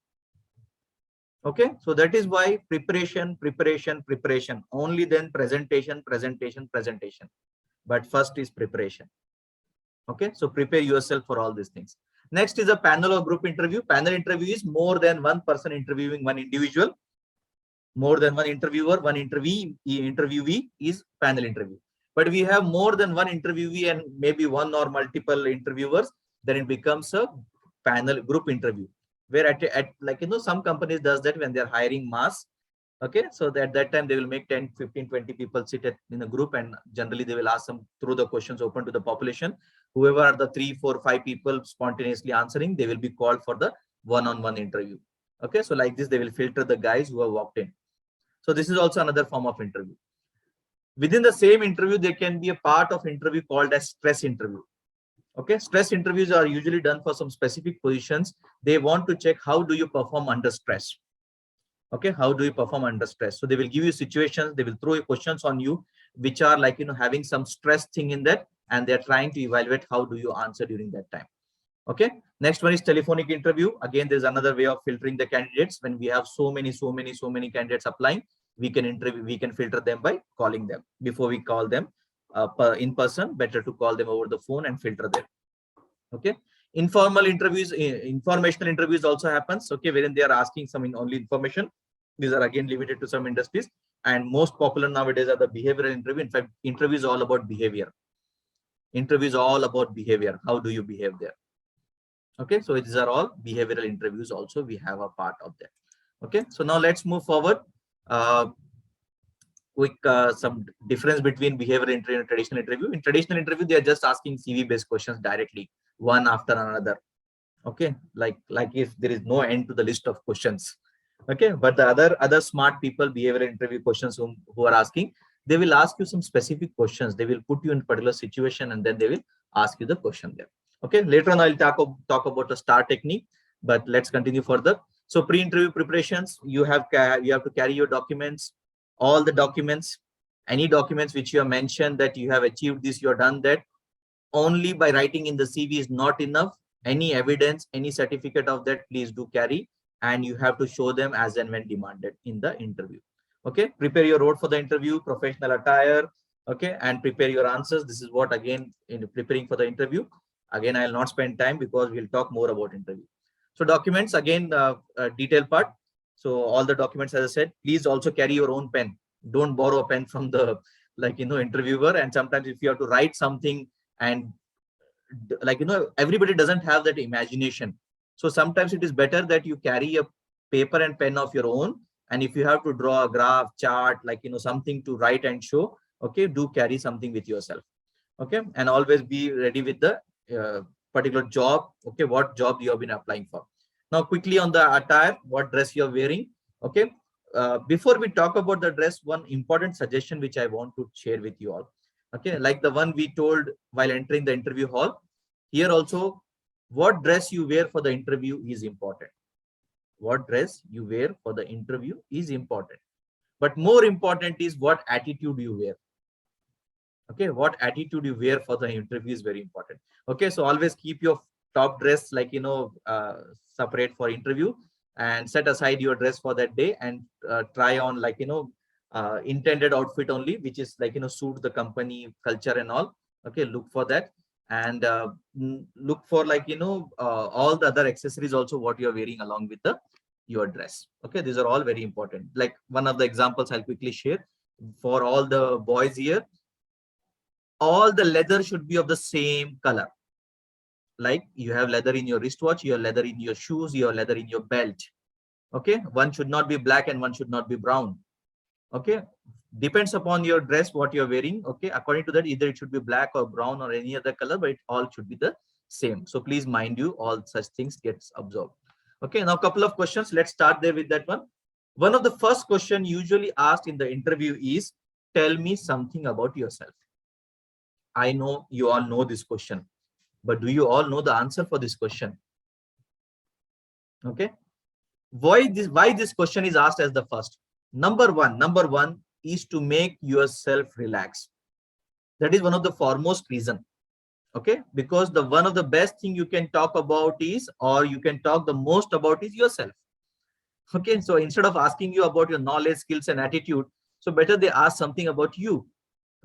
Okay, so that is why preparation, only then presentation. But first is preparation. Okay, so prepare yourself for all these things. Next is a panel or group interview. Panel interview is more than one person interviewing one individual. More than one interviewer, one interviewee is panel interview. But we have more than one interviewee and maybe one or multiple interviewers, then it becomes a panel group interview, where at some companies does that when they're hiring mass. Okay, so at that time they will make 10, 15, 20 people sit in a group, and generally they will ask them through the questions open to the population. Whoever are the 3, 4, 5 people spontaneously answering, they will be called for the one-on-one interview. Okay, so like this, they will filter the guys who have walked in. So this is also another form of interview. Within the same interview, there can be a part of interview called as stress interview. Okay, stress interviews are usually done for some specific positions. They want to check how do you perform under stress. Okay, how do you perform under stress? So they will give you situations, they will throw questions on you, which are having some stress thing in that, and they're trying to evaluate how do you answer during that time. Okay. Next one is telephonic interview. Again, there's another way of filtering the candidates. When we have so many candidates applying, we can filter them by calling them. Before we call them in person, better to call them over the phone and filter them. Okay. Informal interviews, informational interviews also happens. Okay, wherein they are asking some only information. These are again limited to some industries, and most popular nowadays are the behavioral interview. In fact, interview is all about behavior. Interview is all about behavior. How do you behave there? Okay, so these are all behavioral interviews. Also, we have a part of that. Okay, so now let's move forward. Some difference between behavioral interview and traditional interview. In traditional interview, they are just asking CV based questions directly, one after another. Okay, like if there is no end to the list of questions. Okay, but the other smart people, behavioral interview questions who are asking, they will ask you some specific questions. They will put you in a particular situation and then they will ask you the question there. Okay, later on I'll talk about the STAR technique, but let's continue further. So pre-interview preparations, you have to carry your documents, all the documents, any documents which you have mentioned that you have achieved this, you have done that. Only by writing in the CV is not enough. Any evidence, any certificate of that, please do carry, and you have to show them as and when demanded in the interview. Okay, prepare your road for the interview, professional attire. Okay, and prepare your answers. This is what, again, in preparing for the interview. Again, I will not spend time because we'll talk more about interview. So documents, again, detail part. So all the documents, as I said, please also carry your own pen. Don't borrow a pen from the interviewer. And sometimes if you have to write something, and everybody doesn't have that imagination. So sometimes it is better that you carry a paper and pen of your own. And if you have to draw a graph, chart, something to write and show, okay, do carry something with yourself. Okay, and always be ready with the particular job. Okay, what job you have been applying for. Now quickly on the attire, what dress you're wearing. Okay, before we talk about the dress, one important suggestion which I want to share with you all. Okay, like the one we told while entering the interview hall, here also, what dress you wear for the interview is important. What dress you wear for the interview is important. But more important is what attitude you wear. Okay, what attitude you wear for the interview is very important. Okay, so always keep your top dress separate for interview, and set aside your dress for that day, and try on intended outfit only, which is suit the company culture and all. Okay, look for that, and look for all the other accessories also what you're wearing along with your dress. Okay, these are all very important. Like one of the examples I'll quickly share for all the boys here. All the leather should be of the same color. Like you have leather in your wristwatch, you have leather in your shoes, you have leather in your belt. Okay, one should not be black and one should not be brown. Okay, depends upon your dress what you're wearing. Okay, according to that, either it should be black or brown or any other color, but it all should be the same. So please mind you, all such things gets absorbed. Okay, now a couple of questions. Let's start there with that one. One of the first question usually asked in the interview is, tell me something about yourself. I know you all know this question, but do you all know the answer for this question? Okay, why this question is asked as the first? Number one is to make yourself relax. That is one of the foremost reason. Okay, because the one of the best thing you can talk about is, or you can talk the most about, is yourself. Okay, so instead of asking you about your knowledge, skills and attitude, so better they ask something about you,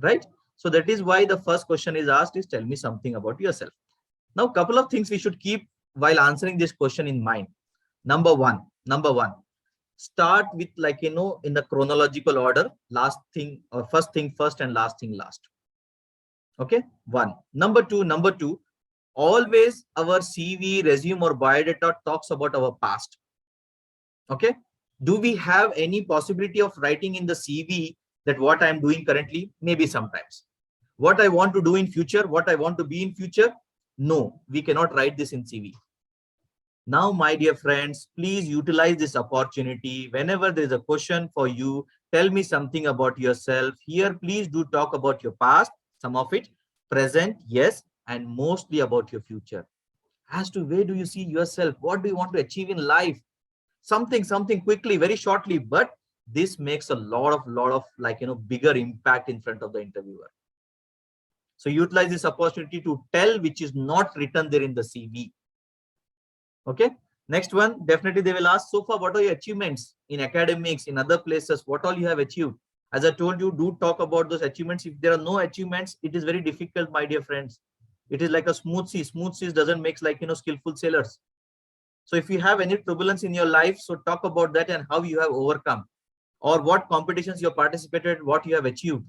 right? So that is why the first question is asked is, tell me something about yourself. Now, a couple of things we should keep while answering this question in mind. Number one, start with in the chronological order, last thing or first thing first and last thing last. Okay, one. Number two, always our CV, resume or biodata talks about our past. Okay, do we have any possibility of writing in the CV that what I'm doing currently? Maybe sometimes. What I want to do in future, what I want to be in future? No, we cannot write this in CV. Now, my dear friends, please utilize this opportunity. Whenever there is a question for you, tell me something about yourself. Here, please do talk about your past, some of it, present, yes, and mostly about your future. As to where do you see yourself? What do you want to achieve in life? Something quickly, very shortly, but this makes a lot of bigger impact in front of the interviewer. So utilize this opportunity to tell which is not written there in the CV. Okay. Next one, definitely they will ask, so far, what are your achievements in academics, in other places? What all you have achieved? As I told you, do talk about those achievements. If there are no achievements, it is very difficult, my dear friends. It is like a smooth sea. Smooth seas doesn't make like, skillful sailors. So if you have any turbulence in your life, so talk about that and how you have overcome, or what competitions you have participated, what you have achieved.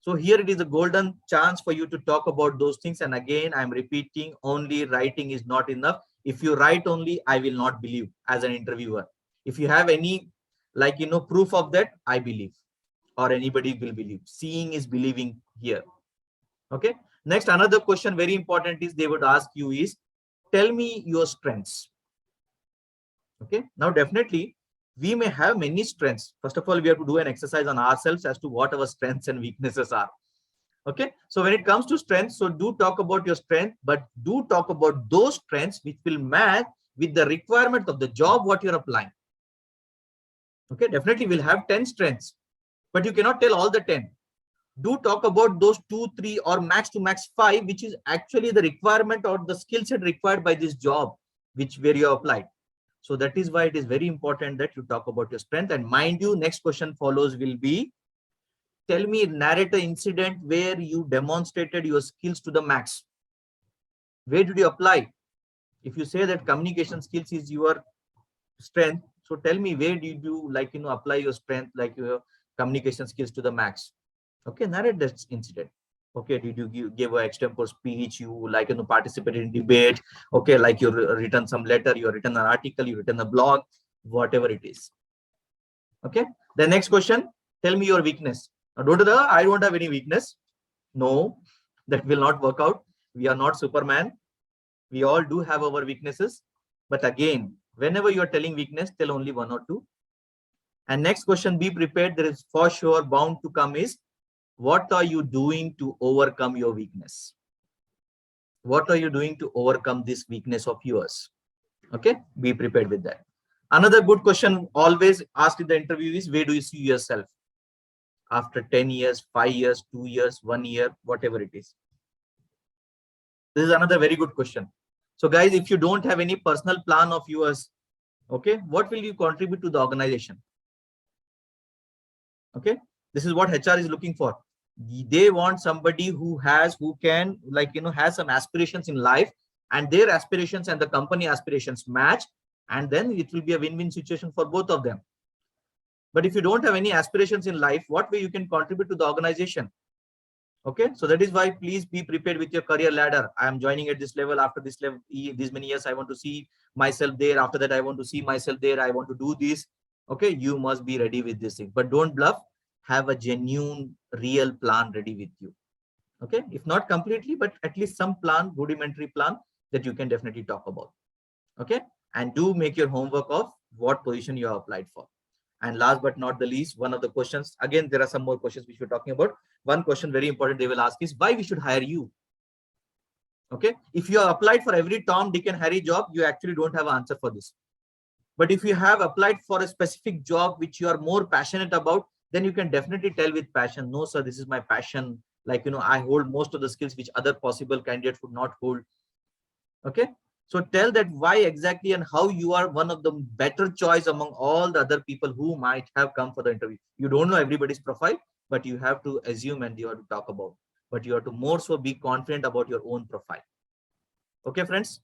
So here it is a golden chance for you to talk about those things. And again, I'm repeating, only writing is not enough. If you write only, I will not believe as an interviewer. If you have any, like, proof of that, I believe, or anybody will believe. Seeing is believing here. Okay. Next, another question, very important, is they would ask you is, tell me your strengths. Okay. Now, definitely, we may have many strengths. First of all, we have to do an exercise on ourselves as to what our strengths and weaknesses are. Okay. So when it comes to strengths, so do talk about your strength, but do talk about those strengths which will match with the requirement of the job what you're applying. Okay. Definitely we'll have 10 strengths, but you cannot tell all the 10. Do talk about those 2, 3, or max to max 5, which is actually the requirement or the skill set required by this job, where you applied. So that is why it is very important that you talk about your strength. And mind you, next question follows will be, tell me, narrate an incident where you demonstrated your skills to the max. Where did you apply? If you say that communication skills is your strength, so tell me, where did you apply your strength, like your communication skills to the max? Okay, narrate that incident. Okay, did you give an extempore speech? You participated in debate? Okay, like you written some letter, you written an article, you written a blog, whatever it is. Okay. The next question, tell me your weakness. Now, I don't have any weakness. No, that will not work out. We are not Superman. We all do have our weaknesses. But again, whenever you are telling weakness, tell only 1 or 2. And next question, be prepared. There is for sure bound to come is, what are you doing to overcome your weakness? What are you doing to overcome this weakness of yours? Okay, be prepared with that. Another good question always asked in the interview is, where do you see yourself after 10 years, 5 years, 2 years, 1 year, whatever it is? This is another very good question. So guys, if you don't have any personal plan of yours, okay, what will you contribute to the organization? Okay, this is what HR is looking for. They want somebody who can has some aspirations in life, and their aspirations and the company aspirations match, and then it will be a win-win situation for both of them. But if you don't have any aspirations in life, what way you can contribute to the organization? Okay, so that is why please be prepared with your career ladder. I am joining at this level. After this level, these many years, I want to see myself there. After that, I want to see myself there. I want to do this. Okay, you must be ready with this thing, but don't bluff. Have a genuine, real plan ready with you. Okay, if not completely, but at least some plan, rudimentary plan that you can definitely talk about. Okay, and do make your homework of what position you have applied for. And last but not the least, one of the questions, again, there are some more questions which we're talking about. One question very important they will ask is, why we should hire you? Okay, if you have applied for every Tom, Dick and Harry job, you actually don't have an answer for this. But if you have applied for a specific job which you are more passionate about, then you can definitely tell with passion, no sir, this is my passion. I hold most of the skills which other possible candidates would not hold. Okay, so tell that why exactly and how you are one of the better choice among all the other people who might have come for the interview. You don't know everybody's profile, but you have to assume and you have to talk about, but you have to more so be confident about your own profile. Okay, friends.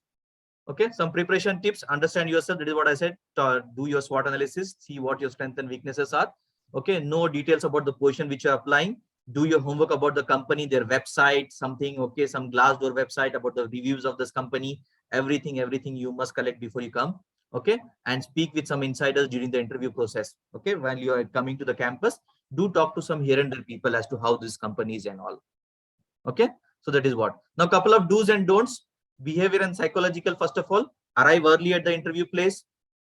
Okay, some preparation tips, understand yourself. That is what I said. Do your SWOT analysis, see what your strengths and weaknesses are. Okay, know details about the position which you're applying. Do your homework about the company, their website, something, okay, some Glassdoor website about the reviews of this company, everything you must collect before you come. Okay, and speak with some insiders during the interview process. Okay, while you are coming to the campus, do talk to some here and there people as to how this company is and all. Okay, so that is what. Now, couple of do's and don'ts. Behavior and psychological. First of all, arrive early at the interview place.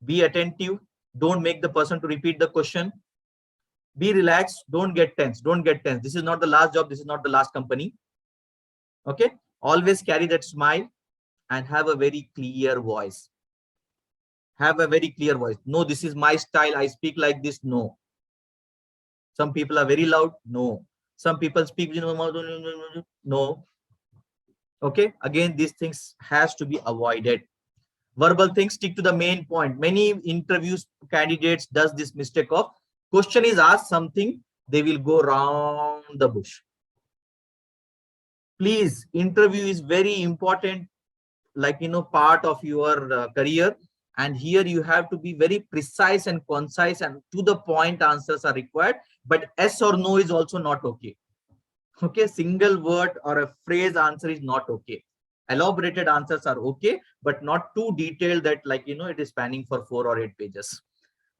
Be attentive. Don't make the person to repeat the question. Be relaxed. Don't get tense. Don't get tense. This is not the last job. This is not the last company. Okay. Always carry that smile and have a very clear voice. Have a very clear voice. No, this is my style. I speak like this. No. Some people are very loud. No. Some people speak. No. Okay. Again, these things has to be avoided. Verbal things, stick to the main point. Many interviews candidates does this mistake of question is asked something, they will go round the bush. Please, interview is very important, like, part of your career. And here you have to be very precise and concise and to the point answers are required. But yes or no is also not okay. Okay, single word or a phrase answer is not okay. Elaborated answers are okay, but not too detailed that, like, it is spanning for 4 or 8 pages.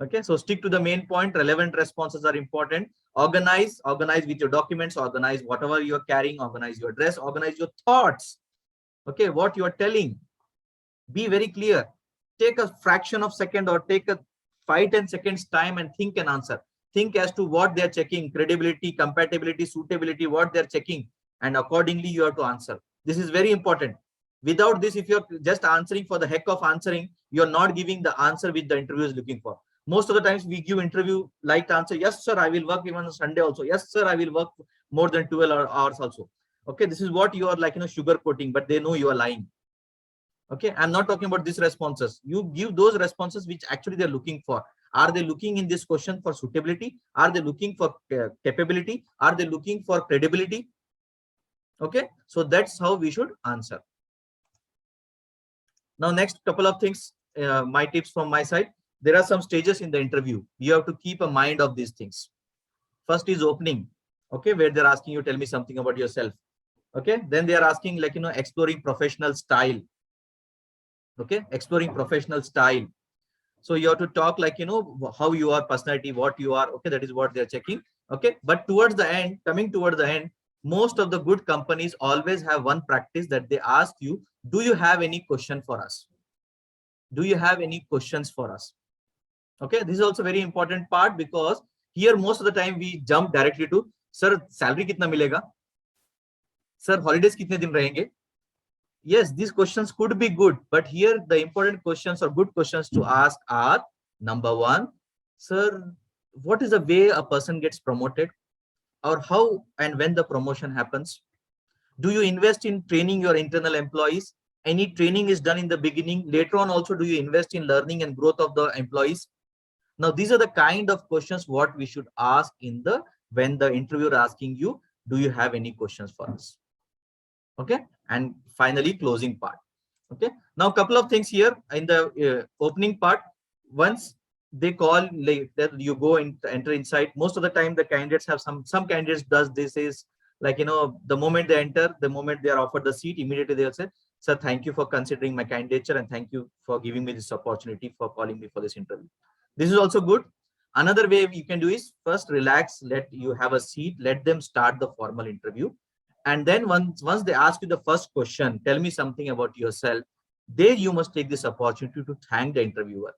Okay, so stick to the main point. Relevant responses are important. Organize with your documents, organize whatever you're carrying, organize your dress, organize your thoughts. Okay, what you are telling, be very clear. Take a fraction of second or take a 5-10 seconds time and think an answer. Think as to what they're checking, credibility, compatibility, suitability, what they're checking, and accordingly you have to answer. This is very important. Without this, if you're just answering for the heck of answering, you're not giving the answer which the interviewer is looking for. Most of the times we give interview like answer, yes sir, I will work even on Sunday also. Yes sir, I will work more than 12 hours also. Okay, this is what you are, like, sugar coating, but they know you are lying. Okay, I'm not talking about these responses. You give those responses which actually they're looking for. Are they looking in this question for suitability? Are they looking for capability? Are they looking for credibility? Okay, so that's how we should answer. Now, next couple of things, my tips from my side. There are some stages in the interview. You have to keep a mind of these things. First is opening, okay, where they're asking you, tell me something about yourself. Okay, then they are asking, like, exploring professional style. Okay, exploring professional style. So you have to talk, like, how you are, personality, what you are. Okay, that is what they're checking. Okay, but towards the end, coming towards the end, most of the good companies always have one practice that they ask you, do you have any question for us? Do you have any questions for us? Okay, this is also very important part, because here most of the time we jump directly to, sir, salary kitna milega? Sir, holidays kitne din rahenge? Yes, these questions could be good, but here the important questions or good questions to ask are, number one, sir, what is the way a person gets promoted, or how and when the promotion happens? Do you invest in training your internal employees? Any training is done in the beginning. Later on also, do you invest in learning and growth of the employees? Now, these are the kind of questions what we should ask in the, when the interviewer asking you, do you have any questions for us? Okay, and finally closing part. Okay, now a couple of things here in the opening part. Once they call, like, that you go and enter inside, most of the time the candidates have some candidates does this is, like, the moment they enter, the moment they are offered the seat, immediately they'll say, sir, thank you for considering my candidature and thank you for giving me this opportunity, for calling me for this interview. This is also good. Another way you can do is, first relax, let you have a seat, let them start the formal interview. And then once they ask you the first question, tell me something about yourself, there you must take this opportunity to thank the interviewer.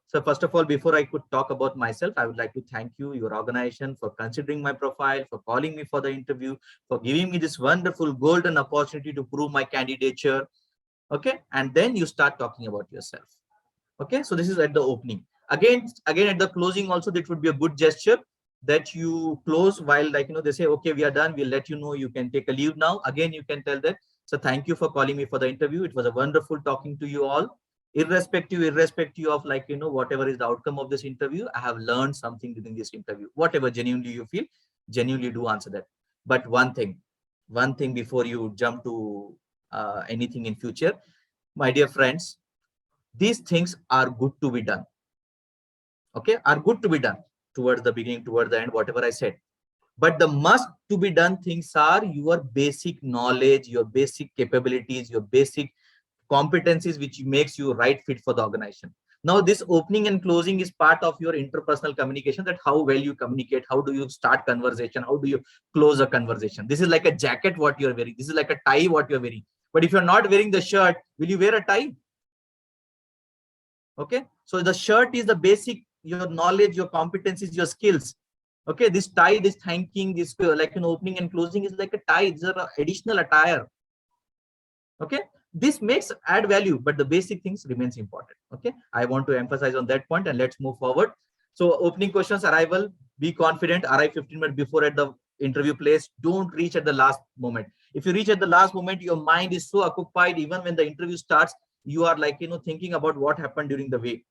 So first of all, before I could talk about myself, I would like to thank you, your organization, for considering my profile, for calling me for the interview, for giving me this wonderful golden opportunity to prove my candidature. Okay, and then you start talking about yourself. Okay, so this is at the opening. Again at the closing also, that would be a good gesture, that you close while, like, they say, okay, we are done, we'll let you know, you can take a leave now. Again, you can tell that, so thank you for calling me for the interview. It was a wonderful talking to you all. Irrespective of, like, whatever is the outcome of this interview, I have learned something during this interview. Whatever genuinely you feel, genuinely do answer that. But one thing before you jump to anything in future, my dear friends, these things are good to be done. Okay, are good to be done towards the beginning, towards the end, whatever I said. But the must to be done things are your basic knowledge, your basic capabilities, your basic competencies, which makes you right fit for the organization. Now, this opening and closing is part of your interpersonal communication, that how well you communicate, how do you start conversation, how do you close a conversation. This is like a jacket what you're wearing, this is like a tie what you're wearing. But if you're not wearing the shirt, will you wear a tie? Okay, so the shirt is the basic, your knowledge, your competencies, your skills. Okay, this tie, this thanking, this like an opening and closing is like a tie. These are additional attire. Okay, this makes add value, but the basic things remains important. Okay, I want to emphasize on that point, and let's move forward. So opening questions, arrival, be confident, arrive 15 minutes before at the interview place. Don't reach at the last moment. If you reach at the last moment, your mind is so occupied, even when the interview starts, you are like, thinking about what happened during the way.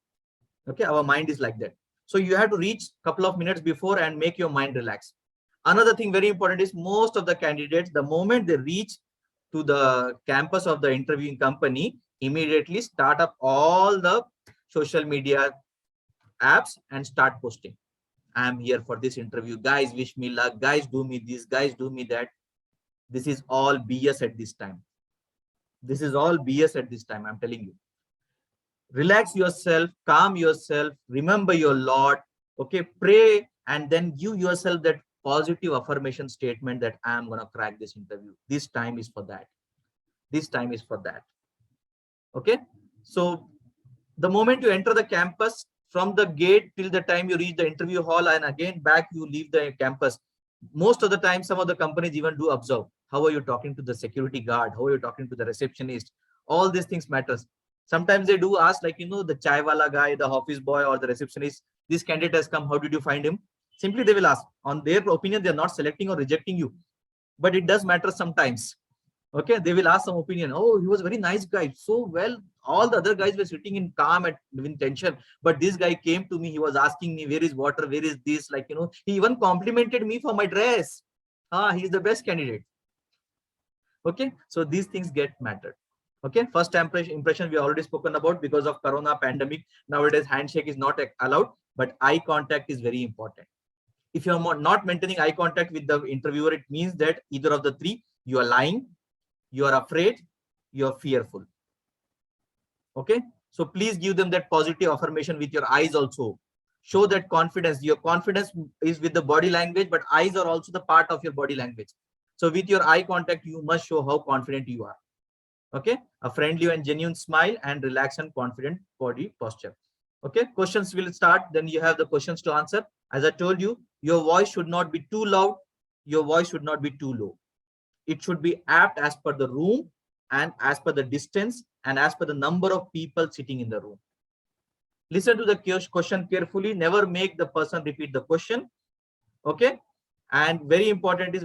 Okay, our mind is like that. So you have to reach a couple of minutes before and make your mind relax. Another thing very important is most of the candidates, the moment they reach to the campus of the interviewing company, immediately start up all the social media apps and start posting. I'm here for this interview. Guys, wish me luck. Guys, do me this. Guys, do me that. This is all BS at this time. This is all BS at this time, I'm telling you. Relax yourself, calm yourself, remember your Lord, okay, pray, and then give yourself that positive affirmation statement that I am going to crack this interview. This time is for that. This time is for that. Okay. So the moment you enter the campus, from the gate till the time you reach the interview hall and again back you leave the campus, most of the time some of the companies even do observe. How are you talking to the security guard? How are you talking to the receptionist? All these things matters. Sometimes they do ask, like, the chai wala guy, the office boy or the receptionist, this candidate has come, how did you find him? Simply they will ask. On their opinion, they are not selecting or rejecting you. But it does matter sometimes. Okay, they will ask some opinion. Oh, he was a very nice guy. So well, all the other guys were sitting in calm and in tension. But this guy came to me. He was asking me, where is water? Where is this? Like, he even complimented me for my dress. He's the best candidate. Okay, so these things get mattered. Okay, first impression we already spoken about. Because of corona pandemic, nowadays handshake is not allowed, but eye contact is very important. If you are not maintaining eye contact with the interviewer, it means that either of the three, you are lying, you are afraid, you are fearful. Okay, so please give them that positive affirmation with your eyes also. Show that confidence. Your confidence is with the body language, but eyes are also the part of your body language. So with your eye contact, you must show how confident you are. Okay, a friendly and genuine smile and relaxed and confident body posture. Okay, questions will start. Then you have the questions to answer. As I told you, your voice should not be too loud. Your voice should not be too low. It should be apt as per the room and as per the distance and as per the number of people sitting in the room. Listen to the question carefully. Never make the person repeat the question. Okay, and very important is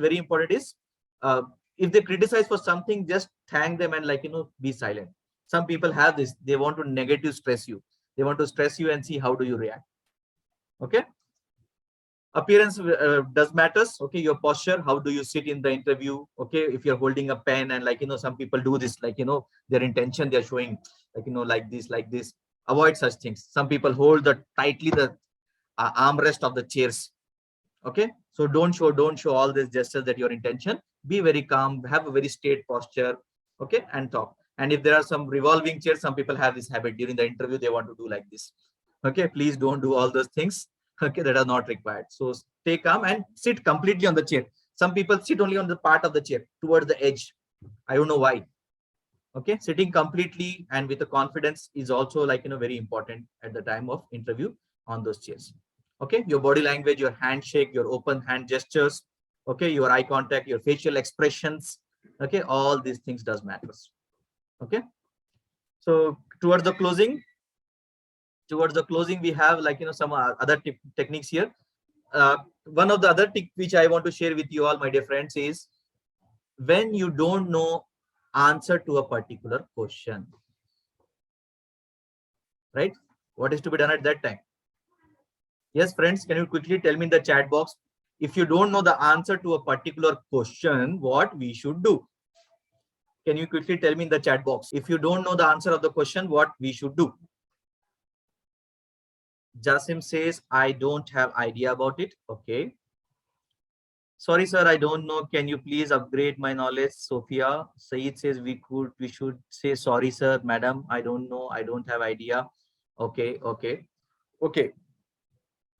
if they criticize for something, just thank them and be silent. Some people have this. They want to negative stress you. They want to stress you and see how do you react. Okay. Appearance does matters. Okay, your posture, how do you sit in the interview? Okay, if you're holding a pen and some people do this, their intention, they're showing like this. Avoid such things. Some people hold tightly the armrest of the chairs. Okay, so don't show all these gestures that your intention. Be very calm, have a very straight posture. Okay, and talk. And if there are some revolving chairs, some people have this habit during the interview, they want to do like this. Okay, please don't do all those things. Okay, that are not required. So stay calm and sit completely on the chair. Some people sit only on the part of the chair towards the edge. I don't know why. Okay, sitting completely and with the confidence is also very important at the time of interview on those chairs. Okay, your body language, your handshake, your open hand gestures, okay, your eye contact, your facial expressions, okay, all these things does matters. Okay, so towards the closing, we have some other techniques here. One of the other tips which I want to share with you all, my dear friends, is when you don't know answer to a particular question, right? What is to be done at that time? Yes, friends, can you quickly tell me in the chat box, if you don't know the answer to a particular question, what we should do? Can you quickly tell me in the chat box? If you don't know the answer of the question, what we should do? Jasim says, I don't have idea about it. Okay. Sorry, sir, I don't know. Can you please upgrade my knowledge? Sophia Saeed says we should say sorry, sir, madam. I don't know. I don't have idea. Okay.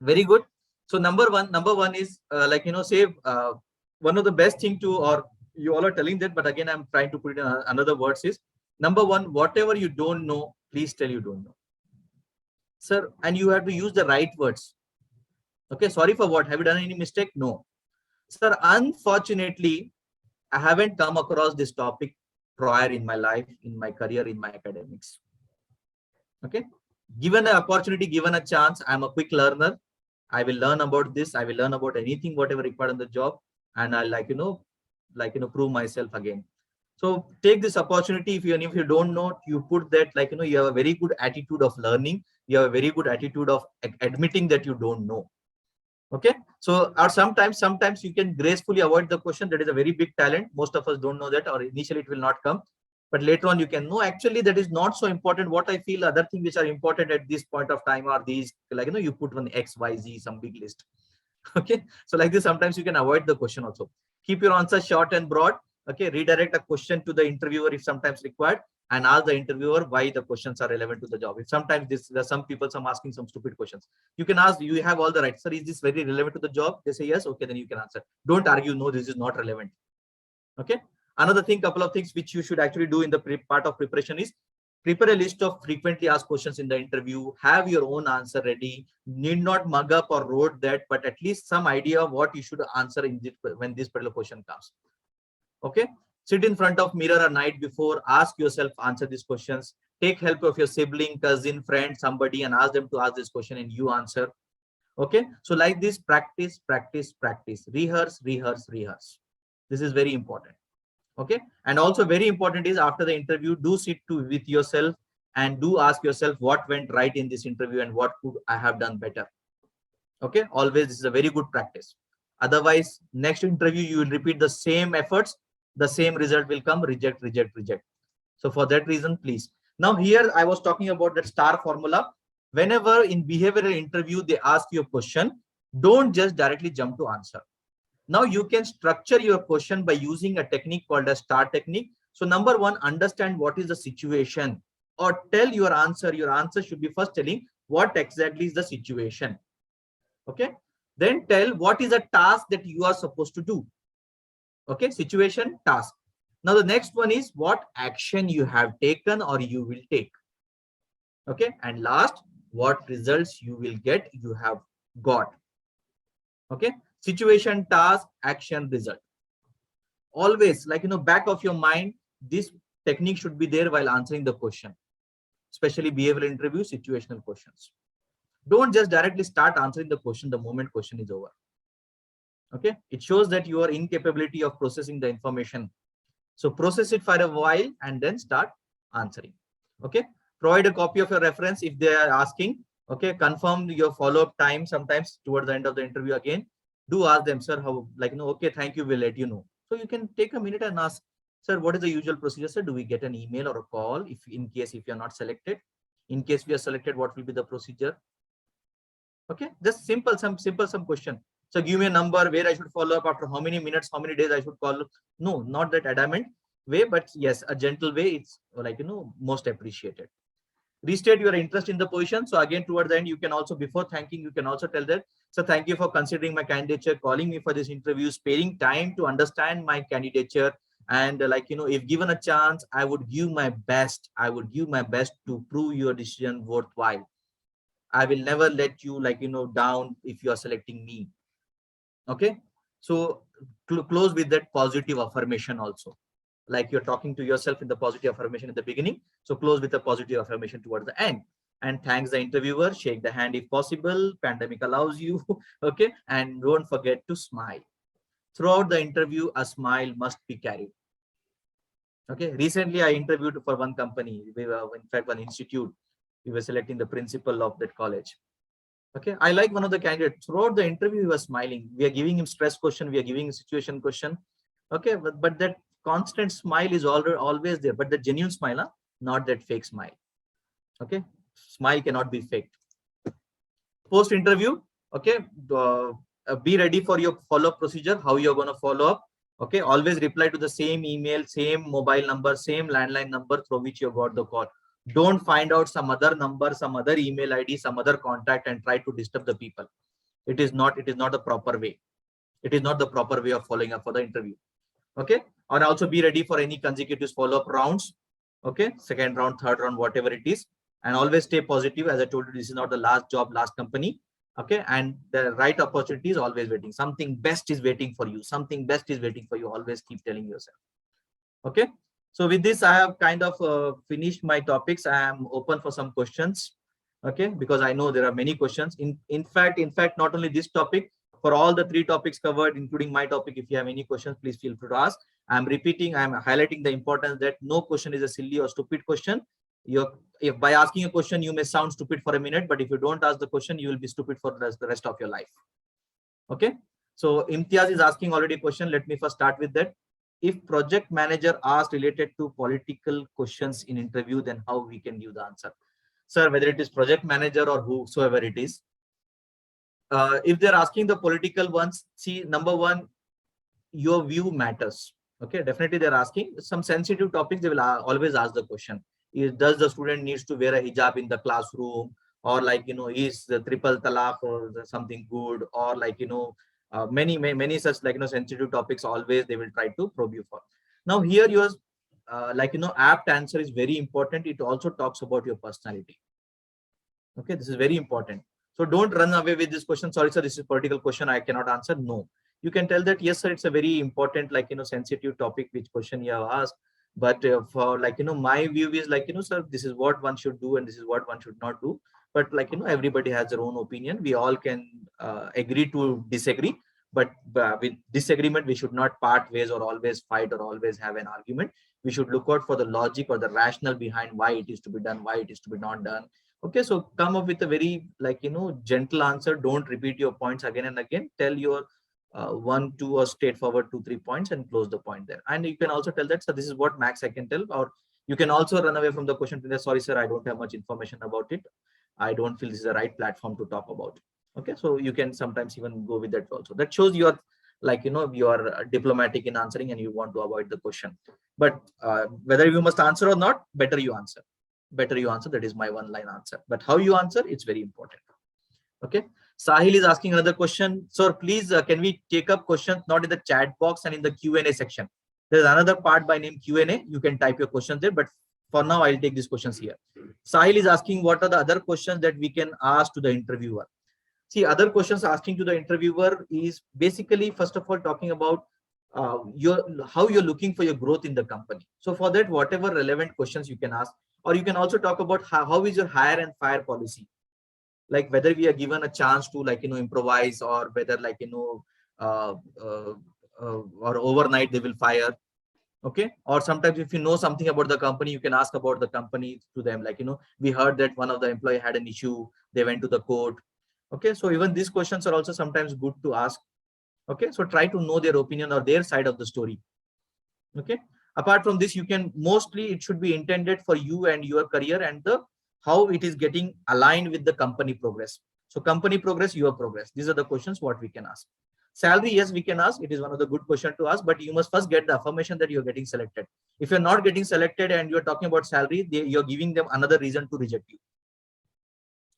Very good. So number one is say one of the best thing to, or you all are telling that, but again, I'm trying to put it in another words is, number one, whatever you don't know, please tell you don't know. Sir, and you have to use the right words. Okay, sorry for what? Have you done any mistake? No. Sir, unfortunately, I haven't come across this topic prior in my life, in my career, in my academics. Okay, given an opportunity, given a chance, I'm a quick learner. I will learn about this. I will learn about anything, whatever required on the job, and I'll prove myself again. So take this opportunity. If you don't know, you put that, like, you have a very good attitude of learning. You have a very good attitude of admitting that you don't know. Okay. So, or sometimes you can gracefully avoid the question. That is a very big talent. Most of us don't know that, or initially it will not come. But later on you can know, actually that is not so important. What I feel, other things which are important at this point of time are these, like, you put one X, Y, Z, some big list. Okay. So like this, sometimes you can avoid the question also. Keep your answer short and broad. Okay. Redirect a question to the interviewer if sometimes required, and ask the interviewer why the questions are relevant to the job. If sometimes there's some people, some asking some stupid questions, you can ask, you have all the right, sir, is this very relevant to the job? They say yes. Okay, then you can answer. Don't argue, no, this is not relevant. Okay. Another thing, couple of things which you should actually do in the part of preparation is prepare a list of frequently asked questions in the interview. Have your own answer ready. Need not mug up or wrote that, but at least some idea of what you should answer in this, when this particular question comes. Okay. Sit in front of mirror a night before. Ask yourself, answer these questions. Take help of your sibling, cousin, friend, somebody, and ask them to ask this question and you answer. Okay. So like this, practice, practice, practice. Rehearse, rehearse, rehearse. This is very important. Okay. And also very important is, after the interview, do sit with yourself and do ask yourself what went right in this interview and what could I have done better. Okay. Always, this is a very good practice. Otherwise, next interview, you will repeat the same efforts. The same result will come, reject, reject, reject. So for that reason, please. Now here I was talking about that STAR formula. Whenever in behavioral interview, they ask you a question, don't just directly jump to answer. Now you can structure your question by using a technique called a STAR technique. So number one, understand what is the situation, or tell your answer. Your answer should be first telling what exactly is the situation. Okay. Then tell what is a task that you are supposed to do. Okay. Situation, task. Now the next one is what action you have taken or you will take. Okay. And last, what results you will get, you have got. Okay. Situation, task, action, result. Always, like, back of your mind, this technique should be there while answering the question, especially behavioral interview, situational questions. Don't just directly start answering the question the moment question is over. Okay. It shows that your incapability of processing the information. So process it for a while and then start answering. Okay. Provide a copy of your reference if they are asking. Okay. Confirm your follow-up time sometimes towards the end of the interview again. Do ask them, sir, how, like, okay, thank you, we'll let you know. So you can take a minute and ask, sir, what is the usual procedure, sir? Do we get an email or a call if you're not selected? In case we are selected, what will be the procedure? Okay. Just simple question. So give me a number where I should follow up after how many minutes, how many days I should call. No, not that adamant way, but yes, a gentle way. It's like, most appreciated. Restate your interest in the position. So again, towards the end, you can also, before thanking, you can also tell them, so thank you for considering my candidature, calling me for this interview, sparing time to understand my candidature. And if given a chance, I would give my best. I would give my best to prove your decision worthwhile. I will never let you, down if you are selecting me. Okay. So close with that positive affirmation also. Like you're talking to yourself in the positive affirmation in the beginning. So close with a positive affirmation towards the end. And thanks the interviewer, shake the hand if possible, pandemic allows you. Okay. And don't forget to smile. Throughout the interview, a smile must be carried. Okay. Recently, I interviewed for one company. We were, in fact, one institute. We were selecting the principal of that college. Okay. I like one of the candidates. Throughout the interview, he was smiling. We are giving him stress question. We are giving him situation question. Okay. But that constant smile is always there, but the genuine smile, not that fake smile. Okay. Smile cannot be faked. Post interview. Okay. Be ready for your follow-up procedure, how you're going to follow up. Okay. Always reply to the same email, same mobile number, same landline number through which you got the call. Don't find out some other number, some other email ID, some other contact and try to disturb the people. It is not the proper way. It is not the proper way of following up for the interview. Okay. And also be ready for any consecutive follow-up rounds. Okay. Second round, third round, whatever it is. And always stay positive. As I told you, this is not the last job, last company. Okay. And the right opportunity is always waiting. Something best is waiting for you. Something best is waiting for you. Always keep telling yourself. Okay. So with this, I have kind of finished my topics. I am open for some questions. Okay. Because I know there are many questions. In fact, not only this topic, For all the 3 topics covered, including my topic, if you have any questions, please feel free to ask. I'm repeating, I'm highlighting the importance that no question is a silly or stupid question. If by asking a question, you may sound stupid for a minute, but if you don't ask the question, you will be stupid for the rest of your life. Okay. So Imtiaz is asking already a question. Let me first start with that. If project manager asked related to political questions in interview, then how we can give the answer? Sir, whether it is project manager or whosoever it is, if they're asking the political ones, see, number one, your view matters. Okay, definitely they're asking some sensitive topics. They will always ask the question: does the student needs to wear a hijab in the classroom, or like is the triple talaq or something good, or like many such like sensitive topics. Always they will try to probe you for. Now here your apt answer is very important. It also talks about your personality. Okay, this is very important. So don't run away with this question. Sorry, sir, this is a political question, I cannot answer. No, you can tell that, yes, sir, it's a very important, sensitive topic, which question you have asked. But for my view is sir, this is what one should do and this is what one should not do. But everybody has their own opinion. We all can agree to disagree. But with disagreement, we should not part ways or always fight or always have an argument. We should look out for the logic or the rationale behind why it is to be done, why it is to be not done. Okay, so come up with a very gentle answer. Don't repeat your points again and again. Tell your 1, 2 or straightforward 2, 3 points and close the point there. And you can also tell that, so this is what max I can tell. Or you can also run away from the question. Sorry, sir, I don't have much information about it. I don't feel this is the right platform to talk about. Okay, so you can sometimes even go with that also. That shows you are you are diplomatic in answering and you want to avoid the question. But whether you must answer or not, better you answer. Better you answer. That is my one-line answer. But how you answer, it's very important. Okay. Sahil is asking another question. Sir, please, can we take up questions not in the chat box and in the Q&A section? There's another part by name Q&A. You can type your questions there. But for now, I'll take these questions here. Sahil is asking, what are the other questions that we can ask to the interviewer? See, other questions asking to the interviewer is basically, first of all, talking about how you're looking for your growth in the company. So for that, whatever relevant questions you can ask, or you can also talk about how is your hire and fire policy, like whether we are given a chance to improvise, or whether or overnight they will fire. Okay, or sometimes if you know something about the company, you can ask about the company to them. We heard that one of the employee had an issue, they went to the court. Okay, so even these questions are also sometimes good to ask. Okay, so try to know their opinion or their side of the story. Okay, apart from this, you can mostly, it should be intended for you and your career and how it is getting aligned with the company progress. So company progress, your progress. These are the questions what we can ask. Salary, yes, we can ask. It is one of the good questions to ask, but you must first get the affirmation that you're getting selected. If you're not getting selected and you're talking about salary, you're giving them another reason to reject you.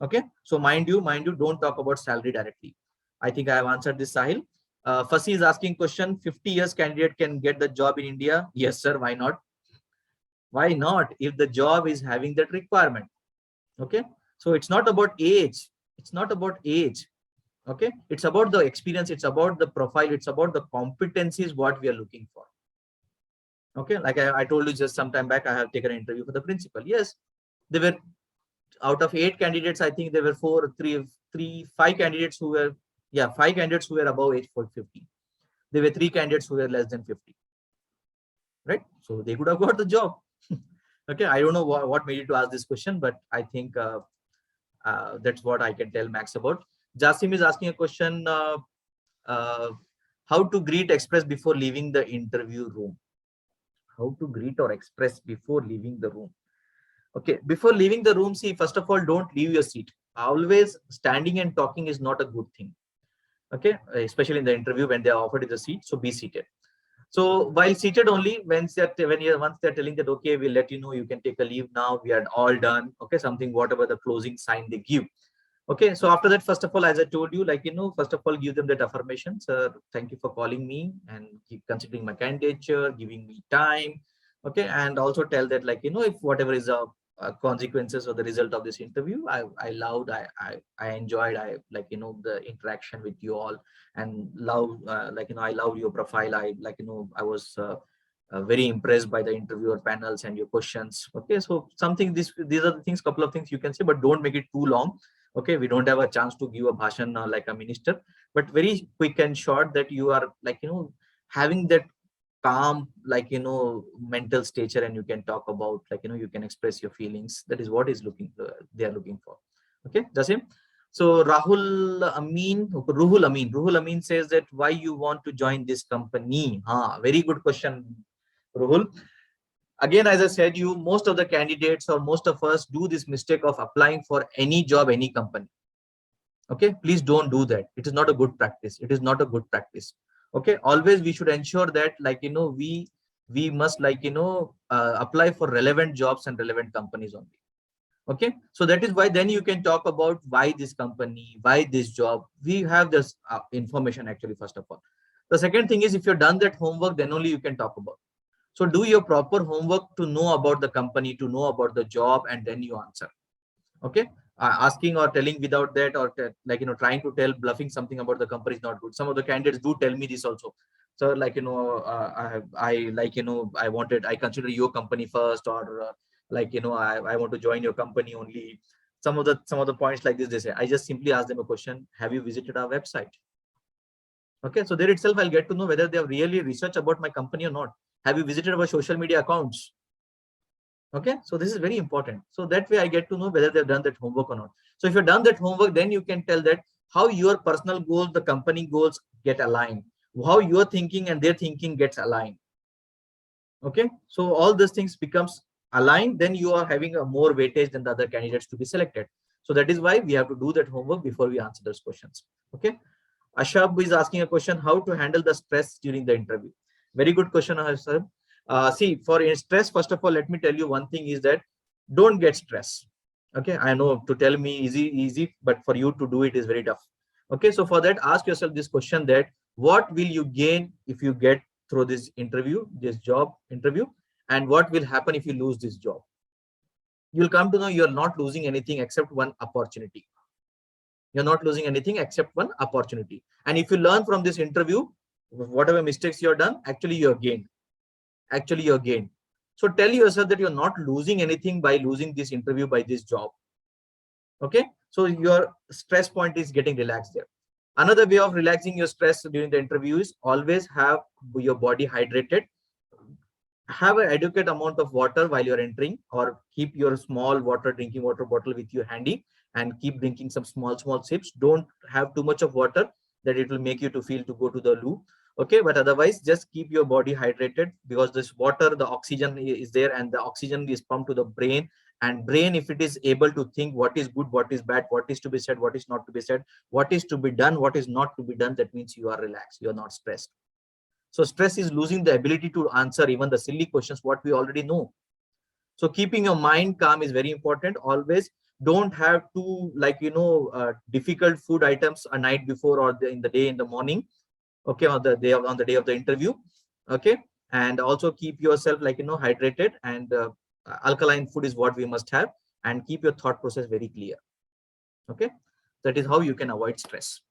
Okay, so mind you, don't talk about salary directly. I think I have answered this, Sahil. Fasi is asking question, 50 years candidate can get the job in India. Yes, sir. Why not? Why not? If the job is having that requirement. Okay, so it's not about age. It's not about age. Okay, it's about the experience. It's about the profile. It's about the competencies what we are looking for. Okay, like I told you just some time back, I have taken an interview for the principal. Yes, there were out of 8 candidates, I think there were 5 candidates who were, 5 candidates who were above age 50. There were 3 candidates who were less than 50. Right? So they could have got the job. Okay, I don't know what made you to ask this question, but I think that's what I can tell Max about. Jasim is asking a question, how to greet, express before leaving the interview room. How to greet or express before leaving the room. Okay, before leaving the room, see, first of all, don't leave your seat. Always standing and talking is not a good thing. Okay, especially in the interview when they are offered in the seat. So be seated. So while seated only, once they're telling that, okay, we'll let you know, you can take a leave now, we are all done. Okay, something, whatever the closing sign they give. Okay, so after that, first of all, as I told you, first of all, give them that affirmation. Sir, thank you for calling me and keep considering my candidature, giving me time. Okay, and also tell that, if whatever is consequences or the result of this interview, I enjoyed, the interaction with you all, and I love your profile. I was very impressed by the interviewer panels and your questions. Okay, so these are the things, couple of things you can say, but don't make it too long. Okay, we don't have a chance to give a bhashan like a minister. but very quick and short, that you are like, having that calm, like, mental stature, and you can talk about, like, you can express your feelings. That is what is they are looking for. Okay, Jasim. So Ruhul Amin says that why you want to join this company? Very good question, Ruhul. Again, as I said, most of the candidates or most of us do this mistake of applying for any job, any company. Okay, please don't do that. It is not a good practice. It is not a good practice. Okay, always we should ensure that, like, we must, like, apply for relevant jobs and relevant companies only. Okay, so that is why then you can talk about why this company, why this job. We have this information actually, first of all. The second thing is, if you've done that homework, then only you can talk about. So do your proper homework to know about the company, to know about the job, and then you answer. Okay, asking or telling without that, or like, trying to tell, bluffing something about the company is not good. Some of the candidates do tell me this also. So, like, I consider your company first, or like, I want to join your company only. Some of the points like this, they say. I just simply ask them a question: have you visited our website? Okay, so there itself I'll get to know whether they have really researched about my company or not. Have you visited our social media accounts? Okay, so this is very important. So that way I get to know whether they've done that homework or not. So if you've done that homework, then you can tell that how your personal goals, the company goals get aligned, how your thinking and their thinking gets aligned. Okay, so all these things becomes aligned, then you are having a more weightage than the other candidates to be selected. So that is why we have to do that homework before we answer those questions. Okay, Ashab is asking a question: how to handle the stress during the interview? Very good question, Ashab. See, for stress, first of all, let me tell you one thing is that don't get stressed. Okay, I know to tell me easy, but for you to do it is very tough. Okay, so for that, ask yourself this question: that what will you gain if you get through this interview, this job interview, and what will happen if you lose this job? You'll come to know you're not losing anything except one opportunity. You're not losing anything except one opportunity. And if you learn from this interview, whatever mistakes you've done, actually you're gained. Actually you're gained. So tell yourself that you're not losing anything by losing this interview, by this job. Okay, so your stress point is getting relaxed there. Another way of relaxing your stress during the interview is always have your body hydrated. Have an adequate amount of water while you're entering, or keep your small drinking water bottle with you handy, and keep drinking some small sips. Don't have too much of water that it will make you to feel to go to the loo. Okay, but otherwise just keep your body hydrated, because this water, the oxygen is there, and the oxygen is pumped to the brain, and brain, if it is able to think what is good, what is bad, what is to be said, what is not to be said, what is to be done, what is not to be done, that means you are relaxed, you are not stressed. So stress is losing the ability to answer even the silly questions what we already know. So keeping your mind calm is very important. Always don't have too, like, difficult food items a night before, or in the morning. Okay, on the day of the interview. Okay, and also keep yourself, like, hydrated, and alkaline food is what we must have, and keep your thought process very clear. Okay, that is how you can avoid stress.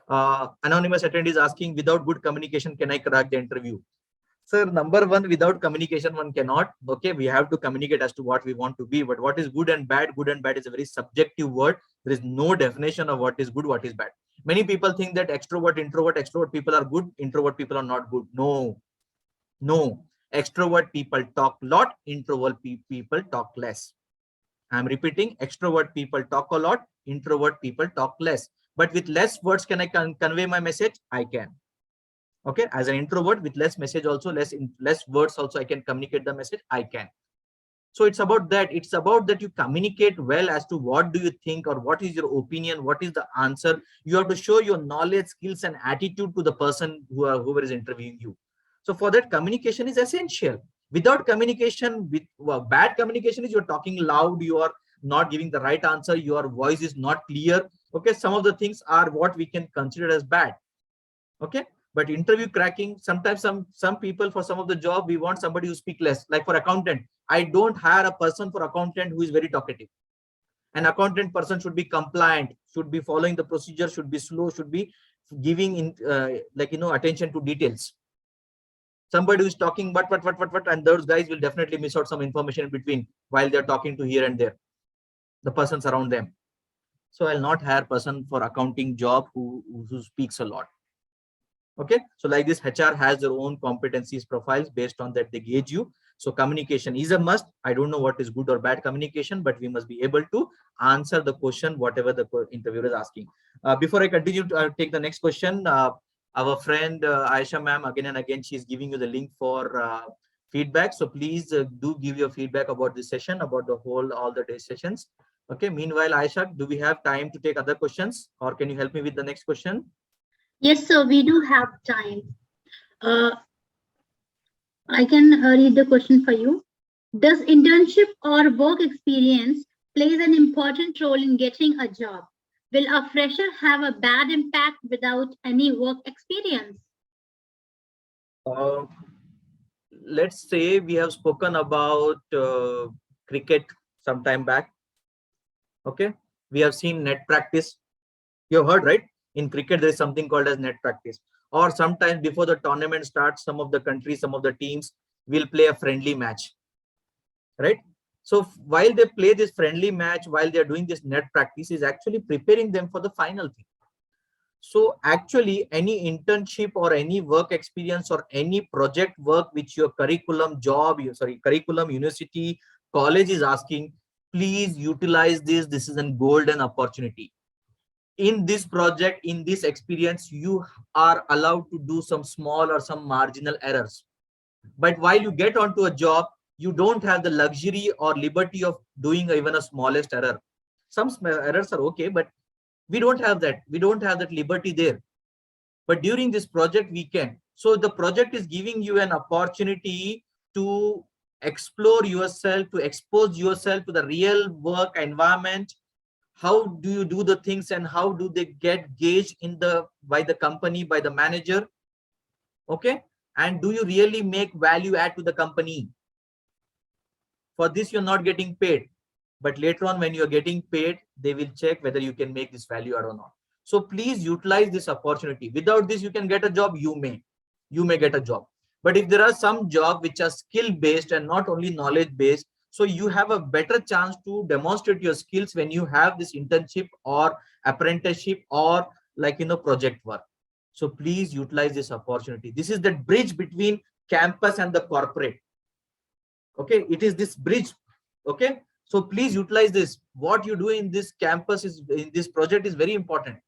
Anonymous attendee is asking, without good communication, can I crack the interview? Sir, number one, without communication, one cannot. Okay, we have to communicate as to what we want to be, but what is good and bad is a very subjective word. There is no definition of what is good, what is bad. Many people think that extrovert people are good, introvert people are not good. No. Extrovert people talk a lot, introvert people talk less. I'm repeating, extrovert people talk a lot, introvert people talk less. But with less words, can I convey my message? I can. Okay, as an introvert, with less message also, less words also, I can communicate the message. I can. So it's about that. It's about that you communicate well as to what do you think, or what is your opinion, what is the answer. You have to show your knowledge, skills, and attitude to the person whoever is interviewing you. So for that, communication is essential. Without communication, bad communication is you're talking loud, you are not giving the right answer, your voice is not clear. Okay, some of the things are what we can consider as bad. Okay, but interview cracking, sometimes some people, for some of the job, we want somebody who speak less. Like for accountant, I don't hire a person for accountant who is very talkative. An accountant person should be compliant, should be following the procedure, should be slow, should be giving attention to details. Somebody who is talking but, and those guys will definitely miss out some information in between while they're talking to here and there, the persons around them. So I'll not hire person for accounting job who speaks a lot. Okay, so like this, HR has their own competencies profiles. Based on that, they gauge you. So communication is a must. I don't know what is good or bad communication, but we must be able to answer the question whatever the interviewer is asking. Before I continue to take the next question, our friend Aisha ma'am, again and again, she's giving you the link for feedback. So please do give your feedback about this session, about the whole all the day sessions. Okay, meanwhile, Aisha, do we have time to take other questions, or can you help me with the next question? Yes, sir, we do have time. I can read the question for you. Does internship or work experience plays an important role in getting a job? Will a fresher have a bad impact without any work experience? Let's say we have spoken about cricket some time back. Okay, we have seen net practice. You have heard, right? In cricket, there is something called as net practice. Or sometimes before the tournament starts, some of the countries, some of the teams will play a friendly match, right? So while they play this friendly match, while they're doing this net practice, is actually preparing them for the final thing. So actually, any internship or any work experience or any project work which your curriculum curriculum, university, college is asking, please utilize this. This is a golden opportunity. In this project, in this experience, you are allowed to do some small or some marginal errors. But while you get onto a job, you don't have the luxury or liberty of doing even a smallest error. Some errors are okay, but we don't have that. We don't have that liberty there. But during this project, we can. So the project is giving you an opportunity to explore yourself, to expose yourself to the real work environment. How do you do the things, and how do they get gauged by the company, by the manager? Okay, and do you really make value add to the company? For this, you're not getting paid, but later on when you're getting paid, they will check whether you can make this value add or not. So please utilize this opportunity. Without this, you can get a job. You may get a job, but if there are some jobs which are skill based and not only knowledge based, so you have a better chance to demonstrate your skills when you have this internship or apprenticeship or project work. So please utilize this opportunity. This is the bridge between campus and the corporate. Okay, it is this bridge. Okay, so please utilize this. What you do in this campus in this project is very important.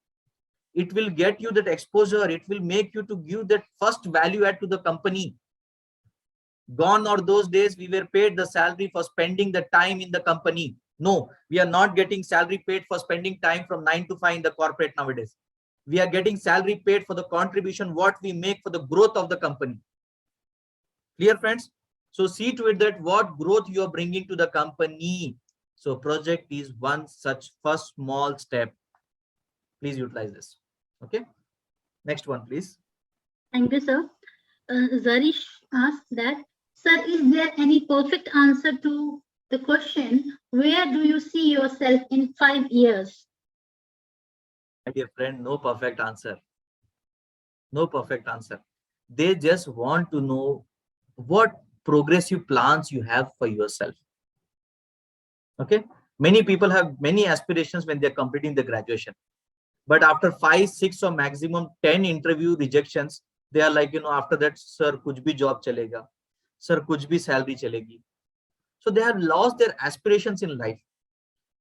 It will get you that exposure. It will make you to give that first value add to the company. Gone are those days we were paid the salary for spending the time in the company. No, we are not getting salary paid for spending time from 9 to 5 in the corporate nowadays. We are getting salary paid for the contribution what we make for the growth of the company. Clear, friends? So see to it that what growth you are bringing to the company. So project is one such first small step. Please utilize this. Okay. Next one, please. Thank you, sir. Zarish asked that, sir, is there any perfect answer to the question, where do you see yourself in 5 years? My dear friend, no perfect answer. No perfect answer. They just want to know what progressive plans you have for yourself. Okay. Many people have many aspirations when they're completing the graduation. But after 5, 6 or maximum 10 interview rejections, they are like, after that, sir, kuch bhi job chalega. Sir, kuch bhi salary chalegi. So they have lost their aspirations in life.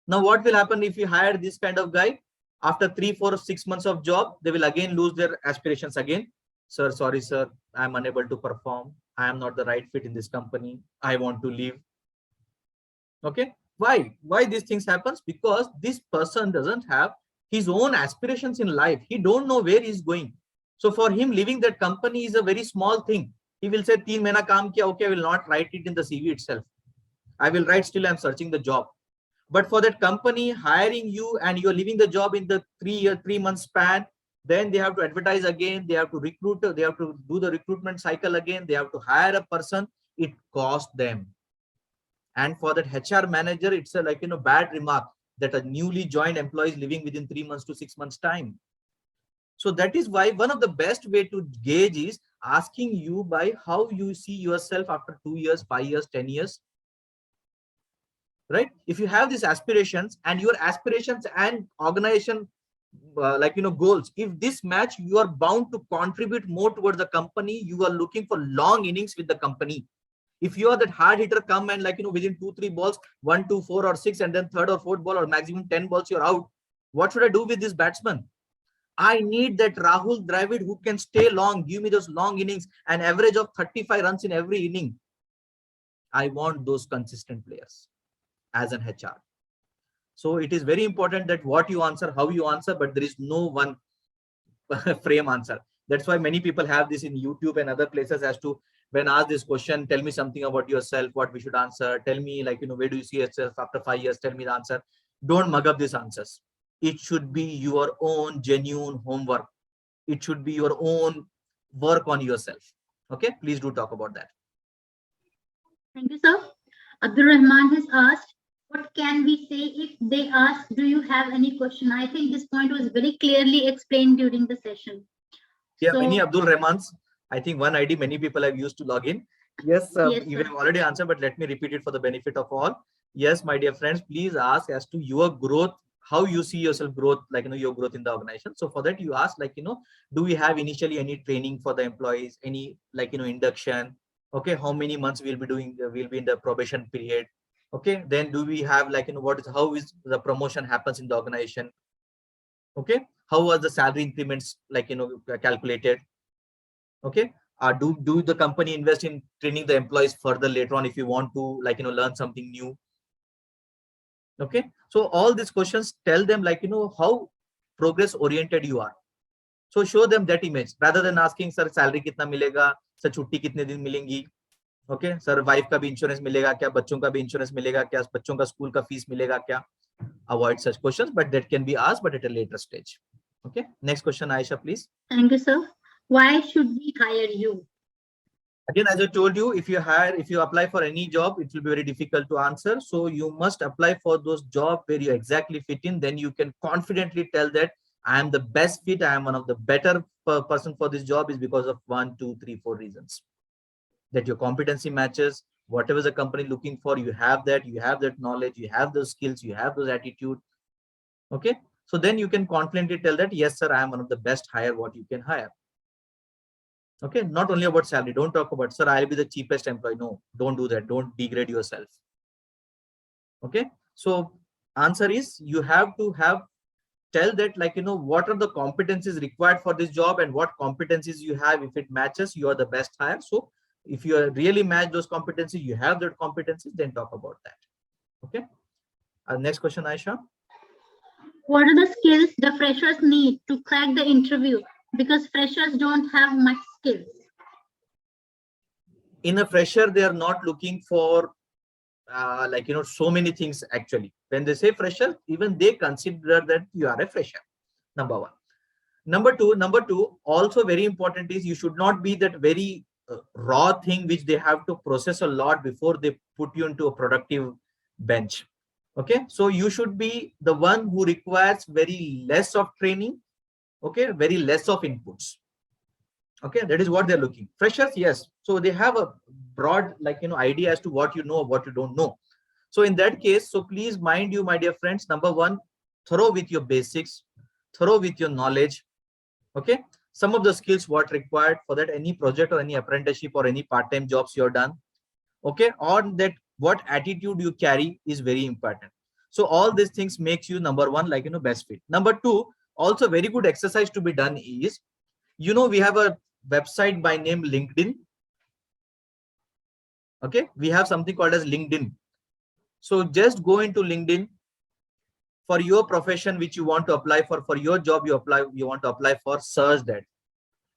Now, what will happen if you hire this kind of guy? After 3, 4, 6 months of job, they will again lose their aspirations again. Sir, sorry, sir, I am unable to perform. I am not the right fit in this company. I want to leave. Okay. Why these things happens? Because this person doesn't have his own aspirations in life. He don't know where he's going. So for him, leaving that company is a very small thing. He will say, 3 mahina kaam kiya, okay, I will not write it in the CV itself. I will write still I'm searching the job. But for that company hiring you and you're leaving the job in the 3 month span, then they have to advertise again. They have to recruit. They have to do the recruitment cycle again. They have to hire a person. It costs them. And for that HR manager, it's a bad remark that a newly joined employee is leaving within 3 months to 6 months time. So that is why one of the best way to gauge is asking you by how you see yourself after 2 years, 5 years, 10 years. right? If you have these aspirations and your aspirations and organization goals, if this match, you are bound to contribute more towards the company. You are looking for long innings with the company. If you are that hard hitter, come and within 2-3 balls, 1, 2, 4 or 6, and then third or fourth ball or maximum 10 balls, you're out. What should I do with this batsman? I need that Rahul Dravid who can stay long, give me those long innings, an average of 35 runs in every inning. I want those consistent players as an HR. So it is very important that what you answer, how you answer, but there is no one frame answer. That's why many people have this in YouTube and other places as to, when asked this question, tell me something about yourself, what we should answer. Tell me, where do you see yourself after 5 years? Tell me the answer. Don't mug up these answers. It should be your own genuine homework. It should be your own work on yourself. Okay, please do talk about that. Thank you, sir. Abdul Rahman has asked, what can we say if they ask, do you have any question? I think this point was very clearly explained during the session. Yeah, many Abdul Rahmans. I think one ID many people have used to log in. Yes, you have already answered, but let me repeat it for the benefit of all. Yes, my dear friends, please ask as to your growth, how you see yourself growth, your growth in the organization. So for that, you ask, do we have initially any training for the employees, any induction? Okay, how many months we'll be doing, we'll be in the probation period. Okay, then do we have how is the promotion happens in the organization? Okay, how was the salary increments calculated? Okay, do the company invest in training the employees further later on if you want to learn something new? Okay, so all these questions tell them how progress oriented you are. So show them that image rather than asking, sir, salary kitna milega, sir, chutti kitne din milengi, okay, sir, wife ka bhi insurance milega kya, bachchon ka bhi insurance milega kya, bachchon ka school ka fees milega kya? Avoid such questions, but that can be asked, but at a later stage. Okay, next question, Aisha, please. Thank you, sir. Why should we hire you? Again, as I told you, if you apply for any job, it will be very difficult to answer. So you must apply for those jobs where you exactly fit in. Then you can confidently tell that I am the best fit. I am one of the better person for this job is because of 1, 2, 3, 4 reasons. That your competency matches, whatever the company looking for, you have that knowledge, you have those skills, you have those attitude. Okay. So then you can confidently tell that, yes, sir, I am one of the best hire what you can hire. Okay, not only about salary. Don't talk about, sir, I'll be the cheapest employee. No, don't do that. Don't degrade yourself. Okay, so answer is you have to tell that what are the competencies required for this job and what competencies you have. If it matches, you are the best hire. So if you really match those competencies, you have that competencies, then talk about that. Okay. Next question, Aisha. What are the skills the freshers need to crack the interview? Because freshers don't have much skills. In a fresher, they are not looking for so many things actually. When they say fresher, even they consider that you are a fresher. Number one. Number two, also very important is you should not be that very raw thing which they have to process a lot before they put you into a productive bench. Okay, so you should be the one who requires very less of training. Okay, very less of inputs. Okay, that is what they're looking. Freshers, yes. So they have a broad idea as to what you know, what you don't know. So in that case, so please mind you, my dear friends, number one, thorough with your basics, thorough with your knowledge. Okay, some of the skills what required for that, any project or any apprenticeship or any part-time jobs you're done. Okay, on that, what attitude you carry is very important. So all these things makes you number one, best fit. Number two, also very good exercise to be done is, we have a website by name LinkedIn. Okay, we have something called as LinkedIn. So just go into LinkedIn for your profession which you want to apply for your job you want to apply for, search that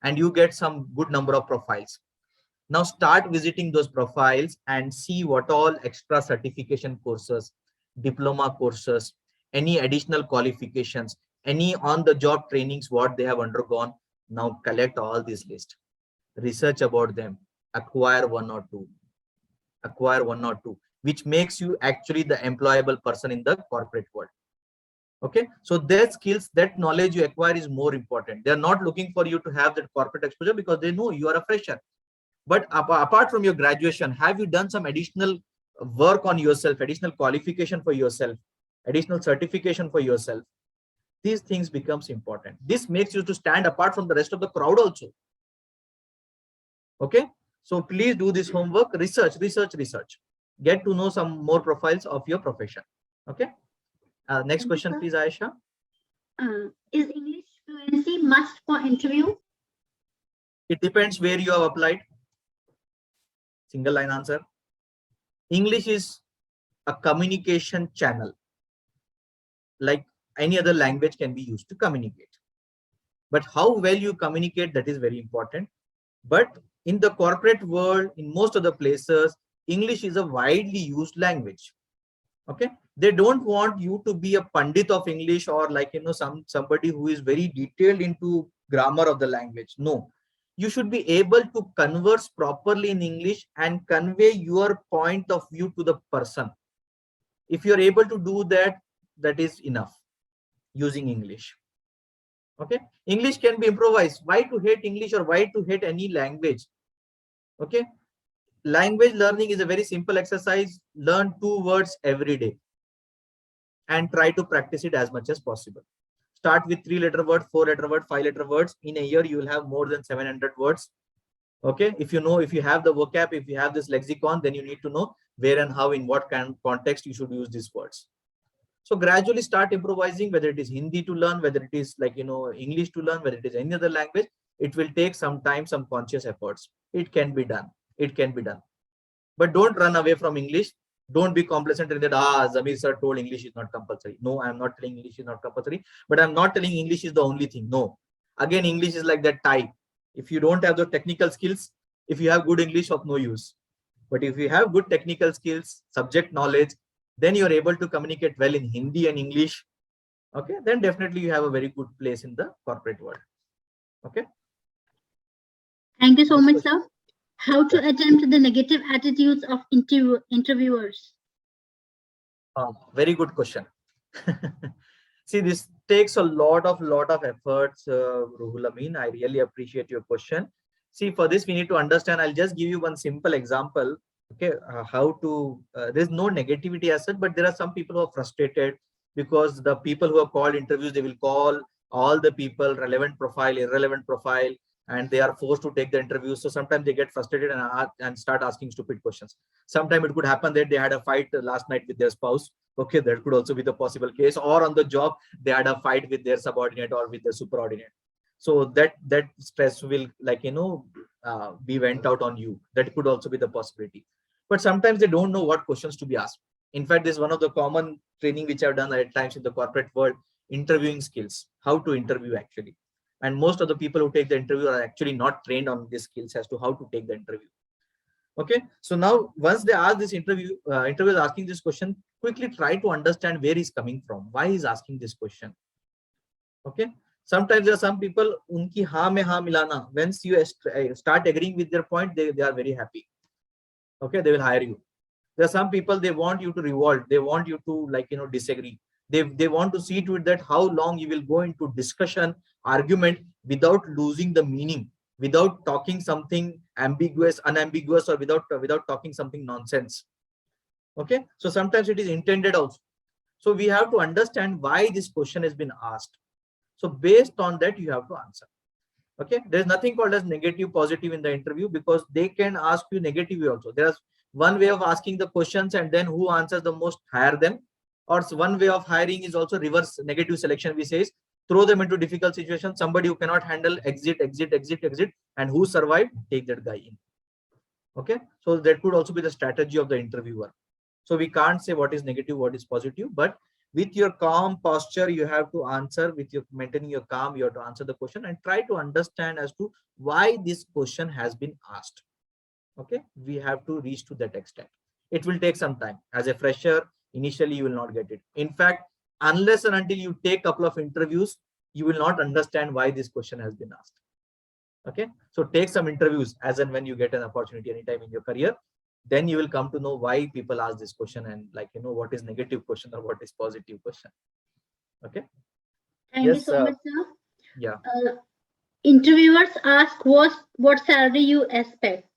and you get some good number of profiles. Now start visiting those profiles and see what all extra certification courses, diploma courses, any additional qualifications, any on the job trainings what they have undergone. Now collect all this list, research about them, acquire one or two, which makes you actually the employable person in the corporate world. Okay, so their skills, that knowledge you acquire is more important. They're not looking for you to have that corporate exposure because they know you are a fresher. But apart from your graduation, have you done some additional work on yourself, additional qualification for yourself, additional certification for yourself, these things becomes important. This makes you to stand apart from the rest of the crowd also. Okay, so please do this homework, research. Get to know some more profiles of your profession. Okay, next question, please, Aisha. Is English fluency must for interview? It depends where you have applied. Single line answer. English is a communication channel. Like any other language can be used to communicate. But how well you communicate, that is very important. But in the corporate world, in most of the places, English is a widely used language. Okay, they don't want you to be a pandit of English, or like, you know, somebody who is very detailed into grammar of the language. No, you should be able to converse properly in English and convey your point of view to the person. If you're able to do that, that is enough using English. Okay, English can be improvised. Why to hate English, or why to hate any language? Okay, language learning is a very simple exercise. Learn 2 words every day and try to practice it as much as possible. Start with 3-letter word, 4-letter word, 5-letter words. In a year, you will have more than 700 words. Okay, if you have the vocab, if you have this lexicon, then you need to know where and how, in what kind of context you should use these words. So gradually start improvising, whether it is Hindi to learn, whether it is like, you know, English to learn, whether it is any other language. It will take some time, some conscious efforts. It can be done. It can be done. But don't run away from English. Don't be complacent in that, Zamir sir told English is not compulsory. No, I'm not telling English is not compulsory, but I'm not telling English is the only thing. No. Again, English is like that tie. If you don't have the technical skills, if you have good English, of no use. But if you have good technical skills, subject knowledge, then you're able to communicate well in Hindi and English. Okay, then definitely you have a very good place in the corporate world. Okay. Thank you so much, sir. How to attempt the negative attitudes of interviewers? Very good question. See, this takes a lot of efforts, Ruhul Amin. I really appreciate your question. See, for this we need to understand. I'll just give you one simple example. Okay, how to there's no negativity as such, but there are some people who are frustrated because the people who have called interviews, they will call all the people, relevant profile, irrelevant profile, and they are forced to take the interview. So sometimes they get frustrated and start asking stupid questions. Sometimes it could happen that they had a fight last night with their spouse. Okay, that could also be the possible case. Or on the job, they had a fight with their subordinate or with their superordinate. So that stress will, like, you know, be went out on you. That could also be the possibility. But sometimes they don't know what questions to be asked. In fact, this is one of the common training which I've done at times in the corporate world, interviewing skills, how to interview actually. And most of the people who take the interview are actually not trained on these skills as to how to take the interview. Okay, so now once they ask this interview is asking this question, quickly try to understand where he's coming from, why he's asking this question. Okay, sometimes there are some people, unki haan mein haan milana, once you start agreeing with their point, they are very happy. Okay, they will hire you. There are some people, they want you to revolt, they want you to, like, you know, disagree. They want to see to it that how long you will go into discussion, argument without losing the meaning, without talking something ambiguous, unambiguous, or without talking something nonsense. Okay, so sometimes it is intended also. So we have to understand why this question has been asked. So based on that, you have to answer. Okay, there's nothing called as negative, positive in the interview, because they can ask you negatively also. There's one way of asking the questions, and then who answers the most, hire them. Or one way of hiring is also reverse negative selection. We say, throw them into difficult situations. Somebody who cannot handle, exit, and who survived, take that guy in. Okay, so that could also be the strategy of the interviewer. So we can't say what is negative, what is positive, but with your calm posture, you have to answer. With your maintaining your calm, you have to answer the question and try to understand as to why this question has been asked. Okay, we have to reach to that extent. It will take some time. As a fresher, initially you will not get it. In fact, unless and until you take a couple of interviews, you will not understand why this question has been asked. Okay, so take some interviews as and when you get an opportunity anytime in your career, then you will come to know why people ask this question, and, like, you know, what is negative question or what is positive question. Okay. Thank you so much, sir. Yeah. Interviewers ask what salary you expect.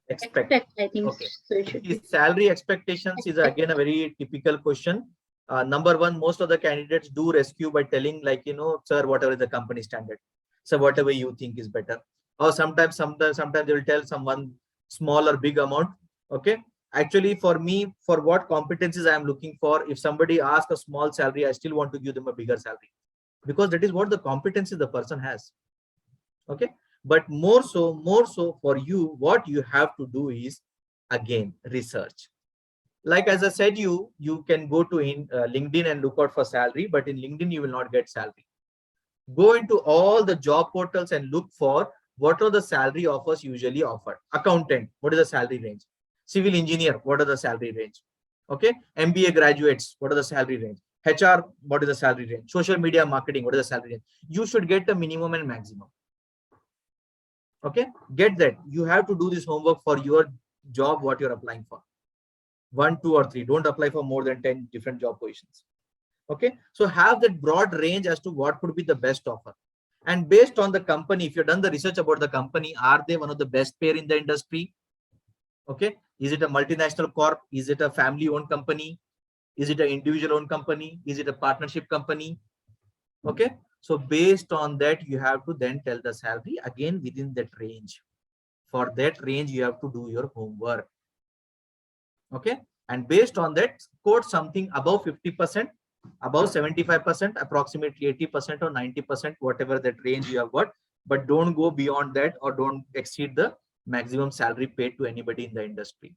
Expect. I think Okay. so. It should The be. salary expectations is again a very typical question. Number one, most of the candidates do rescue by telling like, sir, whatever is the company standard. So whatever you think is better. Or sometimes they will tell someone small or big amount. Okay. Actually, for me, for what competencies I am looking for, if somebody asks a small salary, I still want to give them a bigger salary because that is what the competencies the person has. Okay. But more so for you, what you have to do is again research. Like as I said, you can go to LinkedIn and look out for salary, but in LinkedIn you will not get salary. Go into all the job portals and look for what are the salary offers usually offered. Accountant, what is the salary range? Civil engineer, what are the salary range? Okay. MBA graduates, what are the salary range? HR, what is the salary range? Social media marketing, what is the salary range? You should get the minimum and maximum. Okay, get that. You have to do this homework for your job, what you're applying for. 1, 2, or 3. Don't apply for more than 10 different job positions. Okay, so have that broad range as to what could be the best offer. And based on the company, if you've done the research about the company, are they one of the best pair in the industry? Okay, is it a multinational corp? Is it a family owned company? Is it an individual owned company? Is it a partnership company? Okay, so based on that, you have to then tell the salary again within that range. For that range, you have to do your homework. Okay, and based on that, quote something above 50%, above 75%, approximately 80% or 90%, whatever that range you have got, but don't go beyond that or don't exceed the maximum salary paid to anybody in the industry.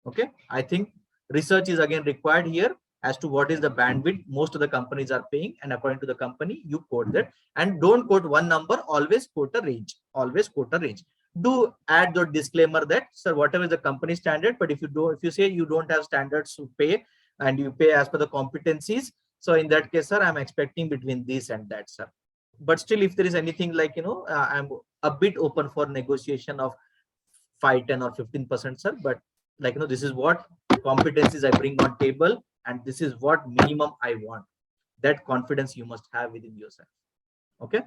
Okay, I think research is again required here as to what is the bandwidth most of the companies are paying, and according to the company, you quote that. And don't quote one number, always quote a range. Always quote a range. Do add the disclaimer that, sir, whatever is the company standard, but if you say you don't have standards to pay and you pay as per the competencies, so in that case, sir, I'm expecting between this and that, sir. But still, if there is anything like, I'm a bit open for negotiation of 5, 10 or 15%, sir, but like, this is what competencies I bring on table, and this is what minimum I want. That confidence you must have within yourself. Okay.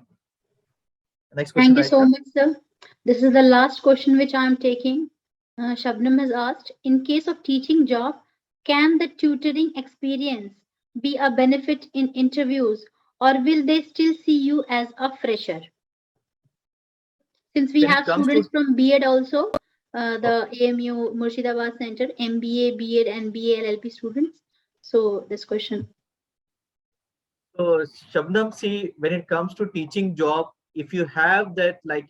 Next question. Thank you so much, sir. This is the last question which I am taking. Shabnam has asked, in case of teaching job, can the tutoring experience be a benefit in interviews, or will they still see you as a fresher? Since we have students from B.Ed also, the AMU Murshidabad Centre, MBA, B.Ed and BA LLP students. So this question. So Shabnam, see, when it comes to teaching job, if you have that, like,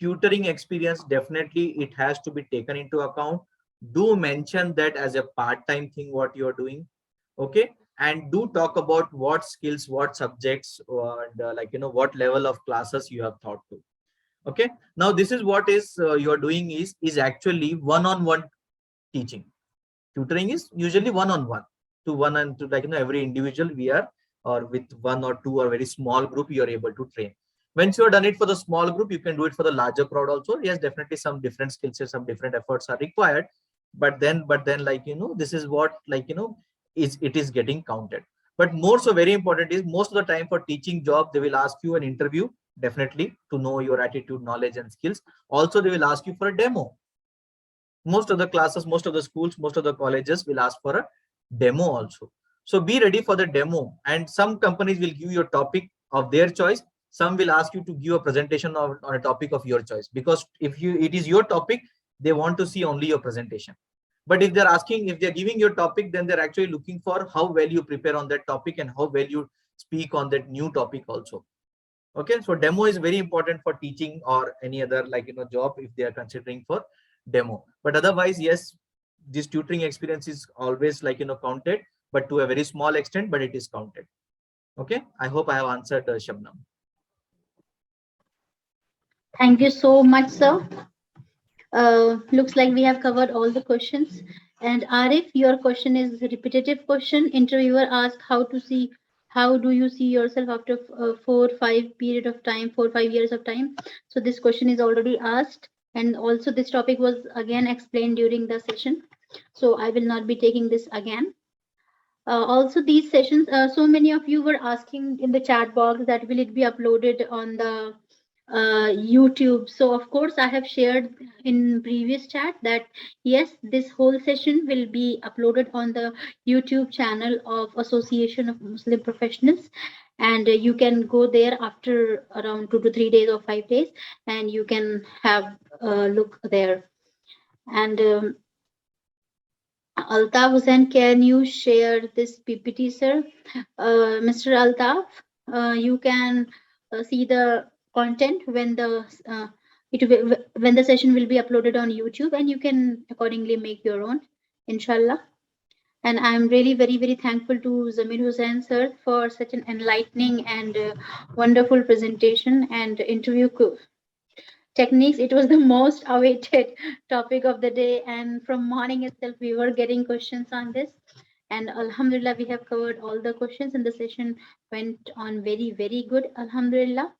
tutoring experience, definitely it has to be taken into account. Do mention that as a part-time thing, what you're doing. Okay. And do talk about what skills, what subjects, and what level of classes you have taught to. Okay. Now this is what is you're doing is actually one-on-one teaching. Tutoring is usually one-on-one to one and to every individual we are, or with 1 or 2 or very small group you are able to train. Once you have done it for the small group, you can do it for the larger crowd also. Yes, definitely some different skills, some different efforts are required, but then this is what it is getting counted. But more so very important is, most of the time for teaching job, they will ask you an interview, definitely, to know your attitude, knowledge and skills. Also, they will ask you for a demo. Most of the classes, most of the schools, most of the colleges will ask for a demo also. So be ready for the demo. And some companies will give you a topic of their choice. Some will ask you to give a presentation on a topic of your choice, because if it is your topic, they want to see only your presentation. But if they're giving your topic, then they're actually looking for how well you prepare on that topic and how well you speak on that new topic also. Okay, so demo is very important for teaching or any other job if they are considering for demo. But otherwise, yes, this tutoring experience is always counted, but to a very small extent, but it is counted. Okay, I hope I have answered Shabnam. Thank you so much, sir. Looks like we have covered all the questions. And Arif, your question is a repetitive question. Interviewer asked how do you see yourself after 4 or 5 years of time? So this question is already asked, and also this topic was again explained during the session. So I will not be taking this again. Also these sessions, so many of you were asking in the chat box that will it be uploaded on the YouTube. So of course I have shared in previous chat that yes, this whole session will be uploaded on the YouTube channel of Association of Muslim Professionals, and you can go there after around 2 to 3 days or 5 days, and you can have a look there. And Altaf Hussain, can you share this PPT, sir? Mr. Altaf, you can see the content when the when the session will be uploaded on YouTube, and you can accordingly make your own, inshallah. And I'm really very thankful to Zamir Hussain sir for such an enlightening and wonderful presentation and interview techniques. It was the most awaited topic of the day, and from morning itself we were getting questions on this, and alhamdulillah we have covered all the questions, and the session went on very good, alhamdulillah.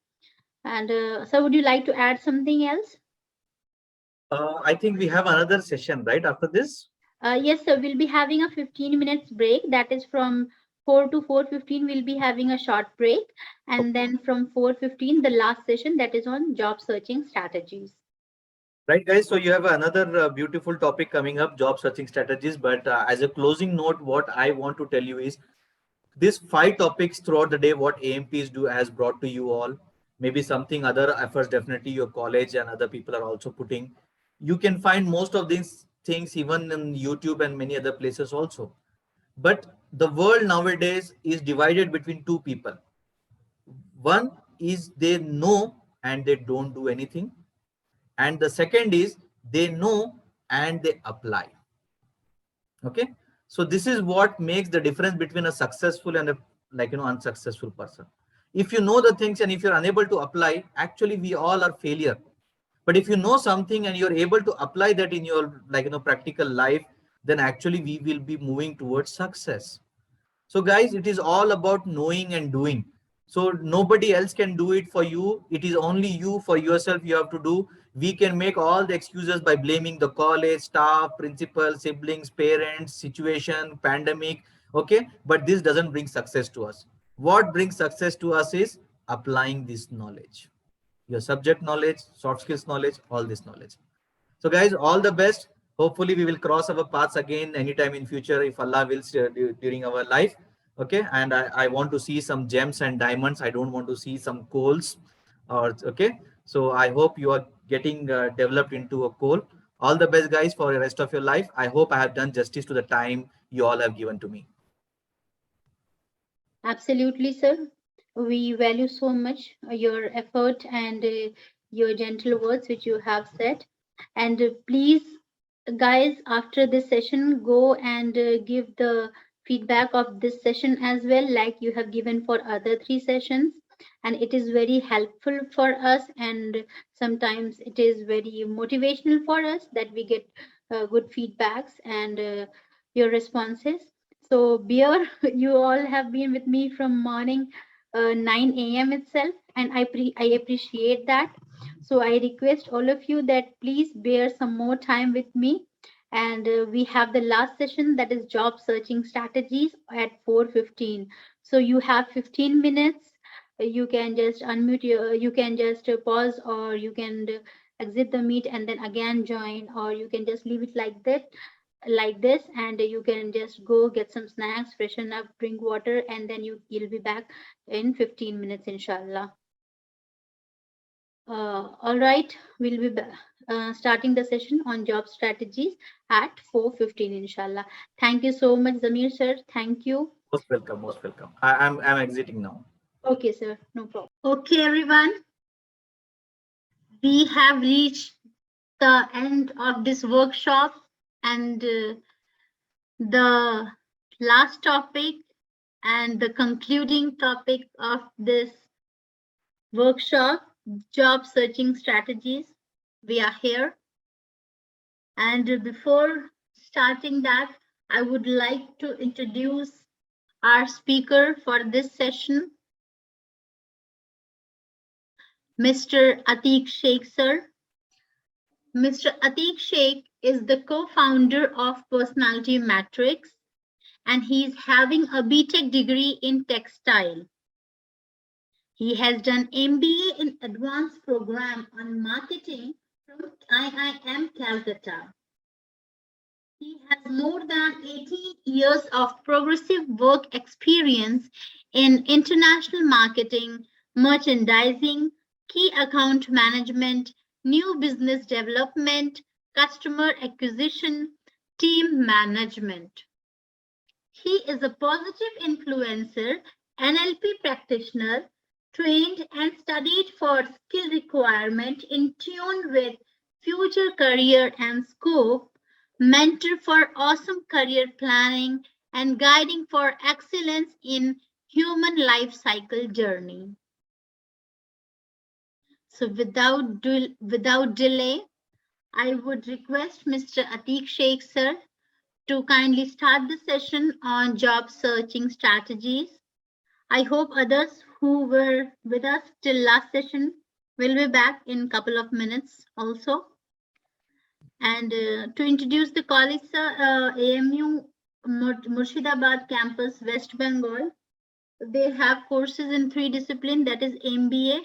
And sir, would you like to add something else? I think we have another session right after this. Yes sir, we'll be having a 15 minutes break, that is from 4 to 4:15 we'll be having a short break, and then from 4:15 the last session, that is on job searching strategies. Right, guys. So you have another beautiful topic coming up, job searching strategies. But as a closing note, what I want to tell you is these 5 topics throughout the day, what AMPs do has brought to you all. Maybe something other efforts, definitely your college and other people are also putting. You can find most of these things even in YouTube and many other places also. But the world nowadays is divided between 2 people. One is they know and they don't do anything. And the second is they know and they apply. Okay, so this is what makes the difference between a successful and a unsuccessful person. If you know the things and if you're unable to apply, actually we all are failure. But if you know something and you're able to apply that in your practical life, then actually we will be moving towards success. So guys, it is all about knowing and doing. So nobody else can do it for you. It is only you for yourself you have to do. We can make all the excuses by blaming the college, staff, principal, siblings, parents, situation, pandemic. Okay, but this doesn't bring success to us. What brings success to us is applying this knowledge. Your subject knowledge, soft skills knowledge, all this knowledge. So guys, all the best. Hopefully we will cross our paths again anytime in future if Allah wills during our life. Okay, and I want to see some gems and diamonds. I don't want to see some coals. Or okay, so I hope you are getting developed into a coal. All the best, guys, for the rest of your life. I hope I have done justice to the time you all have given to me. Absolutely, sir. We value so much your effort and your gentle words which you have said. And please, guys, after this session, go and give the feedback of this session as well, like you have given for other 3 sessions. And it is very helpful for us, and sometimes it is very motivational for us that we get good feedbacks and your responses. So, Beer, you all have been with me from morning 9 a.m. itself, and I appreciate that. So I request all of you that please bear some more time with me. And we have the last session, that is job searching strategies, at 4:15. So you have 15 minutes. You can just unmute you can just pause, or you can exit the meet and then again join, or you can just leave it like that, like this, and you can just go get some snacks, freshen up, drink water, and then you'll be back in 15 minutes, inshallah. All right, we'll be starting the session on job strategies at 4:15, inshallah. Thank you so much, Zamir sir. Thank you. Most welcome, most welcome. I'm exiting now. Okay, sir, no problem. Okay, everyone. We have reached the end of this workshop, and the last topic and the concluding topic of this workshop, job searching strategies. We are here. And before starting that, I would like to introduce our speaker for this session, Mr. Atik Sheikh, sir. Mr. Atik Sheikh is the co-founder of Personality Matrixx, and he is having a BTech degree in textile. He has done MBA in Advanced Program on Marketing from IIM Calcutta. He has more than 18 years of progressive work experience in international marketing, merchandising, key account management, new business development, customer acquisition, team management. He is a positive influencer, NLP practitioner, trained and studied for skill requirement in tune with future career and scope, mentor for awesome career planning, and guiding for excellence in human life cycle journey. So without delay, I would request Mr. Atik Sheikh sir to kindly start the session on job searching strategies. I hope others who were with us till last session will be back in a couple of minutes also. And to introduce the college, sir, AMU Murshidabad campus, West Bengal. They have courses in 3 disciplines, that is MBA,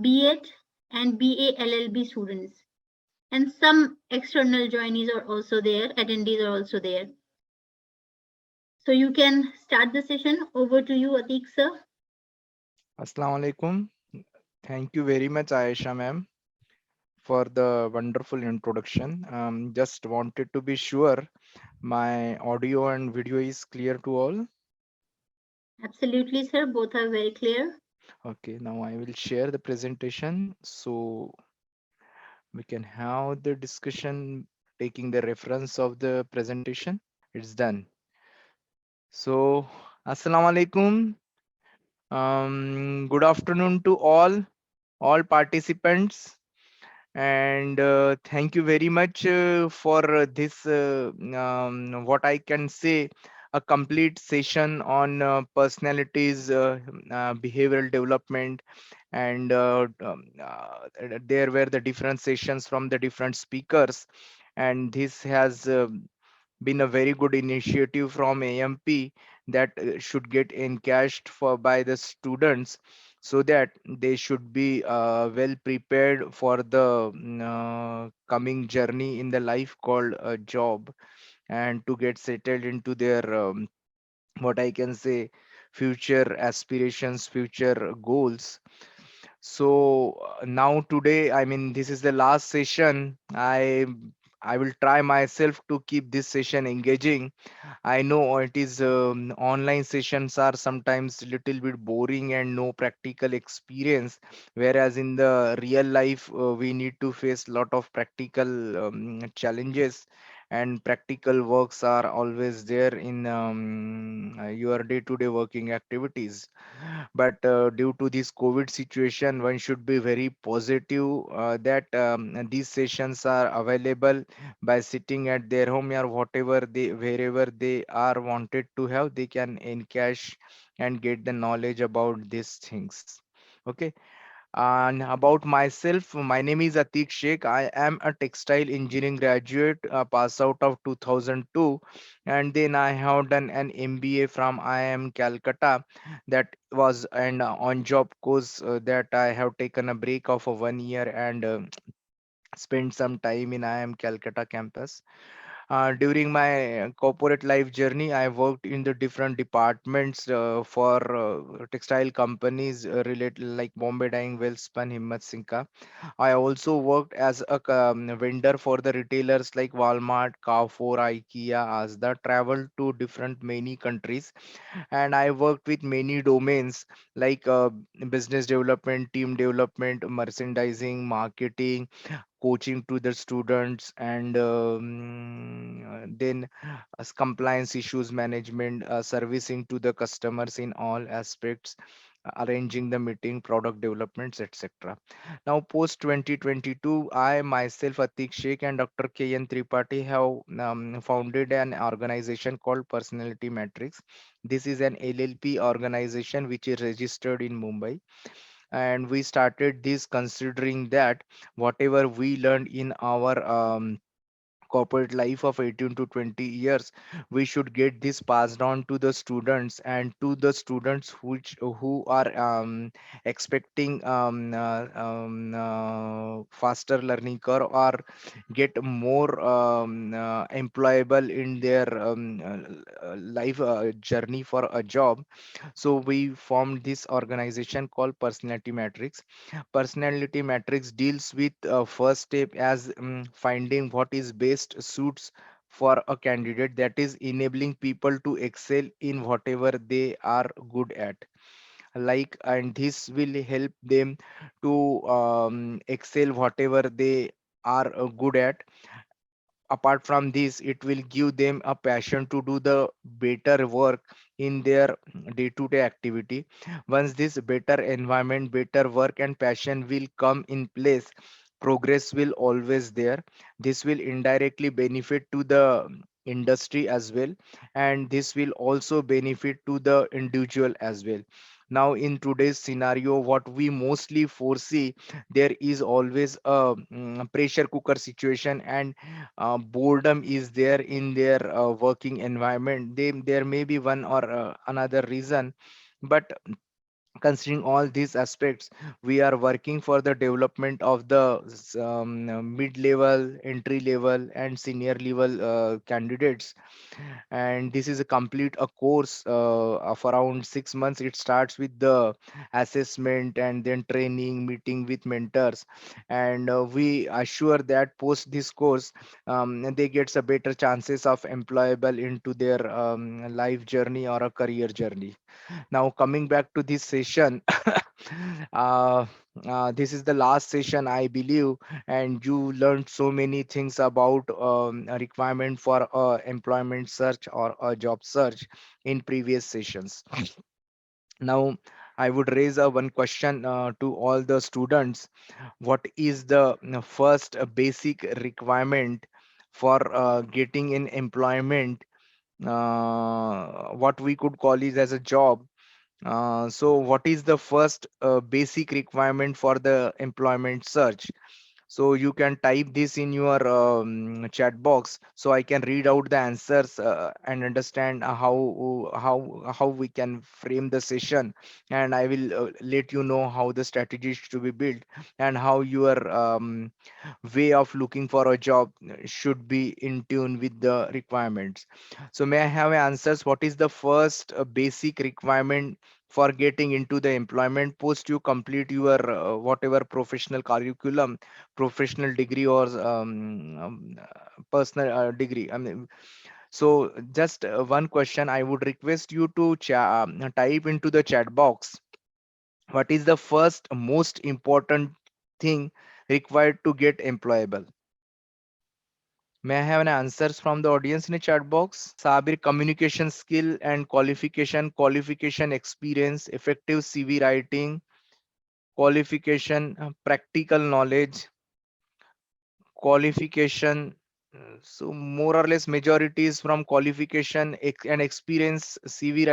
B.Ed, and BA LLB students. And some external joinees are also there, attendees are also there. So you can start the session. Over to you, Atik sir. Assalamu alaikum. Thank you very much, Aisha ma'am, for the wonderful introduction. Just wanted to be sure my audio and video is clear to all. Absolutely, sir. Both are very clear. Okay, now I will share the presentation so we can have the discussion taking the reference of the presentation. It's done. So, Assalamu alaikum. Good afternoon to all participants. And thank you very much for this what I can say, a complete session on personalities, behavioral development. And there were the different sessions from the different speakers, and this has been a very good initiative from AMP that should get encashed for by the students, so that they should be well prepared for the coming journey in the life called a job, and to get settled into their what I can say, future aspirations, future goals. So now today, I mean, this is the last session. I will try myself to keep this session engaging. I know it is online sessions are sometimes little bit boring and no practical experience, whereas in the real life we need to face lot of practical challenges, and practical works are always there in your day-to-day working activities. But due to this COVID situation, one should be very positive that these sessions are available by sitting at their home, or whatever they wherever they are wanted to have, they can encash and get the knowledge about these things. Okay. And about myself, my name is Atik Sheikh. I am a textile engineering graduate, pass out of 2002, and then I have done an MBA from IIM Calcutta. That was an on-job course that I have taken a break of 1 year, and spent some time in IIM Calcutta campus. During my corporate life journey, I worked in the different departments for textile companies related like Bombay Dyeing, Welspun, Himmat Singha. I also worked as a vendor for the retailers like Walmart, Carrefour, IKEA, Asda. Traveled to different many countries, and I worked with many domains like business development, team development, merchandising, marketing, coaching to the students, and then as compliance issues management, servicing to the customers in all aspects, arranging the meeting, product developments, etc. Now post 2022, I myself, Atik Sheikh, and Dr. KN Tripathi have founded an organization called Personality Matrixx. This is an LLP organization which is registered in Mumbai, and we started this considering that whatever we learned in our corporate life of 18 to 20 years, we should get this passed on to the students, and to the students who are expecting faster learning curve, or get more employable in their life journey for a job. So we formed this organization called Personality Matrixx. Personality Matrixx deals with first step as finding what is best suits for a candidate, that is enabling people to excel in whatever they are good at, like, and this will help them to excel whatever they are good at. Apart from this, it will give them a passion to do the better work in their day-to-day activity. Once this better environment, better work and passion will come in place, progress will always there. This will indirectly benefit to the industry as well, and this will also benefit to the individual as well. Now in today's scenario, what we mostly foresee, there is always a pressure cooker situation, and boredom is there in their working environment. There may be one or another reason, but considering all these aspects, we are working for the development of the mid-level, entry level and senior level candidates. And this is a complete a course of around 6 months. It starts with the assessment and then training, meeting with mentors, and we assure that post this course, they get a better chances of employable into their life journey or a career journey. Now coming back to this session, uh, this is the last session, I believe, and you learned so many things about a requirement for employment search or a job search in previous sessions. Now I would raise one question to all the students. What is the first basic requirement for getting in employment, what we could call it as a job? So what is the first basic requirement for the employment search? So you can type this in your chat box, so I can read out the answers and understand how we can frame the session, and I will let you know how the strategy is to be built, and how your way of looking for a job should be in tune with the requirements. So may I have answers? What is the first basic requirement for getting into the employment post you complete your whatever professional curriculum, professional degree, or personal degree? I mean, so just one question. I would request you to type into the chat box. What is the first most important thing required to get employable? May I have an answers from the audience in the chat box? Sabir, communication skill and qualification, qualification experience, effective CV writing, qualification, practical knowledge, qualification. So more or less majority is from qualification and experience, CV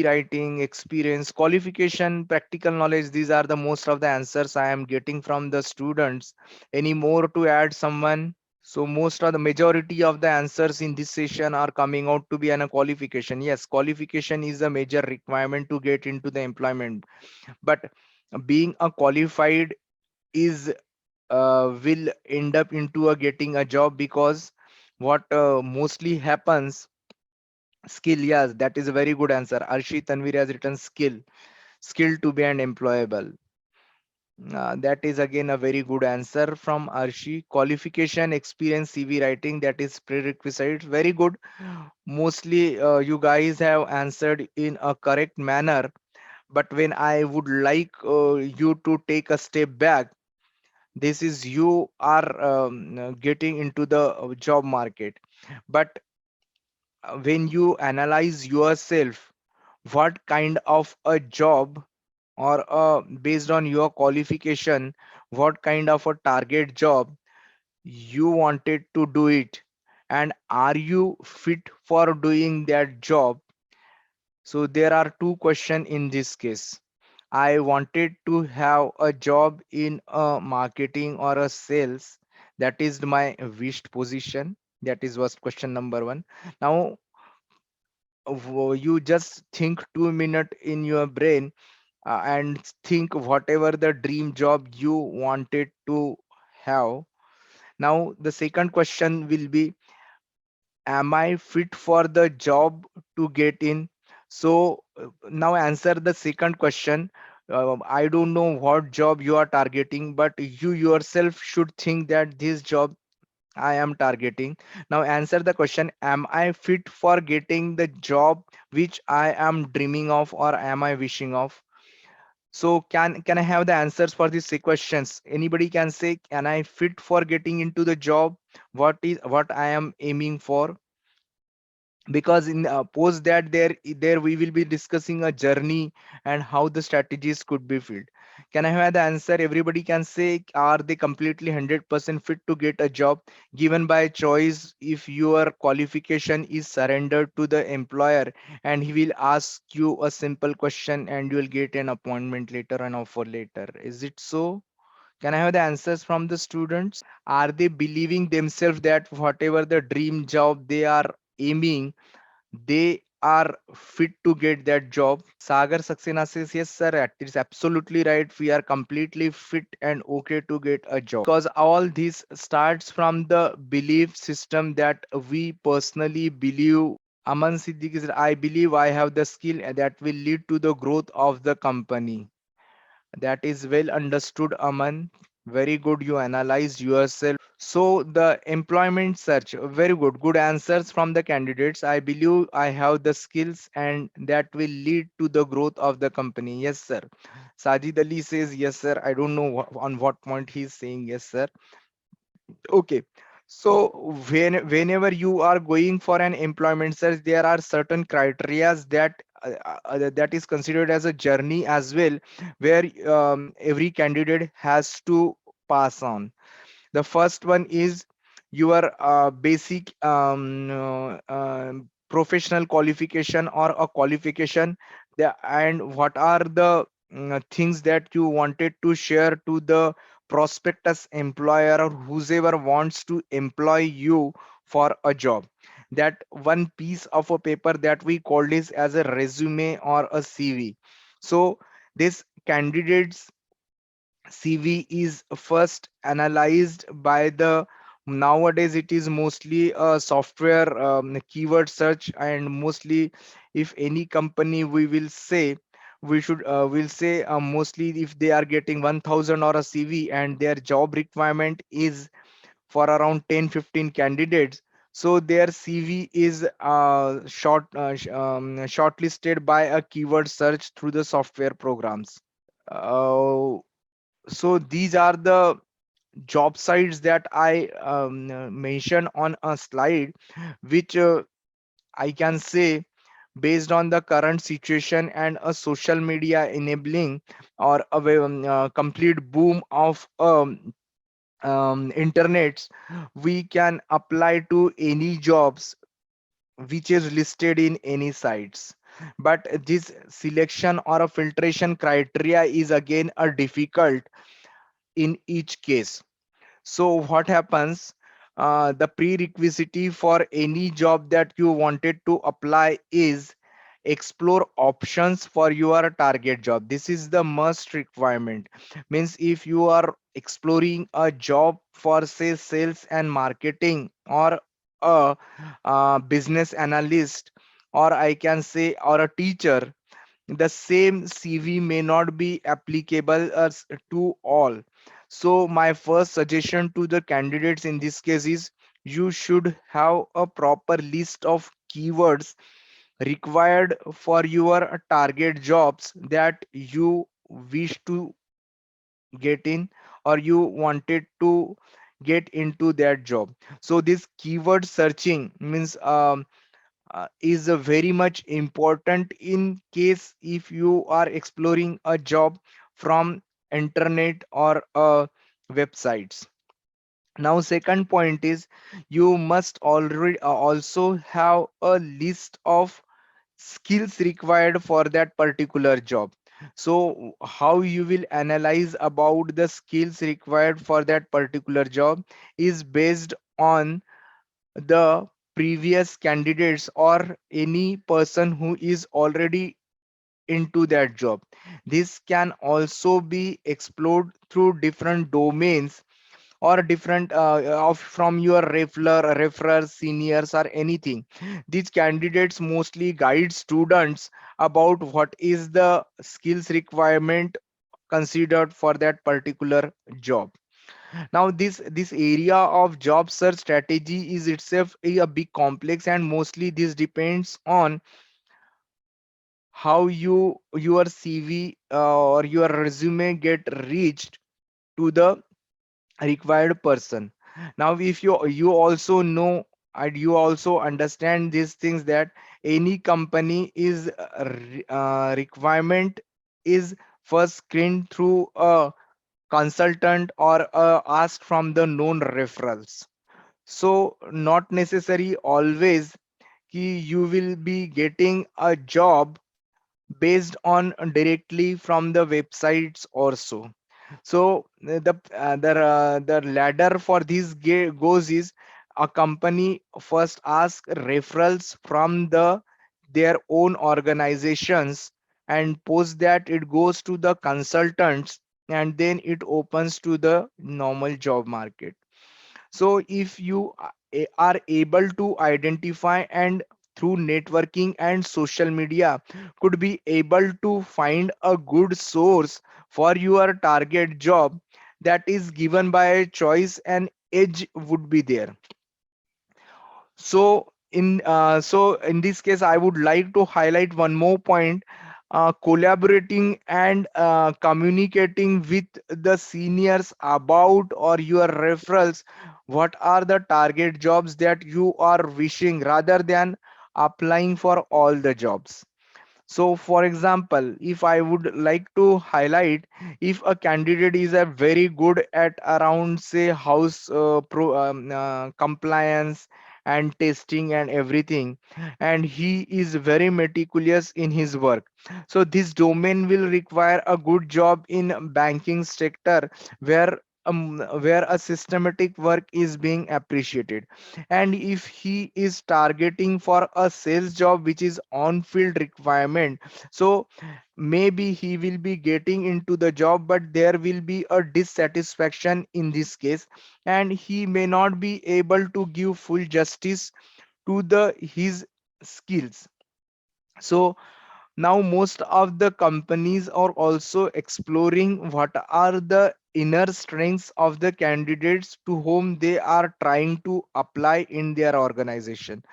writing, experience, qualification, practical knowledge. These are the most of the answers I am getting from the students. Any more to add, someone? So most of the majority of the answers in this session are coming out to be a qualification. Yes, qualification is a major requirement to get into the employment. But being a qualified is will end up into a getting a job, because what mostly happens, skill. Yes, that is a very good answer. Arshi Tanvir has written skill to be an employable. That is again a very good answer from Arshi. Qualification, experience, CV writing, that is prerequisite. Very good. Mostly you guys have answered in a correct manner. But when I would like you to take a step back, this is you are getting into the job market. But when you analyze yourself, what kind of a job, or based on your qualification, what kind of a target job you wanted to do it, and are you fit for doing that job? So there are two questions in this case. I wanted to have a job in a marketing or a sales. That is my wished position. That is was question number one. Now you just think 2 minutes in your brain and think whatever the dream job you wanted to have. Now the second question will be, am I fit for the job to get in? So now answer the second question. I don't know what job you are targeting, but you yourself should think that this job I am targeting. Now answer the question, am I fit for getting the job which I am dreaming of or am I wishing of? So can I have the answers for these three questions? Anybody can say, can I fit for getting into the job? What I am aiming for? Because in post that there we will be discussing a journey and how the strategies could be filled. Can I have the answer? Everybody can say, are they completely 100% fit to get a job given by choice if your qualification is surrendered to the employer and he will ask you a simple question and you will get an appointment later, an offer later? Is it so? Can I have the answers from the students? Are they believing themselves that whatever the dream job they are aiming, they are fit to get that job? Sagar Saxena says, yes, sir, it is absolutely right. We are completely fit and okay to get a job. Because all this starts from the belief system that we personally believe. Aman Siddiqui said, I believe I have the skill that will lead to the growth of the company. That is well understood, Aman. Very good. You analyzed yourself. So the employment search, very good. Good answers from the candidates. I believe I have the skills and that will lead to the growth of the company. Yes, sir. Sajid Ali says, yes, sir. I don't know on what point he's saying yes, sir. Okay. So whenever you are going for an employment search, there are certain criterias that is considered as a journey as well, where every candidate has to pass on. The first one is your basic professional qualification or a qualification, and what are the things that you wanted to share to the prospectus employer or whoever wants to employ you for a job. That one piece of a paper that we call this as a resume or a CV. So this candidates CV is first analyzed by the, nowadays it is mostly a software keyword search, and mostly if any company we will say, we should will say mostly if they are getting 1000 or a CV and their job requirement is for around 10-15 candidates, so their CV is shortlisted by a keyword search through the software programs. uh, so these are the job sites that I mentioned on a slide, which I can say, based on the current situation and a social media enabling or a complete boom of internets, we can apply to any jobs which is listed in any sites. But this selection or a filtration criteria is again a difficult in each case. So what happens? The prerequisite for any job that you wanted to apply is explore options for your target job. This is the must requirement. Means if you are exploring a job for say sales and marketing or a, business analyst, or I can say or a teacher, the same CV may not be applicable as to all. So my first suggestion to the candidates in this case is, you should have a proper list of keywords required for your target jobs that you wish to get in or you wanted to get into that job. So this keyword searching means is very much important in case if you are exploring a job from internet or websites. Now second point is, you must already also have a list of skills required for that particular job. So how you will analyze about the skills required for that particular job is based on the previous candidates or any person who is already into that job. This can also be explored through different domains or different of from your referrals, seniors, or anything. These candidates mostly guide students about what is the skills requirement considered for that particular job. Now this area of job search strategy is itself a big complex, and mostly this depends on how your CV or your resume get reached to the required person. Now if you also know and you also understand these things, that any company is requirement is first screened through a consultant or asked from the known referrals. So not necessary always you will be getting a job based on directly from the websites also. So the ladder for this goes is a company first ask referrals from their own organizations, and post that it goes to the consultants, and then it opens to the normal job market. So if you are able to identify and through networking and social media could be able to find a good source for your target job that is given by a choice, and edge would be there. So in this case I would like to highlight one more point. Collaborating and communicating with the seniors about or your referrals, what are the target jobs that you are wishing, rather than applying for all the jobs. So for example, if I would like to highlight, if a candidate is a very good at around say house compliance and testing and everything, and he is very meticulous in his work, so this domain will require a good job in banking sector, where where a systematic work is being appreciated. And if he is targeting for a sales job which is on field requirement, so maybe he will be getting into the job, but there will be a dissatisfaction in this case, and he may not be able to give full justice to the his skills. So now most of the companies are also exploring what are the inner strengths of the candidates to whom they are trying to apply in their organization.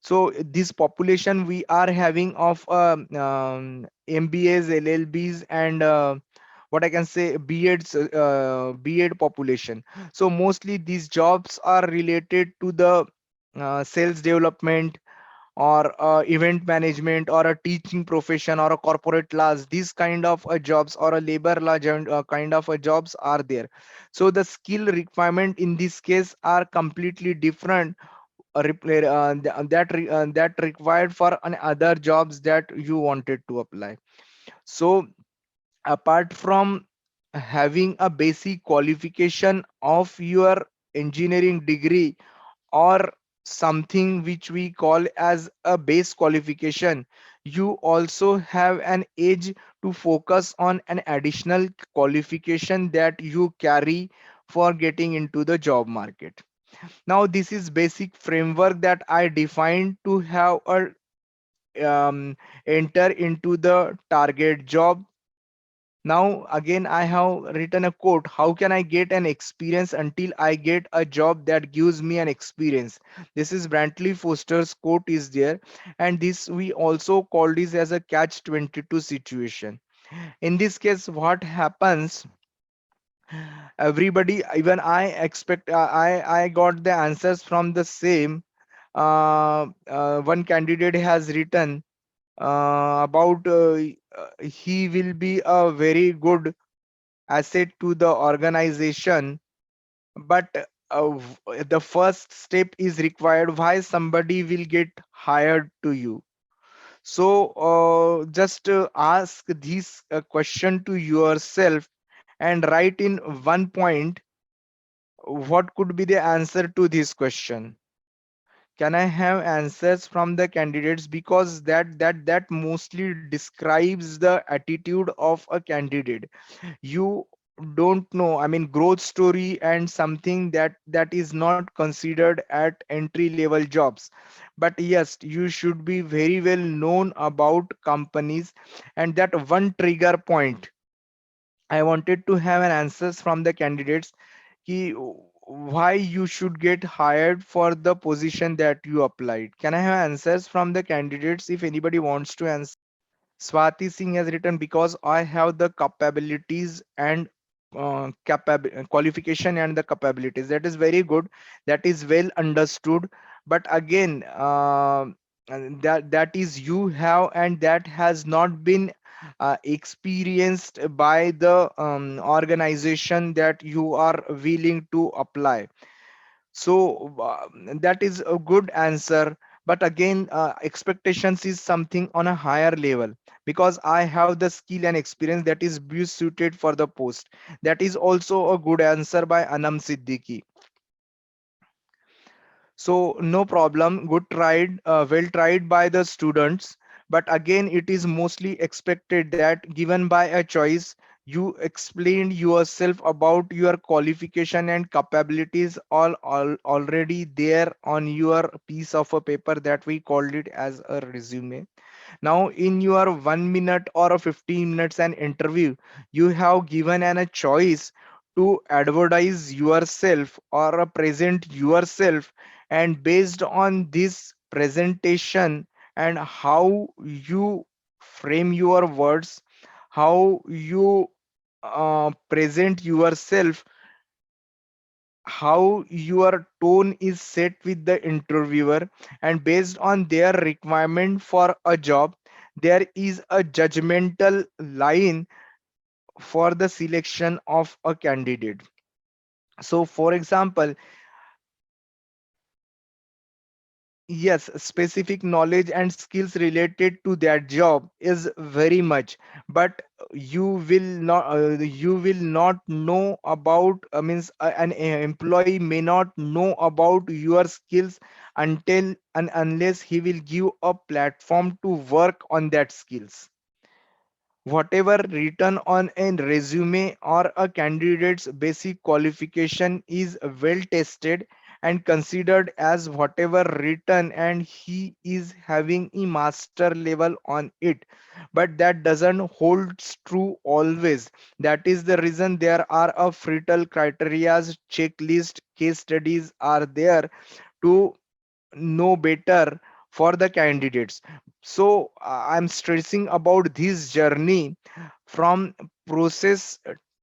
So this population we are having of MBAs, LLBs, and what I can say B.Ed population. So mostly these jobs are related to the sales development, or event management, or a teaching profession, or a corporate laws. These kind of jobs, or a labor law kind of jobs are there. So the skill requirement in this case are completely different, that required for an other jobs that you wanted to apply. So apart from having a basic qualification of your engineering degree, or something which we call as a base qualification, you also have an edge to focus on an additional qualification that you carry for getting into the job market. Now this is basic framework that I defined to have a enter into the target job. Now again I have written a quote: how can I get an experience until I get a job that gives me an experience? This is Brantley Foster's quote is there, and this we also call this as a catch 22 situation. In this case what happens, everybody, even I expect I got the answers from the same. One candidate has written about he will be a very good asset to the organization, but the first step is required why somebody will get hired to you. So just ask this question to yourself and write in one point what could be the answer to this question. Can I have answers from the candidates, because that mostly describes the attitude of a candidate. You don't know, I mean, growth story and something that is not considered at entry level jobs. But yes, you should be very well known about companies, and that one trigger point I wanted to have an answers from the candidates, ki why you should get hired for the position that you applied. Can I have answers from the candidates if anybody wants to answer? Swati Singh has written, because I have the capabilities and qualification and the capabilities. That is very good. That is well understood. But again, that is you have, and that has not been experienced by the organization that you are willing to apply. So that is a good answer. But again, expectations is something on a higher level, because I have the skill and experience that is best suited for the post. That is also a good answer by Anam Siddiqui. So no problem, good tried, well tried by the students. But again, it is mostly expected that given by a choice, you explained yourself about your qualification and capabilities all already there on your piece of a paper that we called it as a resume. Now in your 1 minute or a 15 minutes an interview, you have given an a choice to advertise yourself or present yourself, and based on this presentation and how you frame your words, how you present yourself, how your tone is set with the interviewer, and based on their requirement for a job, there is a judgmental line for the selection of a candidate. So for example, yes, specific knowledge and skills related to that job is very much, but you will not know about, means an employee may not know about your skills until and unless he will give a platform to work on that skills. Whatever written on a resume or a candidate's basic qualification is well tested and considered as whatever written, and he is having a master level on it. But that doesn't hold true always. That is the reason there are a fertile criterias, checklist, case studies are there to know better for the candidates. So I'm stressing about this journey from process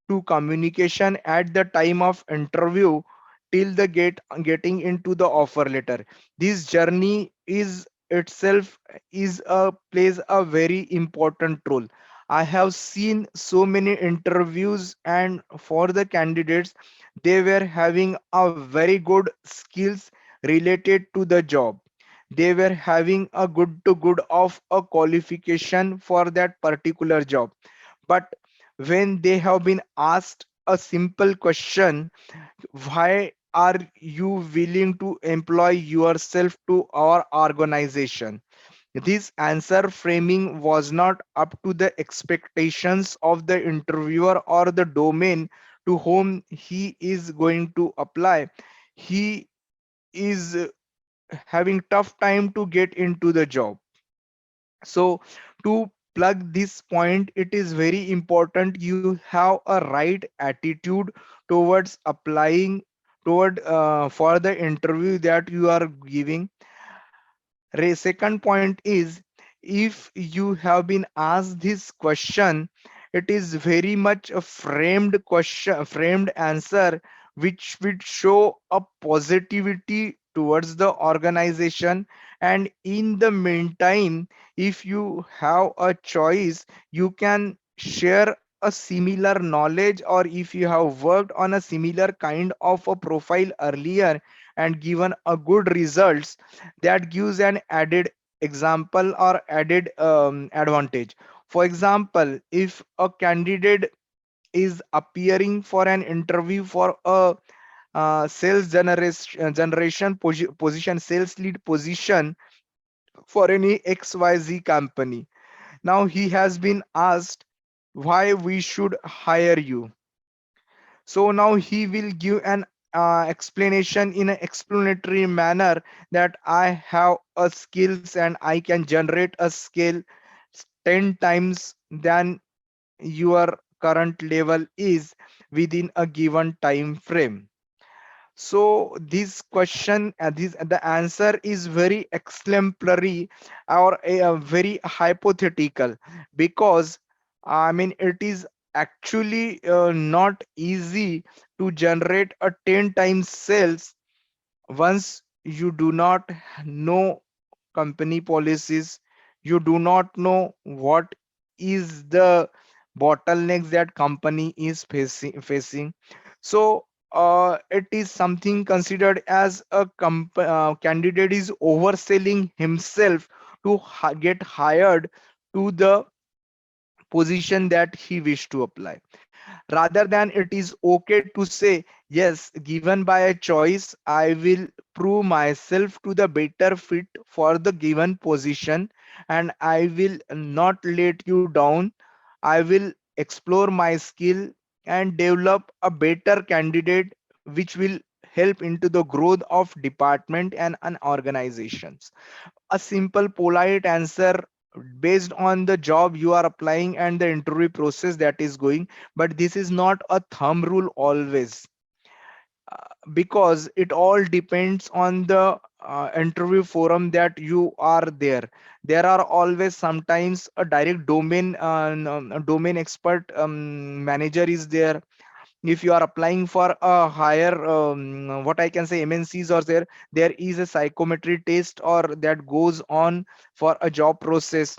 to communication at the time of interview till the getting into the offer letter. This journey is itself is a plays a very important role. I have seen so many interviews, and for the candidates, they were having a very good skills related to the job. They were having a good to good of a qualification for that particular job. But when they have been asked a simple question, why are you willing to employ yourself to our organization, this answer framing was not up to the expectations of the interviewer or the domain to whom he is going to apply. He is having tough time to get into the job. So to plug this point, it is very important you have a right attitude towards applying toward for the interview that you are giving. Second point is, if you have been asked this question, it is very much a framed question, framed answer, which would show a positivity towards the organization. And in the meantime, if you have a choice, you can share a similar knowledge, or if you have worked on a similar kind of a profile earlier and given a good results, that gives an added example or added advantage. For example, if a candidate is appearing for an interview for a sales generation position, sales lead position for any XYZ company. Now he has been asked why we should hire you. So now he will give an explanation in an explanatory manner that I have a skills and I can generate a skill 10 times than your current level is within a given time frame. So this question, this the answer is very exemplary or a very hypothetical, because I mean it is actually not easy to generate a 10 times sales once you do not know company policies, you do not know what is the bottlenecks that company is facing. So it is something considered as a candidate is overselling himself to get hired to the position that he wished to apply, rather than it is okay to say yes, given by a choice I will prove myself to the better fit for the given position, and I will not let you down. I will explore my skill and develop a better candidate which will help into the growth of department and an organizations. A simple polite answer based on the job you are applying and the interview process that is going. But this is not a thumb rule always, because it all depends on the interview forum that you are there. There are always sometimes a direct domain a domain expert manager is there. If you are applying for a higher what I can say MNCs, or there is a psychometry test or that goes on for a job process.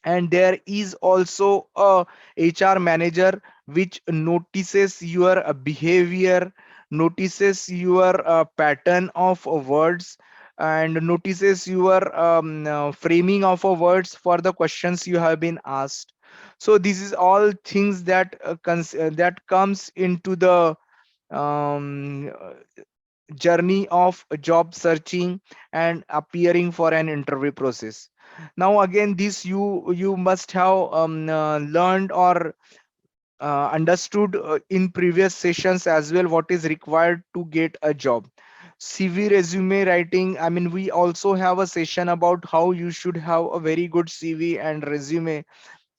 And there is also a HR manager which notices your behavior, notices your pattern of words, and notices your framing of words for the questions you have been asked. So this is all things that that comes into the um, journey of job searching and appearing for an interview process. Now again, this you must have learned or understood in previous sessions as well, what is required to get a job. CV resume writing, I mean we also have a session about how you should have a very good CV and resume.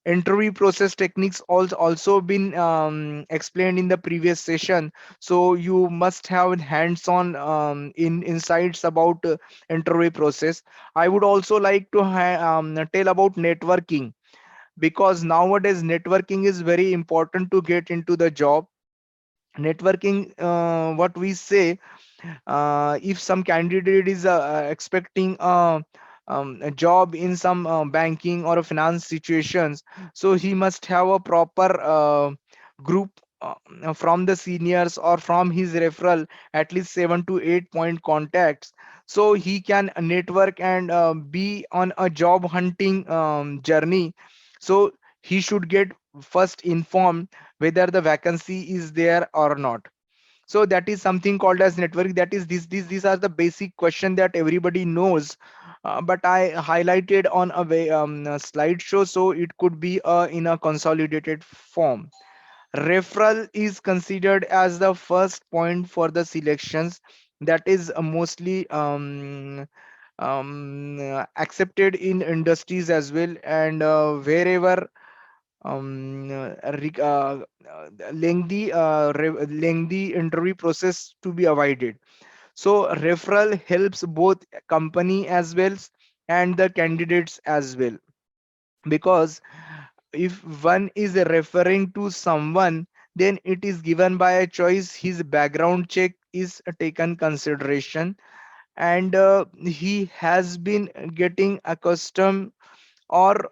Interview process techniques also been explained in the previous session, so you must have hands-on in insights about interview process. I would also like to tell about networking, because nowadays networking is very important to get into the job. Networking, what we say, if some candidate is expecting a job in some banking or a finance situations, so he must have a proper group from the seniors or from his referral, at least 7 to 8 point contacts, so he can network and be on a job hunting journey. So he should get first informed whether the vacancy is there or not. So that is something called as network. That is these are the basic question that everybody knows, but I highlighted on a way a slideshow, so it could be in a consolidated form. Referral is considered as the first point for the selections. That is mostly accepted in industries as well, and wherever lengthy interview process to be avoided. So referral helps both company as well and the candidates as well, because if one is referring to someone, then it is given by a choice, his background check is taken consideration, and he has been getting accustomed or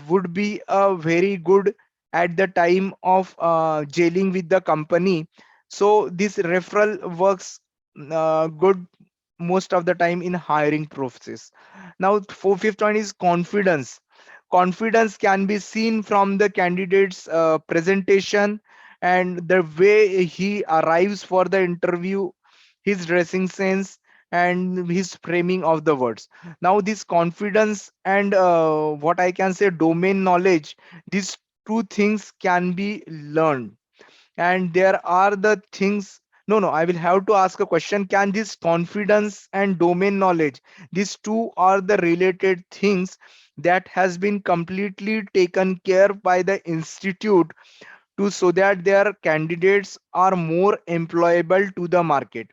would be very good at the time of jailing with the company. So this referral works good most of the time in hiring process. Now, fifth one is confidence. Confidence can be seen from the candidate's presentation and the way he arrives for the interview, his dressing sense, and his framing of the words. Now, this confidence and what I can say domain knowledge, these two things can be learned. And there are the things. No, I will have to ask a question. Can this confidence and domain knowledge, these two are the related things that has been completely taken care by the institute to so that their candidates are more employable to the market.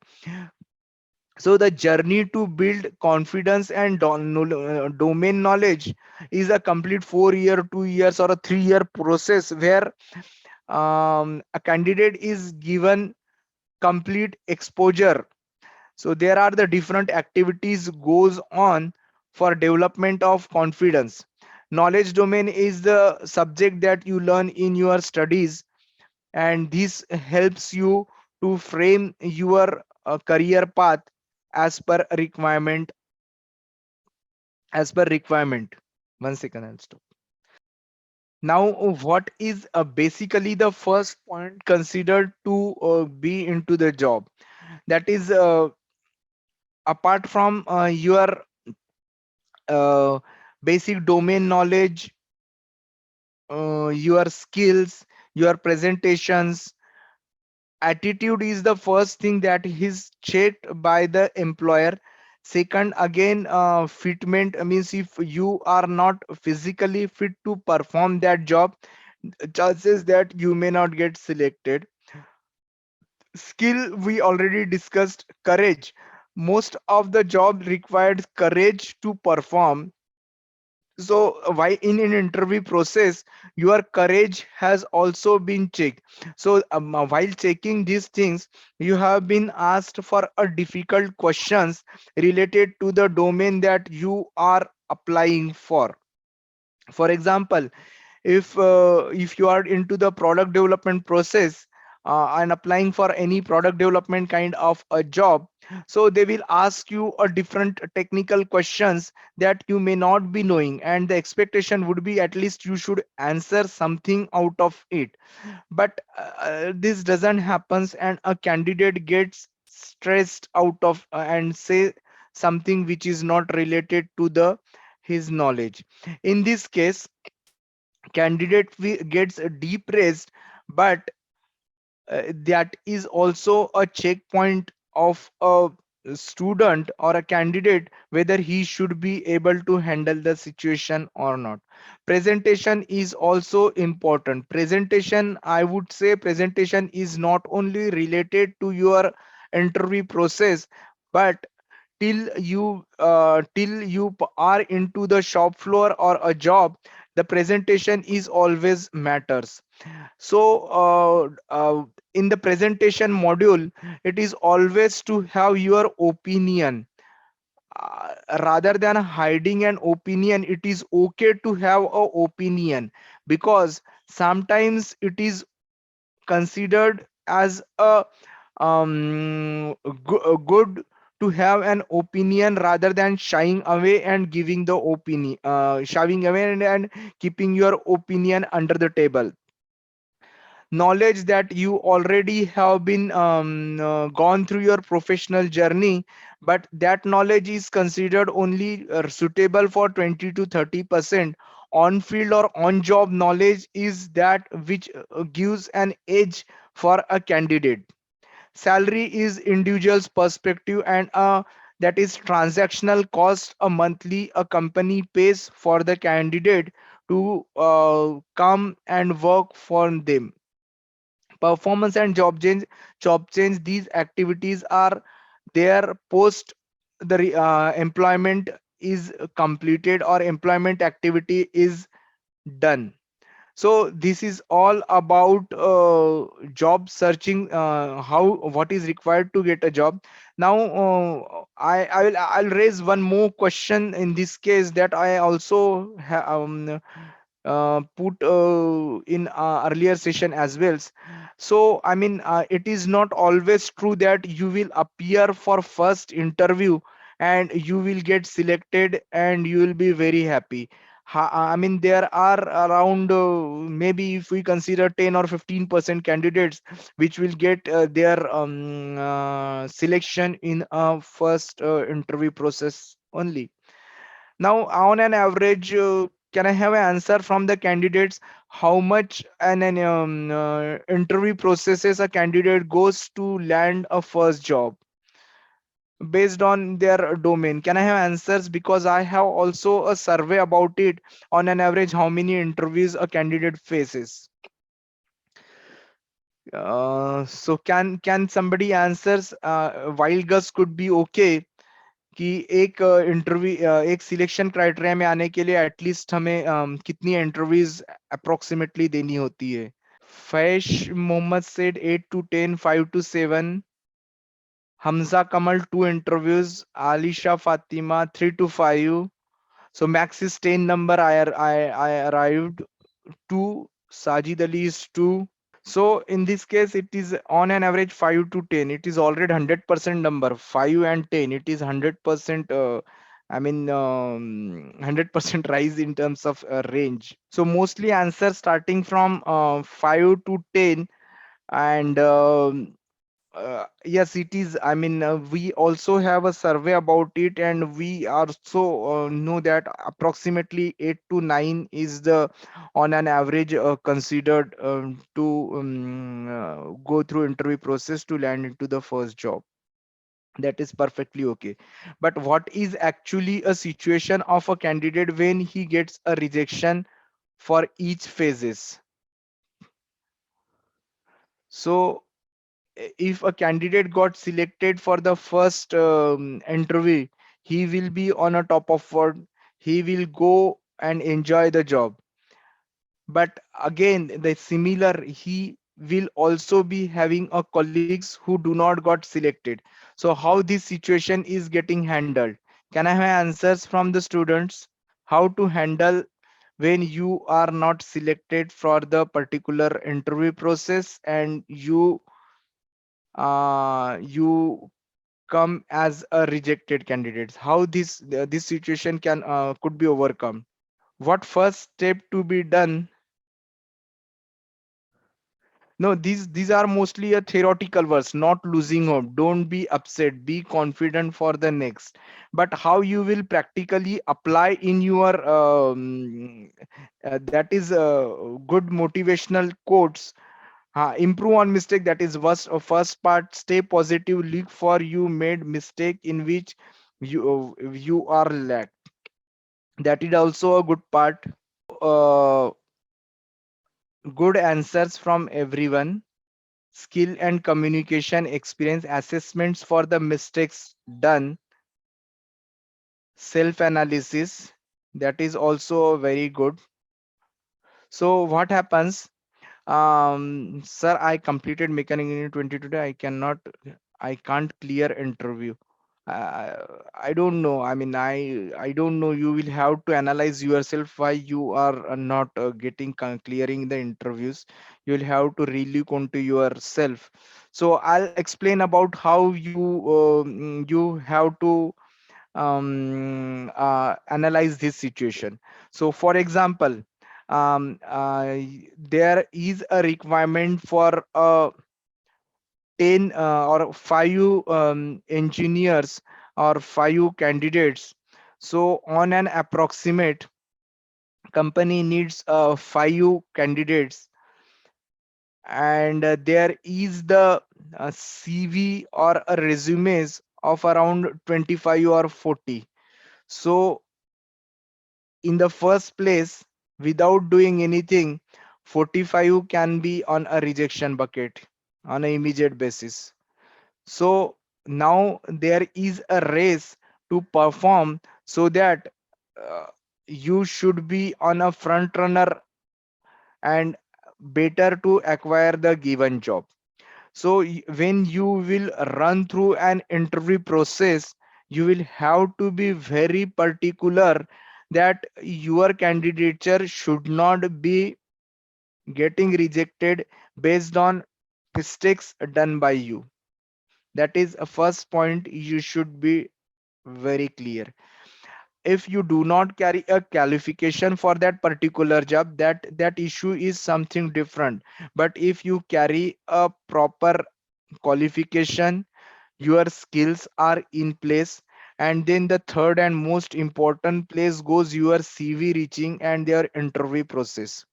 So the journey to build confidence and domain knowledge is a complete 4 year, 2 years, or a 3 year process where a candidate is given complete exposure. So there are the different activities goes on for development of confidence. Knowledge domain is the subject that you learn in your studies, and this helps you to frame your career path as per requirement. One second, I'll stop. Now, what is basically the first point considered to be into the job? That is, apart from your uh, basic domain knowledge, your skills, your presentations, attitude is the first thing that is checked by the employer. Second, again, fitment means if you are not physically fit to perform that job, chances that you may not get selected. Skill, we already discussed. Courage, most of the job required courage to perform. So why in an interview process your courage has also been checked. So while checking these things, you have been asked for a difficult questions related to the domain that you are applying for. For example, if you are into the product development process and applying for any product development kind of a job, so they will ask you a different technical questions that you may not be knowing, and the expectation would be at least you should answer something out of it. But this doesn't happens, and a candidate gets stressed out of and say something which is not related to the his knowledge. In this case, candidate gets depressed, but that is also a checkpoint of a student or a candidate whether he should be able to handle the situation or not. Presentation is also important. Presentation, I would say, presentation is not only related to your interview process, but till you are into the shop floor or a job, the presentation is always matters. So in the presentation module, it is always to have your opinion. Rather than hiding an opinion, it is okay to have a opinion, because sometimes it is considered as a good to have an opinion rather than shying away and giving the opinion, shying away and keeping your opinion under the table. Knowledge that you already have been gone through your professional journey, but that knowledge is considered only suitable for 20 to 30%. On field or on job knowledge is that which gives an edge for a candidate. Salary is individual's perspective, and that is transactional cost, a monthly a company pays for the candidate to come and work for them. Performance and job change, these activities are there post the employment is completed or employment activity is done. So this is all about job searching, how what is required to get a job. Now I'll raise one more question in this case that I also put in earlier session as well. So I mean, it is not always true that you will appear for first interview and you will get selected and you will be very happy. I mean, there are around maybe if we consider 10 or 15% candidates which will get their selection in a first interview process only. Now, on an average, can I have an answer from the candidates how much an interview processes a candidate goes to land a first job based on their domain? Can I have answers? Because I have also a survey about it. On an average, how many interviews a candidate faces? So can somebody answers? Wild guess could be okay. कि एक interview एक selection criteria में आने के लिए at least हमें कितनी interviews approximately देनी होती है. फैश Mohammad said 8 to 10, 5 to 7. Hamza Kamal 2 interviews. Alisha Fatima 3 to 5. So max is 10 number. I arrived 2. Sajid Ali is 2. So in this case, it is on an average 5 to 10. It is already 100% number. 5 and 10. It is 100%. I mean, 100% rise in terms of range. So mostly answers starting from 5 to 10, and yes, it is. I mean, we also have a survey about it, and we also know that approximately 8 to 9 is the on an average considered to go through interview process to land into the first job. That is perfectly okay. But what is actually a situation of a candidate when he gets a rejection for each phases? So if a candidate got selected for the first interview, he will be on a top of what he will go and enjoy the job. But again, the similar, he will also be having a colleagues who do not got selected. So how this situation is getting handled? Can I have answers from the students? How to handle when you are not selected for the particular interview process and you come as a rejected candidates? How this situation can could be overcome? What first step to be done? No, these are mostly a theoretical words. Not losing hope, don't be upset, be confident for the next. But how you will practically apply in your that is good motivational quotes. Improve on mistake, that is first part. Stay positive, look for you made mistake in which you are lack. That is also a good part. Good answers from everyone. Skill and communication experience, assessments for the mistakes done, self analysis, that is also very good. So what happens? Sir, I completed mechanic engineering 20 today. I can't clear interview. I don't know. I mean, I don't know. You will have to analyze yourself why you are not getting clearing the interviews. You will have to really come to yourself. So I'll explain about how you have to analyze this situation. So for example, there is a requirement for 10 or 5 engineers or 5 candidates. So on an approximate, company needs 5 candidates, and there is the CV or a resumes of around 25 or 40. So in the first place, without doing anything, 45 can be on a rejection bucket on an immediate basis. So now there is a race to perform, so that uh, you should be on a front runner and better to acquire the given job. So when you will run through an interview process, you will have to be very particular that your candidature should not be getting rejected based on mistakes done by you. That is a first point you should be very clear. If you do not carry a qualification for that particular job, that issue is something different. But if you carry a proper qualification, your skills are in place, and then the third and most important place goes your CV reaching and their interview process.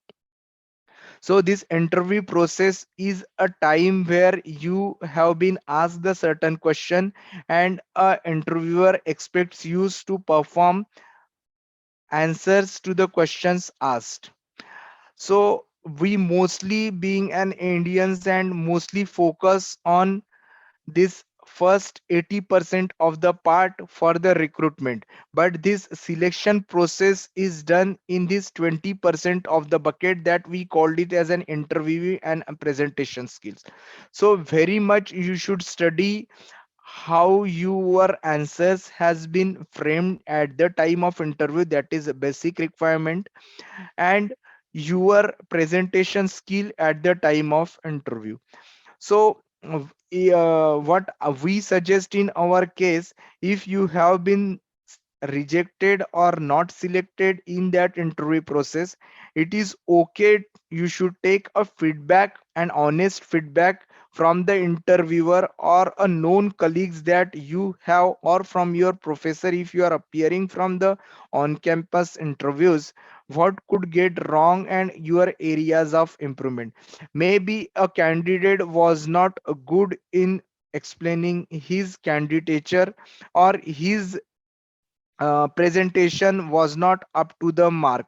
So this interview process is a time where you have been asked a certain question, and a interviewer expects you to perform answers to the questions asked. So we mostly being an Indians and mostly focus on this first 80% of the part for the recruitment, but this selection process is done in this 20% of the bucket that we called it as an interview and a presentation skills. So very much you should study how your answers has been framed at the time of interview. That is a basic requirement. And your presentation skill at the time of interview. So what we suggest in our case, if you have been rejected or not selected in that interview process, it is okay. You should take a feedback, an honest feedback from the interviewer or a known colleagues that you have, or from your professor if you are appearing from the on campus interviews, what could get wrong and your areas of improvement. Maybe a candidate was not good in explaining his candidature, or his presentation was not up to the mark.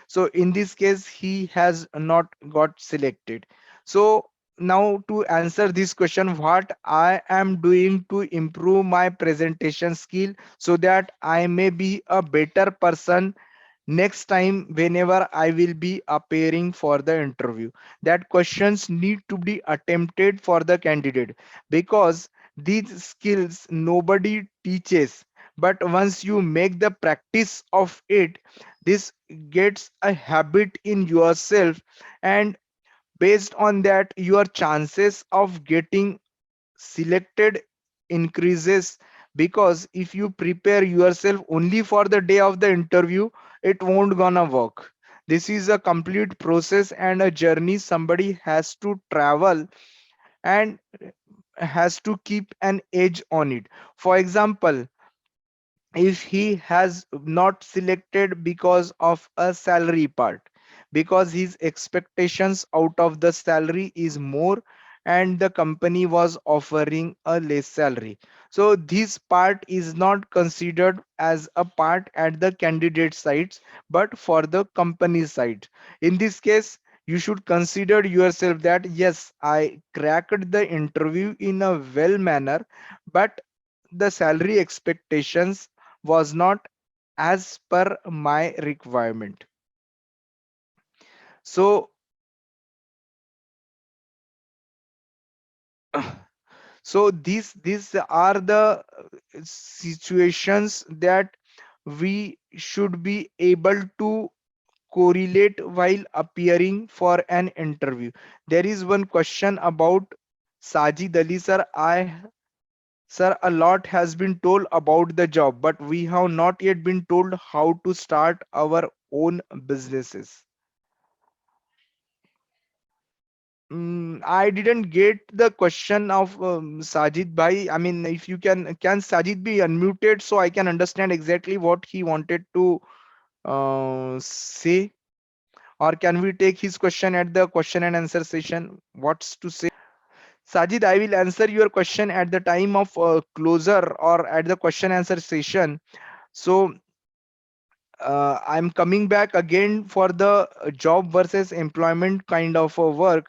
So in this case he has not got selected. So now to answer this question, what I am doing to improve my presentation skill so that I may be a better person next time whenever I will be appearing for the interview. That questions need to be attempted for the candidate, because these skills nobody teaches, but once you make the practice of it, this gets a habit in yourself, and based on that your chances of getting selected increases. Because if you prepare yourself only for the day of the interview, it won't gonna work. This is a complete process and a journey somebody has to travel, and has to keep an edge on it. For example, if he has not selected because of a salary part, because his expectations out of the salary is more and the company was offering a less salary, so this part is not considered as a part at the candidate sides, but for the company side. In this case, you should consider yourself that yes, I cracked the interview in a well manner, but the salary expectations was not as per my requirement. So so these are the situations that we should be able to correlate while appearing for an interview. There is one question about Sajid Ali sir. Sir, a lot has been told about the job, but we have not yet been told how to start our own businesses. I didn't get the question of Sajid Bhai. I mean, if you can Sajid be unmuted so I can understand exactly what he wanted to say? Or can we take his question at the question and answer session? What's to say? Sajid, I will answer your question at the time of closer or at the question answer session. So I'm coming back again for the job versus employment kind of a work.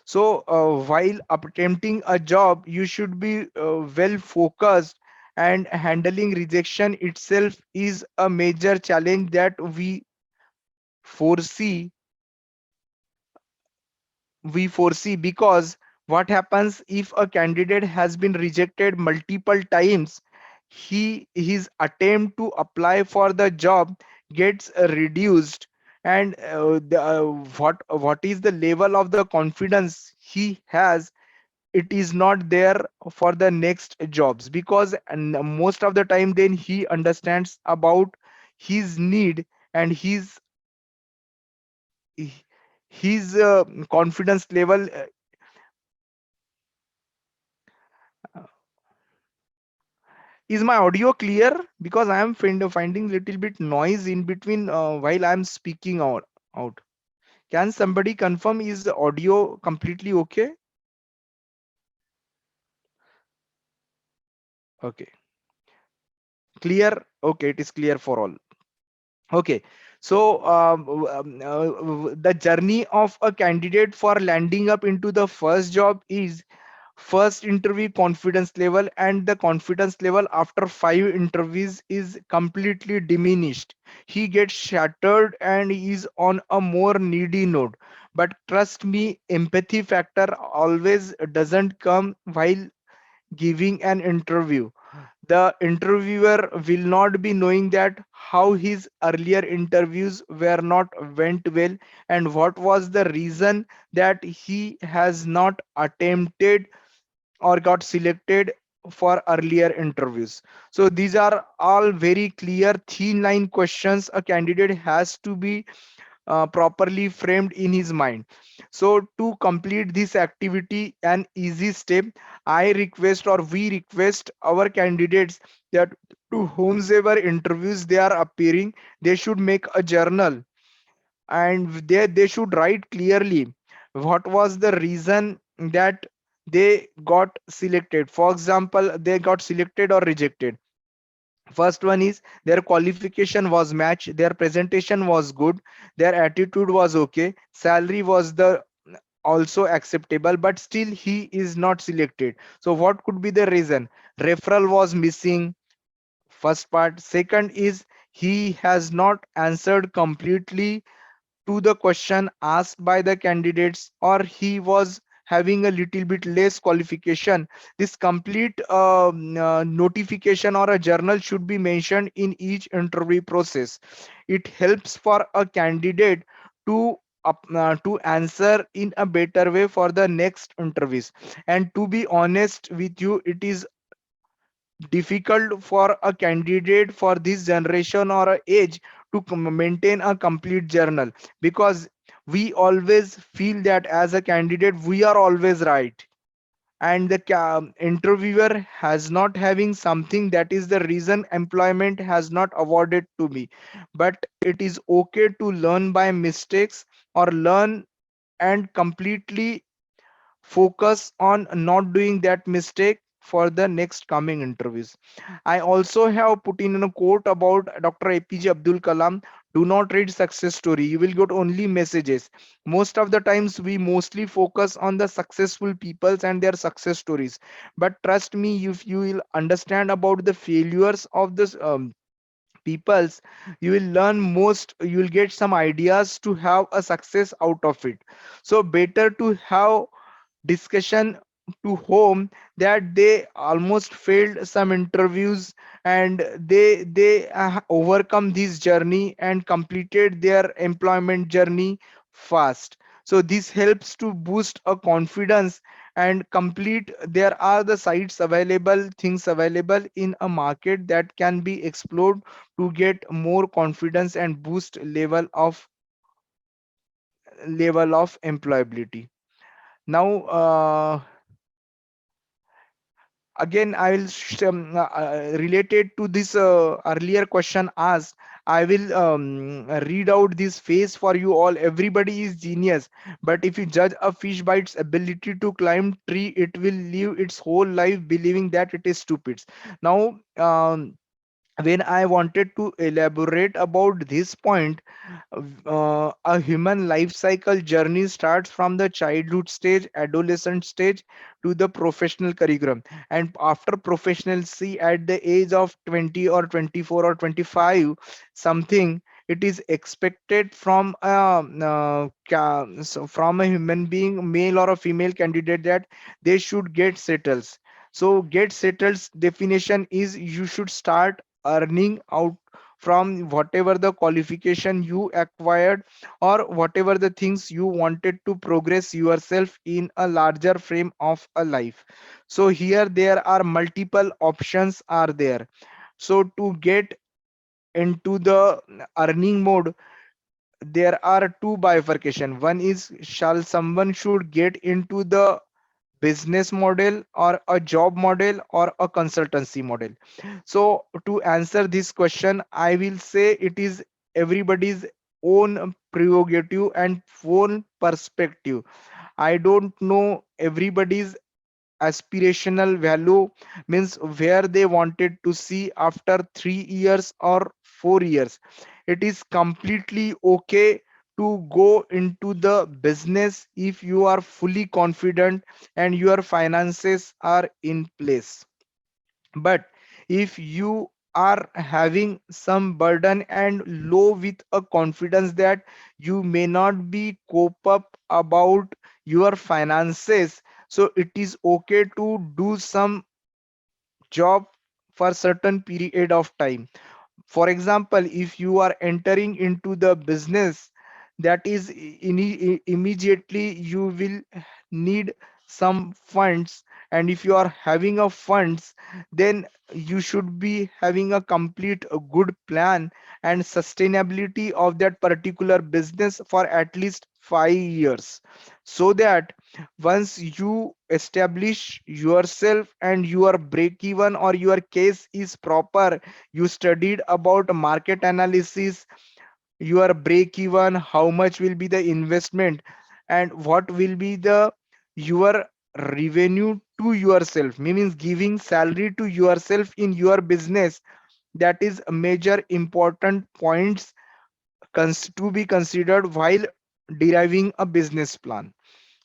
So while attempting a job, you should be well focused, and handling rejection itself is a major challenge that foresee we foresee, because what happens if a candidate has been rejected multiple times, his attempt to apply for the job gets reduced, and what is the level of the confidence he has, it is not there for the next jobs, because and most of the time then he understands about his need, and his confidence level. Is my audio clear? Because I am finding little bit noise in between while I am speaking out. Can somebody confirm, is the audio completely okay? Okay, clear. Okay, it is clear for all. Okay, so the journey of a candidate for landing up into the first job is first interview confidence level, and the confidence level after 5 interviews is completely diminished. He gets shattered and is on a more needy note. But trust me, empathy factor always doesn't come while giving an interview. The interviewer will not be knowing that how his earlier interviews were not went well, and what was the reason that he has not attempted or got selected for earlier interviews. So these are all very clear thin line questions a candidate has to be properly framed in his mind. So to complete this activity, an easy step, I request, or we request our candidates, that to whomsoever interviews they are appearing, they should make a journal, and they should write clearly what was the reason that they got selected. For example, they got selected or rejected. First one is their qualification was match, their presentation was good, their attitude was okay, salary was the also acceptable, but still he is not selected. So what could be the reason? Referral was missing, first part. Second is he has not answered completely to the question asked by the candidates, or he was having a little bit less qualification. This complete notification or a journal should be mentioned in each interview process. It helps for a candidate to to answer in a better way for the next interviews. And to be honest with you, it is difficult for a candidate for this generation or a age to maintain a complete journal, because we always feel that as a candidate we are always right, and the interviewer has not having something, that is the reason employment has not awarded to me. But it is okay to learn by mistakes, or learn and completely focus on not doing that mistake for the next coming interviews. I also have put in a quote about Dr. APJ Abdul Kalam: do not read success story, you will get only messages. Most of the times we mostly focus on the successful peoples and their success stories, but trust me, if you will understand about the failures of this peoples, you will learn most, you will get some ideas to have a success out of it. So better to have discussion to home that they almost failed some interviews, and they overcome this journey and completed their employment journey fast. So this helps to boost a confidence and complete. There are the sites available, things available in a market that can be explored to get more confidence and boost level of employability. Now again I will related to this earlier question asked, I will read out this phase for you all. Everybody is genius, but if you judge a fish by its ability to climb tree, it will live its whole life believing that it is stupid. Now when I wanted to elaborate about this point, a human life cycle journey starts from the childhood stage, adolescent stage, to the professional curriculum. And after professionalcy at the age of 20 or 24 or 25 something, it is expected from from a human being, male or a female candidate, that they should get settled. So get settled's definition is you should start earning out from whatever the qualification you acquired or whatever the things you wanted to progress yourself in a larger frame of a life. So here there are multiple options are there. So to get into the earning mode, there are two bifurcation. One is, shall someone should get into the business model or a job model or a consultancy model? So to answer this question, I will say it is everybody's own prerogative and own perspective. I don't know everybody's aspirational value, means where they wanted to see after 3 years or 4 years. It is completely okay to go into the business if you are fully confident and your finances are in place. But if you are having some burden and low with a confidence that you may not be cope up about your finances, so it is okay to do some job for certain period of time. For example, if you are entering into the business, that is immediately you will need some funds, and if you are having a funds, then you should be having a complete a good plan and sustainability of that particular business for at least 5 years, so that once you establish yourself and your break even or your case is proper, you studied about market analysis, your break even, how much will be the investment, and what will be the your revenue to yourself, means giving salary to yourself in your business. That is a major important points to be considered while deriving a business plan.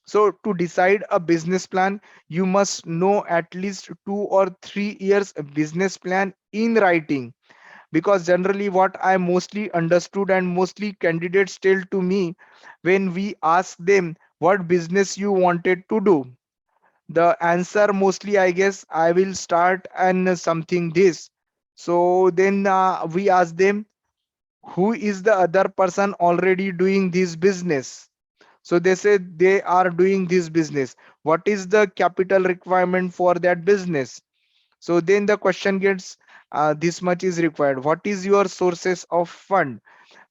So to decide a business plan, you must know at least 2 or 3 years business plan in writing. Because generally what I mostly understood and mostly candidates tell to me, when we ask them what business you wanted to do, the answer mostly, I guess, I will start and something this. So then we ask them, who is the other person already doing this business? So they say they are doing this business. What is the capital requirement for that business? So then the question gets, this much is required. What is your sources of fund?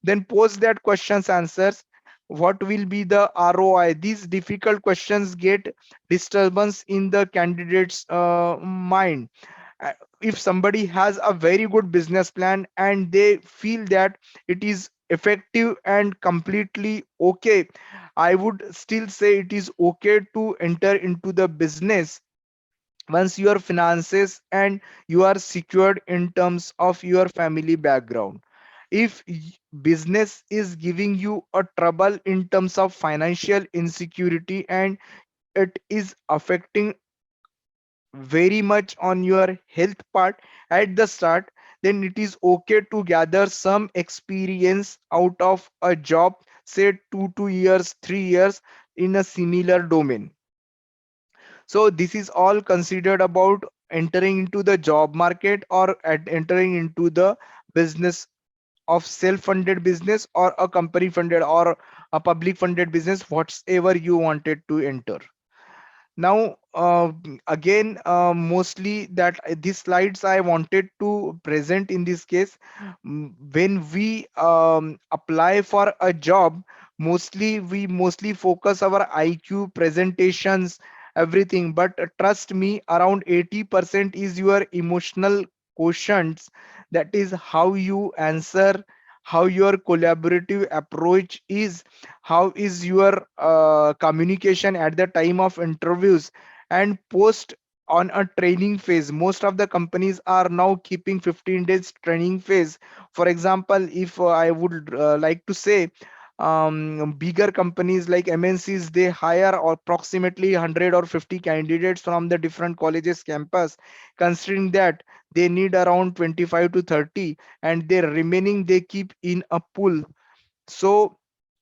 Then post that questions answers. What will be the ROI? These difficult questions get disturbance in the candidate's mind. Uh, if somebody has a very good business plan and they feel that it is effective and completely okay, I would still say it is okay to enter into the business once your finances and you are secured in terms of your family background. If business is giving you a trouble in terms of financial insecurity and it is affecting very much on your health part at the start, then it is okay to gather some experience out of a job, say 2 years 3 years in a similar domain. So this is all considered about entering into the job market or entering into the business of self-funded business or a company funded or a public funded business, whatever you wanted to enter. Now again, mostly that these slides I wanted to present in this case. When we apply for a job, we mostly focus our IQ presentations, everything, but trust me, around 80% is your emotional quotients. That is how you answer, how your collaborative approach is, how is your communication at the time of interviews and post on a training phase. Most of the companies are now keeping 15 days training phase. For example, if I would like to say, bigger companies like MNCs, they hire approximately 100 or 50 candidates from the different colleges campus, considering that they need around 25 to 30 and their remaining they keep in a pool. So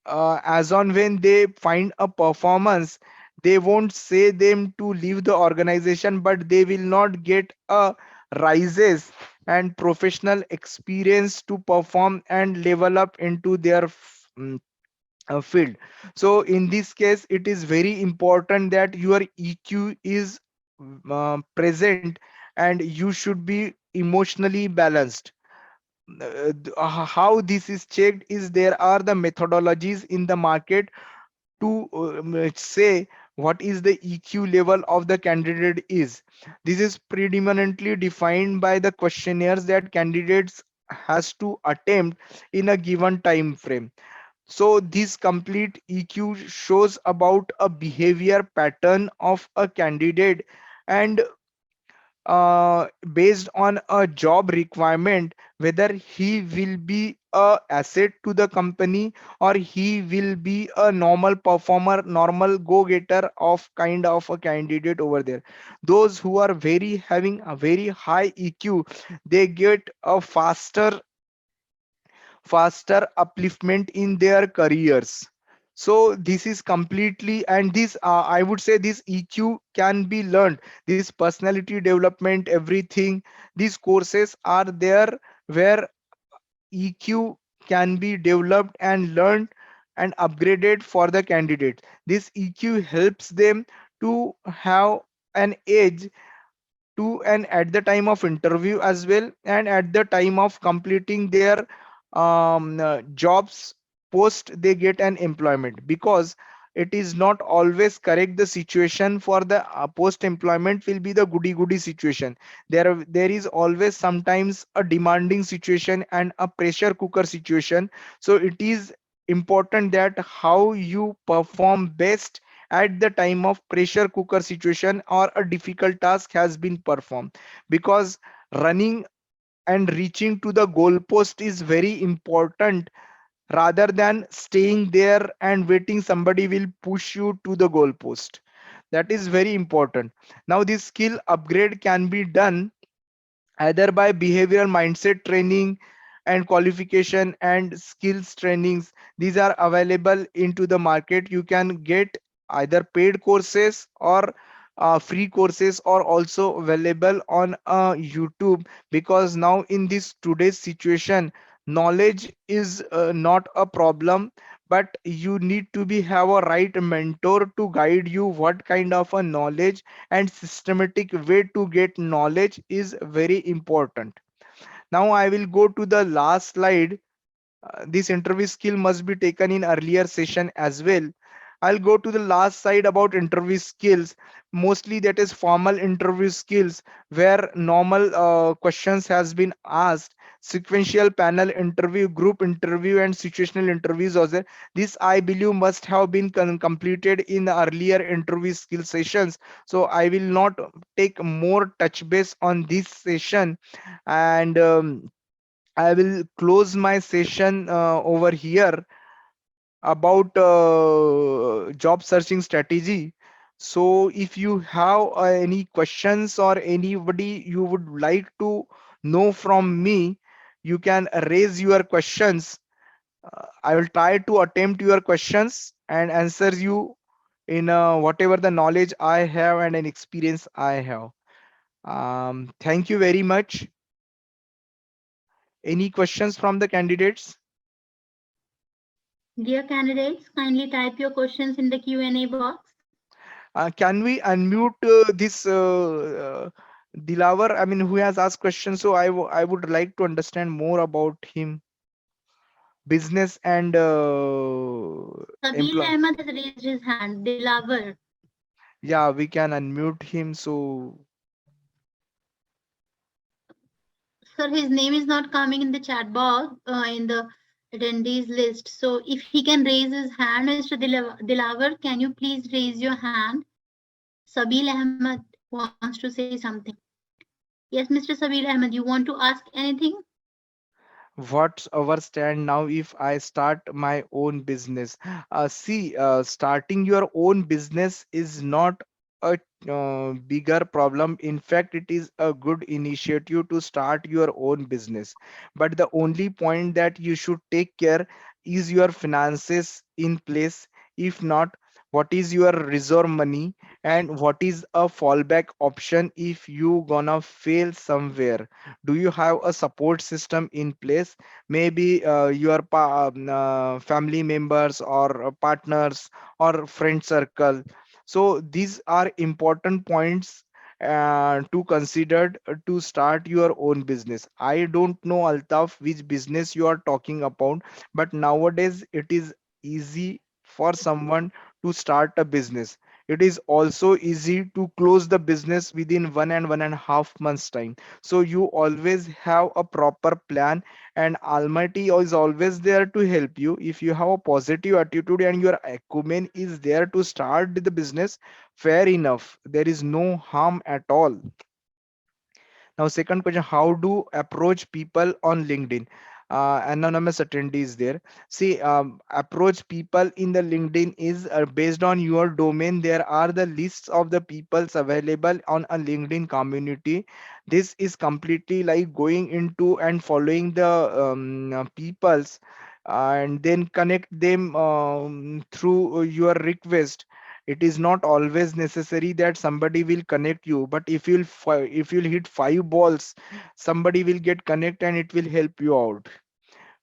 as on when they find a performance, They won't say them to leave the organization, but they will not get a rises and professional experience to perform and level up into their field. So in this case, it is very important that your EQ is present, and you should be emotionally balanced. How this is checked is there are the methodologies in the market to say what is the EQ level of the candidate is. This is predominantly defined by the questionnaires that candidates has to attempt in a given time frame. So this complete EQ shows about a behavior pattern of a candidate, and based on a job requirement, whether he will be a asset to the company or he will be a normal performer, normal go-getter of kind of a candidate over there. Those who are very having a very high EQ, they get a faster upliftment in their careers. So this is completely, and this I would say this EQ can be learned, this personality development, everything, these courses are there where EQ can be developed and learned and upgraded for the candidate. This EQ helps them to have an edge to and at the time of interview as well, and at the time of completing their jobs post they get an employment, because it is not always correct. The situation for the post employment will be the goody goody situation. There is always sometimes a demanding situation and a pressure cooker situation. So it is important that how you perform best at the time of pressure cooker situation or a difficult task has been performed, because running and reaching to the goalpost is very important, rather than staying there and waiting somebody will push you to the goalpost. That is very important. Now this skill upgrade can be done either by behavioral mindset training and qualification and skills trainings. These are available into the market. You can get either paid courses or free courses are also available on YouTube, because now in this today's situation, knowledge is not a problem, but you need to be have a right mentor to guide you what kind of a knowledge and systematic way to get knowledge is very important. Now I will go to the last slide. This interview skill must be taken in earlier session as well. I'll go to the last slide about interview skills. Mostly that is formal interview skills, where normal questions has been asked. Sequential panel interview, group interview, and situational interviews are there. This I believe must have been completed in the earlier interview skill sessions. So I will not take more touch base on this session, and I will close my session over here about job searching strategy. So if you have any questions or anybody you would like to know from me, you can raise your questions. I will try to attempt your questions and answer you in whatever the knowledge I have and an experience I have. Thank you very much. Any questions from the candidates? Dear candidates, kindly type your questions in the Q&A box. Can we unmute this Dilawar? I mean, who has asked questions? So I would like to understand more about him, business and Sabir employ. Ahmed has raised his hand. Dilaver. Yeah, we can unmute him. So Sir, his name is not coming in the chat box in the attendees list. So if he can raise his hand, Mr. Dilaver, can you please raise your hand? Sabir Ahmed wants to say something. Yes, Mr. Sabir Ahmed, you want to ask anything? what's our stand now if I start my own business? See, starting your own business is not a bigger problem. In fact, it is a good initiative to start your own business. But the only point that you should take care is your finances in place. If not, what is your reserve money, and what is a fallback option if you gonna fail somewhere. Do you have a support system in place? Maybe your family members or partners or friend circle. So these are important points to consider to start your own business. I don't know, Altaf, which business you are talking about, but nowadays it is easy for someone to start a business. It is also easy to close the business within 1 and 1.5 months time. So you always have a proper plan, and Almighty is always there to help you. If you have a positive attitude and your acumen is there to start the business, fair enough, there is no harm at all. Now, second question: how do approach people on LinkedIn? Anonymous attendee is there. See, approach people in the LinkedIn is based on your domain. There are the lists of the peoples available on a LinkedIn community. This is completely like going into and following the peoples, and then connect them through your request. It is not always necessary that somebody will connect you, but if you'll hit 5 balls, somebody will get connect and it will help you out.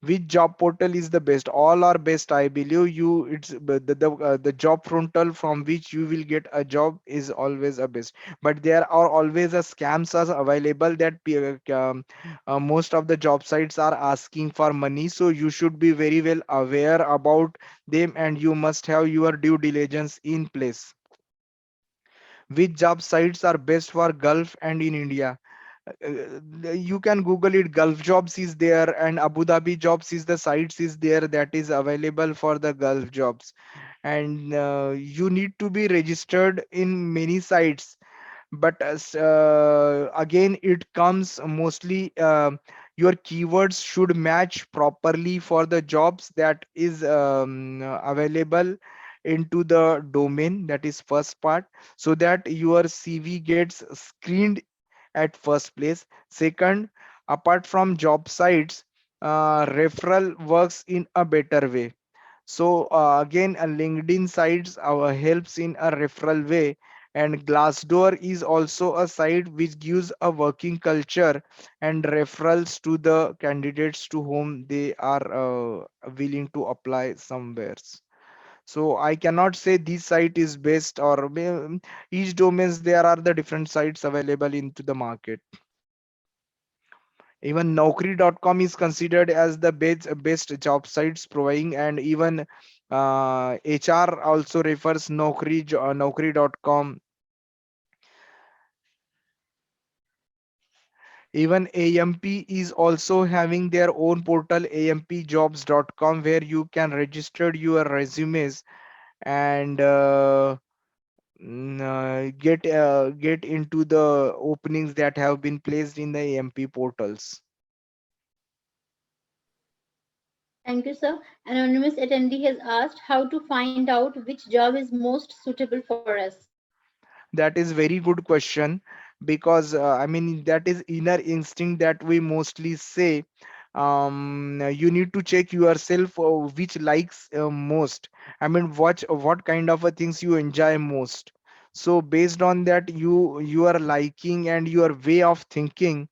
Which job portal is the best? All are best, I believe. You it's the job frontal from which you will get a job is always a best, but there are always a scams are available that most of the job sites are asking for money, so you should be very well aware about them, and you must have your due diligence in place. Which job sites are best for Gulf and in India? You can Google it. Gulf jobs is there, and Abu Dhabi jobs is the sites is there that is available for the Gulf jobs. And you need to be registered in many sites, but again it comes mostly your keywords should match properly for the jobs that is available into the domain. That is first part, so that your CV gets screened at first place. Second, apart from job sites, referral works in a better way. So again, a LinkedIn sites helps in a referral way, and Glassdoor is also a site which gives a working culture and referrals to the candidates to whom they are willing to apply somewhere. So I cannot say this site is best, or each domains there are the different sites available into the market. Even Naukri.com is considered as the best job sites providing, and even HR also refers Naukri.com. Even AMP is also having their own portal, ampjobs.com, where you can register your resumes and get into the openings that have been placed in the AMP portals. Thank you, sir. Anonymous attendee has asked how to find out which job is most suitable for us. That is very good question, because I mean that is inner instinct that we mostly say. You need to check yourself which likes most. I mean, what kind of things you enjoy most. So based on that, you are liking and your way of thinking,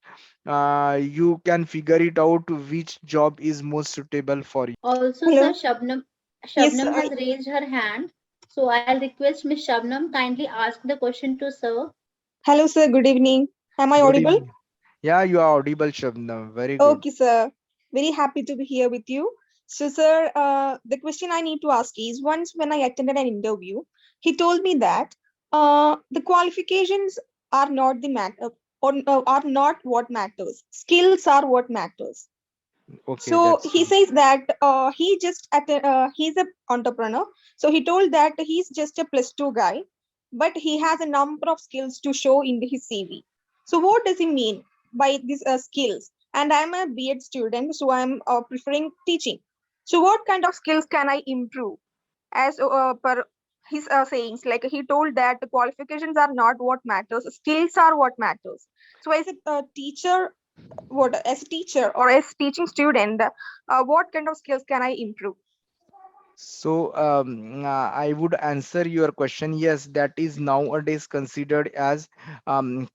you can figure it out which job is most suitable for you. Also, sir, Hello. Yes, Shabnam has raised her hand. So I'll request Miss Shabnam kindly ask the question to sir. hello, sir. Good evening. Am I Good audible? evening. Yeah, you are audible, Shabnam. Very good. Okay, sir. Very happy to be here with you. So, sir, the question I need to ask is once when I attended an interview, he told me that the qualifications are not the matter or are not what matters. Skills are what matters. Okay, So that's he says that he's an entrepreneur. So he told that he's just a +2 guy, but he has a number of skills to show in his CV. So what does he mean by these skills? And I'm a B.Ed student, so I'm preferring teaching. So what kind of skills can I improve? As per his sayings, like he told that the qualifications are not what matters, skills are what matters. So as a teacher, what as a teacher or as teaching student, what kind of skills can I improve? So I would answer your question. Yes, that is nowadays considered as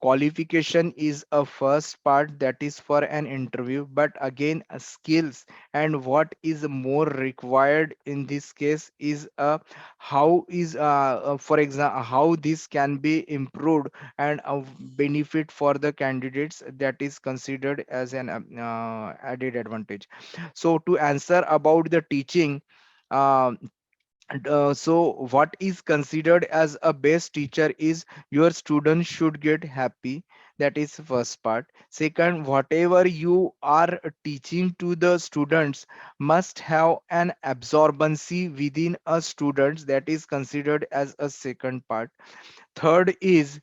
qualification is a first part that is for an interview. But again, skills and what is more required in this case is how is for example how this can be improved and a benefit for the candidates that is considered as an added advantage. So to answer about the teaching. um so what is considered as a best teacher is your students should get happy. That is first part. Second, whatever you are teaching to the students must have an absorbency within a students. That is considered as a second part. Third is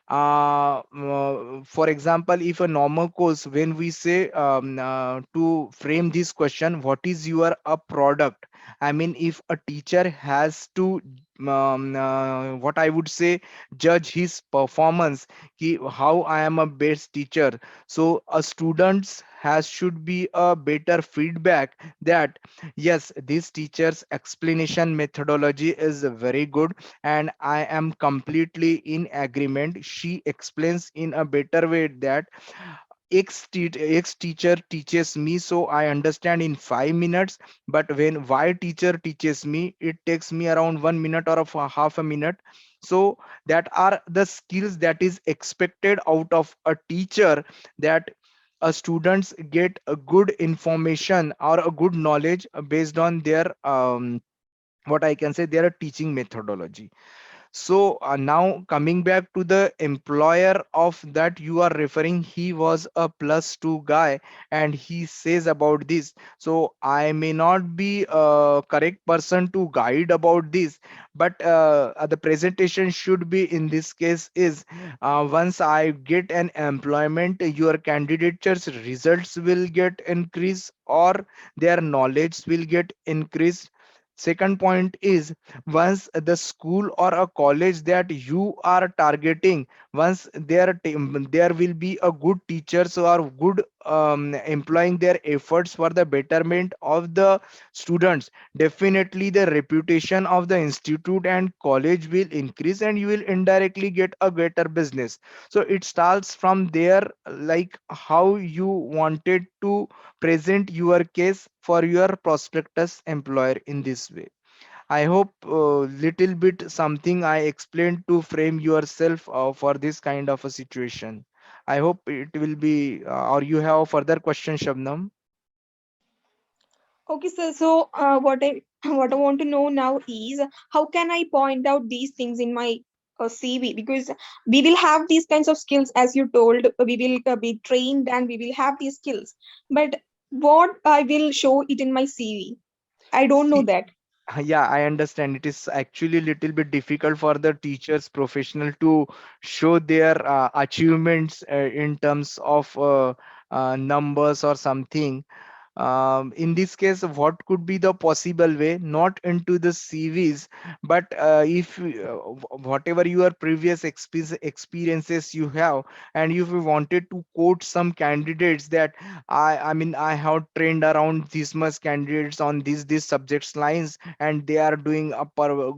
for example, if a normal course, when we say to frame this question, what is your a product, I mean, if a teacher has to what I would say, judge his performance, how I am a best teacher, so a students has should be a better feedback that yes, this teacher's explanation methodology is very good and I am completely in agreement. She explains in a better way that X teacher teaches me, so I understand in 5 minutes. But when Y teacher teaches me, it takes me around 1 minute or of a half a minute. So that are the skills that is expected out of a teacher, that students get a good information or a good knowledge based on their what I can say, their teaching methodology. So now coming back to the employer of that you are referring, he was a +2 guy and he says about this. So I may not be a correct person to guide about this, but the presentation should be in this case is once I get an employment, your candidate's results will get increased or their knowledge will get increased. Second point is, once the school or a college that you are targeting, once there will be a good teachers who are good employing their efforts for the betterment of the students, definitely the reputation of the institute and college will increase and you will indirectly get a better business. So it starts from there, like how you wanted to present your case for your prospectus employer in this way. I hope little bit something I explained to frame yourself for this kind of a situation. I hope it will be, or you have further question, Shabnam? Okay, sir. So, what I what I want to know now is how can I point out these things in my CV? Because we will have these kinds of skills, as you told, we will be trained and we will have these skills. But what I will show it in my CV, I don't know See, that. yeah, I understand. It is actually little bit difficult for the teachers professional to show their achievements in terms of numbers or something. In this case, what could be the possible way, not into the CVs, but if whatever your previous experiences you have, and if you wanted to quote some candidates that I mean I have trained around this much candidates on these subjects lines and they are doing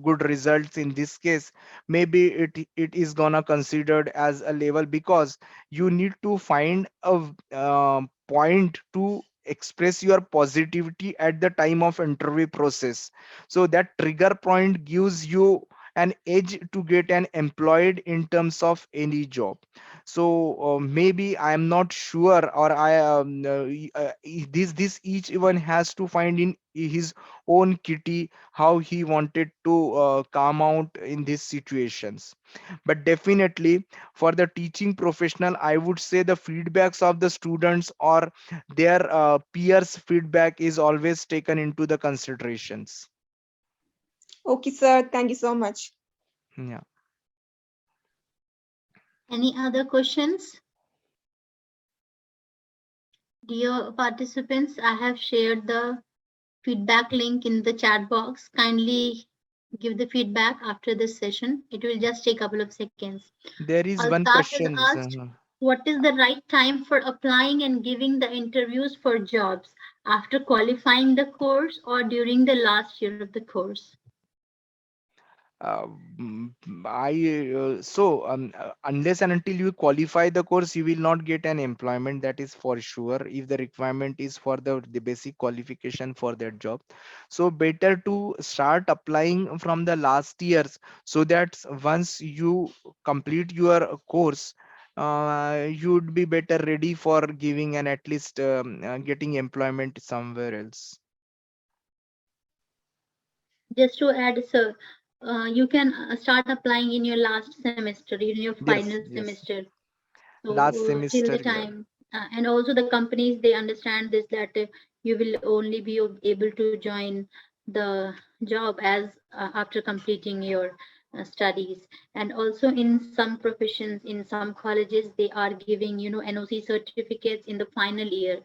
good results in this case, maybe it is gonna considered as a level, because you need to find a point to express your positivity at the time of interview process, so that trigger point gives you an edge to get an employed in terms of any job. So maybe I am not sure, or this each one has to find in his own kitty how he wanted to come out in these situations. But definitely for the teaching professional, I would say the feedbacks of the students or their peers feedback is always taken into the considerations. Okay, sir. Thank you so much. Yeah. Any other questions? Dear participants, I have shared the feedback link in the chat box. Kindly give the feedback after this session. It will just take a couple of seconds. There is one Altaf has question. asked, what is the right time for applying and giving the interviews for jobs? after qualifying the course or during the last year of the course? Unless and until you qualify the course, you will not get an employment, that is for sure, if the requirement is for the basic qualification for that job. So better to start applying from the last years, so that once you complete your course, you'd be better ready for giving and at least getting employment somewhere else. Just to add, sir, you can start applying in your last semester, in your final Yes, yes. semester. So Last till the semester, yeah. time, and also the companies, they understand this, that you will only be able to join the job as after completing your studies. And also in some professions, in some colleges, they are giving, NOC certificates in the final year.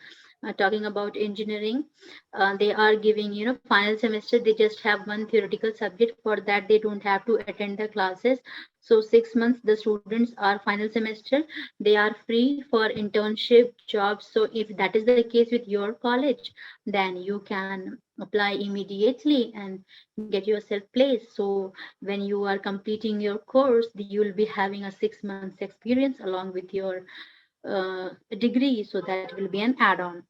Talking about engineering, they are giving, final semester, they just have one theoretical subject. For that, they don't have to attend the classes. So 6 months, the students are final semester, they are free for internship jobs. So if that is the case with your college, then you can apply immediately and get yourself placed. So when you are completing your course, you will be having a 6 months experience along with your degree. So that will be an add-on.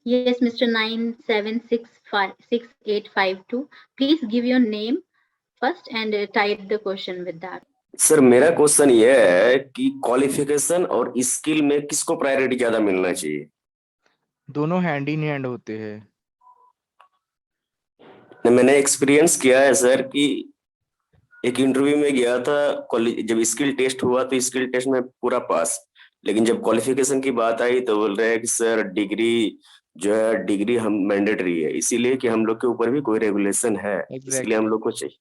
Yes, Mr. 97656852. Please give your name first and type the question with that. Sir मेरा question ये है कि qualification और skill में किसको priority ज्यादा मिलना चाहिए? दोनों हैंड इन हैंड होते हैं। मैंने एक्सपीरियंस किया है सर कि एक इंटरव्यू में गया था, जब स्किल टेस्ट हुआ तो स्किल टेस्ट में पूरा पास, लेकिन जब क्वालिफिकेशन की बात आई तो बोल रहे हैं कि सर डिग्री जो है, डिग्री हम मैंडेटरी है, इसीलिए कि हम लोग के ऊपर भी कोई रेगुलेशन है, इसलिए हम लोग को चाहिए।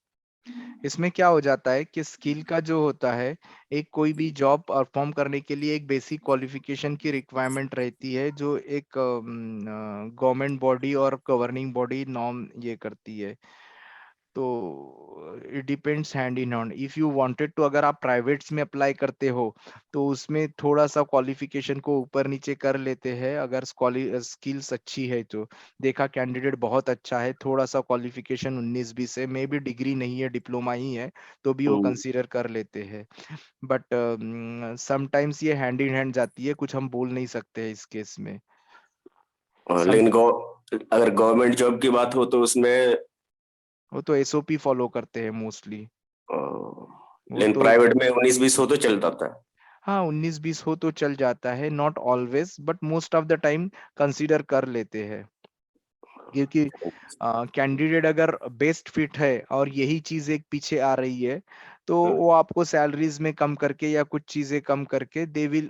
इसमें क्या हो जाता है कि स्किल का जो होता है, एक कोई भी जॉब परफॉर्म करने के लिए एक बेसिक क्वालिफिकेशन की रिक्वायरमेंट रहती है, जो एक गवर्नमेंट बॉडी और गवर्निंग बॉडी नॉर्म ये करती है। तो it depends hand in hand. If you wanted to, अगर आप प्राइवेट्स में अप्लाई करते हो तो उसमें थोड़ा सा क्वालिफिकेशन को ऊपर नीचे कर लेते हैं, अगर स्किल्स अच्छी है तो। देखा कैंडिडेट बहुत अच्छा है, थोड़ा सा क्वालिफिकेशन 19-20 है, मे भी डिग्री नहीं है, डिप्लोमा ही है, तो भी वो कंसीडर कर लेते हैं। बट समटाइम्स ये हैंड इन हैंड जाती है, कुछ हम बोल नहीं सकते इस केस में। लेकिन अगर गवर्नमेंट जॉब की बात हो तो उसमें वो तो एसओपी फॉलो करते हैं मोस्टली। लेकिन प्राइवेट में 19-20 हो तो चल जाता है। हाँ, 19-20 हो तो चल जाता है, not always but most of the time consider कर लेते हैं, क्योंकि कैंडिडेट अगर बेस्ट फिट है और यही चीज एक पीछे आ रही है, तो वो आपको सैलरीज में कम करके या कुछ चीजें कम करके they will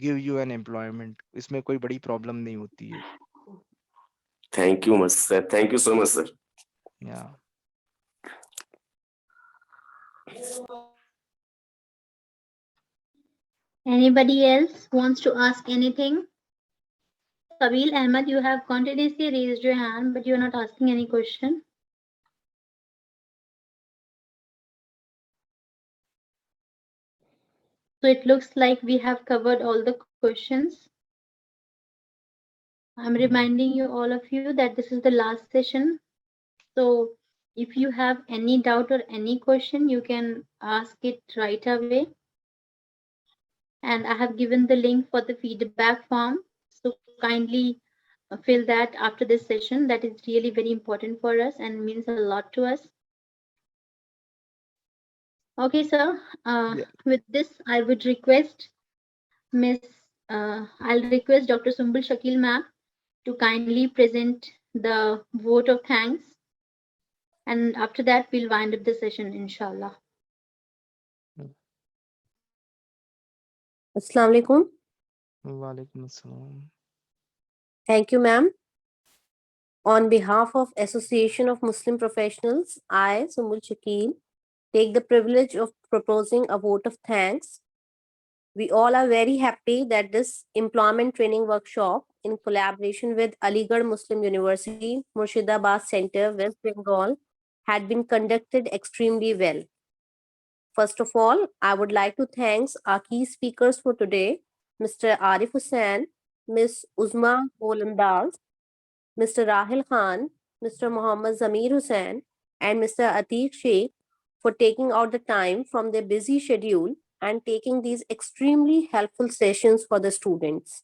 give you an employment. इसमें कोई बड़ी प्रॉब्लम नहीं होती है। Thank you much sir, thank you so much sir. Anybody else wants to ask anything? Sabil Ahmed, you have continuously raised your hand, but you are not asking any question. So it looks like we have covered all the questions. I'm reminding you, all of you, that this is the last session. So if you have any doubt or any question, you can ask it right away. And I have given the link for the feedback form. So kindly fill that after this session. That is really very important for us and means a lot to us. Okay, sir. With this, I would request I'll request Dr. Sumbul Shakil ma'am to kindly present the vote of thanks. And after that, we'll wind up the session, inshallah. Assalamu alaikum. Walaikum assalam. Thank you, ma'am. On behalf of Association of Muslim Professionals, I, Sumbul Shakil, take the privilege of proposing a vote of thanks. We all are very happy that this employment training workshop, in collaboration with Aligarh Muslim University, Murshidabad Centre, West Bengal, had been conducted extremely well. First of all, I would like to thank our key speakers for today, Mr. Arif Hussain, Ms. Uzma Golandaz, Mr. Rahil Khan, Mr. Mohammad Zamir Hussain, and Mr. Atik Sheikh for taking out the time from their busy schedule and taking these extremely helpful sessions for the students.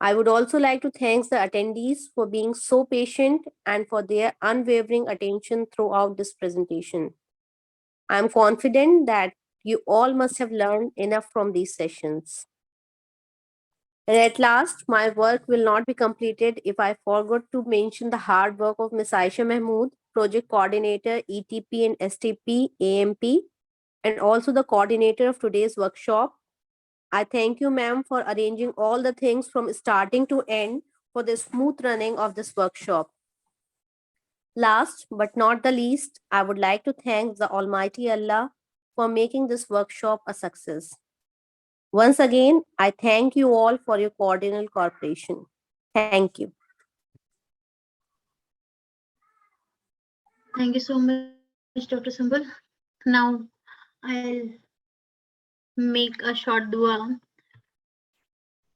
I would also like to thank the attendees for being so patient and for their unwavering attention throughout this presentation. I am confident that you all must have learned enough from these sessions. And at last, my work will not be completed if I forgot to mention the hard work of Ms. Aisha Mahmood, Project Coordinator, ETP and STP, AMP, and also the coordinator of today's workshop. I thank you, ma'am, for arranging all the things from starting to end for the smooth running of this workshop. Last but not the least, I would like to thank the Almighty Allah for making this workshop a success. Once again, I thank you all for your cordial cooperation. Thank you. Thank you so much, Dr. Sambal. Now I'll make a short dua.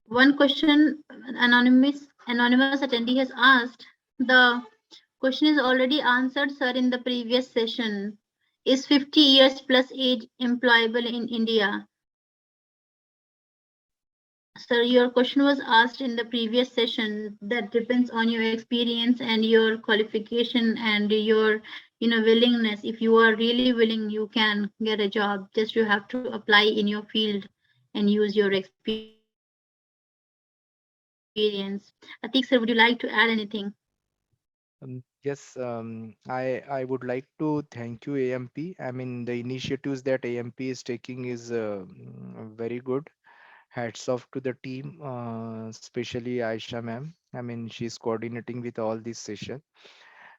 One question anonymous attendee has asked. The question is already answered, sir, in the previous session. Is 50 years plus age employable in India? Sir, your question was asked in the previous session. That depends on your experience and your qualification and your willingness. If you are really willing, you can get a job. Just you have to apply in your field and use your experience. Atik, sir, would you like to add anything? Yes, I would like to thank you, AMP. I mean, the initiatives that AMP is taking is very good. Hats off to the team, especially Aisha ma'am. I mean, she's coordinating with all this session.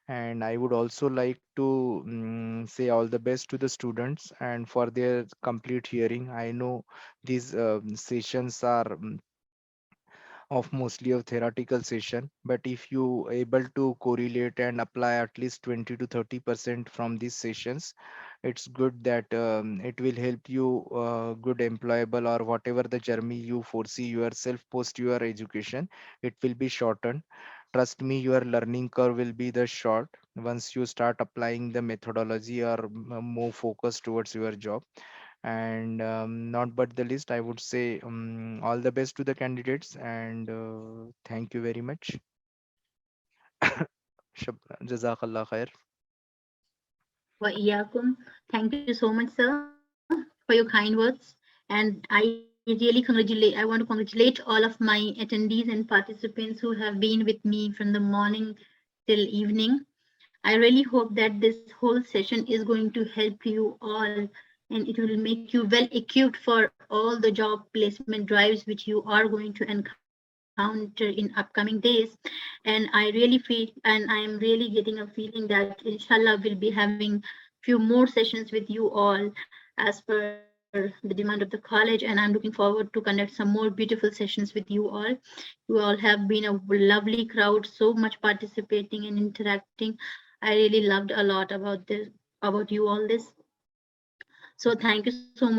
And I would also like to say all the best to the students and for their complete hearing. I know these sessions are of mostly a theoretical session, but if you able to correlate and apply at least 20 to 30% from these sessions, it's good that it will help you good employable or whatever the journey you foresee yourself post your education, it will be shortened. Trust me, your learning curve will be the short once you start applying the methodology or more focus towards your job. And not but the least, I would say all the best to the candidates and thank you very much. Jazakallah khair. Wa Thank you so much, sir, for your kind words. And I want to congratulate all of my attendees and participants who have been with me from the morning till evening. I really hope that this whole session is going to help you all and it will make you well equipped for all the job placement drives which you are going to encounter in upcoming days. And I really feel, and I am really getting a feeling that inshallah we'll be having few more sessions with you all as per the demand of the college, and I'm looking forward to conduct some more beautiful sessions with you all. You all have been a lovely crowd, so much participating and interacting. I really loved a lot about you all this. So thank you so much